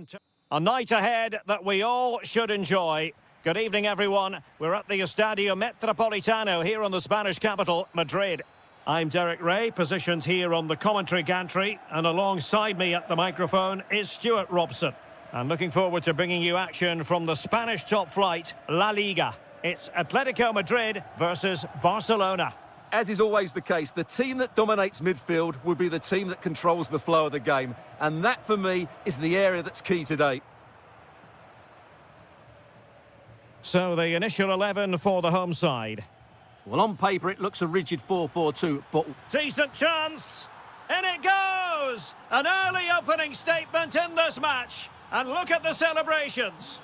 A night ahead that we all should enjoy. Good evening, everyone. We're at the Estadio Metropolitano here on the Spanish capital, Madrid. I'm Derek Ray, positioned here on the commentary gantry, and alongside me at the microphone is Stuart Robson. And looking forward to bringing you action from the Spanish top flight, La Liga. It's Atletico Madrid versus Barcelona. As is always the case, the team that dominates midfield will be the team that controls the flow of the game. And that, for me, is the area that's key today. So the initial 11 for the home side. Well, on paper, it looks a rigid 4-4-2, but... Decent chance! In it goes! An early opening statement in this match. And look at the celebrations.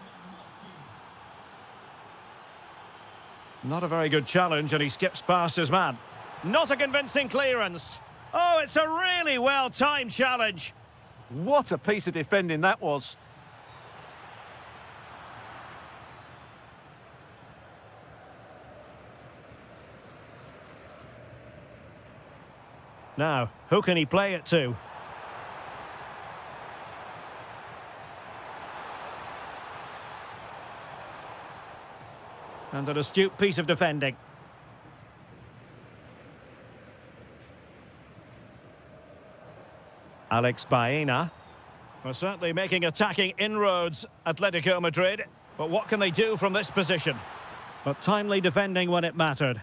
Not a very good challenge, and he skips past his man. Not a convincing clearance. Oh, it's a really well-timed challenge. What a piece of defending that was. Now, who can he play it to? And an astute piece of defending. Alex Baena. Well, certainly making attacking inroads, Atletico Madrid. But what can they do from this position? But timely defending when it mattered.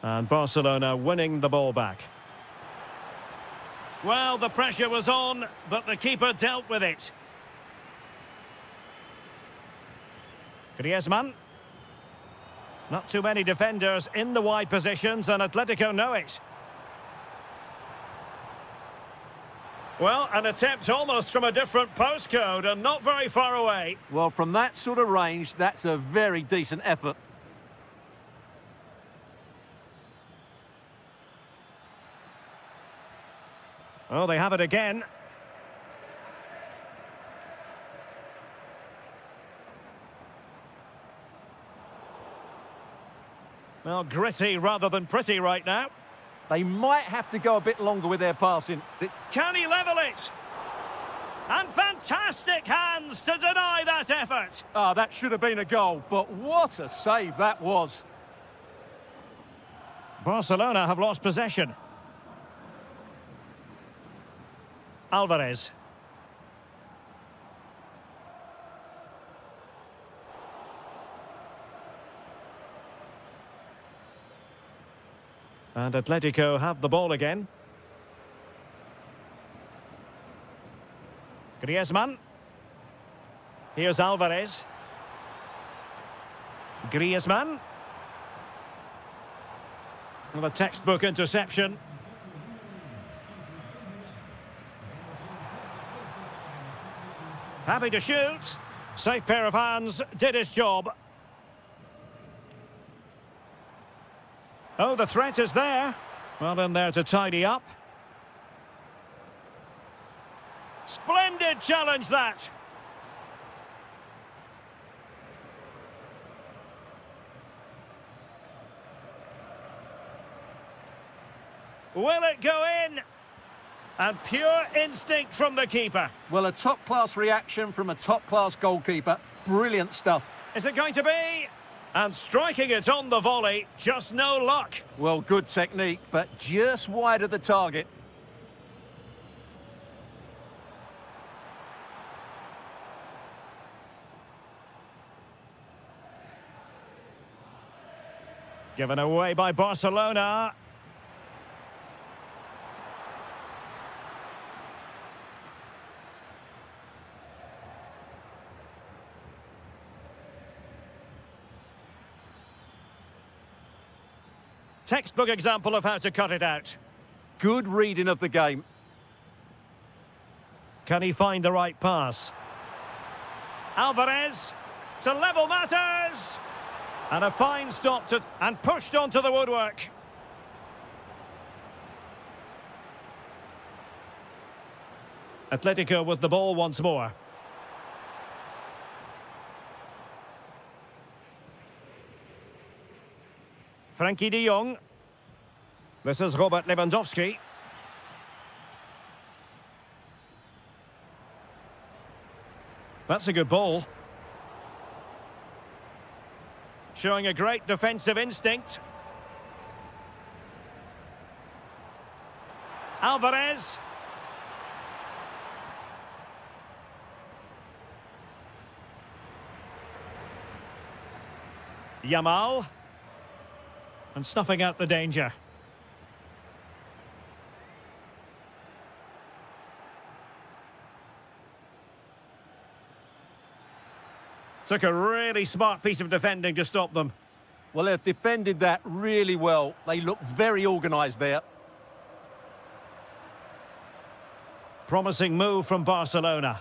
And Barcelona winning the ball back. Well, the pressure was on, but the keeper dealt with it. Griezmann. Not too many defenders in the wide positions, and Atletico know it. Well, an attempt almost from a different postcode and not very far away. Well, from that sort of range, that's a very decent effort. Oh, they have it again. Well, gritty rather than pretty right now. They might have to go a bit longer with their passing. Can he level it? And fantastic hands to deny that effort. Ah, that should have been a goal, but what a save that was. Barcelona have lost possession. Alvarez. And Atletico have the ball again. Griezmann. Here's Alvarez. Griezmann. Well, a textbook interception. Happy to shoot. Safe pair of hands, did his job. Oh, the threat is there. Well in there to tidy up. Splendid challenge that. Will it go in? And pure instinct from the keeper. Well, a top-class reaction from a top-class goalkeeper. Brilliant stuff. Is it going to be? And striking it on the volley, just no luck. Well, good technique, but just wide of the target. Given away by Barcelona. Textbook example of how to cut it out. Good reading of the game. Can he find the right pass? Alvarez to level matters. And a fine stop to and pushed onto the woodwork. Atletico with the ball once more. Frankie de Jong. This is Robert Lewandowski. That's a good ball. Showing a great defensive instinct. Alvarez. Yamal. And snuffing out the danger. Took a really smart piece of defending to stop them. Well, they've defended that really well. They look very organised there. Promising move from Barcelona.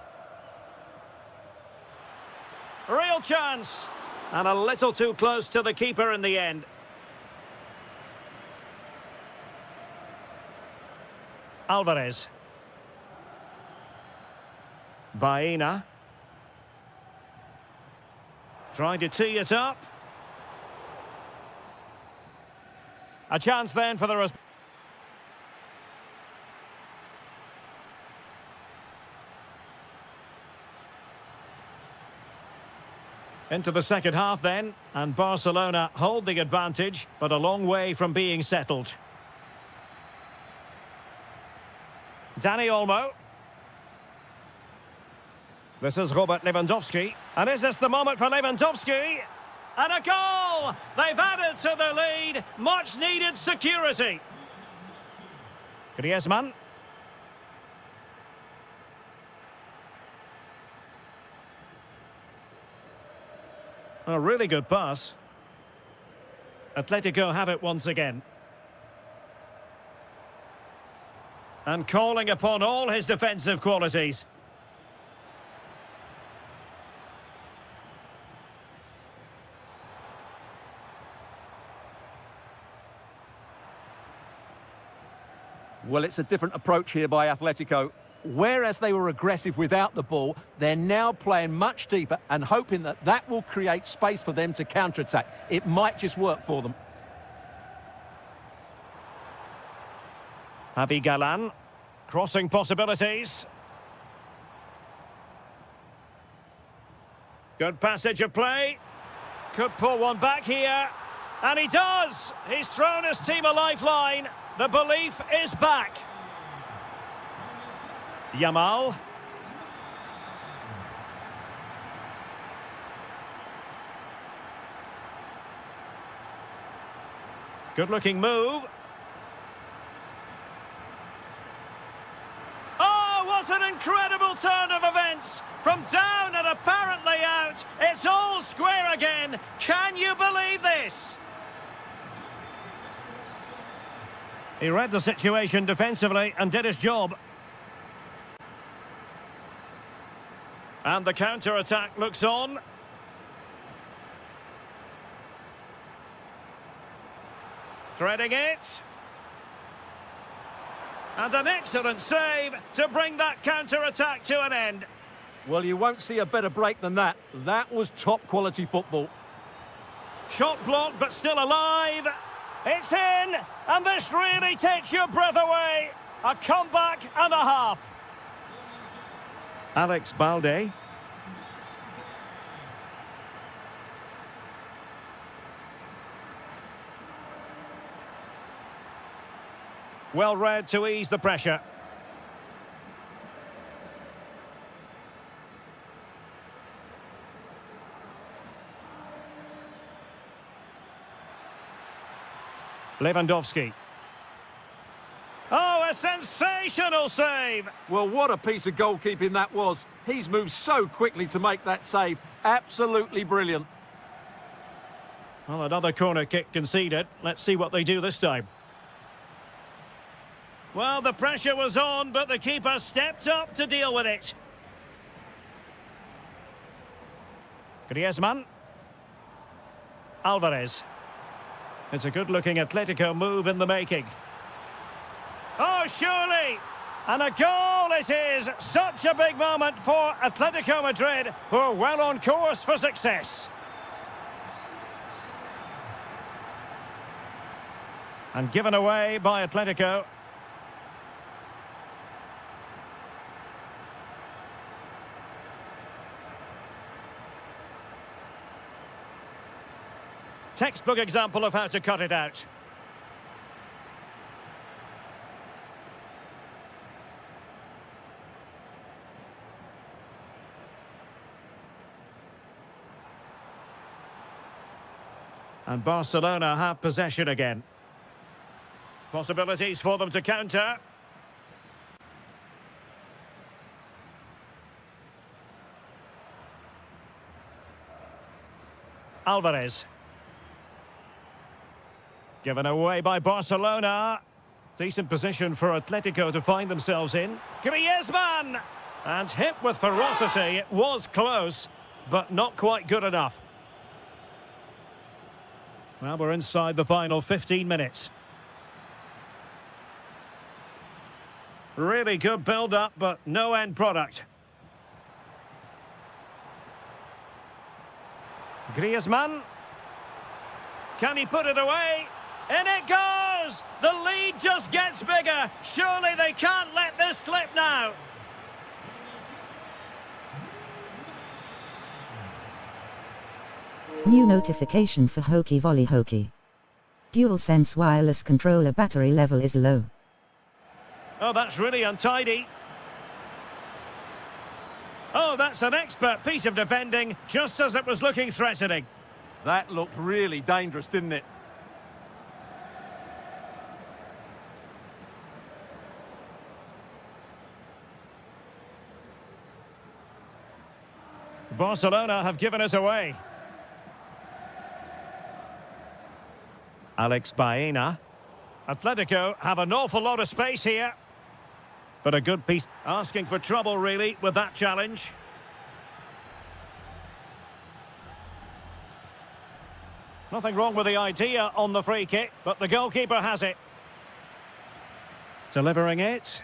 Real chance. And a little too close to the keeper in the end. Alvarez. Baena. Trying to tee it up. A chance then for the... Into the second half then, and Barcelona hold the advantage, but a long way from being settled. Dani Olmo. This is Robert Lewandowski. And is this the moment for Lewandowski? And a goal! They've added to the lead. Much needed security. Griezmann. A really good pass. Atletico have it once again. And calling upon all his defensive qualities. Well, it's a different approach here by Atletico. Whereas they were aggressive without the ball, they're now playing much deeper and hoping that that will create space for them to counter-attack. It might just work for them. Javi Galan, crossing possibilities. Good passage of play. Could pull one back here. And he does! He's thrown his team a lifeline. The belief is back. Yamal. Good-looking move. Oh, what an incredible turn of events! From down and apparently out, it's all square again. Can you believe this? He read the situation defensively and did his job. And the counter-attack looks on. Threading it. And an excellent save to bring that counter-attack to an end. Well, you won't see a better break than that. That was top-quality football. Shot blocked, but still alive. It's in, and this really takes your breath away. A comeback and a half. Alex Balde. Well read to ease the pressure. Lewandowski. Oh, a sensational save! Well, what a piece of goalkeeping that was. He's moved so quickly to make that save. Absolutely brilliant. Well, another corner kick conceded. Let's see what they do this time. Well, the pressure was on, but the keeper stepped up to deal with it. Griezmann. Alvarez. It's a good-looking Atletico move in the making. Oh, surely! And a goal it is! Such a big moment for Atletico Madrid, who are well on course for success. And given away by Atletico. Textbook example of how to cut it out. And Barcelona have possession again. Possibilities for them to counter. Alvarez. Given away by Barcelona. Decent position for Atletico to find themselves in. Griezmann! And hit with ferocity. It was close, but not quite good enough. Well, we're inside the final 15 minutes. Really good build-up, but no end product. Griezmann. Can he put it away? In it goes! The lead just gets bigger. Surely they can't let this slip now. New notification for Hockey Volley Hockey. DualSense wireless controller battery level is low. Oh, that's really untidy. Oh, that's an expert piece of defending, just as it was looking threatening. That looked really dangerous, didn't it? Barcelona have given us away. Alex Baena. Atletico have an awful lot of space here. But a good piece. Asking for trouble, really, with that challenge. Nothing wrong with the idea on the free kick, but the goalkeeper has it. Delivering it.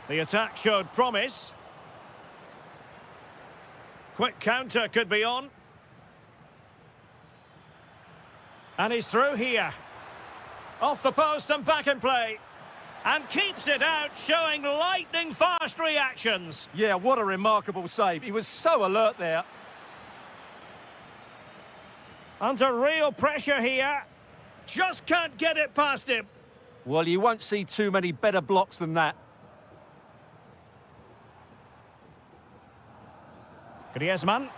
The attack showed promise. Quick counter could be on. And he's through here. Off the post and back in play. And keeps it out, showing lightning-fast reactions. Yeah, what a remarkable save. He was so alert there. Under real pressure here. Just can't get it past him. Well, you won't see too many better blocks than that. Griezmann.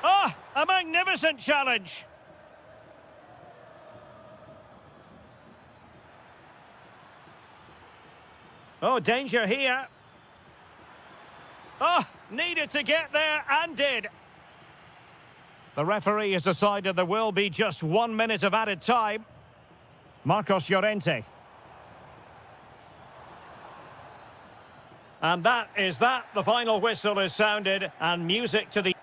Oh, a magnificent challenge. Oh, danger here. Oh, needed to get there and did. The referee has decided there will be just 1 minute of added time. Marcos Llorente. And that is that. The final whistle is sounded and music to the...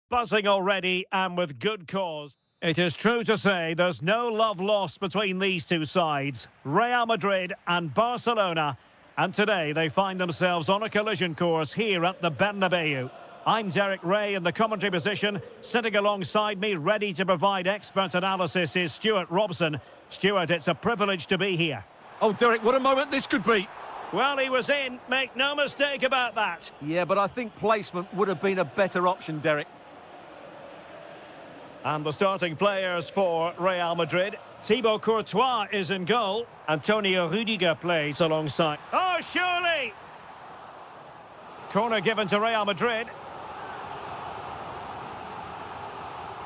Buzzing already, and with good cause. It is true to say there's no love lost between these two sides, Real Madrid and Barcelona, and today they find themselves on a collision course here at the Bernabeu. I'm Derek Ray in the commentary position. Sitting alongside me, ready to provide expert analysis, is Stuart Robson. Stuart, it's a privilege to be here. Oh, Derek, what a moment this could be. Well, he was in, make no mistake about that. Yeah, but I think placement would have been a better option, Derek. And the starting players for Real Madrid. Thibaut Courtois is in goal. Antonio Rudiger plays alongside. Oh, surely! Corner given to Real Madrid.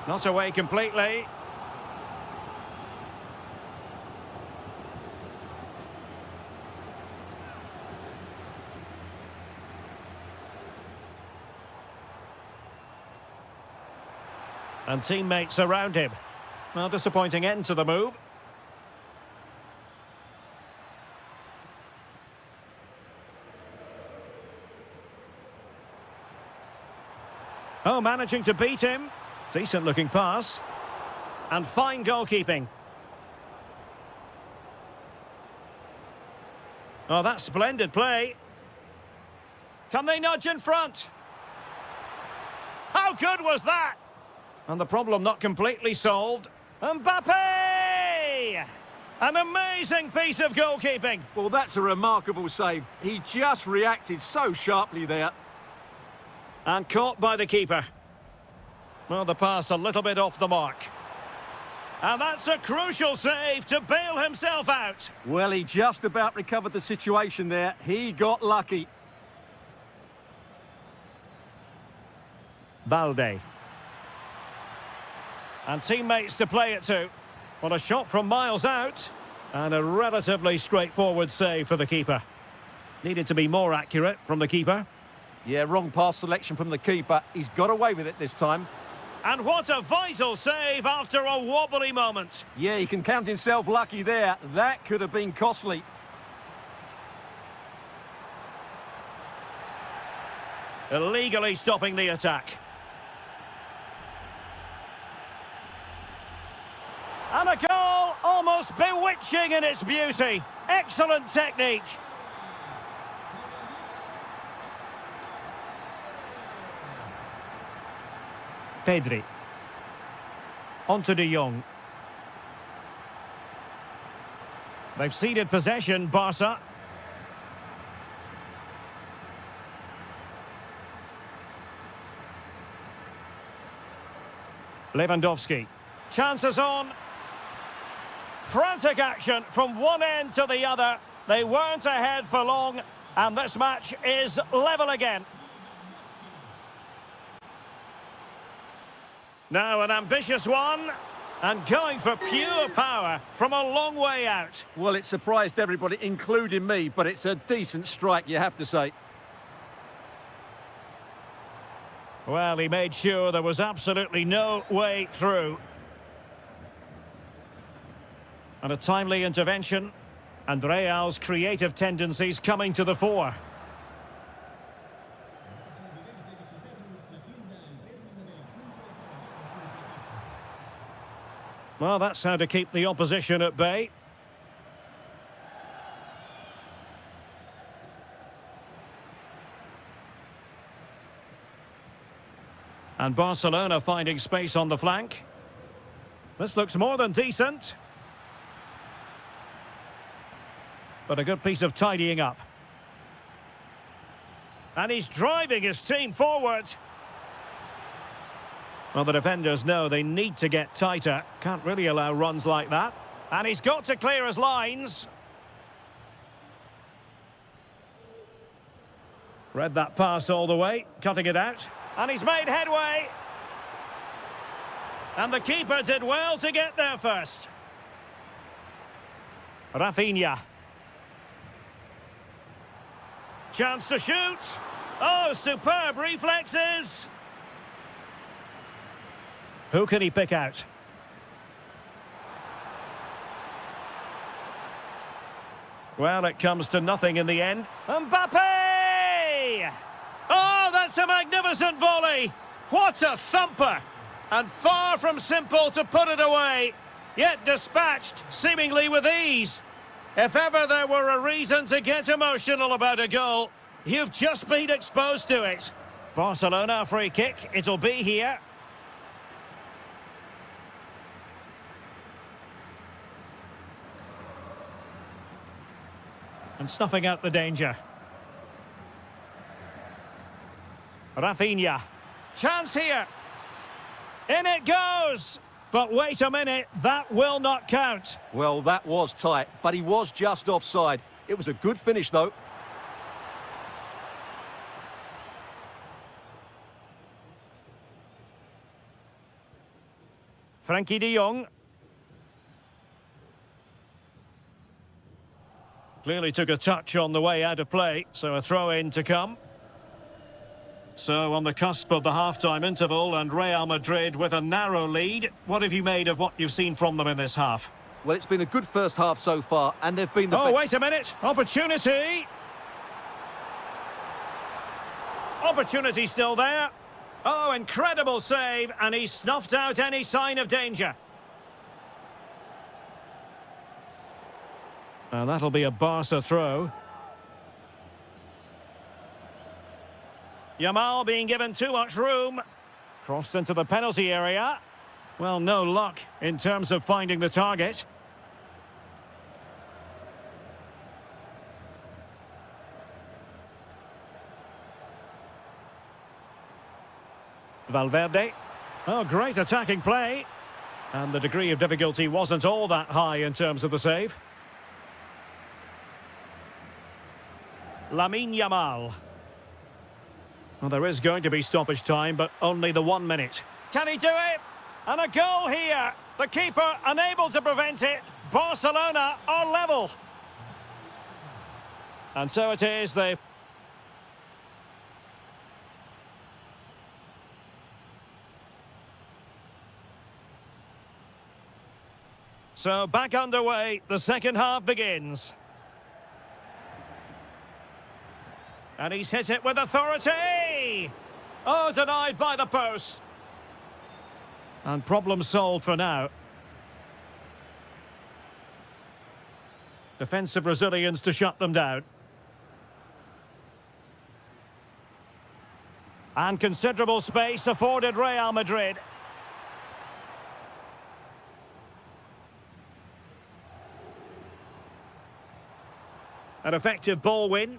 Not away completely. And teammates around him. Well, disappointing end to the move. Oh, managing to beat him. Decent looking pass. And fine goalkeeping. Oh, that's splendid play. Can they nudge in front? How good was that? And the problem not completely solved. Mbappe! An amazing piece of goalkeeping. Well, that's a remarkable save. He just reacted so sharply there. And caught by the keeper. Well, the pass a little bit off the mark. And that's a crucial save to bail himself out. Well, he just about recovered the situation there. He got lucky. Balde. And teammates to play it to. Well, a shot from miles out. And a relatively straightforward save for the keeper. Needed to be more accurate from the keeper. Yeah, wrong pass selection from the keeper. He's got away with it this time. And what a vital save after a wobbly moment. Yeah, he can count himself lucky there. That could have been costly. Illegally stopping the attack. And a goal almost bewitching in its beauty. Excellent technique. Pedri. On to De Jong. They've ceded possession, Barca. Lewandowski. Chances on. Frantic action from one end to the other. They weren't ahead for long, and this match is level again. Now an ambitious one, and going for pure power from a long way out. Well, it surprised everybody, including me, but it's a decent strike, you have to say. Well, he made sure there was absolutely no way through. And a timely intervention, and Real's creative tendencies coming to the fore. Well, that's how to keep the opposition at bay. And Barcelona finding space on the flank. This looks more than decent. But a good piece of tidying up. And he's driving his team forward. Well, the defenders know they need to get tighter. Can't really allow runs like that. And he's got to clear his lines. Read that pass all the way, cutting it out. And he's made headway. And the keeper did well to get there first. Rafinha. Chance to shoot. Oh, superb reflexes. Who can he pick out? Well, it comes to nothing in the end. Mbappe! Oh, that's a magnificent volley. What a thumper! And far from simple to put it away, yet dispatched seemingly with ease. If ever there were a reason to get emotional about a goal, you've just been exposed to it. Barcelona free kick, it'll be here. And snuffing out the danger. Rafinha. Chance here. In it goes! But wait a minute, that will not count. Well, that was tight, but he was just offside. It was a good finish, though. Frankie de Jong. Clearly took a touch on the way out of play, so a throw-in to come. So on the cusp of the half-time interval and Real Madrid with a narrow lead, what have you made of what you've seen from them in this half? Well, it's been a good first half so far, and they've been the Oh, wait a minute. Opportunity. Opportunity still there. Oh, incredible save, and he snuffed out any sign of danger. And that'll be a Barca throw. Yamal being given too much room. Crossed into the penalty area. Well, no luck in terms of finding the target. Valverde. Oh, great attacking play. And the degree of difficulty wasn't all that high in terms of the save. Lamine Yamal. Well, there is going to be stoppage time, but only the 1 minute. Can he do it? And a goal here. The keeper unable to prevent it. Barcelona are level. And so it is, they've... So back underway, the second half begins. And he's hit it with authority! Oh, denied by the post. And problem solved for now. Defensive Brazilians to shut them down. And considerable space afforded Real Madrid. An effective ball win.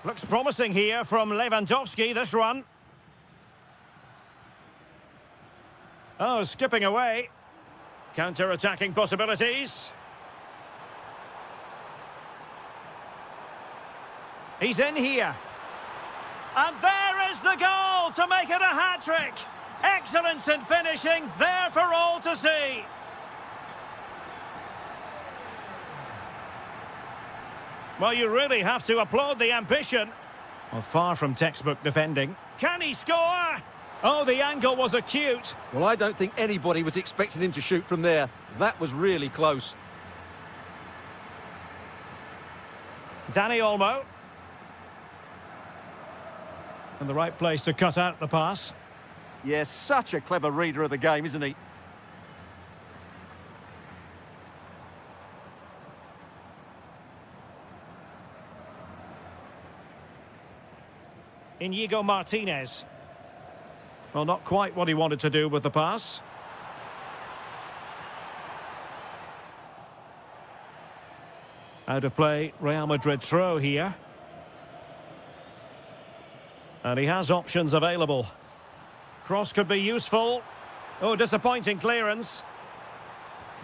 Looks promising here from Lewandowski, this run. Oh, skipping away. Counter-attacking possibilities. He's in here. And there is the goal to make it a hat-trick. Excellence in finishing, there for all to see. Well, you really have to applaud the ambition. Well, far from textbook defending. Can he score? Oh, the angle was acute. Well, I don't think anybody was expecting him to shoot from there. That was really close. Dani Olmo. In the right place to cut out the pass. Yes, such a clever reader of the game, isn't he? Inigo Martinez. Well, not quite what he wanted to do with the pass. Out of play, Real Madrid throw here. And he has options available. Cross could be useful. Oh, disappointing clearance.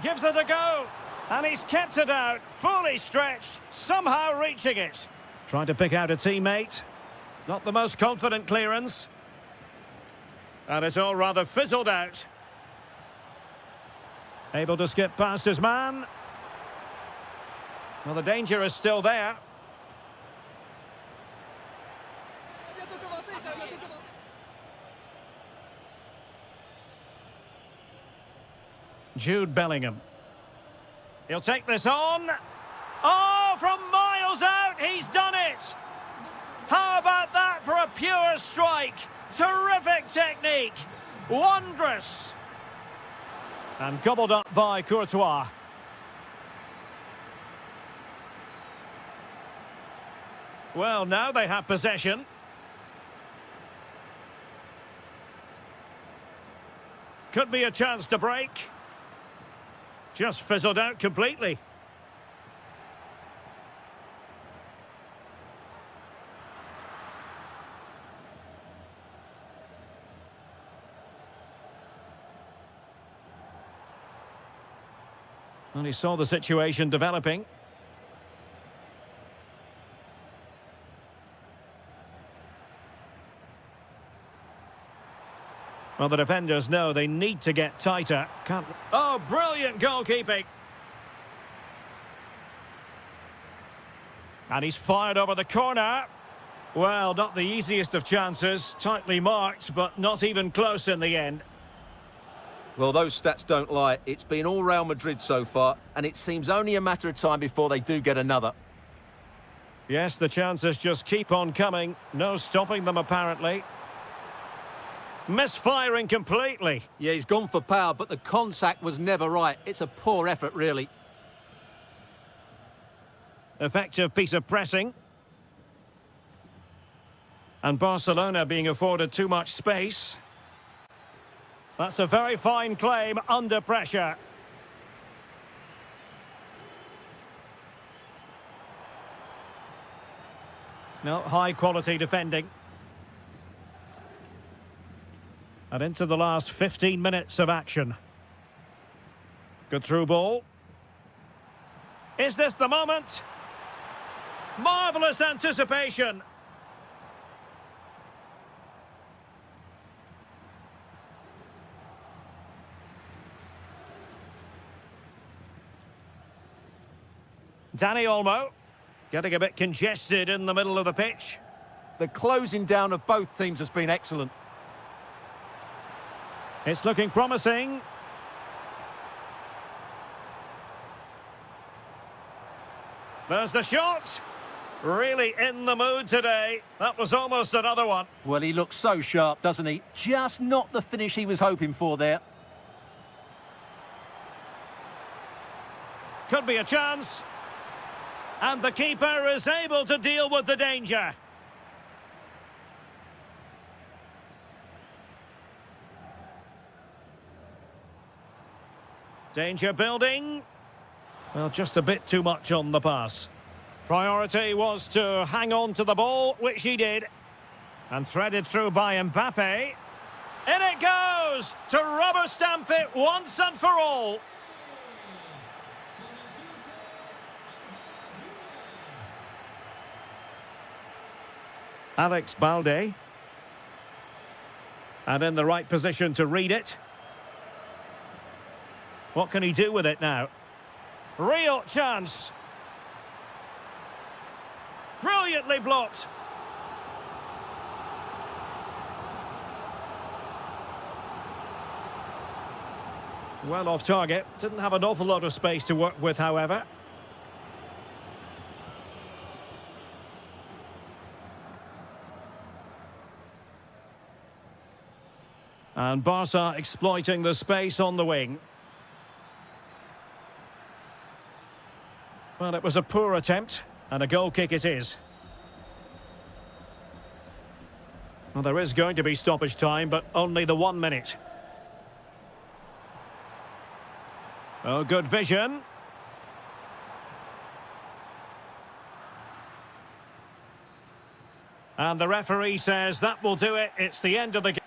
Gives it a go. And he's kept it out, fully stretched, somehow reaching it. Trying to pick out a teammate. Not the most confident clearance. And it's all rather fizzled out. Able to skip past his man. Well, the danger is still there. Jude Bellingham. He'll take this on. Oh, from miles out, he's done it. How about that it for a pure strike. Terrific technique. Wondrous. And gobbled up by Courtois. Well, now they have possession. Could be a chance to break. Just fizzled out completely. And he saw the situation developing. Well, the defenders know they need to get tighter. Can't... Oh, brilliant goalkeeping. And he's fired over the corner. Well, not the easiest of chances. Tightly marked, but not even close in the end. Well, those stats don't lie. It's been all Real Madrid so far, and it seems only a matter of time before they do get another. Yes, the chances just keep on coming. No stopping them, apparently. Misfiring completely. Yeah, he's gone for power, but the contact was never right. It's a poor effort, really. Effective piece of pressing. And Barcelona being afforded too much space. That's a very fine claim under pressure. No, high quality defending. And into the last 15 minutes of action. Good through ball. Is this the moment? Marvellous anticipation. Dani Olmo, getting a bit congested in the middle of the pitch. The closing down of both teams has been excellent. It's looking promising. There's the shot. Really in the mood today. That was almost another one. Well, he looks so sharp, doesn't he? Just not the finish he was hoping for there. Could be a chance. And the keeper is able to deal with the danger. Danger building. Well, just a bit too much on the pass. Priority was to hang on to the ball, which he did. And threaded through by Mbappe. In it goes! To rubber stamp it once and for all. Alex Balde. And in the right position to read it. What can he do with it now? Real chance. Brilliantly blocked. Well off target. Didn't have an awful lot of space to work with, however. And Barca exploiting the space on the wing. Well, it was a poor attempt, and a goal kick it is. Well, there is going to be stoppage time, but only the 1 minute. Oh, good vision. And the referee says that will do it. It's the end of the game.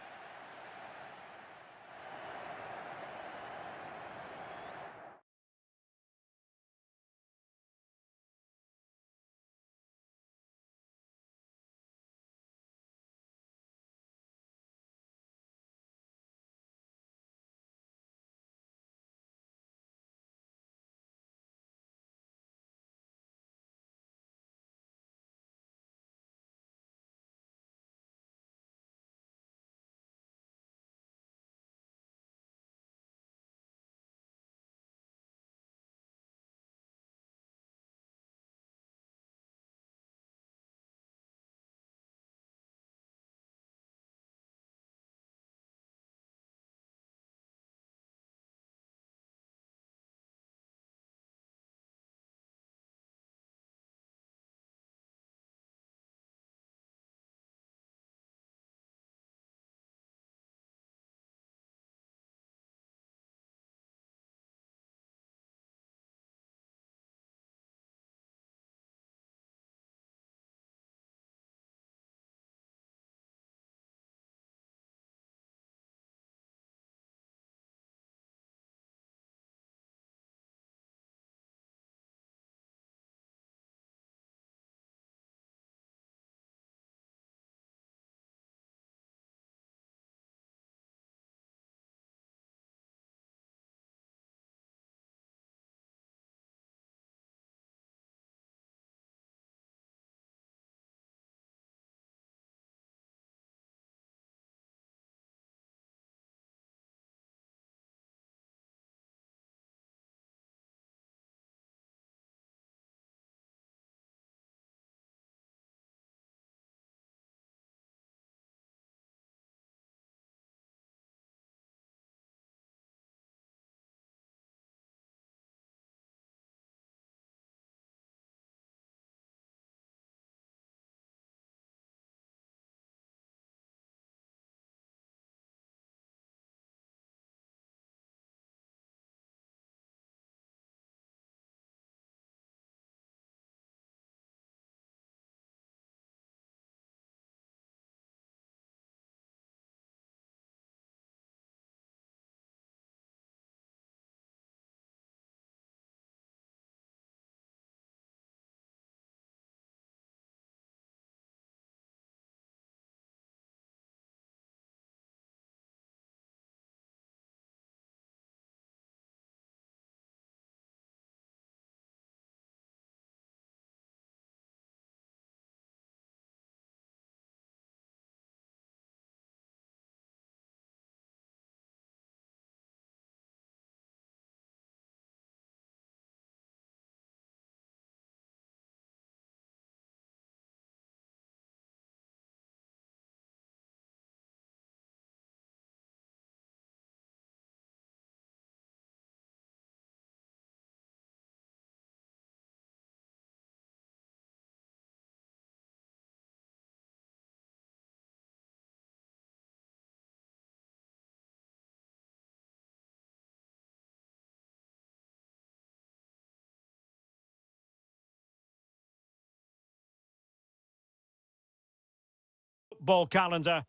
football calendar.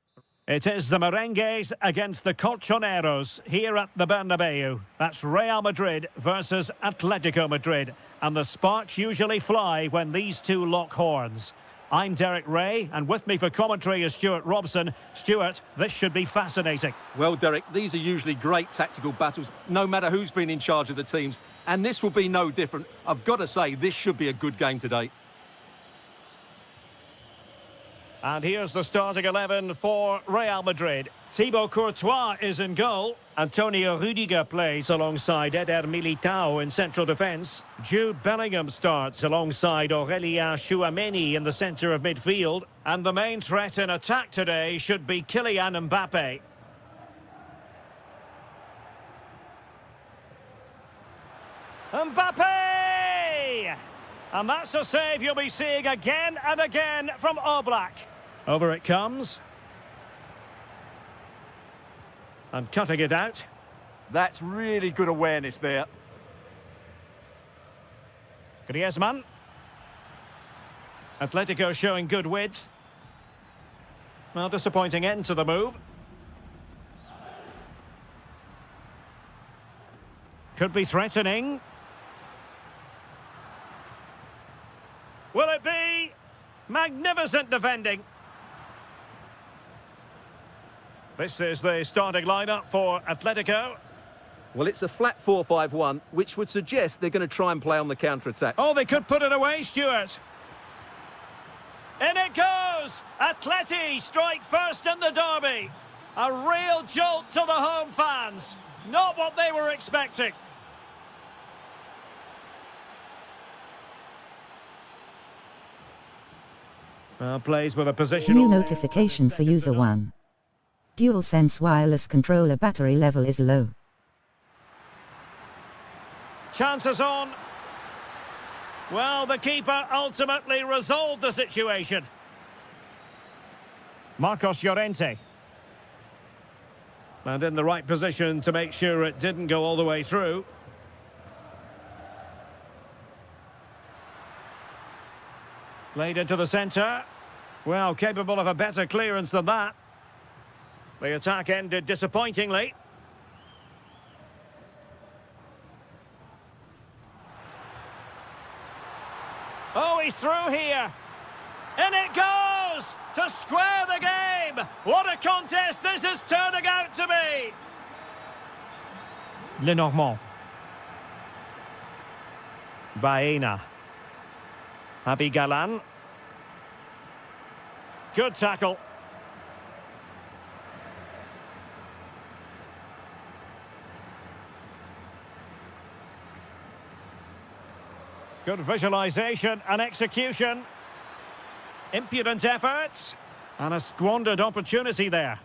It is the Merengues against the Colchoneros here at the Bernabeu. That's Real Madrid versus Atletico Madrid. And the sparks usually fly when these two lock horns. I'm Derek Ray, and with me for commentary is Stuart Robson. Stuart, this should be fascinating. Well, Derek, these are usually great tactical battles, no matter who's been in charge of the teams. And this will be no different. I've got to say, this should be a good game today. And here's the starting 11 for Real Madrid. Thibaut Courtois is in goal. Antonio Rudiger plays alongside Eder Militao in central defence. Jude Bellingham starts alongside Aurélien Tchouameni in the centre of midfield. And the main threat in attack today should be Kylian Mbappe. Mbappe! And that's a save you'll be seeing again and again from Oblak. Over it comes. And cutting it out. That's really good awareness there. Griezmann. Atletico showing good width. Well, disappointing end to the move. Could be threatening. Will it be? Magnificent defending. This is the starting lineup for Atletico. Well, it's a flat 4-5-1, which would suggest they're going to try and play on the counter-attack. Oh, they could put it away, Stuart. In it goes! Atleti strike first in the derby. A real jolt to the home fans. Not what they were expecting. Plays with a position. New notification for user 1. DualSense wireless controller battery level is low. Chances on. Well, the keeper ultimately resolved the situation. Marcos Llorente. And in the right position to make sure it didn't go all the way through. Played into the centre. Well, capable of a better clearance than that. The attack ended disappointingly. Oh, he's through here. In it goes! To square the game! What a contest this is turning out to be! Lenormand. Baena. Javi Galan. Good tackle. Good visualisation and execution. Impudent efforts. And a squandered opportunity there.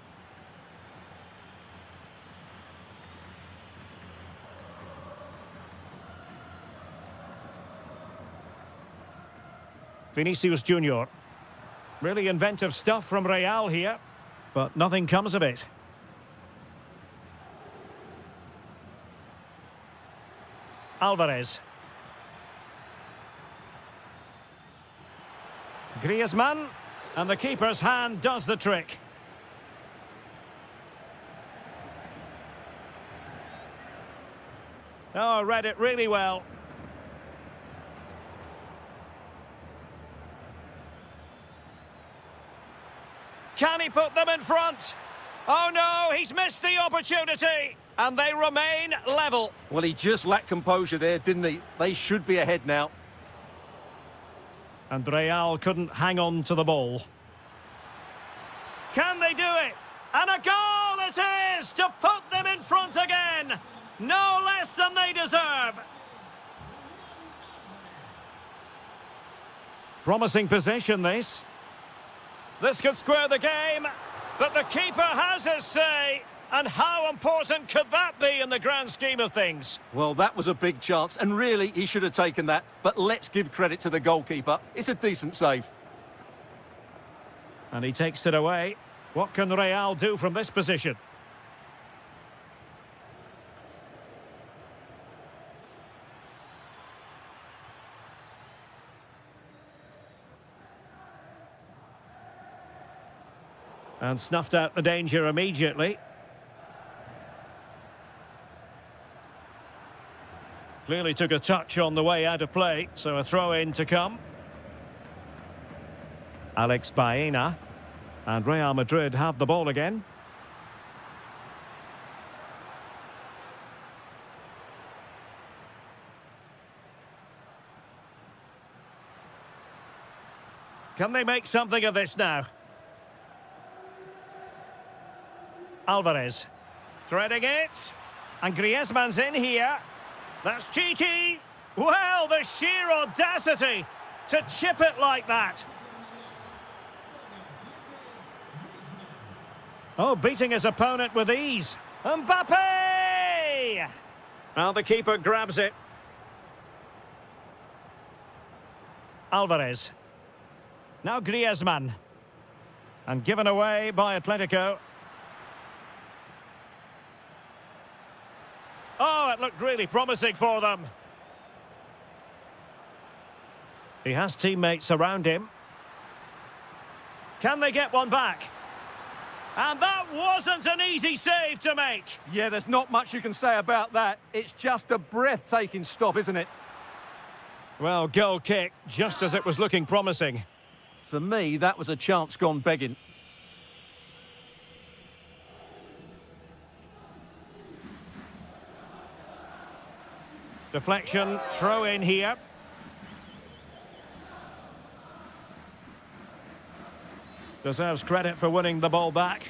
Vinicius Junior. Really inventive stuff from Real here. But nothing comes of it. Alvarez. Griezmann, and the keeper's hand does the trick. Oh, read it really well. Can he put them in front? Oh no, he's missed the opportunity, and they remain level. Well, he just lacked composure there, didn't he? They should be ahead now. And Real couldn't hang on to the ball. Can they do it? And a goal it is to put them in front again. No less than they deserve. Promising position, this. This could square the game, but the keeper has his say. And how important could that be in the grand scheme of things? Well, that was a big chance, and really, he should have taken that. But let's give credit to the goalkeeper. It's a decent save. And he takes it away. What can Real do from this position? And snuffed out the danger immediately. Clearly took a touch on the way out of play, so a throw-in to come. Alex Baena. And Real Madrid have the ball again. Can they make something of this now? Alvarez. Threading it. And Griezmann's in here. That's cheeky. Well, the sheer audacity to chip it like that. Oh, beating his opponent with ease. Mbappe! Now the keeper grabs it. Alvarez. Now Griezmann. And given away by Atletico. Oh, it looked really promising for them. He has teammates around him. Can they get one back? And that wasn't an easy save to make. Yeah, there's not much you can say about that. It's just a breathtaking stop, isn't it? Well, goal kick, just as it was looking promising. For me, that was a chance gone begging. Deflection, throw in here. Deserves credit for winning the ball back.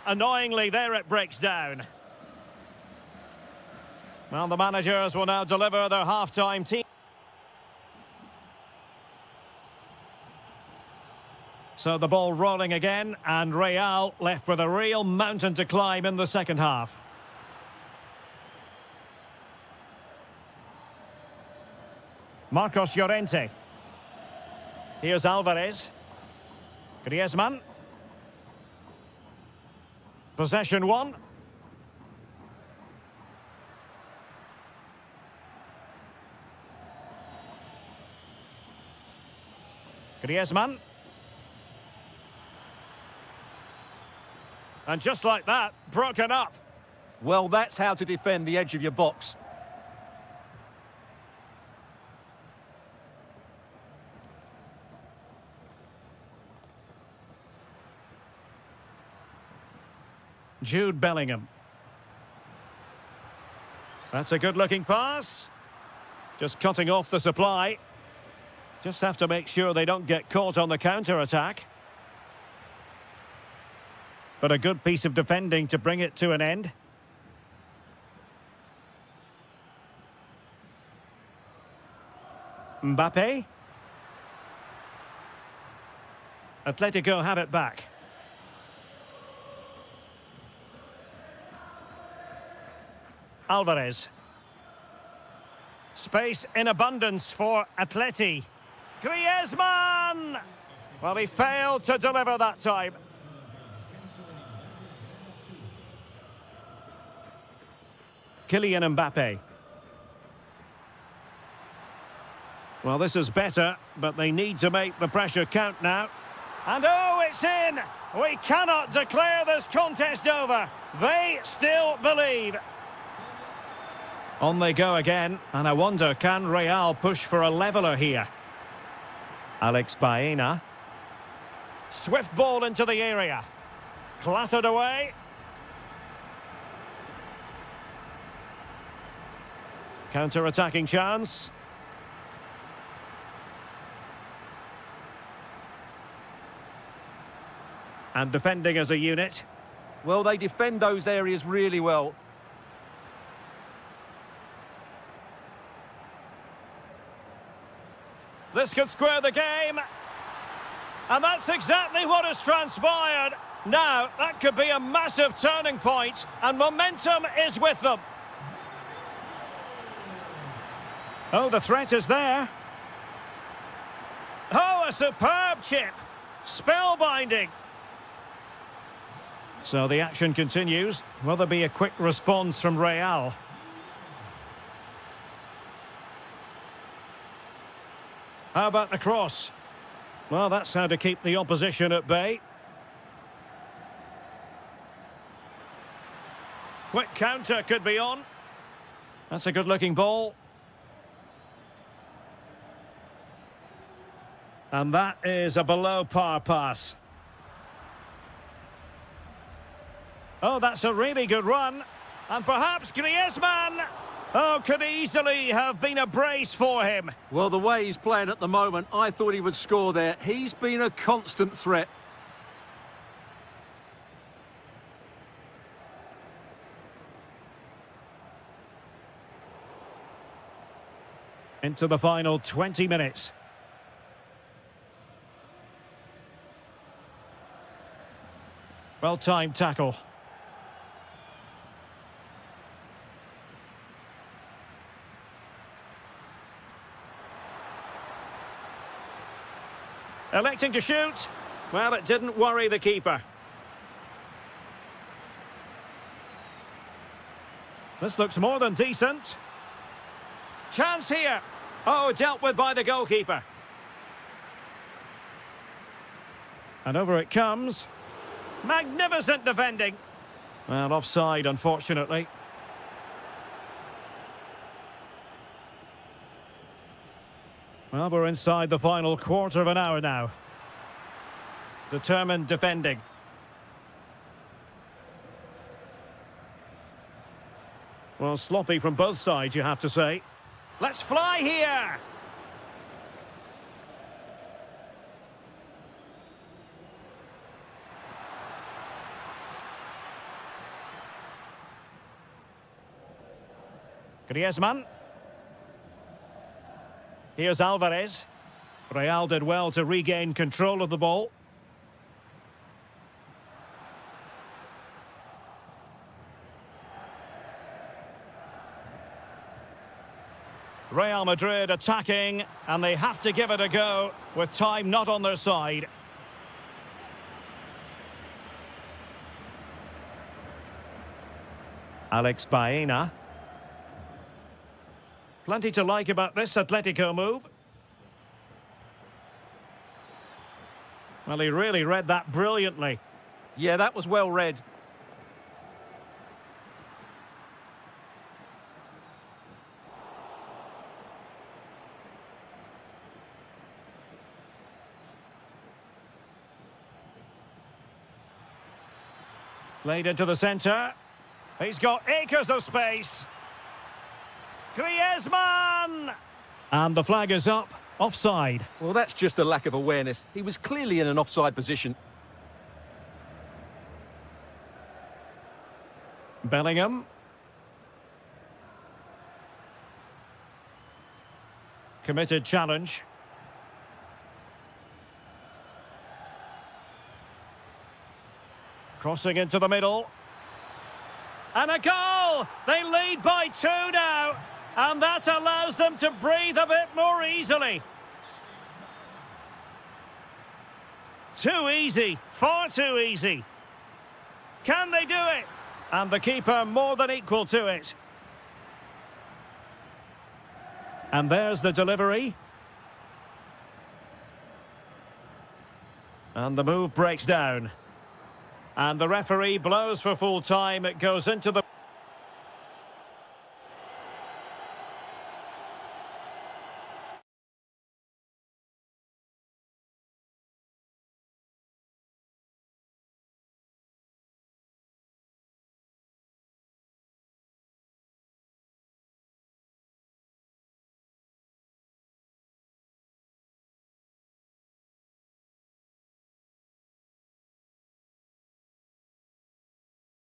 Annoyingly, there it breaks down. Well, the managers will now deliver their half-time team. So the ball rolling again, and Real left with a real mountain to climb in the second half. Marcos Llorente. Here's Alvarez. Griezmann. Possession one. Griezmann. And just like that, broken up. Well, that's how to defend the edge of your box. Jude Bellingham. That's a good-looking pass. Just cutting off the supply. Just have to make sure they don't get caught on the counter-attack. But a good piece of defending to bring it to an end. Mbappe. Atletico have it back. Alvarez. Space in abundance for Atleti. Griezmann! Well, he failed to deliver that time. Kylian Mbappe. Well, this is better, but they need to make the pressure count now. And oh, it's in! We cannot declare this contest over. They still believe. On they go again, and I wonder, can Real push for a leveller here? Alex Baena. Swift ball into the area. Clattered away. Counter-attacking chance. And defending as a unit. Well, they defend those areas really well. This could square the game. And that's exactly what has transpired. Now, that could be a massive turning point, and momentum is with them. Oh, the threat is there. Oh, a superb chip. Spellbinding. So the action continues. Will there be a quick response from Real? How about the cross? Well, that's how to keep the opposition at bay. Quick counter could be on. That's a good-looking ball. And that is a below-par pass. Oh, that's a really good run. And perhaps Griezmann. Oh, could easily have been a brace for him. Well, the way he's playing at the moment, I thought he would score there. He's been a constant threat. Into the final 20 minutes. Well-timed tackle. Electing to shoot. Well, it didn't worry the keeper. This looks more than decent. Chance here. Oh, dealt with by the goalkeeper. And over it comes. Magnificent defending. Well, offside, unfortunately. Well, we're inside the final quarter of an hour now. Determined defending. Well, sloppy from both sides, you have to say. Let's fly here! Griezmann. Here's Alvarez. Real did well to regain control of the ball. Real Madrid attacking, and they have to give it a go with time not on their side. Alex Baena. Plenty to like about this Atletico move. Well, he really read that brilliantly. Yeah, that was well read. Played into the centre. He's got acres of space. Griezmann! And the flag is up. Offside. Well, that's just a lack of awareness. He was clearly in an offside position. Bellingham. Committed challenge. Crossing into the middle. And a goal! They lead by 2 now. And that allows them to breathe a bit more easily. Too easy. Far too easy. Can they do it? And the keeper more than equal to it. And there's the delivery. And the move breaks down. And the referee blows for full time. It goes into the...